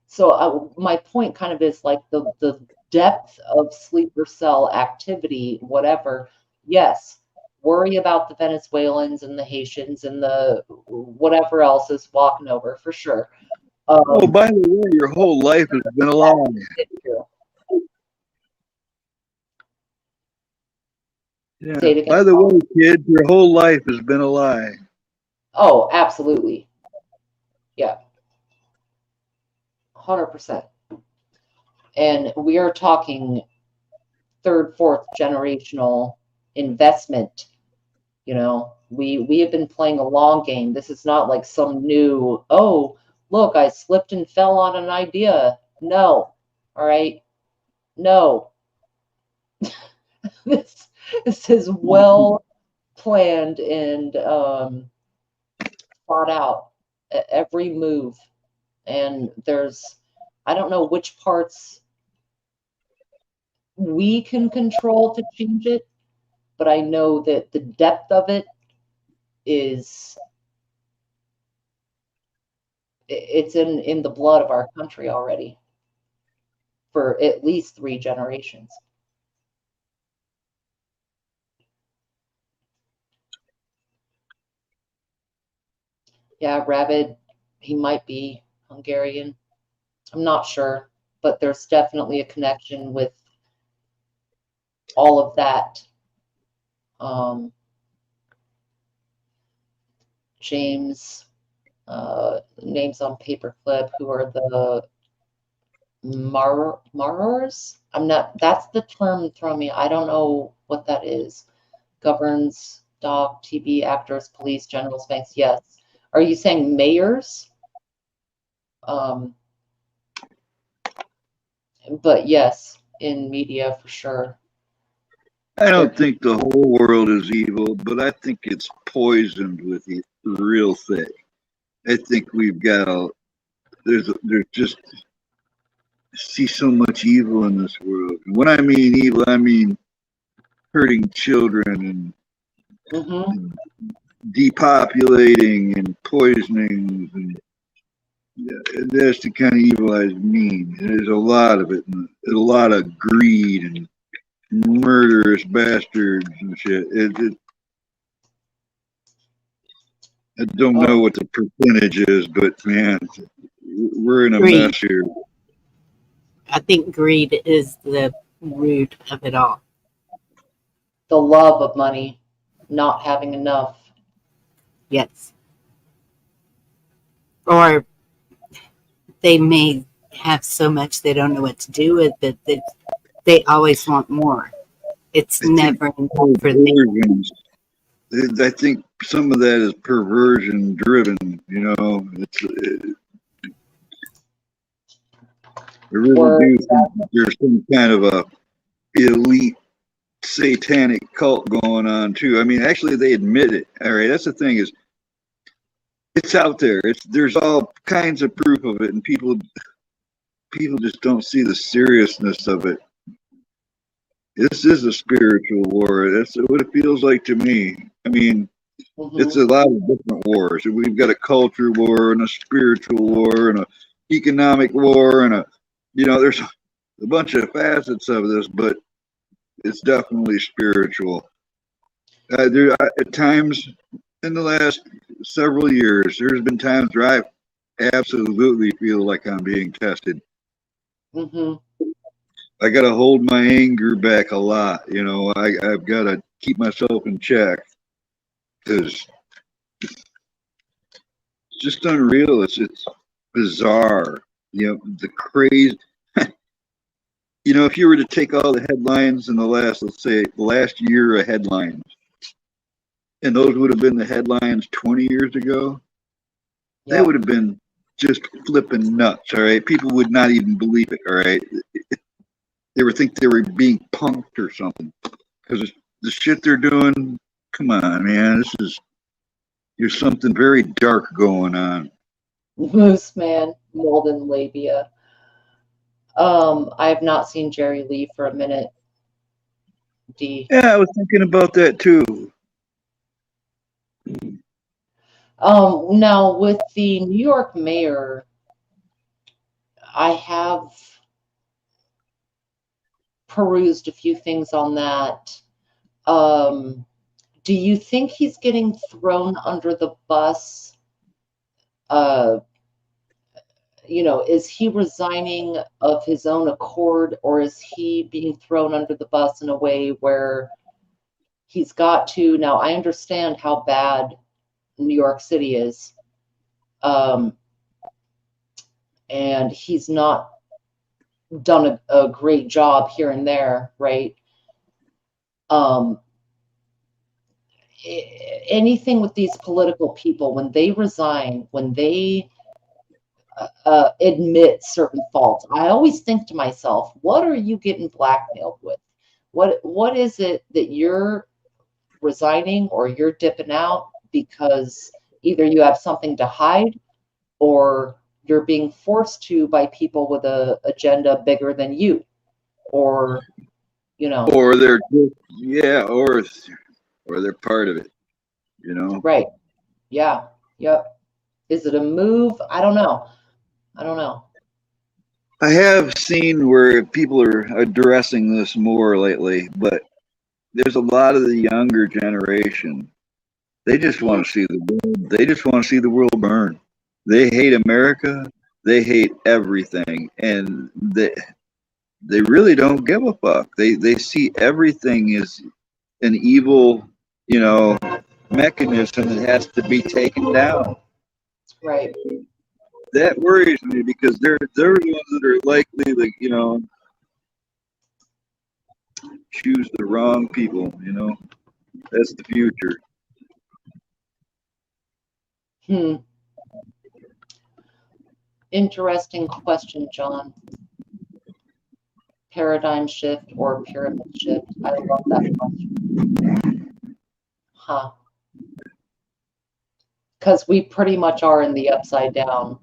So my point kind of is like the depth of sleeper cell activity, whatever. Yes, worry about the Venezuelans and the Haitians and the whatever else is walking over for sure. Oh, by the way, your whole life has been a lie. Yeah. Say it again. By the way, kid, your whole life has been a lie. Oh, absolutely. Yeah. 100%. And we are talking third, fourth generational investment. You know, we have been playing a long game. This is not like some new, oh, look, I slipped and fell on an idea. No. All right. No. this is well planned and thought out, every move. And I don't know which parts we can control to change it, but I know that the depth of it is, it's in the blood of our country already for at least 3 generations. Yeah, Rabbit, he might be Hungarian. I'm not sure, but there's definitely a connection with all of that. James, names on paperclip, who are the Marors? That's the term throwing me. I don't know what that is. Governs, doc, TB, actors, police, generals, banks. Yes. Are you saying mayors? But yes, in media for sure. I don't think the whole world is evil, but I think it's poisoned with the real thing. I think we've got there's just see so much evil in this world. And when I mean evil, I mean hurting children and depopulating and poisoning, and that's the kind of evil I mean. There's a lot of it, and a lot of greed and murderous bastards and shit. I don't know what the percentage is, but man, we're in a mess here. I think greed is the root of it all. The love of money, not having enough. Yes. Or they may have so much they don't know what to do with it. They always want more. It's never enough for them. I think some of that is perversion driven. You know, I really do think there's some kind of a elite satanic cult going on too. I mean, actually, they admit it. All right, that's the thing, is it's out there. There's all kinds of proof of it, and people just don't see the seriousness of it. This is a spiritual war. That's what it feels like to me. I mean, it's a lot of different wars. We've got a culture war and a spiritual war and a economic war and there's a bunch of facets of this, but it's definitely spiritual. At times in the last several years, there's been times where I absolutely feel like I'm being tested. I got to hold my anger back a lot. You know, I've got to keep myself in check because it's just unreal. It's bizarre. You know, the craze. You know, if you were to take all the headlines in let's say the last year of headlines, and those would have been the headlines 20 years ago, they would have been just flipping nuts. All right, people would not even believe it. All right, they would think they were being punked or something because the shit they're doing. Come on, man, there's something very dark going on. Moose Man, Molden Labia. I have not seen Jerry Lee for a minute. D. Yeah, I was thinking about that too. Now with the New York mayor, I have perused a few things on that. Do you think he's getting thrown under the bus? You know, is he resigning of his own accord, or is he being thrown under the bus in a way where he's got to, now I understand how bad New York City is. And he's not done a great job here and there, right? Anything with these political people, when they resign, when they admit certain faults, I always think to myself, what are you getting blackmailed with? What is it that you're resigning or you're dipping out because either you have something to hide or you're being forced to by people with a agenda bigger than you, or or they're or they're part of it, right? Yeah. Yep. Is it a move? I don't know. I have seen where people are addressing this more lately, but there's a lot of the younger generation. They just want to see the world. They just want to see the world burn. They hate America. They hate everything, and they really don't give a fuck. They see everything as an evil, mechanism that has to be taken down. Right. That worries me because they're the ones that are likely to, choose the wrong people. That's the future. Interesting question, John. Paradigm shift or pyramid shift? I love that question. Huh. Because we pretty much are in the upside down.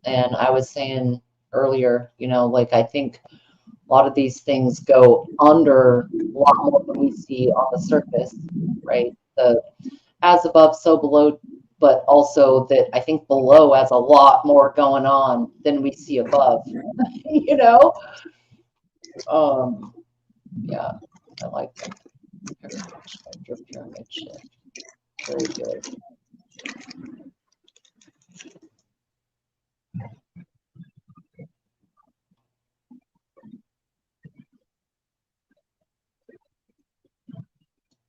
And I was saying earlier, I think a lot of these things go under a lot more than we see on the surface, right? The as above, so below, but also that I think below has a lot more going on than we see above, Yeah, I like that. Pyramid shift. Very good.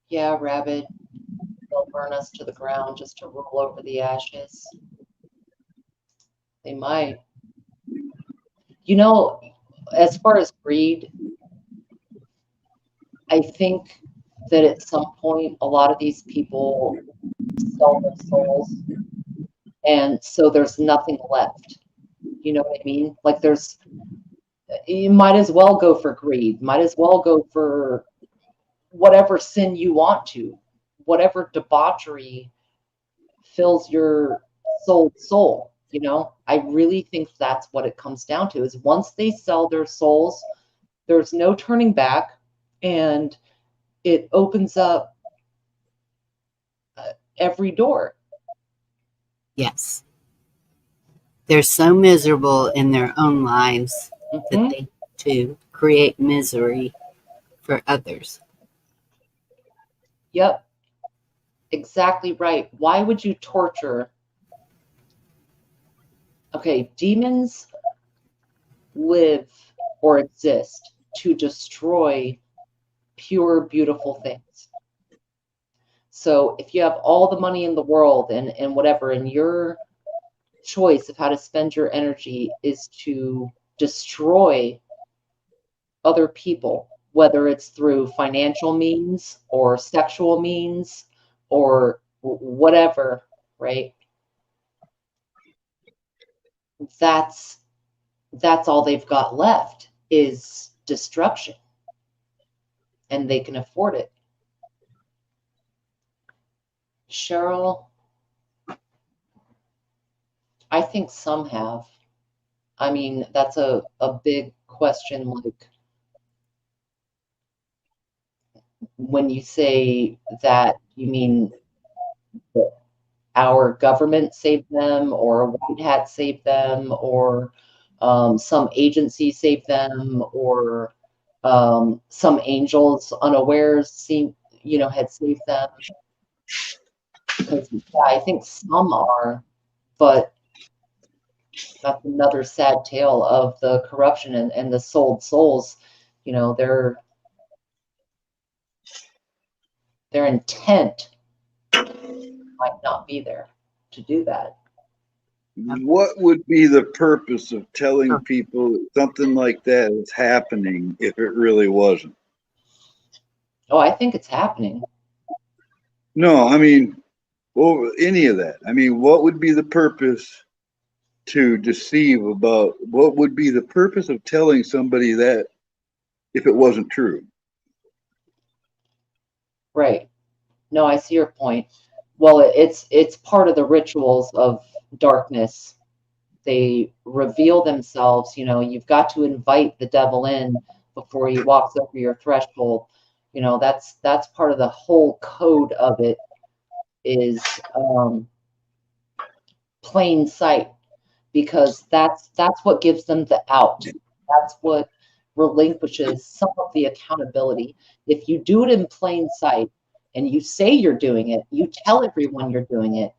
Yeah, Rabbit. They'll burn us to the ground just to roll over the ashes. They might. As far as greed, I think that at some point, a lot of these people sell their souls, and so there's nothing left. You know what I mean? You might as well go for greed, might as well go for whatever sin you want to, whatever debauchery fills your soul. I really think that's what it comes down to, is once they sell their souls, there's no turning back, and it opens up every door. Yes. They're so miserable in their own lives that they to create misery for others. Yep. Exactly right. Why would you torture? Okay, demons live or exist to destroy pure, beautiful things. So if you have all the money in the world and whatever, and your choice of how to spend your energy is to destroy other people, whether it's through financial means or sexual means or whatever, right? That's all they've got left is destruction, and they can afford it. Cheryl, I think some have. I mean, that's a big question. Like, when you say that, you mean that our government saved them, or White Hat saved them, or some agency saved them, or some angels unawares had saved them? Because I think some are, but that's another sad tale of the corruption and the sold souls. Their intent might not be there to do that. What would be the purpose of telling people that something like that is happening if it really wasn't? Oh, I think it's happening. No, I mean, well, any of that. I mean, what would be the purpose to deceive about? What would be the purpose of telling somebody that if it wasn't true? Right. No, I see your point. Well, it's part of the rituals of darkness. They reveal themselves. You know, you've got to invite the devil in before he walks over your threshold. You know, that's part of the whole code of it is plain sight, because that's what gives them the out. That's what relinquishes some of the accountability. If you do it in plain sight and you say you're doing it, you tell everyone you're doing it,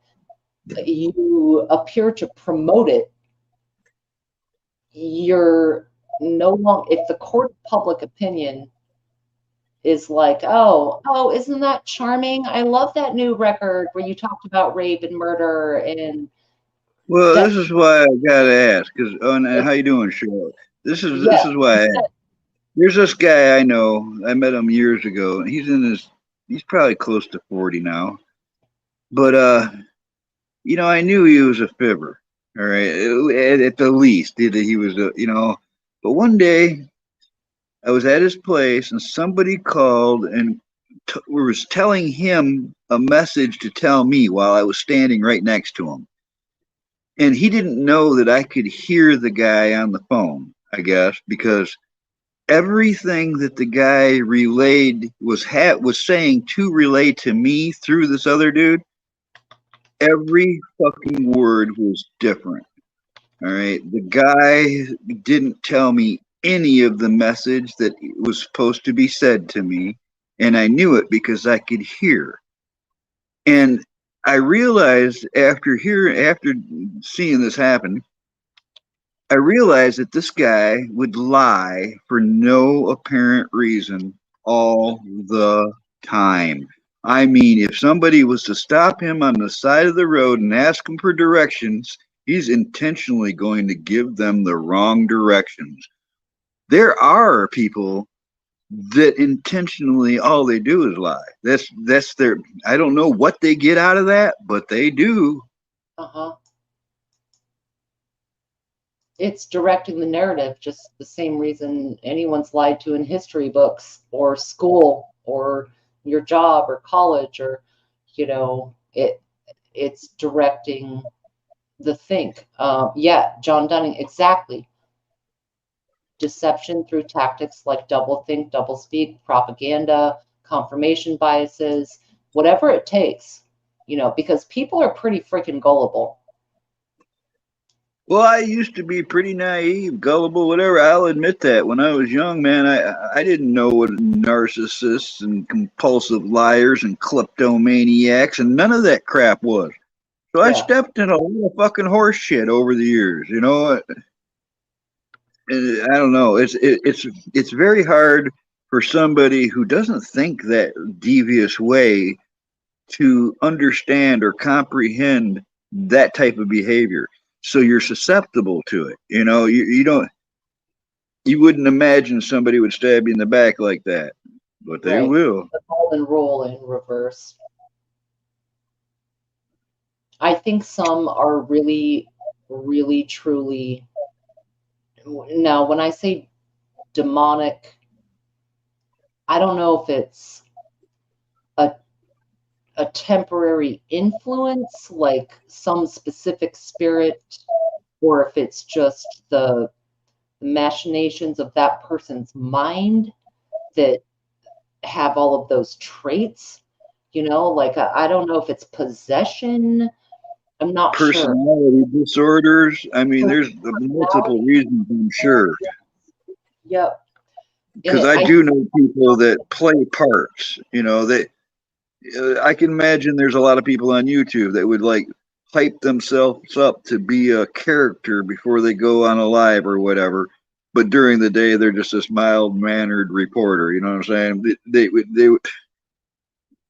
you appear to promote it, you're no longer, if the court of public opinion is like, oh, isn't that charming? I love that new record where you talked about rape and murder and Well, that, this is why I gotta ask. Because, and how you doing, Cheryl? This yeah, is why I asked. There's this guy I know. I met him years ago, and he's probably close to 40 now. But you know, I knew he was a fibber. All right, at the least, he was a, you know. But one day, I was at his place, and somebody called and was telling him a message to tell me while I was standing right next to him. And he didn't know that I could hear the guy on the phone, I guess, because everything that the guy relayed was saying to relay to me through this other dude, every fucking word was different. All right. The guy didn't tell me any of the message that was supposed to be said to me. And I knew it because I could hear. And I realized after seeing this happen, I realized that this guy would lie for no apparent reason all the time. I mean, if somebody was to stop him on the side of the road and ask him for directions, he's intentionally going to give them the wrong directions. There are people that intentionally all they do is lie. That's their, I don't know what they get out of that, but they do. uh-huh. It's directing the narrative, just the same reason anyone's lied to in history books or school or your job or college, or you know, it's directing the think. Yeah, John Dunning, exactly. Deception through tactics like doublethink, doublespeak, propaganda, confirmation biases, whatever it takes, you know, because people are pretty freaking gullible. Well, I used to be pretty naive, gullible, whatever. I'll admit that. When I was young, man, I didn't know what narcissists and compulsive liars and kleptomaniacs and none of that crap was. So I Yeah, stepped in a lot of fucking horse shit over the years, you know. And I don't know. It's very hard for somebody who doesn't think that devious way to understand or comprehend that type of behavior. So you're susceptible to it. You know, you wouldn't imagine somebody would stab you in the back like that, but they right. will. The golden rule in reverse. I think some are really, really, truly. Now, when I say demonic, I don't know if it's a temporary influence, like some specific spirit, or if it's just the machinations of that person's mind that have all of those traits. You know, like I don't know if it's possession. I'm not sure. Personality disorders. I mean, there's multiple reasons, I'm sure. Yep. Because I do know people that play parts. You know, I can imagine there's a lot of people on YouTube that would like hype themselves up to be a character before they go on a live or whatever. But during the day, they're just this mild mannered reporter. You know what I'm saying?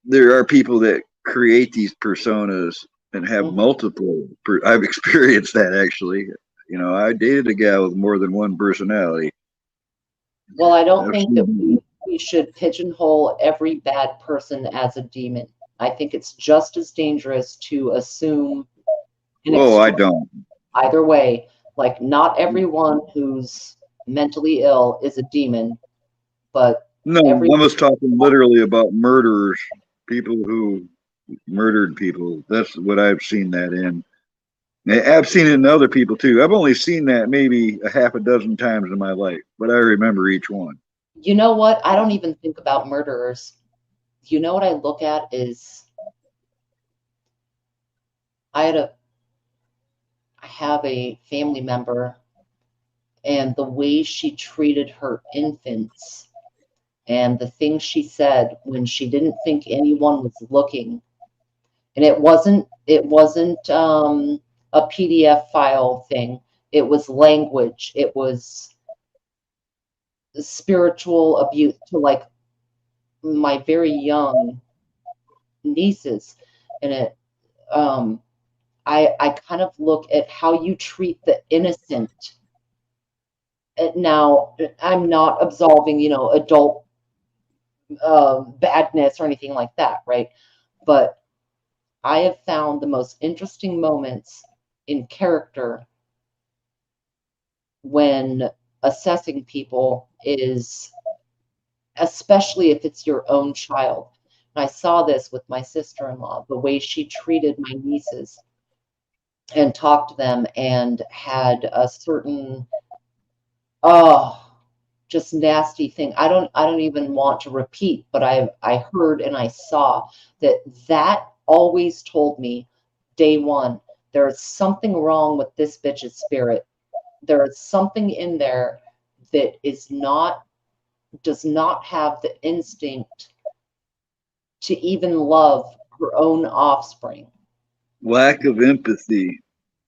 there are people that create these personas and have Mhm. multiple. I've experienced that actually. You know, I dated a gal with more than one personality. Well, I don't I've think that seen. we should pigeonhole every bad person as a demon. I think it's just as dangerous to assume an Oh, I extreme don't. either way. Like, not everyone who's mentally ill is a demon, but No, every I was talking literally about murderers, people who murdered people. That's what I've seen that in. I've seen it in other people too. I've only seen that maybe a half a dozen times in my life, but I remember each one. you know what? I don't even think about murderers. You know what I look at is I had a I have a family member and the way she treated her infants and the things she said when she didn't think anyone was looking. And it wasn't a PDF file thing. It was language. It was spiritual abuse to like my very young nieces. And it I kind of look at how you treat the innocent. Now, I'm not absolving, adult badness or anything like that, right? But I have found the most interesting moments in character when assessing people is especially if it's your own child. And I saw this with my sister-in-law, the way she treated my nieces and talked to them and had a certain oh just nasty thing. I don't even want to repeat, but I heard and I saw that always told me day one, there's something wrong with this bitch's spirit. There is something in there that does not have the instinct to even love her own offspring. Lack of empathy,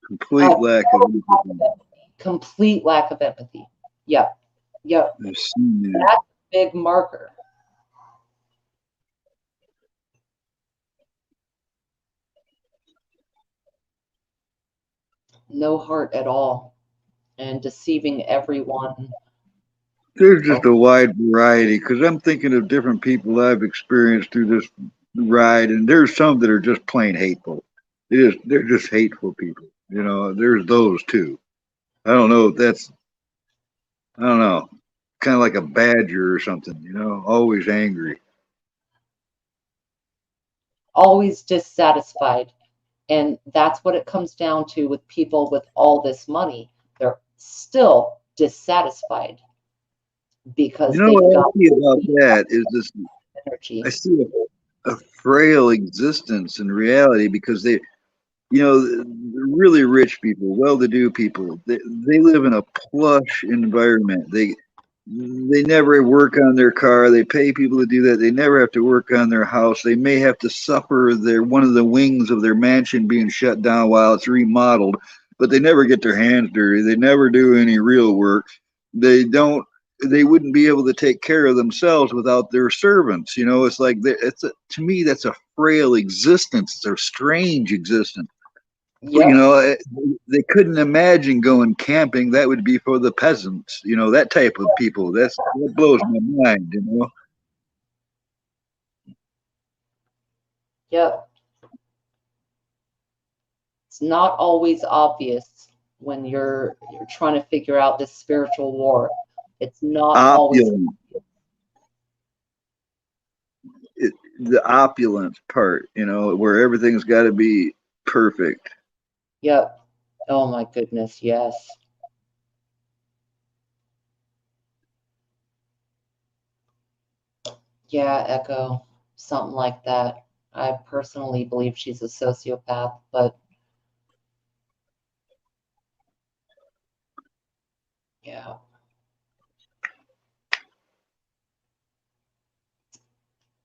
A complete lack of total lack of empathy. empathy, complete lack of empathy. Yep, yep. I've seen that. That's a big marker. No heart at all, and deceiving everyone. There's Oh, just a wide variety because I'm thinking of different people I've experienced through this ride, and there's some that are just plain hateful. They're just hateful people. You know, there's those too. I don't know if that's I don't know, kind of like a badger or something. You know, always angry. always dissatisfied. And that's what it comes down to with people with all this money. They're still dissatisfied You because know they've what got I see about that is this. I energy. see a frail existence in reality because the really rich people, well-to-do people, they live in a plush environment. They never work on their car. They pay people to do that. They never have to work on their house. They may have to suffer one of the wings of their mansion being shut down while it's remodeled, but they never get their hands dirty. They never do any real work. They don't. They wouldn't be able to take care of themselves without their servants. You know, it's like to me that's a frail existence. It's a strange existence. You Yep, know, they couldn't imagine going camping. That would be for the peasants. You know, that type of people. That blows my mind. You know. yep. It's not always obvious when you're trying to figure out this spiritual war. It's not always Opulent, the opulent part. You know, where everything's got to be perfect. yep. Oh my goodness, yes. Yeah, Echo, something like that. I personally believe she's a sociopath, but yeah,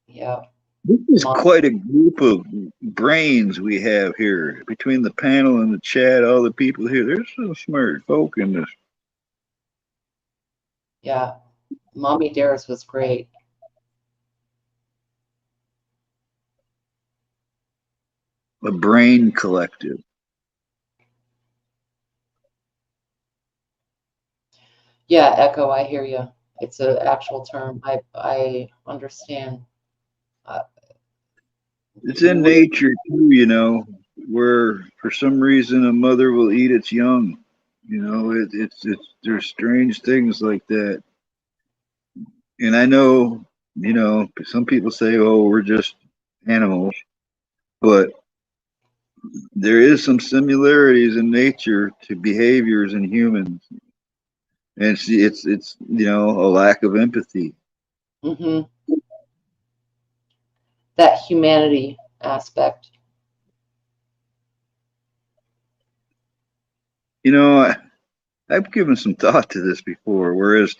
yeah. This is Mom, quite a group of brains we have here between the panel and the chat. All the people here. There's some smart folk in this. yeah. Mommy Dares was great. a brain collective. Yeah, Echo, I hear you. It's an actual term. I understand. It's in nature too, you know, where for some reason a mother will eat its young. You know, it's there's strange things like that. And I know, you know, some people say, "Oh, we're just animals," but there is some similarities in nature to behaviors in humans, and it's you know a lack of empathy. Hmm. That humanity aspect. You know, I've given some thought to this before. Whereas,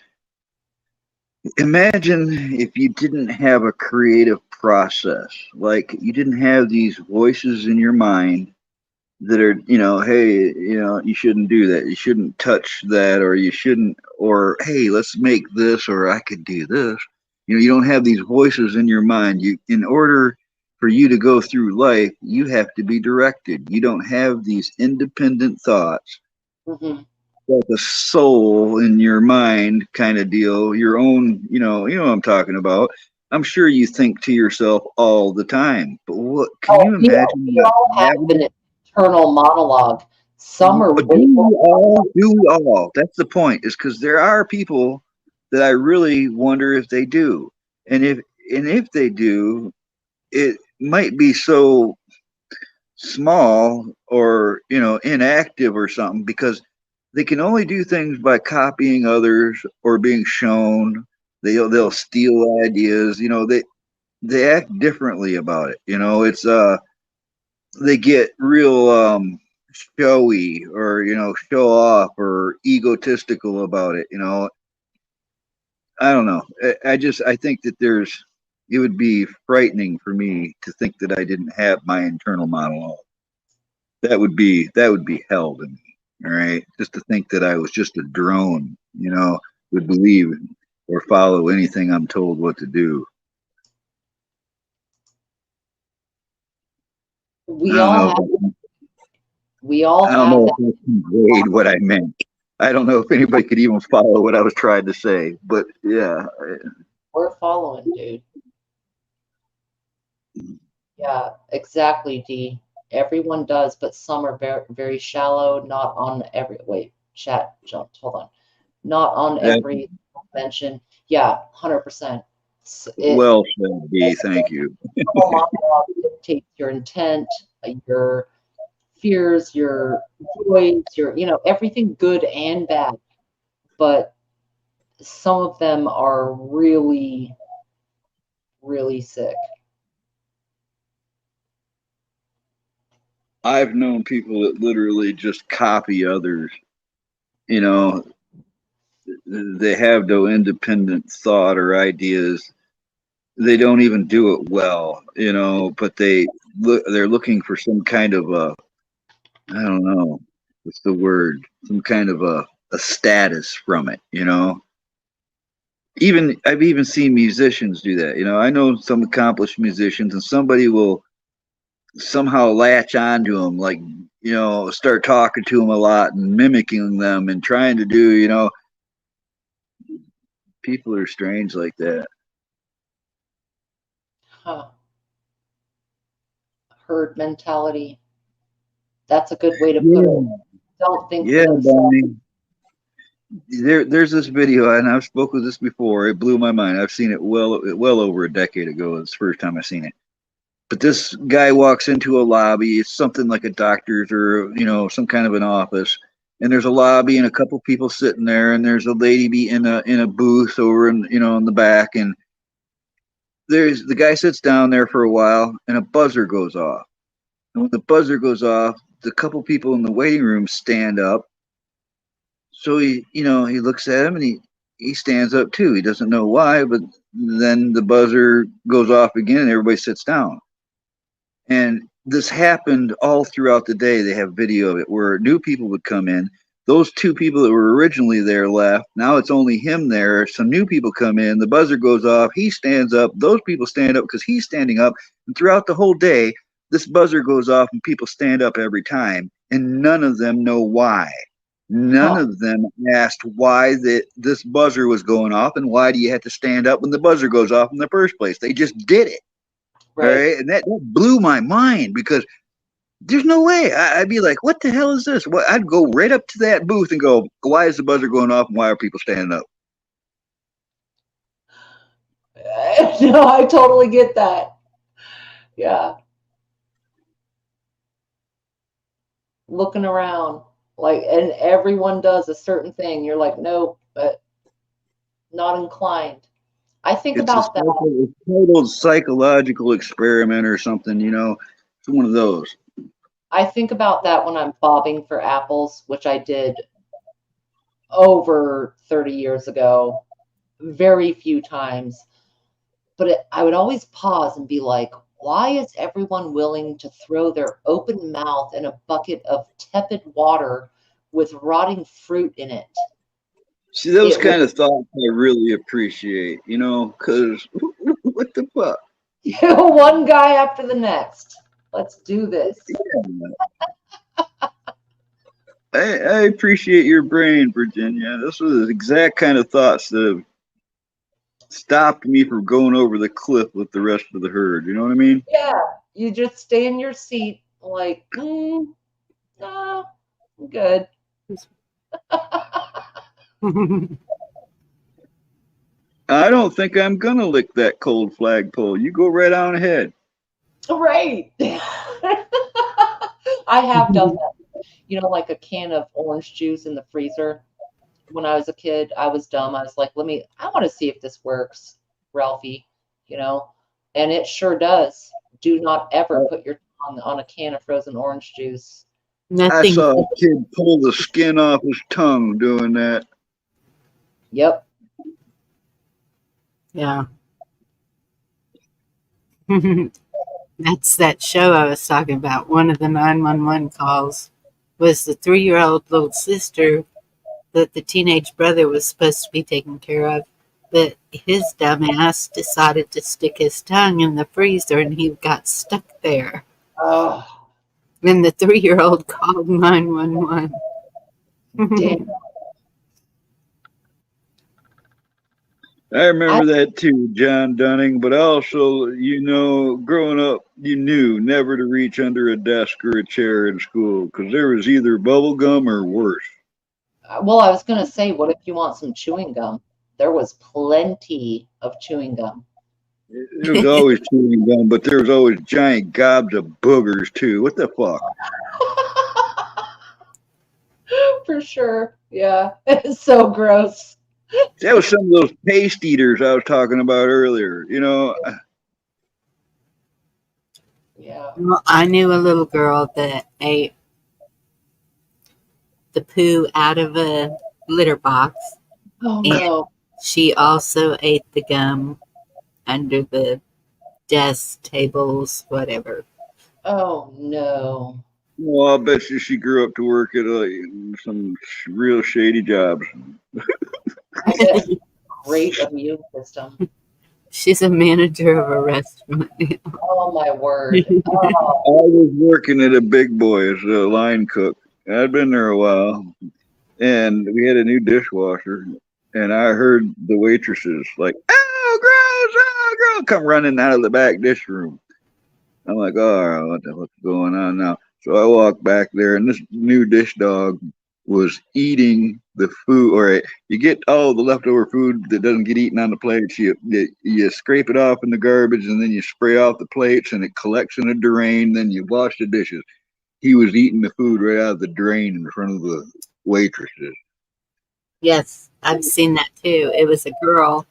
imagine if you didn't have a creative process, like you didn't have these voices in your mind that are, you know, hey, you know, you shouldn't do that, you shouldn't touch that, or you shouldn't, or hey, let's make this, or I could do this. You know, you don't have these voices in your mind. You, in order for you to go through life, you have to be directed. You don't have these independent thoughts, Hmm. like a soul in your mind kind of deal, your own, you know what I'm talking about. I'm sure you think to yourself all the time, but what can Oh, you imagine we what all have that an internal monologue. Some are do way we more. all? Do we all? That's the point. Is because there are people that I really wonder if they do, and if they do, it might be so small or you know inactive or something because they can only do things by copying others or being shown. They'll steal ideas. You know they act differently about it. You know it's they get real showy or you know show off or egotistical about it. You know I don't know. I think that there's it would be frightening for me to think that I didn't have my internal monologue. That would be hell to me. All right, just to think that I was just a drone, you know, would believe or follow anything I'm told what to do. I We don't all know. have. We all I don't have know if that. that conveyed what I meant. I don't know if anybody could even follow what I was trying to say, but yeah, We're following, dude. Yeah, exactly, D. Everyone does, but some are very, very shallow, not on every, wait, chat jumped, hold on. Not on that every mention. Yeah, 100%. It well said, B. Thank you. monologue dictates your intent, your fears, your joys, your, everything good and bad. But some of them are really, really sick. I've known people that literally just copy others. You know, they have no independent thought or ideas. They don't even do it well, you know, but they're looking for some kind of a I don't know what's the word, some kind of a status from it, you know. Even I've even seen musicians do that. You know, I know some accomplished musicians, and somebody will somehow latch onto them, like you know, start talking to them a lot and mimicking them and trying to do, you know, people are strange like that. Huh. Herd mentality. That's a good way to put it. Yeah, Don't think for yeah, themselves. Bonnie. There's this video, and I've spoken with this before. It blew my mind. I've seen it well over a decade ago. It's the first time I've seen it. But this guy walks into a lobby. It's something like a doctor's or you know some kind of an office. And there's a lobby and a couple people sitting there, and there's a lady be in a booth over in you know in the back. And there's the guy sits down there for a while, and a buzzer goes off. And when the buzzer goes off, the couple people in the waiting room stand up. So you know, he looks at him and he stands up too. He doesn't know why, but then the buzzer goes off again and everybody sits down. And this happened all throughout the day. They have video of it where new people would come in. Those two people that were originally there left. Now it's only him there. Some new people come in. The buzzer goes off. He stands up. Those people stand up because he's standing up. And throughout the whole day, this buzzer goes off and people stand up every time, and none of them know why. None of them asked why this buzzer was going off and why do you have to stand up when the buzzer goes off in the first place. They just did it. Right. And that blew my mind because there's no way. I'd be like, what the hell is this? Well, I'd go right up to that booth and go, why is the buzzer going off and why are people standing up? No, I totally get that. Yeah. Looking around, like, and everyone does a certain thing. You're like, nope, but not inclined. I think about that. It's a total psychological experiment or something, you know. It's one of those. I think about that when I'm bobbing for apples, which I did over 30 years ago, very few times. But I would always pause and be like, why is everyone willing to throw their open mouth in a bucket of tepid water with rotting fruit in it? See, those kind of thoughts I really appreciate, you know, because what the fuck? One guy after the next. Let's do this. I appreciate your brain, Virginia. This was the exact kind of thoughts that have stopped me from going over the cliff with the rest of the herd. You know what I mean? Yeah. You just stay in your seat like, no, I'm good. I don't think I'm going to lick that cold flagpole. You go right on ahead. Right. I have done that. You know, like a can of orange juice in the freezer. When I was a kid, I was dumb. I was like, I want to see if this works, Ralphie, you know, and it sure does. Do not ever put your tongue on a can of frozen orange juice. I saw a kid pull the skin off his tongue doing that. Yep. Yeah. That's that show I was talking about. One of the 911 calls was the 3-year-old little sister that the teenage brother was supposed to be taking care of. But his dumbass decided to stick his tongue in the freezer and he got stuck there. Oh. And the 3-year-old called 911. Damn. I remember that too, John Dunning, but also, you know, growing up, you knew never to reach under a desk or a chair in school because there was either bubble gum or worse. Well, I was going to say, what if you want some chewing gum? There was plenty of chewing gum. There was always chewing gum, but there was always giant gobs of boogers too. What the fuck? For sure. Yeah. It's so gross. That was some of those paste eaters I was talking about earlier, you know. Yeah. Well, I knew a little girl that ate the poo out of a litter box. Oh, no. She also ate the gum under the desk, tables, whatever. Oh, no. Well, I bet you she grew up to work at some real shady jobs. Great immune system. She's a manager of a restaurant now. Oh, my word. Oh. I was working at a Big Boy as a line cook. I'd been there a while, and we had a new dishwasher, and I heard the waitresses like, "Oh, gross! Oh, gross!" come running out of the back dish room. I'm like, "Oh, what the fuck's going on now?" So I walked back there, and this new dish dog was eating the food. All right, you get all the leftover food that doesn't get eaten on the plates. You scrape it off in the garbage, and then you spray off the plates, and it collects in a drain. Then you wash the dishes. He was eating the food right out of the drain in front of the waitresses. Yes, I've seen that too. It was a girl,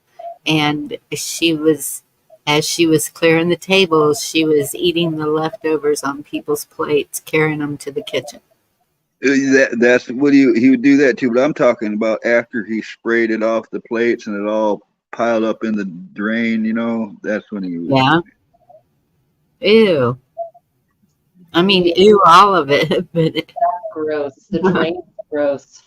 and as she was clearing the tables, she was eating the leftovers on people's plates, carrying them to the kitchen. That's what he would do that too. But I'm talking about after he sprayed it off the plates and it all piled up in the drain. You know, that's when he was. Yeah. Ew. I mean, ew, all of it. But that's gross. The drain is gross.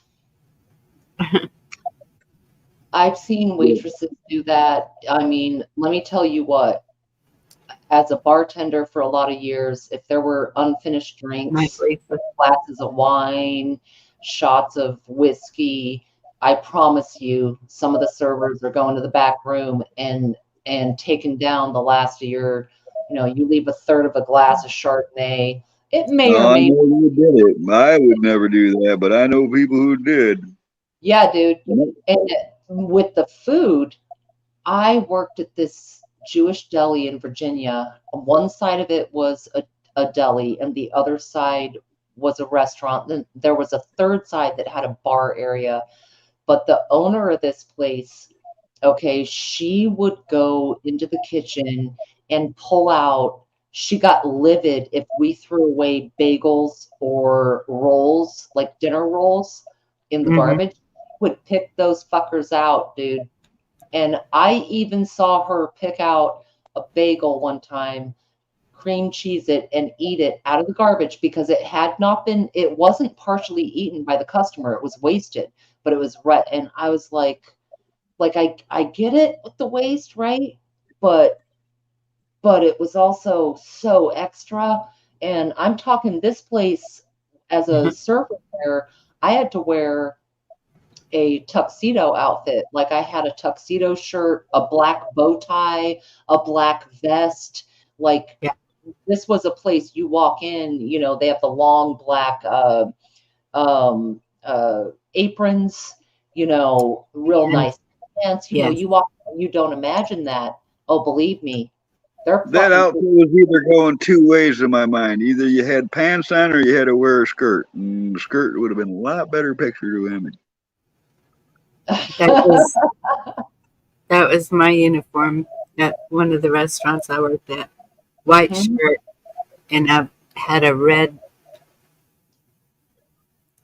I've seen waitresses do that. I mean, let me tell you what. as a bartender for a lot of years, if there were unfinished My drinks, grief. glasses of wine, shots of whiskey, I promise you, some of the servers are going to the back room and taking down the last of your, you leave a third of a glass of Chardonnay. It may or I may know not. you did it. I would never do that, but I know people who did. Yeah, dude. And with the food, I worked at this Jewish deli in Virginia. One side of it was a deli, and the other side was a restaurant. Then there was a third side that had a bar area. But the owner of this place, okay, she would go into the kitchen and pull out. She got livid if we threw away bagels or rolls, like dinner rolls, in the Hmm. garbage. Would pick those fuckers out, dude. And I even saw her pick out a bagel one time, cream cheese it, and eat it out of the garbage because it wasn't partially eaten by the customer. It was wasted, but it was red. And I was like I get it with the waste, right? But it was also so extra. And I'm talking this place as a server there, I had to wear a tuxedo outfit. Like I had a tuxedo shirt, a black bow tie, a black vest. Like Yeah. this was a place you walk in, they have the long black aprons, real And nice pants. yes, You walk, you don't imagine that. Oh, believe me, they're That fucking outfit was either going two ways in my mind. Either you had pants on or you had to wear a skirt. And the skirt would have been a lot better picture to women. that was that was my uniform at one of the restaurants I worked at. White Mhm. shirt, and I had a red.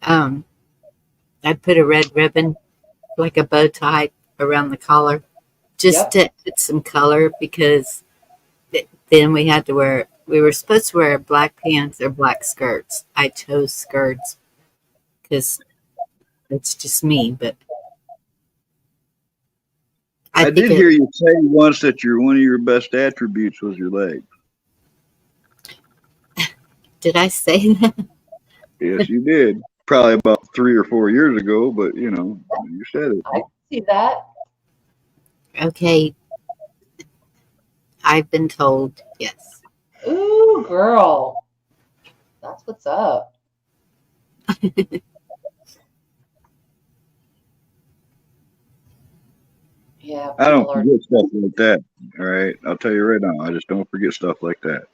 Um, I put a red ribbon, like a bow tie, around the collar, just Yep. to add some color because then we had to wear. We were supposed to wear black pants or black skirts. I chose skirts because it's just me. But I I think did it. hear you say once that one of your best attributes was your leg. Did I say that? Yes, you did. Probably about 3 or 4 years ago, but you said it. I can see that. Okay, I've been told yes. Ooh, girl. That's what's up. Yeah, I don't people are. forget stuff like that. All right, I'll tell you right now. I just don't forget stuff like that.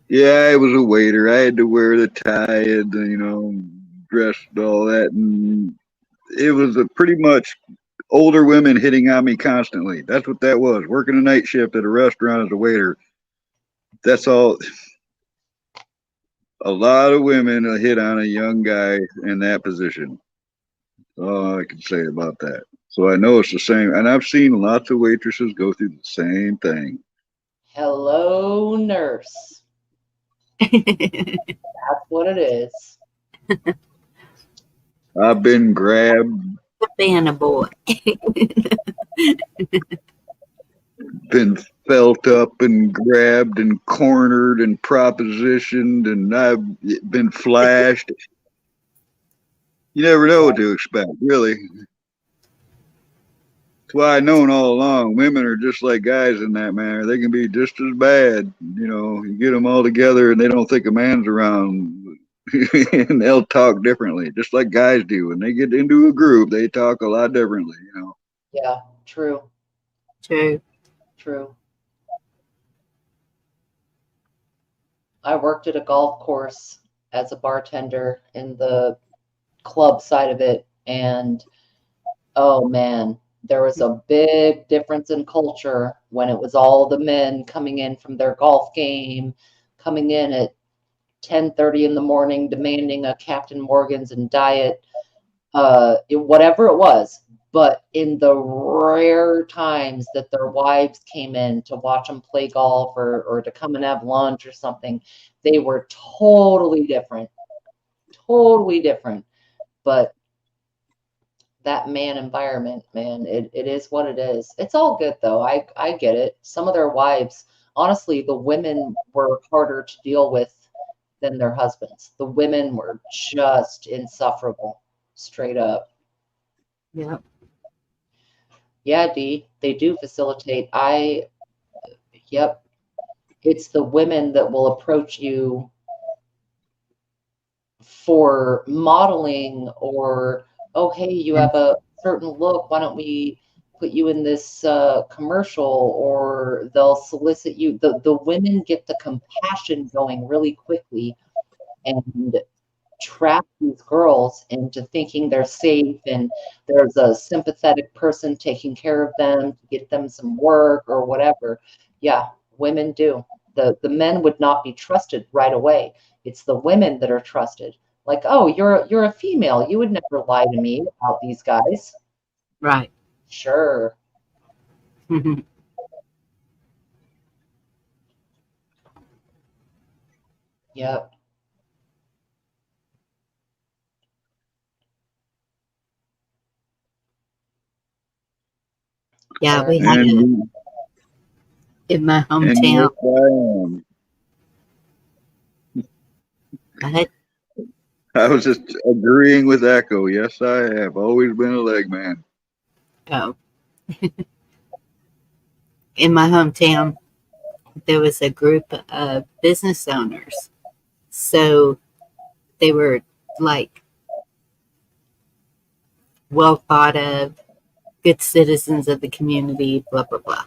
Yeah, I was a waiter. I had to wear the tie and dress and all that, and it was pretty much older women hitting on me constantly. That's what that was. Working a night shift at a restaurant as a waiter. That's all. A lot of women hit on a young guy in that position. That's all I can say about that. So I know it's the same, and I've seen lots of waitresses go through the same thing. Hello, nurse. That's what it is. I've been grabbed, Savannah boy. been felt up and grabbed and cornered and propositioned, and I've been flashed. You never know what to expect, really. That's why I've known all along women are just like guys in that manner. They can be just as bad. You get them all together and they don't think a man's around, and they'll talk differently, just like guys do. When they get into a group, they talk a lot differently. Yeah, true, True. true. I worked at a golf course as a bartender in the club side of it, and oh man, there was a big difference in culture when it was all the men coming in from their golf game, coming in at 10:30 in the morning, demanding a Captain Morgan's and diet, whatever it was. But in the rare times that their wives came in to watch them play golf or to come and have lunch or something, they were totally different. Totally different. But that man environment, man. It is what it is. It's all good though. I get it. Some of their wives, honestly, the women were harder to deal with than their husbands. The women were just insufferable, straight up. Yeah. Yeah, Dee, they do facilitate. Yep. It's the women that will approach you for modeling or, oh, hey, you have a certain look. Why don't we put you in this commercial? Or they'll solicit you. The women get the compassion going really quickly and trap these girls into thinking they're safe and there's a sympathetic person taking care of them to get them some work or whatever. Yeah, women do. The men would not be trusted right away. It's the women that are trusted. Like, oh, you're a female. You would never lie to me about these guys. Right. Sure. Yep. Yeah, we had And in my and hometown. yes, I am. I had I was just agreeing with Echo. Yes, I have always been a leg man. oh, in my hometown, there was a group of business owners. So they were like well thought of, good citizens of the community, blah, blah, blah.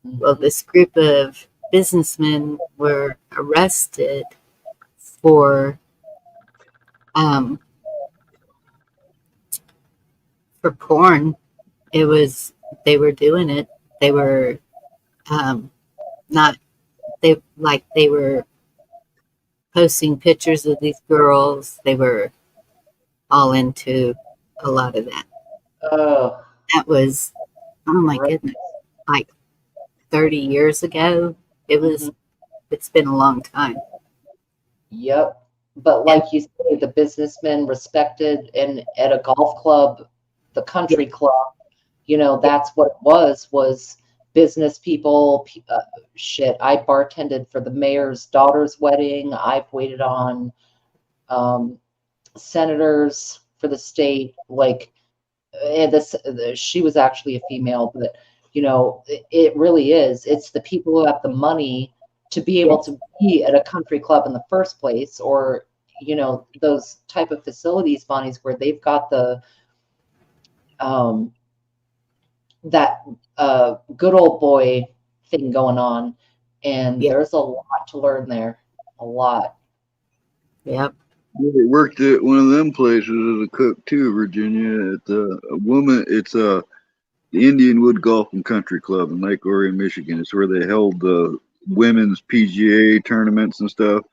Well, this group of businessmen were arrested for porn. It was they were doing it. They were not they were posting pictures of these girls. They were all into a lot of that. Oh, That was, oh my right. goodness, like 30 years ago. It's been a long time. Yep. But like you say, the businessmen respected, and at a golf club, the country club, that's what it was business people. Shit, I bartended for the mayor's daughter's wedding. I've waited on senators for the state. Like, and she was actually a female, but it really is. It's the people who have the money to be able to be at a country club in the first place, or those type of facilities, Bonnie's, where they've got the that good old boy thing going on, and there's a lot to learn there, a lot. Yep. I worked at one of them places as a cook too, Virginia. At a woman, it's the Indianwood Golf and Country Club in Lake Orion, Michigan. It's where they held the women's PGA tournaments and stuff.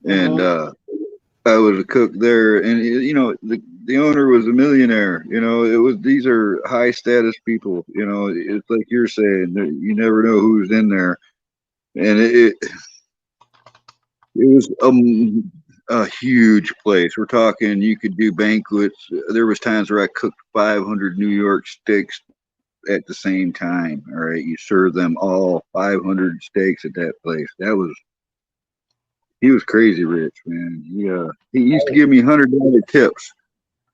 And I was a cook there, and the owner was a millionaire. These are high status people. It's like you're saying, you never know who's in there, and it was a huge place. We're talking, you could do banquets. There was times where I cooked 500 New York steaks at the same time. All right, you serve them all 500 steaks at that place. He was crazy rich, man. He used to give me $100 tips.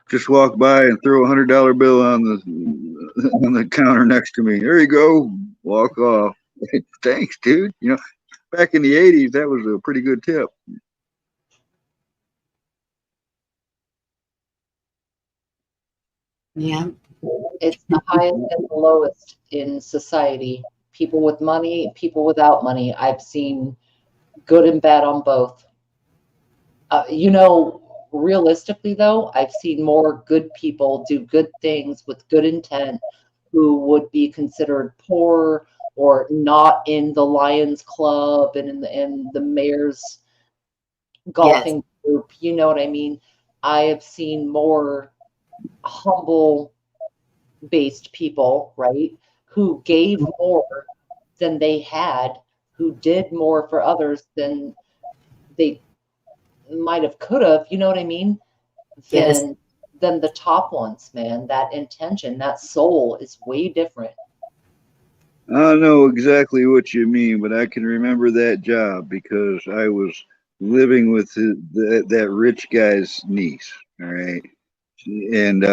Just walk by and throw $100 bill on the counter next to me. There you go. Walk off. Thanks, dude. Back in the 80s, that was a pretty good tip. Yeah. It's the highest and the lowest in society. People with money, people without money. I've seen good and bad on both. Realistically though, I've seen more good people do good things with good intent who would be considered poor or not in the Lions Club and in the mayor's golfing group. You know what I mean? I have seen more humble based people, right, who gave more than they had, who did more for others than they might have could have, you know what I mean, Yes. than than the top ones, man. That intention, that soul is way different. I don't know exactly what you mean, but I can remember that job because I was living with that rich guy's niece. All right. And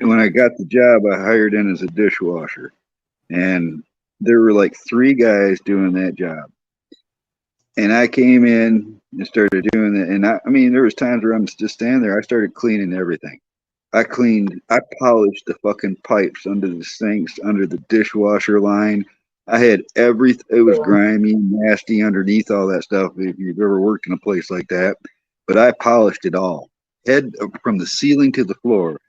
when I got the job, I hired in as a dishwasher. And there were like 3 guys doing that job. And I came in and started doing it. And I mean, there was times where I'm just standing there. I started cleaning everything. I polished the fucking pipes under the sinks, under the dishwasher line. I had everything. It was grimy, nasty underneath all that stuff. If you've ever worked in a place like that, but I polished it all, head from the ceiling to the floor.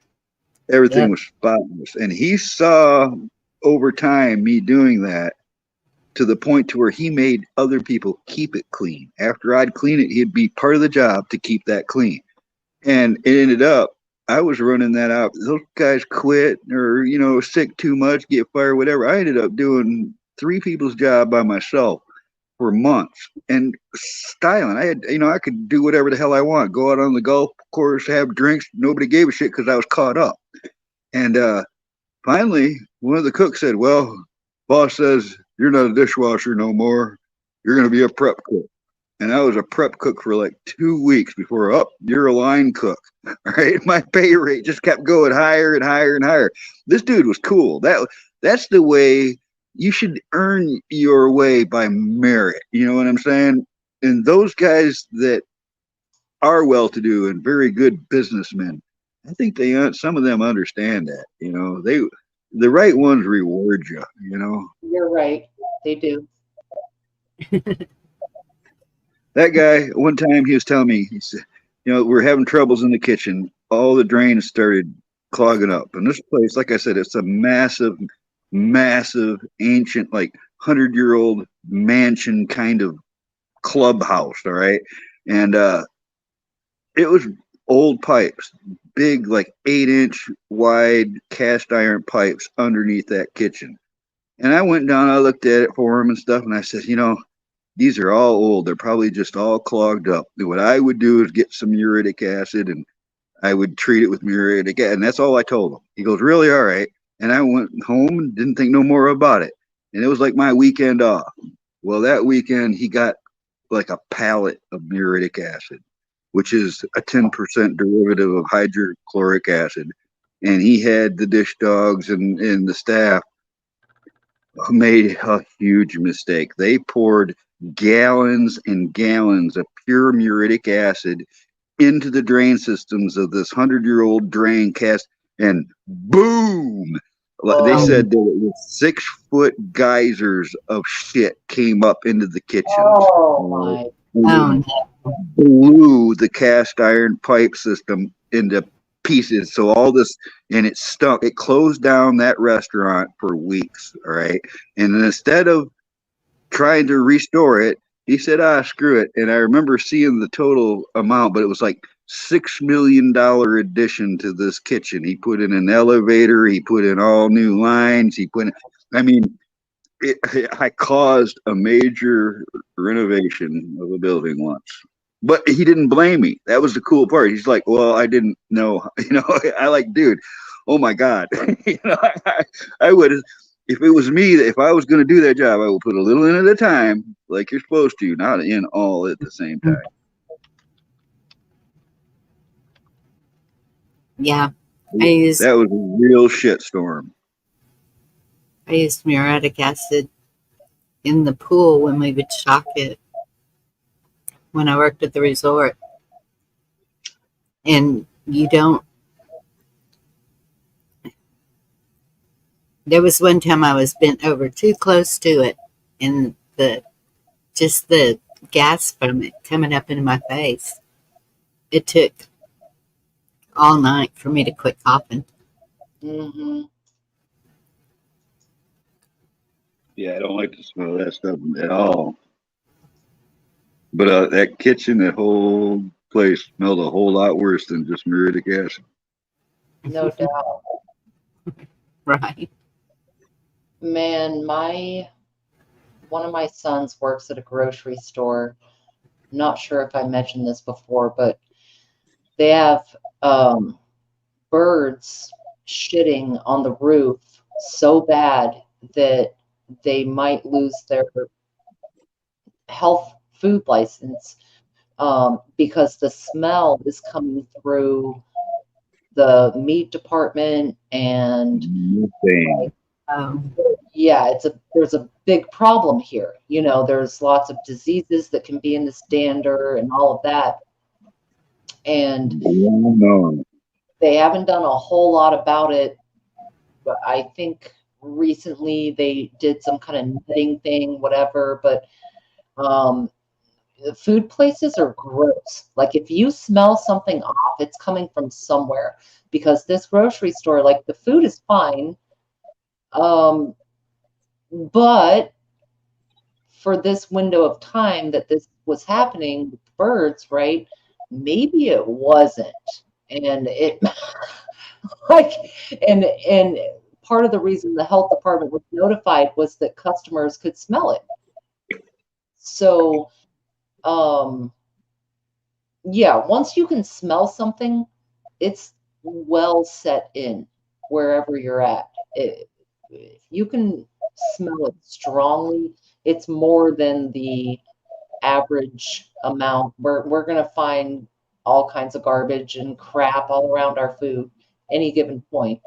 Everything was spotless. And he saw over time me doing that to the point to where he made other people keep it clean. After I'd clean it, he'd be part of the job to keep that clean. And it ended up, I was running that out. Those guys quit or, sick too much, get fired, whatever. I ended up doing 3 people's job by myself for months and styling. I could do whatever the hell I want. Go out on the golf course, have drinks. Nobody gave a shit because I was caught up. And finally, one of the cooks said, well, boss says you're not a dishwasher no more. You're going to be a prep cook. And I was a prep cook for like 2 weeks before, you're a line cook. All right. My pay rate just kept going higher and higher and higher. This dude was cool. That's the way you should earn your way by merit. You know what I'm saying? And those guys that are well-to-do and very good businessmen, I think some of them understand that. The right ones reward you. You're right. They do. That guy, one time he was telling me, he said, we're having troubles in the kitchen. All the drains started clogging up. And this place, like I said, it's a massive, massive, ancient, like 100-year-old mansion kind of clubhouse. All right. And it was old pipes, big, like 8-inch wide cast iron pipes underneath that kitchen. And I went down, I looked at it for him and stuff. And I said, these are all old. They're probably just all clogged up. And what I would do is get some muriatic acid and I would treat it with muriatic acid. And that's all I told him. He goes, really? All right. And I went home and didn't think no more about it. And it was like my weekend off. Well, that weekend he got like a pallet of muriatic acid, which is a 10% derivative of hydrochloric acid. And he had the dish dogs and the staff made a huge mistake. They poured gallons and gallons of pure muriatic acid into the drain systems of this 100-year-old drain cast, and boom! They said that it was 6-foot geysers of shit came up into the kitchen. Oh my! Blew the cast iron pipe system into pieces. So all this, and it stunk. It closed down that restaurant for weeks. All right. And instead of trying to restore it, he said, screw it. And I remember seeing the total amount, but it was like $6 million addition to this kitchen. He put in an elevator. He put in all new lines. I caused a major renovation of a building once. But he didn't blame me. That was the cool part. He's like, well, I didn't know. I like, dude, oh my God. I would, if it was me, if I was going to do that job, I would put a little in at a time, like you're supposed to, not in all at the same time. Yeah. That was a real shitstorm. I used muriatic acid in the pool when we would shock it when I worked at the resort. And there was one time I was bent over too close to it and the gas from it coming up into my face. It took all night for me to quit coughing. Mm-hmm. Yeah, I don't like the smell of that stuff at all. But that kitchen, that whole place smelled a whole lot worse than just muriatic acid. No doubt. Right. Man, one of my sons works at a grocery store. Not sure if I mentioned this before, but they have birds shitting on the roof so bad that they might lose their health food license because the smell is coming through the meat department and yeah, there's a big problem here. You know, there's lots of diseases that can be in this dander and all of that. And they haven't done a whole lot about it. But I think recently they did some kind of netting thing, whatever. But the food places are gross. Like if you smell something off, it's coming from somewhere. Because this grocery store, like the food is fine. But for this window of time that this was happening with birds, right? Maybe it wasn't. And it like and part of the reason the health department was notified was that customers could smell it. So yeah, once you can smell something, it's well set in wherever you're at. If you can smell it strongly, it's more than the average amount. We're gonna find all kinds of garbage and crap all around our food any given point.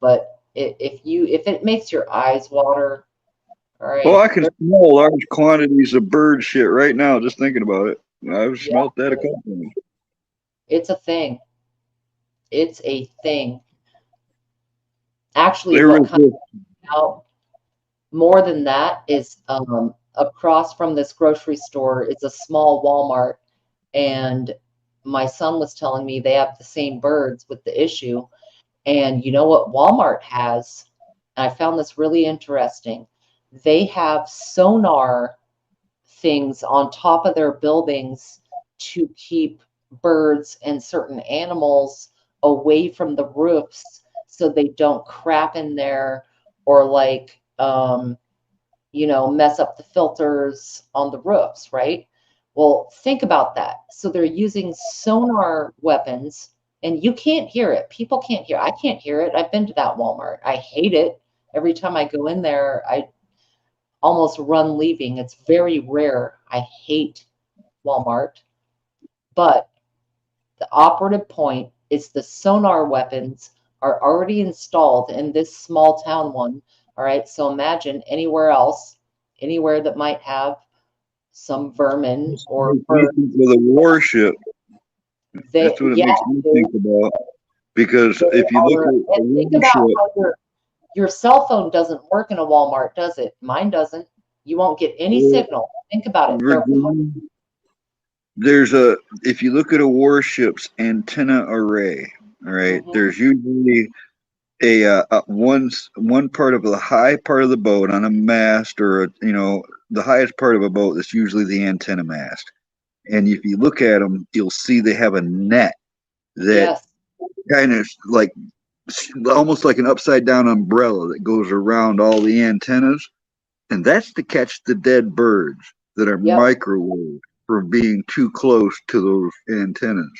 But if it makes your eyes water, all right. Well, I can smell large quantities of bird shit right now just thinking about it. I've smelled that a couple times. It's a thing. It's a thing. Actually, There what is comes out more than that is across from this grocery store is a small Walmart, and my son was telling me they have the same birds with the issue. And you know what Walmart has? I found this really interesting. They have sonar things on top of their buildings to keep birds and certain animals away from the roofs so they don't crap in there or like you know, mess up the filters on the roofs, right? Well, think about that. So they're using sonar weapons and you can't hear it. People can't hear. I can't hear it. I've been to that Walmart. I hate it. Every time I go in there, I almost run leaving. It's very rare. I hate Walmart. But the operative point is the sonar weapons are already installed in this small town one. All right. So imagine anywhere else, anywhere that might have some vermin or birds. With a warship. That's what it makes me think about. Because if you look at and think about how your cell phone doesn't work in a Walmart, does it? Mine doesn't. You won't get any signal. Think about it. There's a, if you look at a warship's antenna array, all right, there's usually a one part of the high part of the boat on a mast or you know, the highest part of a boat that's usually the antenna mast. And if you look at them, you'll see they have a net that kind of like almost like an upside down umbrella that goes around all the antennas, and that's to catch the dead birds that are microwaved from being too close to those antennas.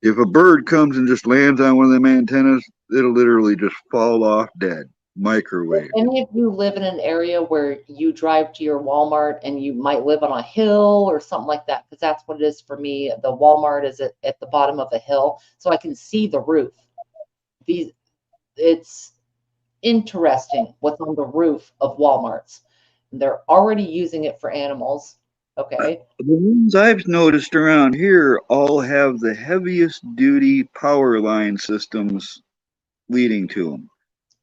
If a bird comes and just lands on one of them antennas, it'll literally just fall off dead. Microwave. If any of you live in an area where you drive to your Walmart and you might live on a hill or something like that, because that's what it is for me. The Walmart is at the bottom of a hill, so I can see the roof. It's interesting what's on the roof of Walmarts. They're already using it for animals. Okay. The ones I've noticed around here all have the heaviest duty power line systems leading to them.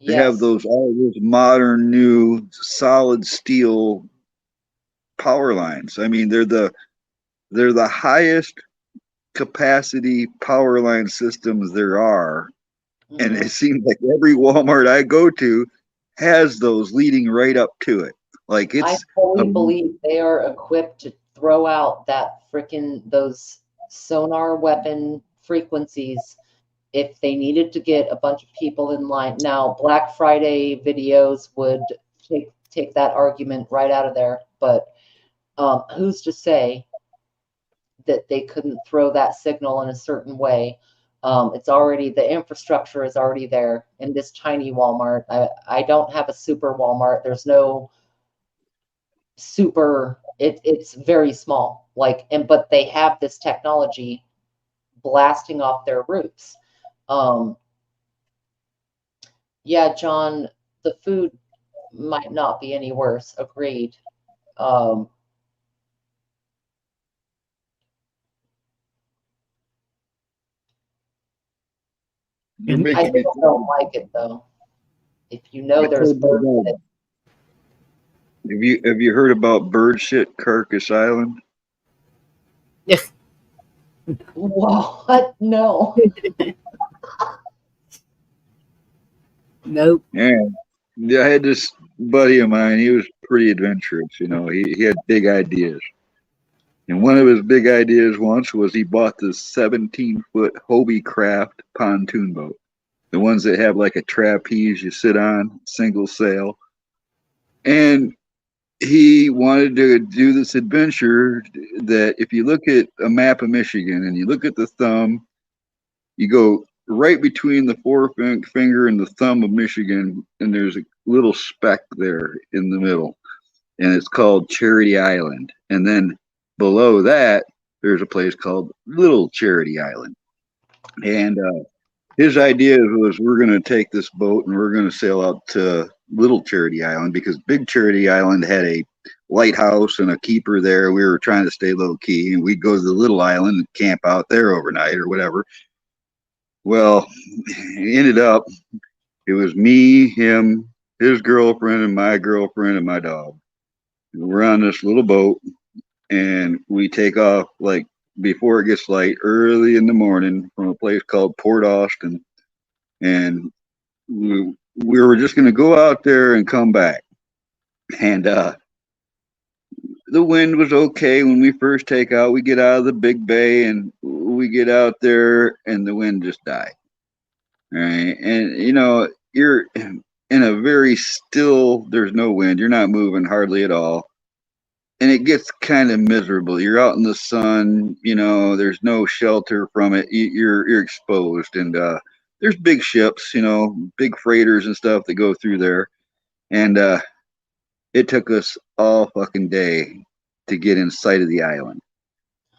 They have all those modern new solid steel power lines. I mean, they're the highest capacity power line systems there are. And it seems like every Walmart I go to has those leading right up to it. Like it's I fully believe they are equipped to throw out that those sonar weapon frequencies if they needed to get a bunch of people in line. Now, Black Friday videos would take that argument right out of there, but who's to say that they couldn't throw that signal in a certain way? It's already, the infrastructure is already there in this tiny Walmart. I don't have a super Walmart. There's no super, it's very small. Like, but they have this technology blasting off their roofs. Yeah, John, the food might not be any worse. Agreed. I still don't like it though. If you know there's bird shit. Have you heard about bird shit Carcass Island? What? No. Nope. Yeah, I had this buddy of mine. He was pretty adventurous. You know, he had big ideas. And one of his big ideas once was he bought this 17-foot Hobie Craft pontoon boat. The ones that have like a trapeze you sit on, single sail. And he wanted to do this adventure that if you look at a map of Michigan and you look at the thumb, you go right between the forefinger and the thumb of Michigan, and there's a little speck there in the middle, and it's called Charity Island. And then below that, there's a place called Little Charity Island. And his idea was we're going to take this boat and we're going to sail out to Little Charity Island because Big Charity Island had a lighthouse and a keeper there. We were trying to stay low key, and we'd go to the Little Island and camp out there overnight or whatever. Well, it ended up, it was me, him, his girlfriend, and my girlfriend, and my dog. We're on this little boat, and we take off like before it gets light, early in the morning, from a place called Port Austin. And we were just going to go out there and come back. And the wind was okay when we first take out. We get out of the big bay and we get out there and the wind just died. All right. And, you know, you're in a very still, there's no wind. You're not moving hardly at all. And it gets kind of miserable. You're out in the sun, you know, there's no shelter from it. You're exposed. And there's big ships, you know, big freighters and stuff that go through there. And it took us all fucking day to get in sight of the island.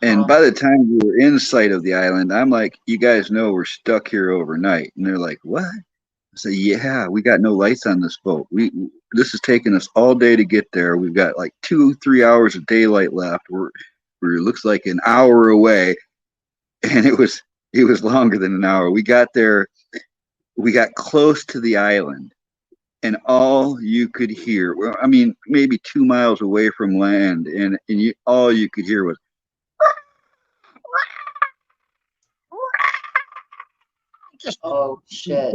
And by the time we were in sight of the island, I'm like, you guys know we're stuck here overnight. And they're like, what? I say, yeah, we got no lights on this boat. This has taken us all day to get there. We've got like 2-3 hours of daylight left. We're looks like an hour away. And it was longer than an hour. We got there, we got close to the island. And all you could hear, well, I mean, maybe 2 miles away from land, and all you could hear was just shit.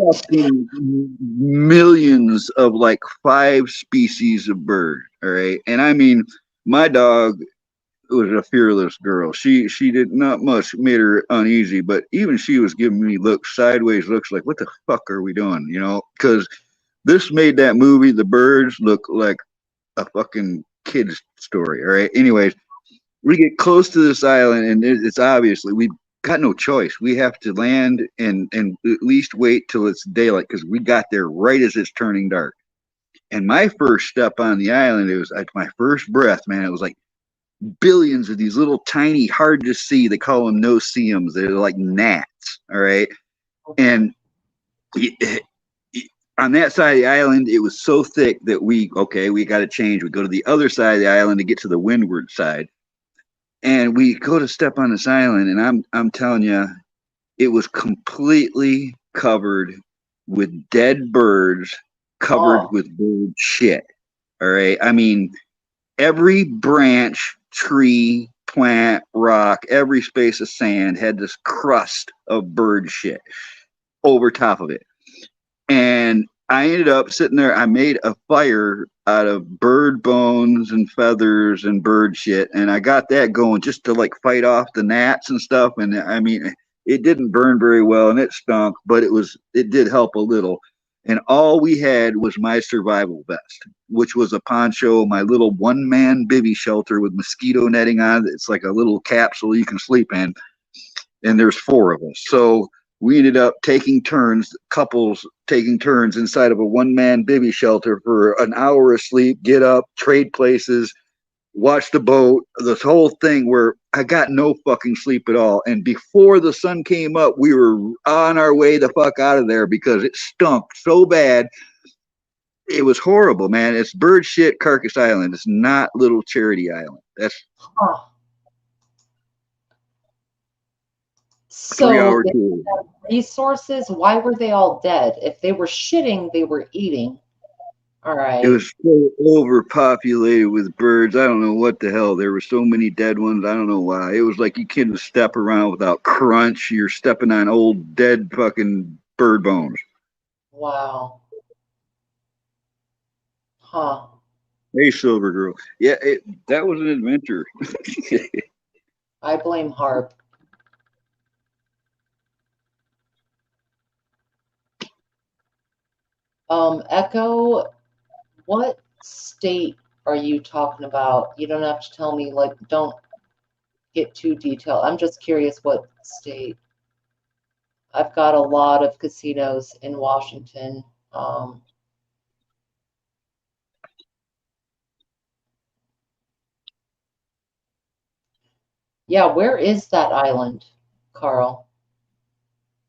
Millions of like 5 species of bird. All right. And I mean, my dog was a fearless girl. She did not much made her uneasy, but even she was giving me sideways looks like, what the fuck are we doing? You know, because this made that movie, The Birds, look like a fucking kid's story. All right. Anyways, we get close to this island, and it's obviously we've got no choice. We have to land and at least wait till it's daylight because we got there right as it's turning dark. And my first step on the island, it was like my first breath, man. It was like billions of these little tiny, hard to see. They call them no-see-ums. They're like gnats. All right. And on that side of the island, it was so thick that we got to change. We go to the other side of the island to get to the windward side. And we go to step on this island, and I'm telling you, it was completely covered with dead birds, covered with bird shit. All right. I mean, every branch, tree, plant, rock, every space of sand had this crust of bird shit over top of it. And I ended up sitting there. I made a fire out of bird bones and feathers and bird shit. And I got that going just to like fight off the gnats and stuff. And I mean, it didn't burn very well and it stunk, but it did help a little. And all we had was my survival vest, which was a poncho, my little 1-man bivvy shelter with mosquito netting on it. It's like a little capsule you can sleep in. And there's 4 of us. So we ended up taking turns, couples taking turns inside of a one-man bivvy shelter for an hour of sleep, get up, trade places, watch the boat, this whole thing where I got no fucking sleep at all. And before the sun came up, we were on our way the fuck out of there because it stunk so bad. It was horrible, man. It's bird shit Carcass Island. It's not Little Charity Island. That's Huh. 3 So hour they tour. had resources. Why were they all dead? If they were shitting, they were eating. All It right. was so overpopulated with birds. I don't know what the hell. There were so many dead ones. I don't know why. It was like you couldn't step around without crunch. You're stepping on old dead fucking bird bones. Wow. Huh. Hey, Silver Girl. Yeah, that was an adventure. I blame Harp. Echo, what state are you talking about? You don't have to tell me, like, don't get too detailed. I'm just curious what state. I've got a lot of casinos in Washington. Yeah, where is that island, Carl?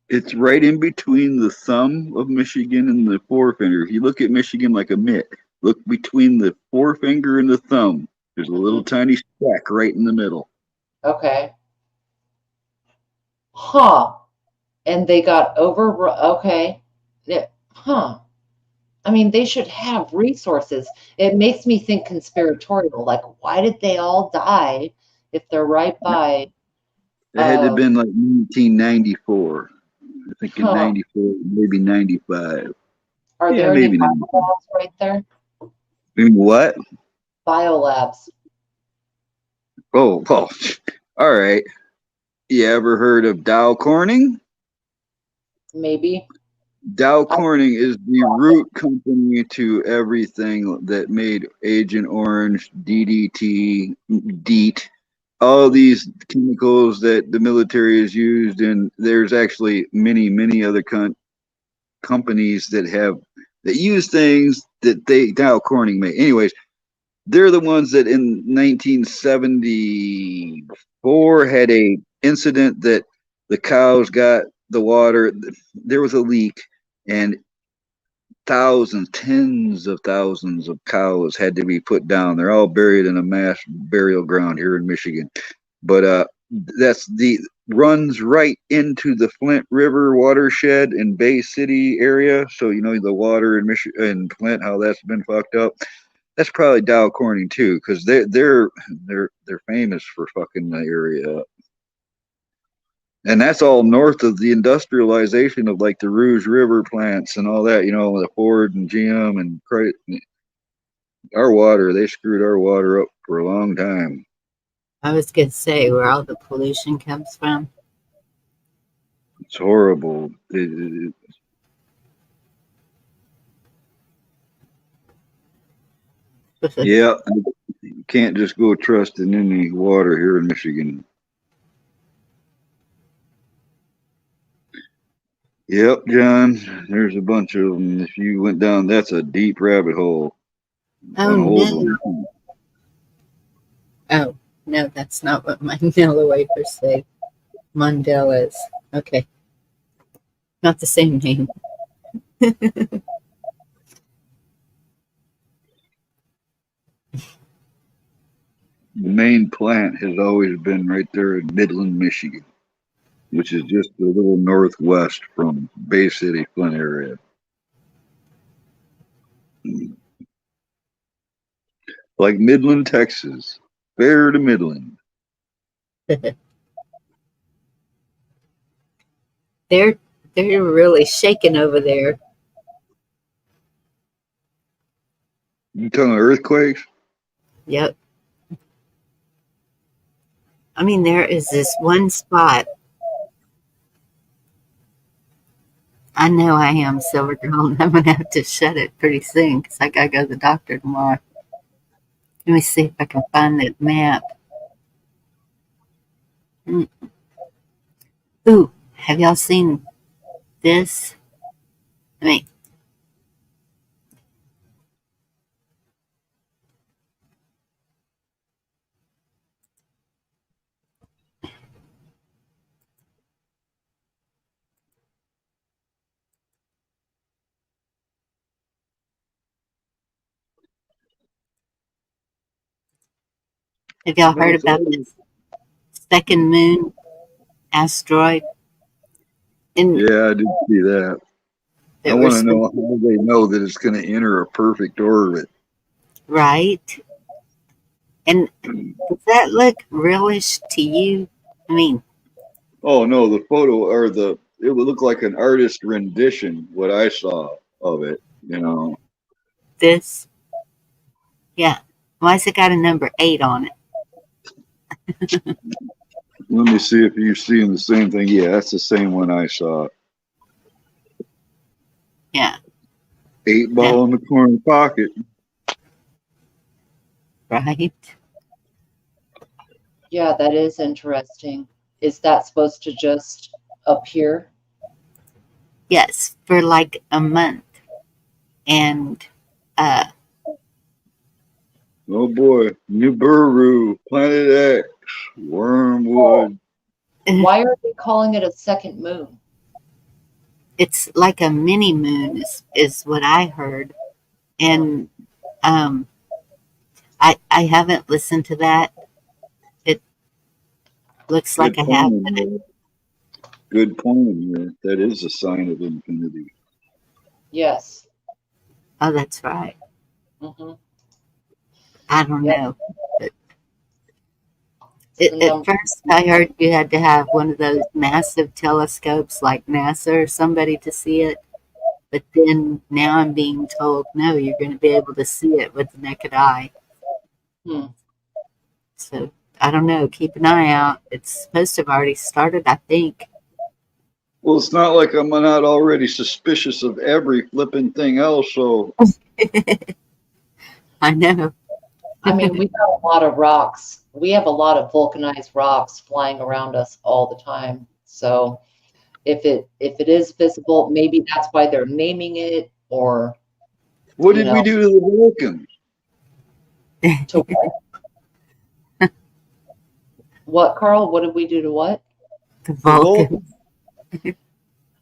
It's right in between the thumb of Michigan and the forefinger. If you look at Michigan like a mitt, look between the forefinger and the thumb. There's a little tiny speck right in the middle. Okay. Huh. And they got over. Okay. Yeah. Huh. I mean, they should have resources. It makes me think conspiratorial. Like, why did they all die if they're right by? It had to have been like 1994. I think in Huh. 94, maybe 95. Are Yeah, there any maybe 95. biolabs right there? What? Biolabs. Oh, well, all right. You ever heard of Dow Corning? Maybe. Dow Corning is the root company to everything that made Agent Orange, DDT, DEET, all these chemicals that the military has used. And there's actually many, many other companies that use things that Dow Corning made. Anyways, they're the ones that in 1974 had a incident that the cows got the water. There was a leak, and thousands, tens of thousands of cows had to be put down. They're all buried in a mass burial ground here in Michigan. But that's the runs right into the Flint River watershed in Bay City area. So you know the water in Michigan and Flint, how that's been fucked up. That's probably Dow Corning too, because they're famous for fucking the area up. And that's all north of the industrialization of like the Rouge River plants and all that, you know, the Ford and GM and our water, they screwed our water up for a long time. I was going to say where all the pollution comes from. It's horrible. Yeah, you can't just go trusting any water here in Michigan. Yep, John, there's a bunch of them. If you went down, that's a deep rabbit hole. Oh, An old no. one. Oh, no, that's not what Mandela wafers say. Mandela's. Okay. Not the same name. The main plant has always been right there in Midland, Michigan, which is just a little northwest from Bay City, Flint area. Like Midland, Texas. Fair to Midland. They're really shaking over there. You talking about earthquakes? Yep. I mean, there is this one spot. I know I am, Silver Girl, and I'm going to have to shut it pretty soon because I got to go to the doctor tomorrow. Let me see if I can find that map. Ooh, have y'all seen This, I mean, have y'all No, heard it's about already, this second moon asteroid? And yeah, I did see that. I that we're want to know supposed, how they know that it's going to enter a perfect orbit. right? And does that look realish to you? I mean, Oh no, the photo or it would look like an artist rendition. What I saw of it, you know. this, yeah. Why's it got a number 8 on it? Let me see if you're seeing the same thing. Yeah, that's the same one I saw. Yeah, 8 ball in the corner pocket. right? Yeah, that is interesting. Is that supposed to just appear? Yes, for like a month. And uh, Oh boy, Nibiru, Planet X, Wormwood. Why are they calling it a second moon? it's like a mini moon, is what I heard. And um, I haven't listened to that. It looks like Good I have. plan, man. Good plan here. That is a sign of infinity. Yes. Oh, that's right. Hmm. I don't Yep. know. But It's the at number. first, I heard you had to have one of those massive telescopes like NASA or somebody to see it. But then now I'm being told, no, you're going to be able to see it with the naked eye. Hmm. So I don't know. Keep an eye out. It's supposed to have already started, I think. Well, it's not like I'm not already suspicious of every flipping thing else. So I know. I mean, we've got a lot of rocks. We have a lot of vulcanized rocks flying around us all the time. So if it is visible, maybe that's why they're naming it, or what you did we know, do to the Vulcans? to what, Carl? What did we do to what? The The Vulcan. Vulcans.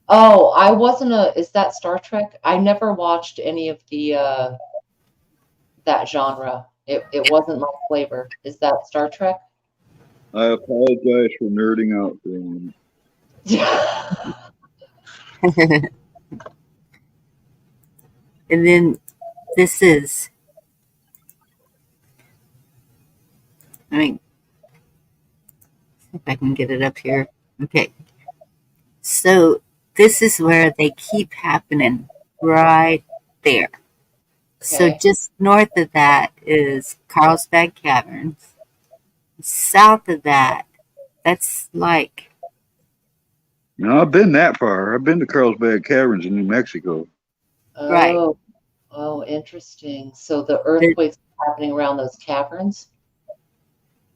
Oh, I wasn't is that Star Trek? I never watched any of the that genre. It wasn't my flavor. Is that Star Trek? I apologize for nerding out for a moment. And then this is, I mean, if I can get it up here. Okay. So this is where they keep happening right there. So Okay. just north of that is Carlsbad Caverns. South of that, that's like, No, I've been that far. I've been to Carlsbad Caverns in New Mexico. right. Oh, oh, interesting. So the It, earthquakes are happening around those caverns?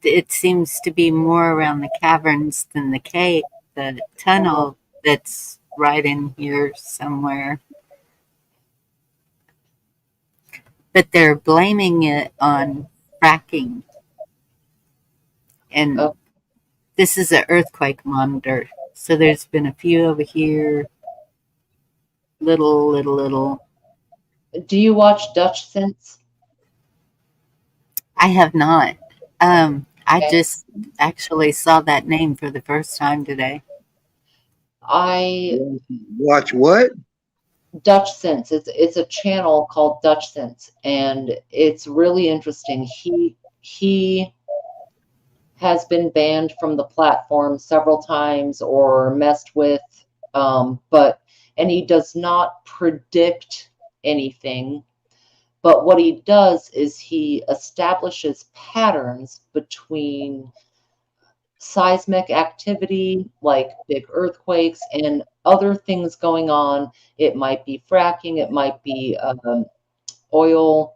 it seems to be more around the caverns than the cave, the Uh-huh. tunnel that's right in here somewhere. But they're blaming it on fracking. And Oh, this is an earthquake monitor. So there's been a few over here, little. do you watch Dutch Sense? I have not. I Okay. just actually saw that name for the first time today. I Watch what? Dutch Sense. It's a channel called Dutch Sense, and it's really interesting. He has been banned from the platform several times or messed with, and he does not predict anything. But what he does is he establishes patterns between seismic activity, like big earthquakes, and other things going on. It might be fracking, it might be oil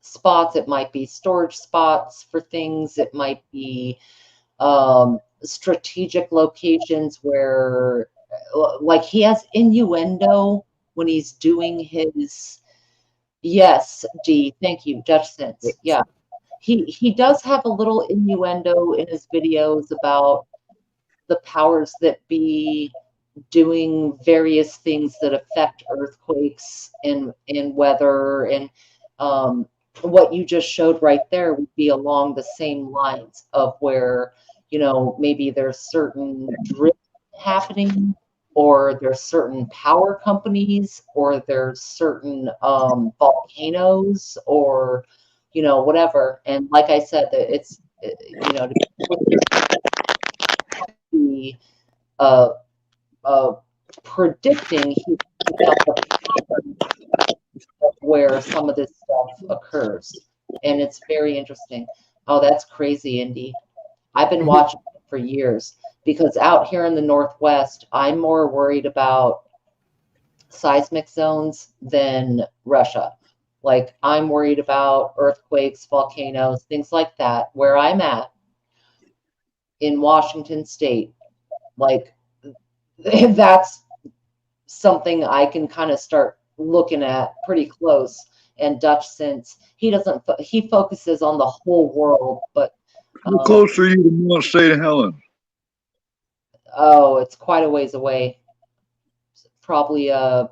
spots, it might be storage spots for things, it might be strategic locations where like he has innuendo when he's doing his. Yes, D. Thank you, Dutch Sense. Yeah, he does have a little innuendo in his videos about the powers that be doing various things that affect earthquakes and weather, and what you just showed right there would be along the same lines of where, you know, maybe there's certain drift happening, or there's certain power companies, or there's certain volcanoes, or, you know, whatever. And like I said, that it's, you know, to be uh, predicting he about the pattern of where some of this stuff occurs. And it's very interesting. Oh, that's crazy, Indy. I've been watching it for years, because out here in the Northwest, I'm more worried about seismic zones than Russia. Like, I'm worried about earthquakes, volcanoes, things like that, where I'm at in Washington State. Like, that's something I can kind of start looking at pretty close. And Dutch, since he doesn't, he focuses on the whole world, but How close are you to Mount St. Helens? oh, it's quite a ways away. Probably a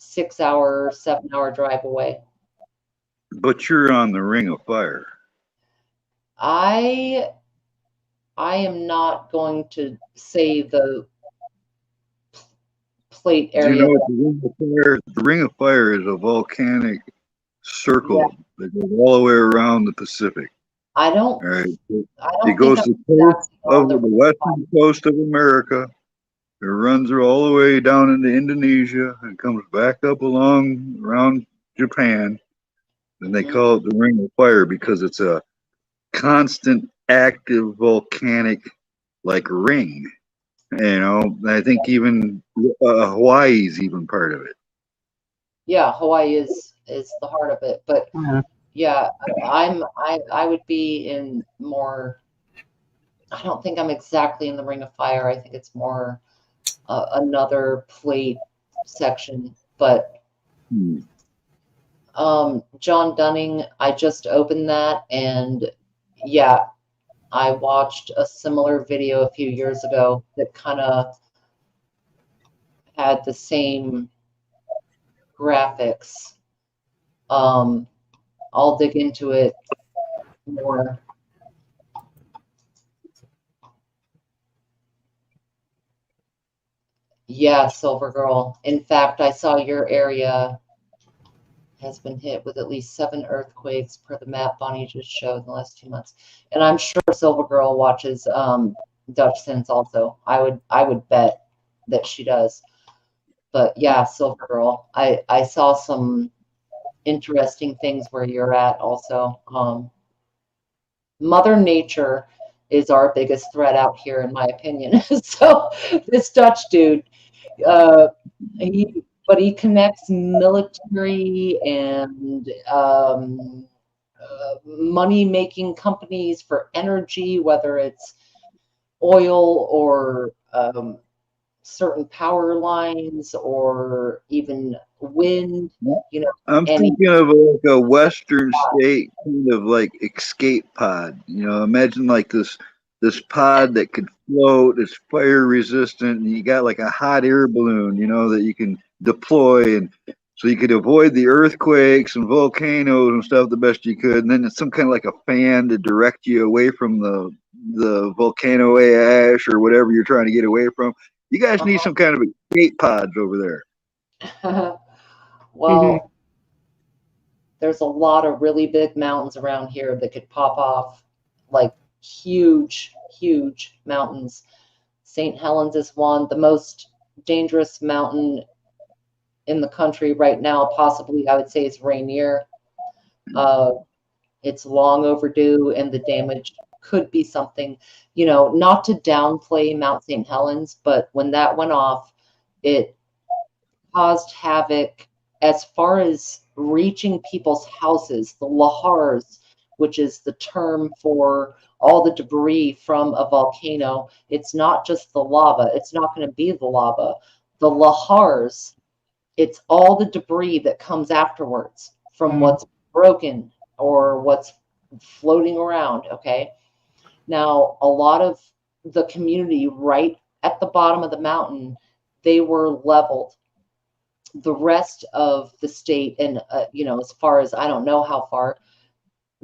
6-hour, 7-hour drive away. But you're on the Ring of Fire. I am not going to say the plate Do you area. know what the Ring of Fire? The Ring of Fire is a volcanic circle that goes all the way around the Pacific. I don't. All right. I don't It goes think the coast of the western coast of America. It runs all the way down into Indonesia and comes back up along around Japan. And they call it the Ring of Fire because it's a constant active volcanic like ring. You know, I think even Hawaii's even part of it. Yeah, Hawaii is the heart of it, but yeah, I would be in more. I don't think I'm exactly in the Ring of Fire. I think it's more another plate section. But John Dunning, I just opened that, and yeah, I watched a similar video a few years ago that kind of had the same graphics. I'll dig into it more. Yeah, Silver Girl. In fact, I saw your area has been hit with at least 7 earthquakes per the map Bonnie just showed in the last 2 months. And I'm sure Silver Girl watches Dutch Sense also. I would bet that she does. But yeah, Silver Girl. I saw some interesting things where you're at also. Mother Nature is our biggest threat out here, in my opinion. So this Dutch dude, he connects military and money-making companies for energy, whether it's oil or certain power lines or even wind. You know, I'm thinking of like a Western state kind of like escape pod. You know, imagine like this pod that could float, it's fire resistant, and you got like a hot air balloon, you know, that you can deploy, and so you could avoid the earthquakes and volcanoes and stuff the best you could. And then it's some kind of like a fan to direct you away from the volcano ash or whatever you're trying to get away from. You guys need some kind of escape pods over there. Well, there's a lot of really big mountains around here that could pop off, like huge, huge mountains. St. Helens is one. The most dangerous mountain in the country right now, possibly, I would say, is Rainier. It's long overdue, and the damage could be something, you know, not to downplay Mount St. Helens, but when that went off, it caused havoc as far as reaching people's houses. The lahars which is the term for all the debris from a volcano. It's not just the lava. It's not going to be the lava. The lahars, it's all the debris that comes afterwards from what's broken or what's floating around, okay? Now, a lot of the community right at the bottom of the mountain, they were leveled. The rest of the state, and as far as I don't know how far,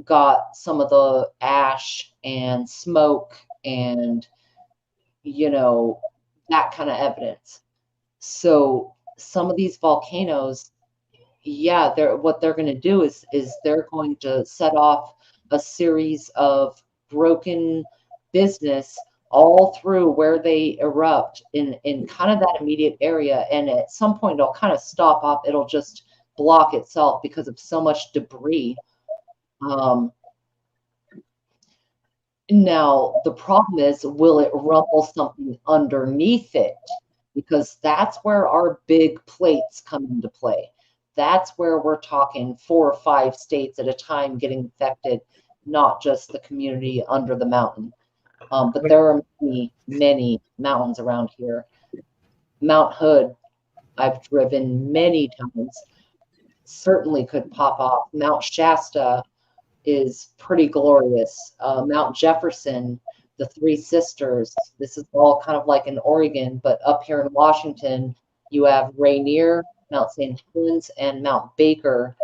got some of the ash and smoke and that kind of evidence. So some of these volcanoes, yeah, what they're going to do is they're going to set off a series of broken business all through where they erupt in kind of that immediate area, and at some point it'll kind of stop up. It'll just block itself because of so much debris. Now the problem is, will it rumble something underneath it? Because that's where our big plates come into play. That's where we're talking 4 or 5 states at a time getting affected, not just the community under the mountain. But there are many, many mountains around here. Mount Hood, I've driven many times, certainly could pop off. Mount Shasta is pretty glorious. Mount Jefferson, the Three Sisters, this is all kind of like in Oregon, but up here in Washington, you have Rainier, Mount St. Helens, and Mount Baker.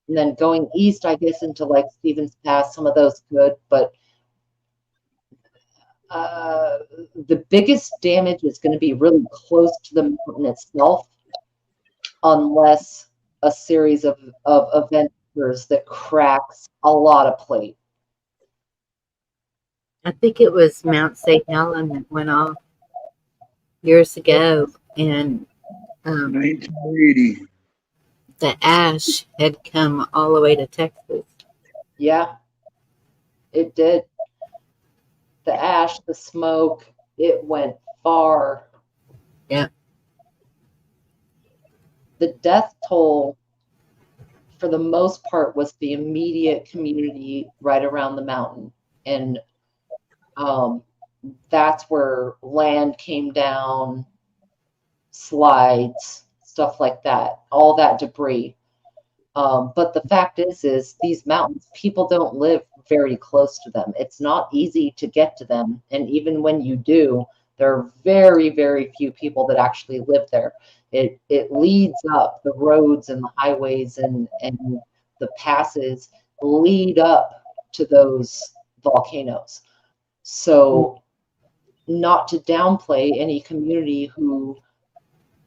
And then going east, I guess, into like Stevens Pass, some of those could, but the biggest damage is going to be really close to the mountain itself, unless a series of events that cracks a lot of plate. I think it was Mount St. Helen that went off years ago, and 1980. the ash had come all the way to Texas. Yeah, it did. The ash, the smoke, it went far. Yeah. The death toll, for the most part, was the immediate community right around the mountain. And that's where land came down, slides, stuff like that, all that debris. But the fact is these mountains, people don't live very close to them. It's not easy to get to them. And even when you do, there are very, very few people that actually live there. It leads up, the roads and the highways and the passes lead up to those volcanoes. So not to downplay any community who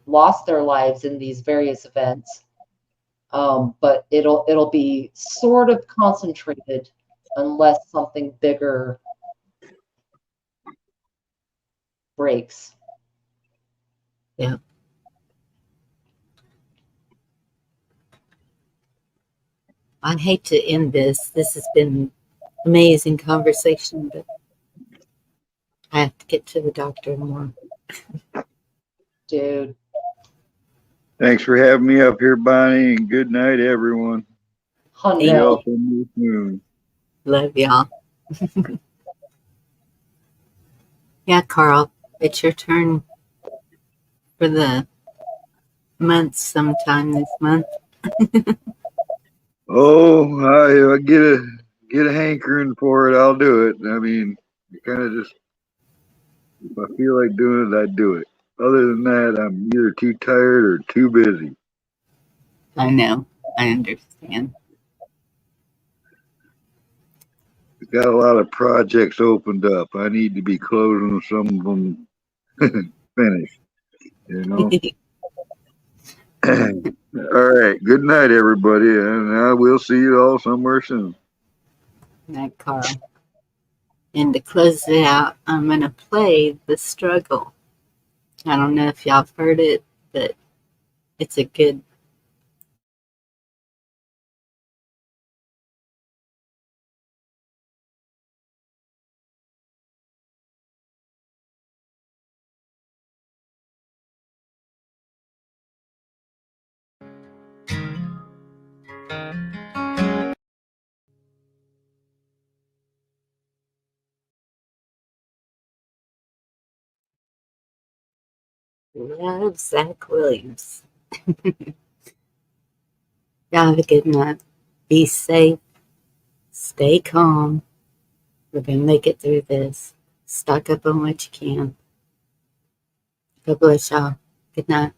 lost their lives in these various events, but it'll be sort of concentrated unless something bigger breaks. Yeah. I hate to end this. This has been amazing conversation, but I have to get to the doctor tomorrow. Dude. Thanks for having me up here, Bonnie, and good night, everyone. Hundo. Love y'all. Yeah, Carl, it's your turn for the month sometime this month. Oh, I get a hankering for it, I'll do it. I mean, kind of just, if I feel like doing it, I do it. Other than that, I'm either too tired or too busy. I know. I understand. We've got a lot of projects opened up. I need to be closing some of them finished, you know? All right. Good night, everybody. And I will see you all somewhere soon. Night, Carl. And to close it out, I'm going to play The Struggle. I don't know if y'all have heard it, but it's a good Love, Zach Williams. Y'all have a good night. Be safe. Stay calm. We're going to make it through this. Stock up on what you can. God bless y'all. Good night.